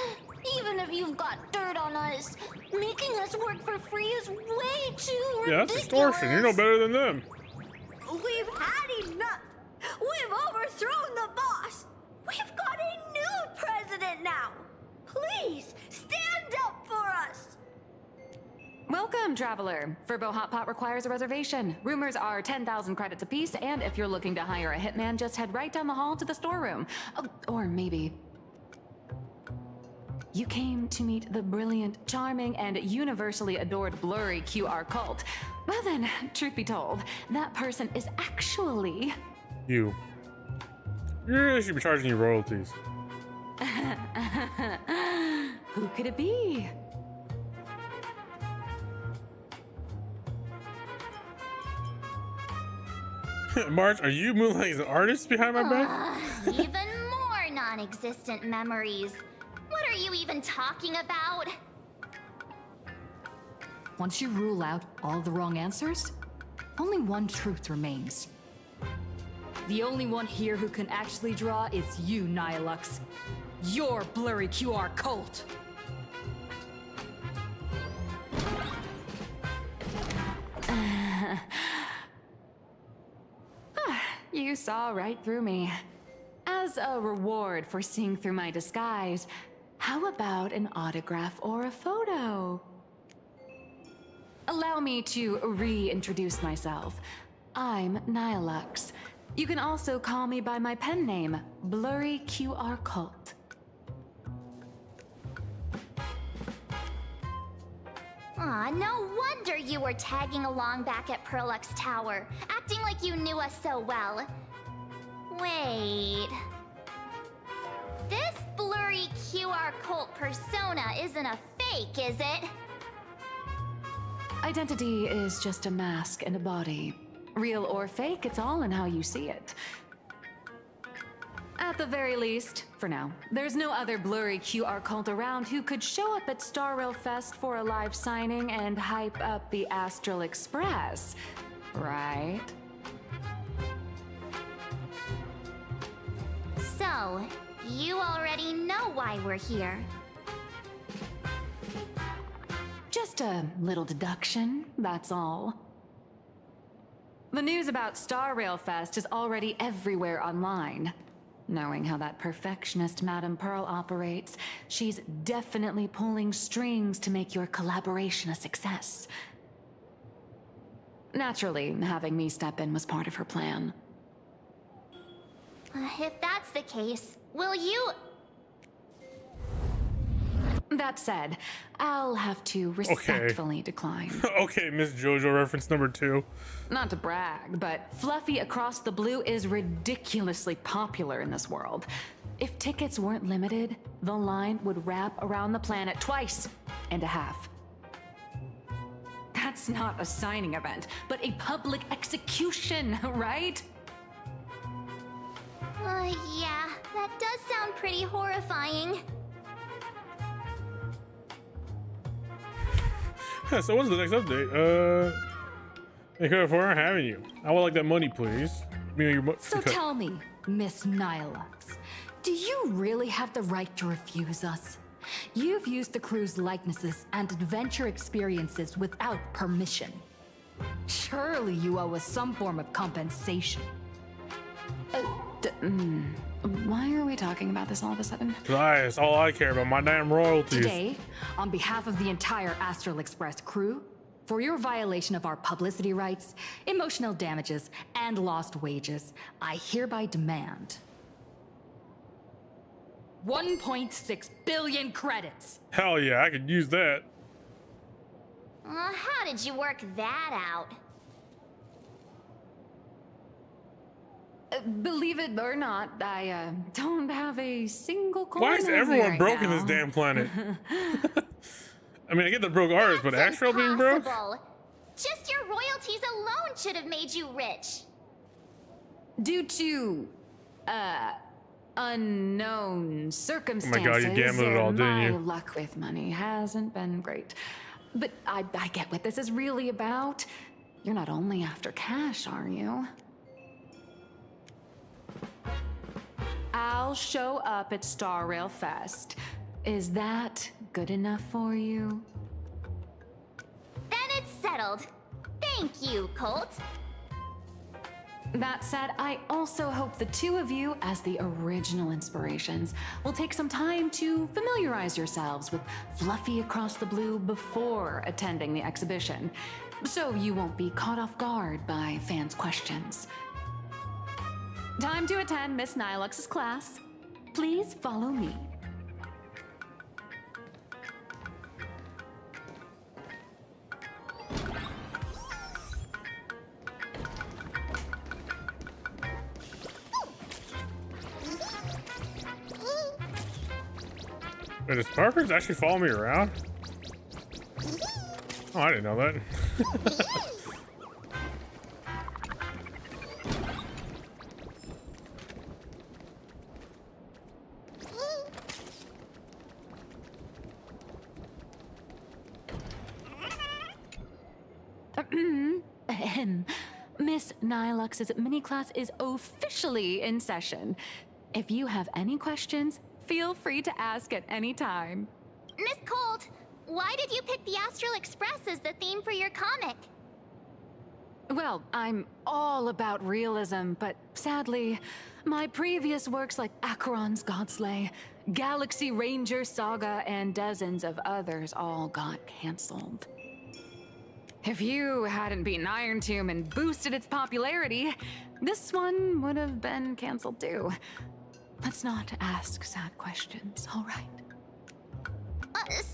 Even if you've got dirt on us, making us work for free is way too ridiculous. Yeah, that's extortion. You're no better than them. We've had enough. We've overthrown the boss. We've got a new president now. Please stand up for us. Welcome, traveler. Furbo Hot Pot requires a reservation. Rumors are 10,000 credits apiece, and if you're looking to hire a hitman, just head right down the hall to the storeroom. Oh, or maybe... You came to meet the brilliant, charming, and universally adored blurry QR cult. Well then, truth be told, that person is actually... You. You really should be charging you royalties. Who could it be? March, are you moonlighting as an artist behind my back? Even more non-existent memories. What are you even talking about? Once you rule out all the wrong answers, only one truth remains. The only one here who can actually draw is you, Nihilux. Your blurry QR cult. You saw right through me. As a reward for seeing through my disguise, how about an autograph or a photo? Allow me to reintroduce myself. I'm Nihilux. You can also call me by my pen name, Blurry QR Cult. Aw, no wonder you were tagging along back at Perlux Tower, acting like you knew us so well. Wait... This blurry QR cult persona isn't a fake, is it? Identity is just a mask and a body. Real or fake, it's all in how you see it. At the very least, for now, there's no other blurry QR cult around who could show up at Star Rail Fest for a live signing and hype up the Astral Express, right? So, you already know why we're here. Just a little deduction, that's all. The news about Star Rail Fest is already everywhere online. Knowing how that perfectionist Madame Pearl operates, she's definitely pulling strings to make your collaboration a success. Naturally, having me step in was part of her plan. If that's the case, will you... That said, I'll have to respectfully decline. Okay, Miss JoJo reference number 2. Not to brag, but Fluffy Across the Blue is ridiculously popular in this world. If tickets weren't limited, the line would wrap around the planet twice and a half. That's not a signing event, but a public execution, right? Yeah, that does sound pretty horrifying. So what's the next update? Thank you for having you. I would like that money, please. So tell me, Miss Nihilux, do you really have the right to refuse us? You've used the crew's likenesses and adventure experiences without permission. Surely you owe us some form of compensation. Why are we talking about this all of a sudden? That's all I care about, my damn royalties. Today, on behalf of the entire Astral Express crew, for your violation of our publicity rights, emotional damages, and lost wages, I hereby demand 1.6 billion credits. Hell yeah, I could use that. How did you work that out? Believe it or not, I don't have a single coin. Why is everyone broke in this damn planet? I mean, I get the broke ours, but Astral being broke? Just your royalties alone should have made you rich. Due to, unknown circumstances. Oh my god, you gambled it all, didn't you? My luck with money hasn't been great. But I get what this is really about. You're not only after cash, are you? I'll show up at Star Rail Fest. Is that good enough for you? Then it's settled. Thank you, Colt. That said, I also hope the two of you, as the original inspirations, will take some time to familiarize yourselves with Fluffy Across the Blue before attending the exhibition, so you won't be caught off guard by fans' questions. Time to attend Miss Nihilux's class. Please follow me. Wait, does Sparkers actually follow me around? Oh, I didn't know that. Miss Nihilux's mini class is officially in session. If you have any questions, feel free to ask at any time. Miss Colt, why did you pick the Astral Express as the theme for your comic? Well, I'm all about realism, but sadly, my previous works like Acheron's Godslay, Galaxy Ranger Saga, and dozens of others all got canceled. If you hadn't beaten Iron Tomb and boosted its popularity, this one would have been canceled too. Let's not ask sad questions, all right?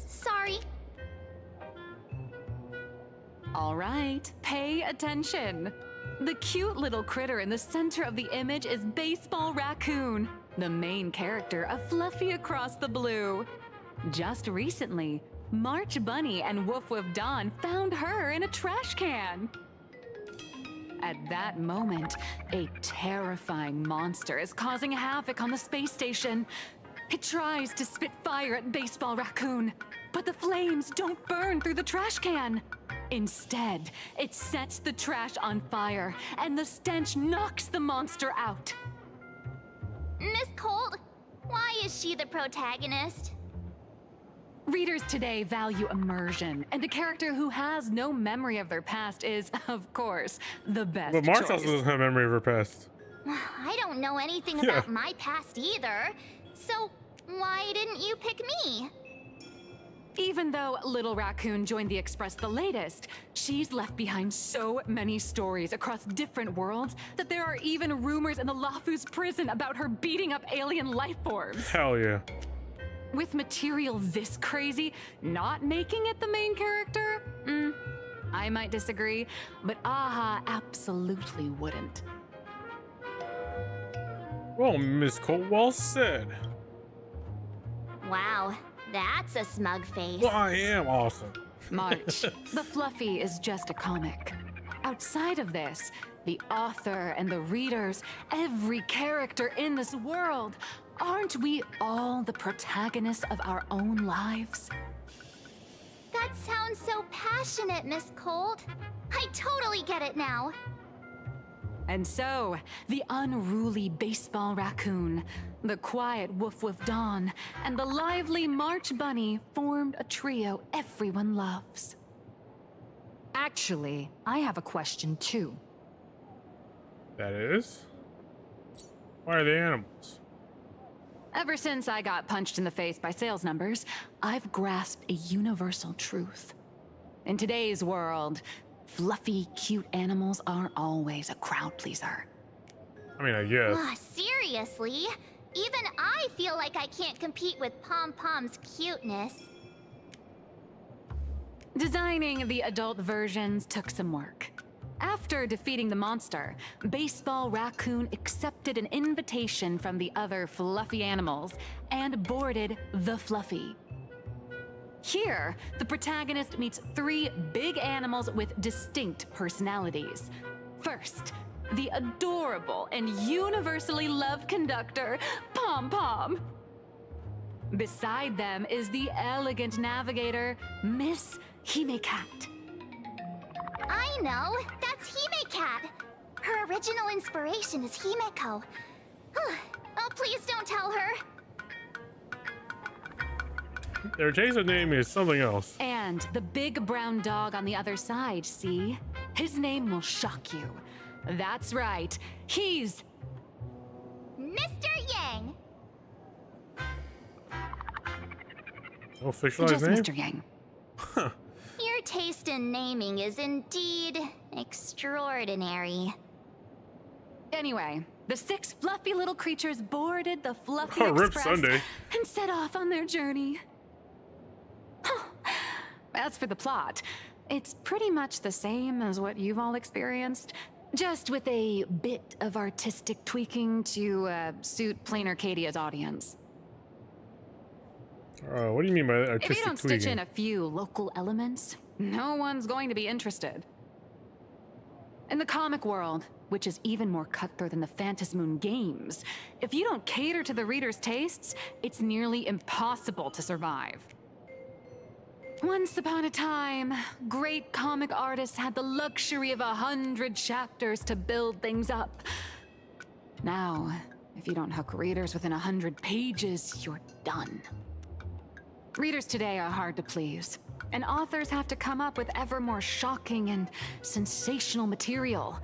Sorry. All right, pay attention. The cute little critter in the center of the image is Baseball Raccoon, the main character of Fluffy Across the Blue. Just recently, March Bunny and Woof Woof Dawn found her in a trash can. At that moment, a terrifying monster is causing havoc on the space station. It tries to spit fire at Baseball Raccoon, but the flames don't burn through the trash can. Instead, it sets the trash on fire, and the stench knocks the monster out. Miss Colt, why is she the protagonist? Readers today value immersion, and a character who has no memory of their past is, of course, the best But March choice. also doesn't have memory of her past. I don't know anything about my past either. So why didn't you pick me? Even though Little Raccoon joined the Express the latest, she's left behind so many stories across different worlds that there are even rumors in the Lafu's prison about her beating up alien life forms. Hell yeah. With material this crazy, not making it the main character? I might disagree, but AHA absolutely wouldn't. Well, Miss Cole, well said. Wow, that's a smug face. Well, I am awesome. March, the Fluffy is just a comic. Outside of this, the author and the readers, every character in this world, aren't we all the protagonists of our own lives? That sounds so passionate, Miss Cold. I totally get it now. And so, the unruly baseball raccoon, the quiet woof woof Dawn, and the lively March Bunny formed a trio everyone loves. Actually, I have a question too. That is? Why are they animals? Ever since I got punched in the face by sales numbers, I've grasped a universal truth. In today's world, fluffy, cute animals aren't always a crowd pleaser. I mean, I guess. Seriously? Even I feel like I can't compete with Pom Pom's cuteness. Designing the adult versions took some work. After defeating the monster, Baseball Raccoon accepted an invitation from the other fluffy animals and boarded the Fluffy. Here, the protagonist meets 3 big animals with distinct personalities. First, the adorable and universally loved conductor, Pom Pom. Beside them is the elegant navigator, Miss Hime-Cat. I know, that's Hime-Cat. Her original inspiration is Himeko. Oh, please don't tell her. Their taste of name is something else. And the big brown dog on the other side, see? His name will shock you. That's right, he's... Mr. Yang! No officialized Just name? Mr. Yang. Your taste in naming is indeed extraordinary. Anyway, the 6 fluffy little creatures boarded the Fluffy Oh, Rip Express Sunday. and set off on their journey. As for the plot, it's pretty much the same as what you've all experienced, just with a bit of artistic tweaking to suit plain Arcadia's audience. What do you mean by that? Artistic If you don't tweaking? stitch in a few local elements, no one's going to be interested. In the comic world, which is even more cutthroat than the Phantasmoon games, if you don't cater to the reader's tastes, it's nearly impossible to survive. Once upon a time, great comic artists had the luxury of 100 chapters to build things up. Now, if you don't hook readers within 100 pages, you're done. Readers today are hard to please, and authors have to come up with ever more shocking and sensational material.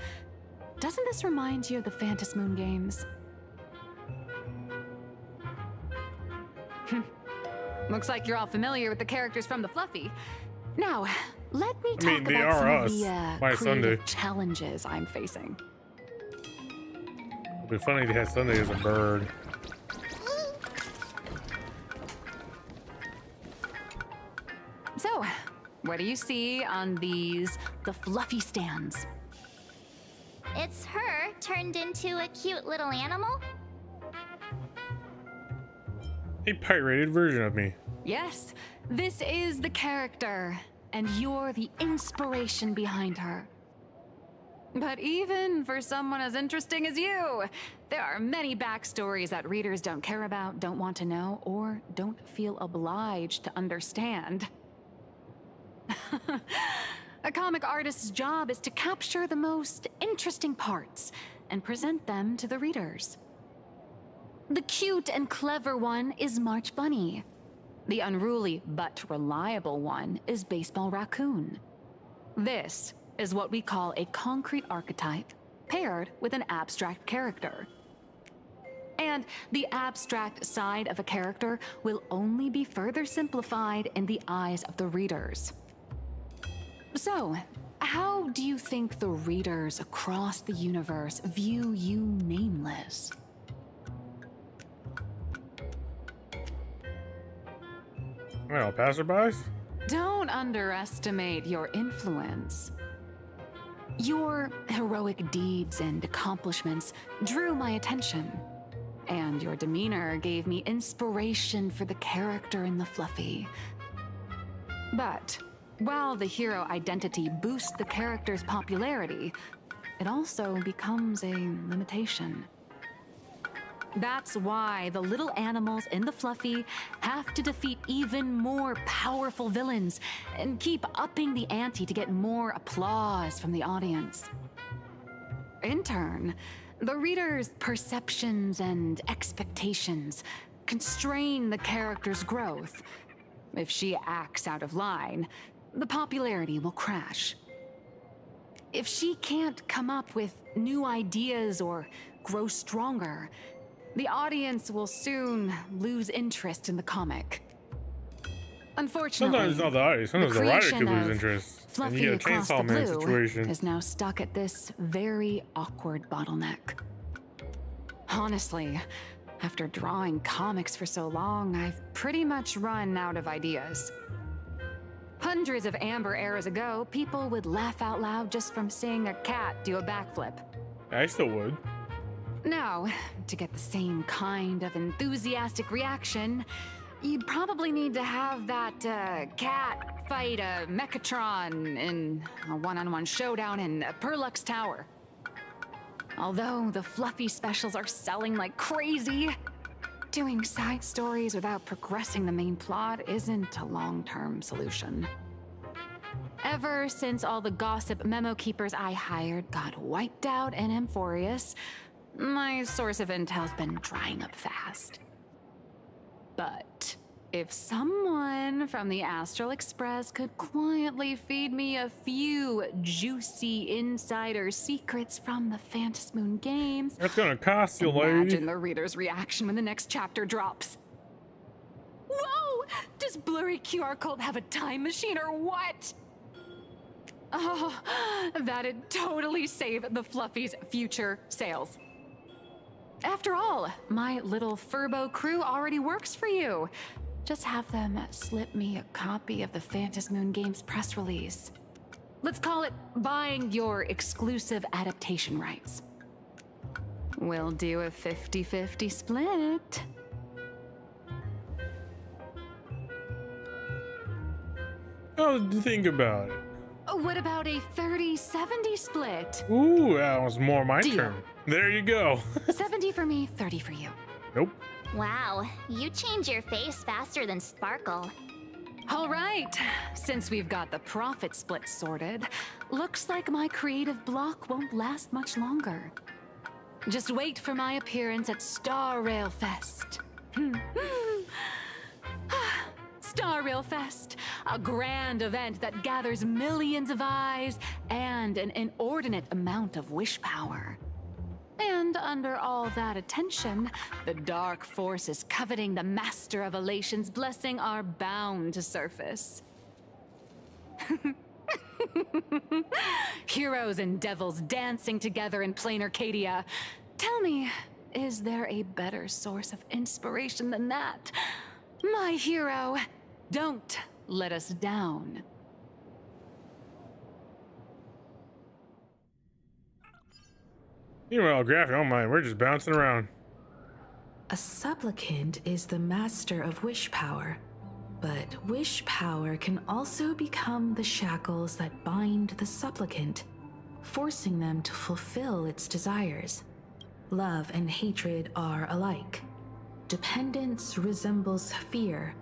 Doesn't this remind you of the Phantasmoon games? Looks like you're all familiar with the characters from the Fluffy. Now, let me talk they about some are of us the by creative Sunday. challenges I'm facing. It'd be funny if they had Sunday as a bird. So, what do you see on the Fluffy stands? It's her turned into a cute little animal? A pirated version of me. Yes, this is the character, and you're the inspiration behind her. But even for someone as interesting as you, there are many backstories that readers don't care about, don't want to know, or don't feel obliged to understand. A comic artist's job is to capture the most interesting parts and present them to the readers. The cute and clever one is March Bunny. The unruly but reliable one is Baseball Raccoon. This is what we call a concrete archetype paired with an abstract character. And the abstract side of a character will only be further simplified in the eyes of the readers. So, how do you think the readers across the universe view you nameless? Well, passerbys? Don't underestimate your influence. Your heroic deeds and accomplishments drew my attention. And your demeanor gave me inspiration for the character in the fluffy. But while the hero identity boosts the character's popularity, it also becomes a limitation. That's why the little animals in the fluffy have to defeat even more powerful villains and keep upping the ante to get more applause from the audience. In turn, the reader's perceptions and expectations constrain the character's growth. If she acts out of line, the popularity will crash. If she can't come up with new ideas or grow stronger, the audience will soon lose interest in the comic. Unfortunately, sometimes it's not the audience. Sometimes the writer could lose interest. And Fluffy you get a Across the Chainsaw Man Blue situation. is now stuck at this very awkward bottleneck. Honestly, after drawing comics for so long, I've pretty much run out of ideas. Hundreds of amber eras ago, people would laugh out loud just from seeing a cat do a backflip. I still would. Now, to get the same kind of enthusiastic reaction, you'd probably need to have that cat fight a Mechatron in a one-on-one showdown in Perlux Tower. Although the fluffy specials are selling like crazy, doing side stories without progressing the main plot isn't a long-term solution. Ever since all the gossip memo keepers I hired got wiped out in Amphorius, my source of intel's been drying up fast. But if someone from the Astral Express could quietly feed me a few juicy insider secrets from the Phantasm Moon games, That's gonna cost you, lady. imagine the reader's reaction when the next chapter drops. Whoa! Does Blurry QR Code have a time machine or what? Oh, that'd totally save the Fluffy's future sales. After all, my little Furbo crew already works for you. Just have them slip me a copy of the Phantasm Moon Games press release. Let's call it buying your exclusive adaptation rights. We'll do a 50-50 split. Oh, think about it. What about a 30-70 split? Ooh, that was more my Deal. turn. There you go. 70 for me, 30 for you. Nope. Wow, you change your face faster than Sparkle. All right, since we've got the profit split sorted, looks like my creative block won't last much longer. Just wait for my appearance at Star Rail Fest. Star Rail Fest, a grand event that gathers millions of eyes and an inordinate amount of wish power. And under all that attention, the dark forces coveting the Master of Elation's blessing are bound to surface. Heroes and devils dancing together in plain Arcadia. Tell me, is there a better source of inspiration than that? My hero, don't let us down. Meanwhile, Graph, don't mind. We're just bouncing around. A supplicant is the master of wish power, but wish power can also become the shackles that bind the supplicant, forcing them to fulfill its desires. Love and hatred are alike. Dependence resembles fear.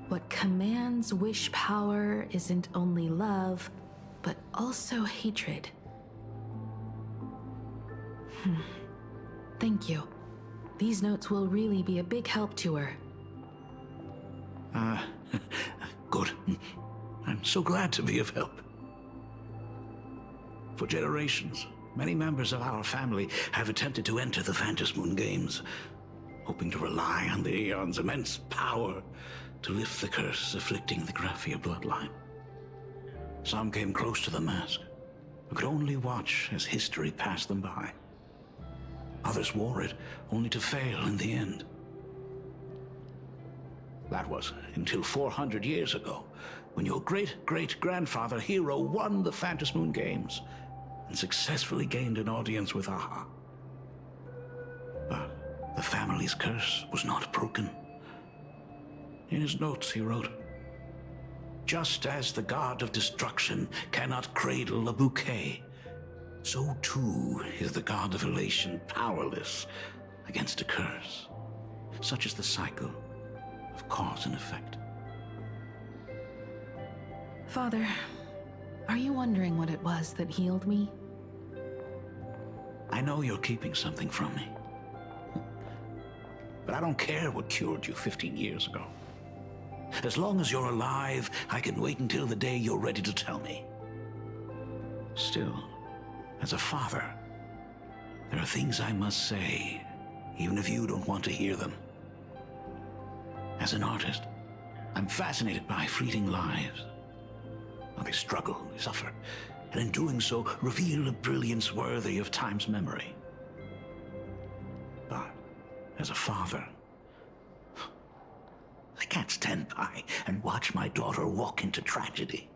What commands wish power isn't only love, but also hatred. Thank you. These notes will really be a big help to her. Good. I'm so glad to be of help. For generations, many members of our family have attempted to enter the Phantasm Moon Games, hoping to rely on the Aeon's immense power to lift the curse afflicting the Graphia bloodline. Some came close to the mask, but could only watch as history passed them by. Others wore it, only to fail in the end. That was until 400 years ago, when your great-great-grandfather Hero won the Phantasm Moon Games and successfully gained an audience with Aha. But the The family's curse was not broken. In his notes, he wrote, "Just as the god of destruction cannot cradle a bouquet, so too is the god of elation powerless against a curse. Such is the cycle of cause and effect." Father, are you wondering what it was that healed me? I know you're keeping something from me. But I don't care what cured you 15 years ago. As long as you're alive, I can wait until the day you're ready to tell me. Still, as a father, there are things I must say, even if you don't want to hear them. As an artist, I'm fascinated by fleeting lives. How they struggle, they suffer, and in doing so, reveal a brilliance worthy of time's memory. But as a father, I can't stand by and watch my daughter walk into tragedy.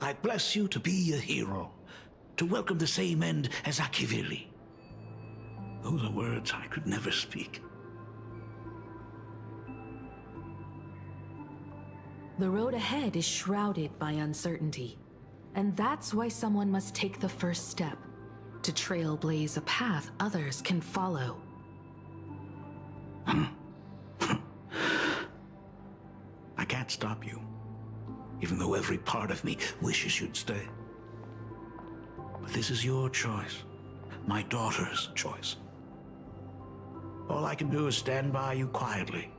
I bless you to be a hero, to welcome the same end as Akivili. Those are words I could never speak. The road ahead is shrouded by uncertainty, and that's why someone must take the first step, to trailblaze a path others can follow. I can't stop you, even though every part of me wishes you'd stay. But this is your choice, my daughter's choice. All I can do is stand by you quietly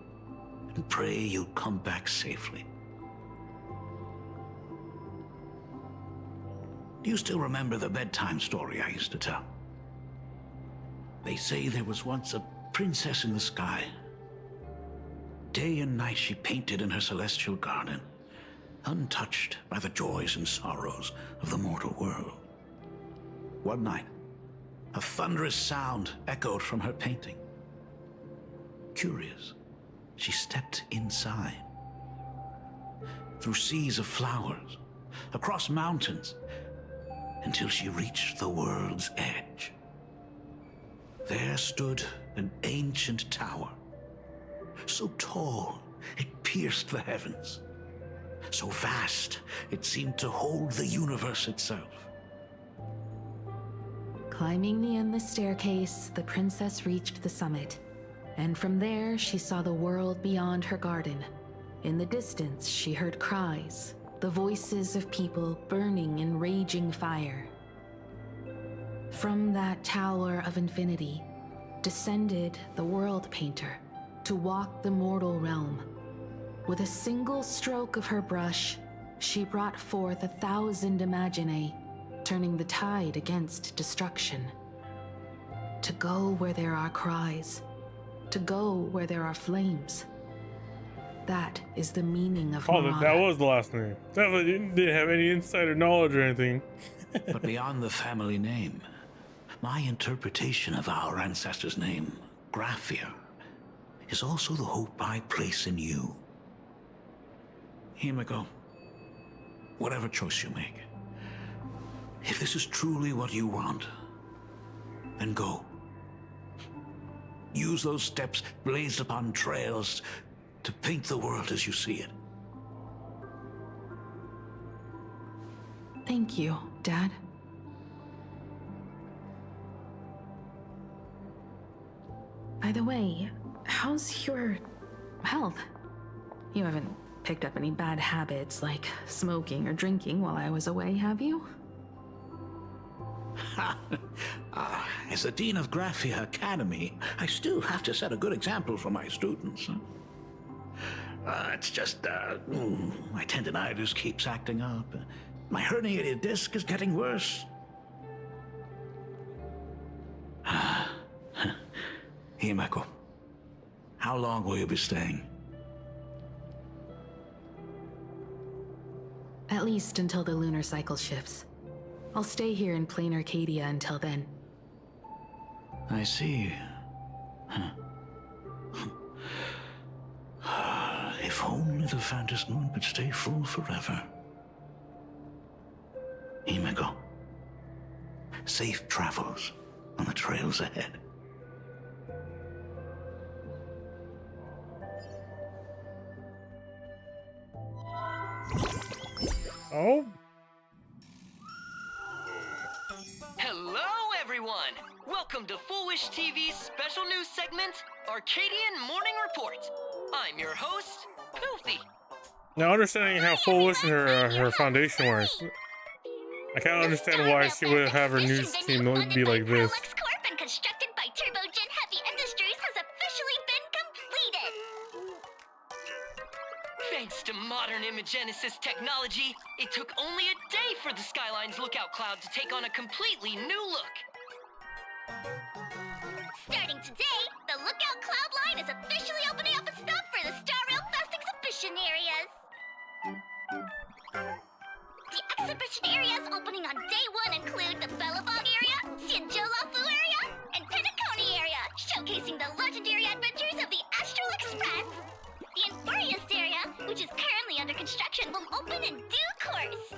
and pray you'll come back safely. Do you still remember the bedtime story I used to tell? They say there was once a princess in the sky. Day and night she painted in her celestial garden, untouched by the joys and sorrows of the mortal world. One night, a thunderous sound echoed from her painting. Curious, she stepped inside. Through seas of flowers, across mountains, until she reached the world's edge. There stood an ancient tower, so tall it pierced the heavens, so vast it seemed to hold the universe itself. Climbing the endless staircase, the princess reached the summit, and from there she saw the world beyond her garden. In the distance, she heard cries, the voices of people burning in raging fire. From that tower of infinity descended the world painter to walk the mortal realm. With a single stroke of her brush, she brought forth 1,000 imaginae, turning the tide against destruction. To go where there are cries, to go where there are flames. That is the meaning of Marauder. That was the last name. Definitely didn't have any insider knowledge or anything. But beyond the family name, my interpretation of our ancestor's name, Graphia, is also the hope I place in you. Himiko, whatever choice you make, if this is truly what you want, then go. Use those steps blazed upon trails to paint the world as you see it. Thank you, Dad. By the way, how's your health? You haven't picked up any bad habits like smoking or drinking while I was away, have you? As the Dean of Graphia Academy, I still have to set a good example for my students. It's just, my tendinitis keeps acting up. My herniated disc is getting worse. Himeko, how long will you be staying? At least until the lunar cycle shifts. I'll stay here in plain Arcadia until then. I see. If only the Phantom Moon could stay full forever. Himeko, safe travels on the trails ahead. Oh. Hello, everyone! Welcome to Foolish TV's special news segment, Arcadian Morning Report. I'm your host, Poofy. Now, understanding how Foolish and her foundation works, I can't understand why she would have her news team be like this. Corp and constructed by Turbogen Heavy Industries has officially been completed. Thanks to modern imagenesis technology, it took only a day for the Skyline's lookout cloud to take on a completely new look. Starting today, the lookout cloud line is officially opening up a stop for the Star Rail Fest exhibition areas. The exhibition areas opening on day 1 include the Bellabog area, Sianjolafu area, and Penacony area, showcasing the legendary adventures of the Astral Express. The Infurious area, which is currently under construction, will open in due course.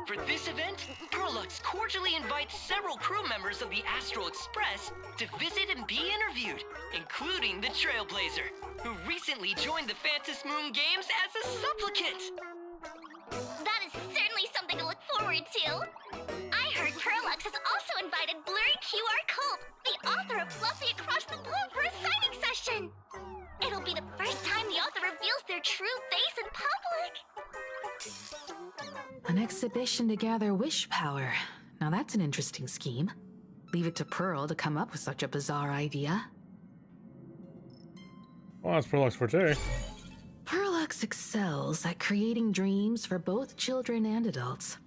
For this event, Perlux cordially invites several crew members of the Astral Express to visit and be interviewed, including the Trailblazer, who recently joined the Phantom Moon Games as a supplicant. That is certainly something to look forward to. I heard Perlux has also invited Blurry QR Culp, the author of Fluffy Across the Globe, for a signing session. It'll be the first time the author reveals their true face in public. An exhibition to gather wish power. Now that's an interesting scheme. Leave it to Pearl to come up with such a bizarre idea. Well, that's Perlux forte. Perlux excels at creating dreams for both children and adults.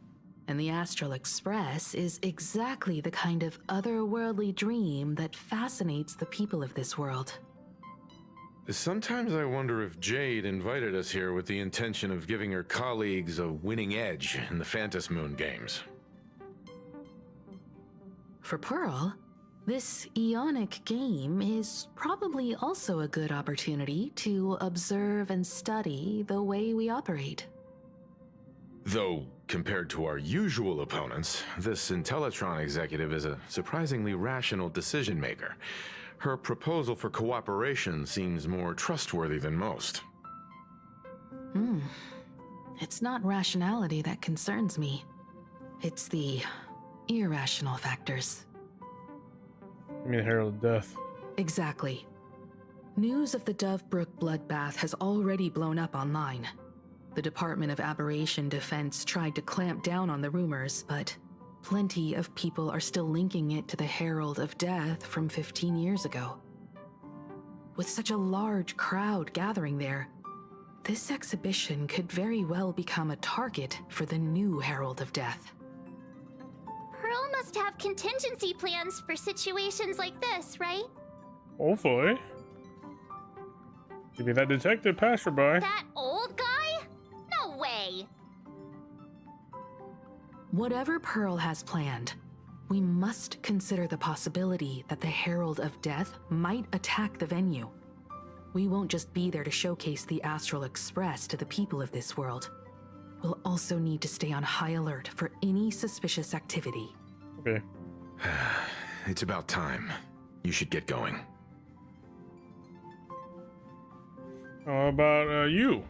And the Astral Express is exactly the kind of otherworldly dream that fascinates the people of this world. Sometimes I wonder if Jade invited us here with the intention of giving her colleagues a winning edge in the Phantom Moon games. For Pearl, this Ionic game is probably also a good opportunity to observe and study the way we operate. Though, compared to our usual opponents, this Intellitron executive is a surprisingly rational decision maker. Her proposal for cooperation seems more trustworthy than most. It's not rationality that concerns me. It's the irrational factors. You mean the Herald of Death? Exactly. News of the Dovebrook bloodbath has already blown up online. The Department of Aberration Defense tried to clamp down on the rumors, but plenty of people are still linking it to the Herald of Death from 15 years ago. With such a large crowd gathering there, this exhibition could very well become a target for the new Herald of Death. Pearl must have contingency plans for situations like this, right? Hopefully. Give me that detective passerby. That old guy? No way! Whatever Pearl has planned, we must consider the possibility that the Herald of Death might attack the venue. We won't just be there to showcase the Astral Express to the people of this world. We'll also need to stay on high alert for any suspicious activity. Okay. It's about time. You should get going. How about you?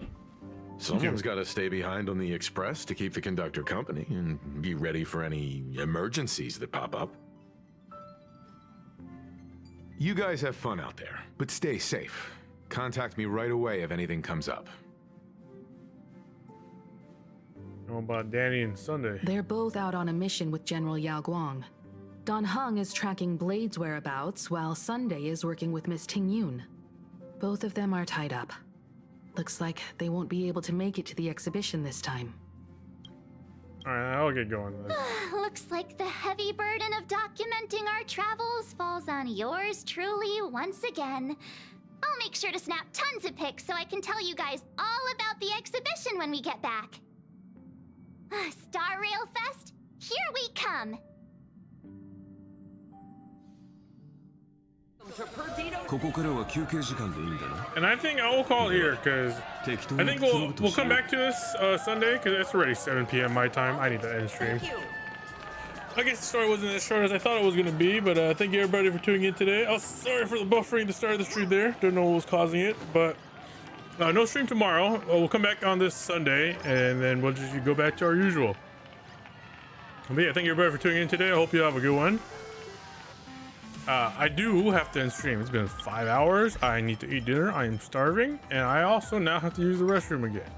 Someone's got to stay behind on the express to keep the conductor company and be ready for any emergencies that pop up. You guys have fun out there, but stay safe. Contact me right away if anything comes up. How about Danny and Sunday? They're both out on a mission with General Yao Guang. Don Hung is tracking Blade's whereabouts, while Sunday is working with Miss Ting Yun. Both of them are tied up. Looks like they won't be able to make it to the exhibition this time. Alright, I'll get going then. Looks like the heavy burden of documenting our travels falls on yours truly once again. I'll make sure to snap tons of pics so I can tell you guys all about the exhibition when we get back. Star Rail Fest, here we come! And I think I will call it here because I think we'll come back to this Sunday because it's already 7 p.m. my time. I need to end stream. I guess the story wasn't as short as I thought it was going to be, but thank you everybody for tuning in today. Oh, sorry for the buffering at the start of the stream there. Don't know what was causing it, but No stream tomorrow. We'll come back on this Sunday, and then we'll just go back to our usual. But yeah, thank you everybody for tuning in today. I hope you have a good one. I do have to end stream. It's been 5 hours. I need to eat dinner. I am starving, and I also now have to use the restroom again.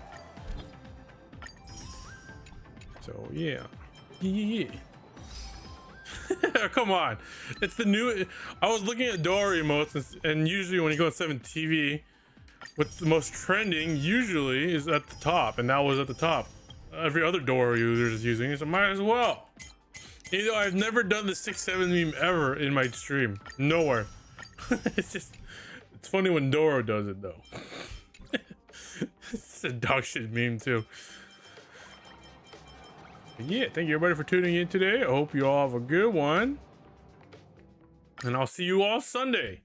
So yeah. Come on, it's the new. I was looking at door emotes, and usually when you go on 7 TV, what's the most trending usually is at the top, and that was at the top. Every other door user is using it, so might as well. You know, I've never done the 6-7 meme ever in my stream. Nowhere. It's funny when Doro does it though. It's a dog shit meme too. But yeah, thank you everybody for tuning in today. I hope you all have a good one. And I'll see you all Sunday.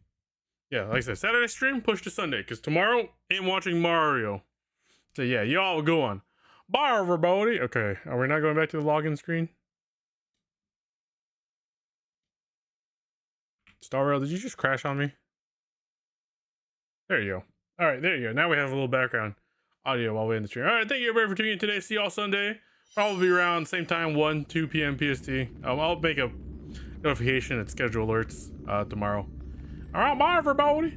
Yeah, like I said, Saturday stream, push to Sunday, because tomorrow ain't watching Mario. So yeah, y'all have a good one. Bye everybody. Okay, are we not going back to the login screen? Star Rail, did you just crash on me? There you go. All right, there you go. Now we have a little background audio while we're in the stream. All right, thank you everybody for tuning in today. See y'all Sunday. Probably around same time, 1-2 p.m. PST. I'll make a notification and schedule alerts tomorrow. All right, bye everybody.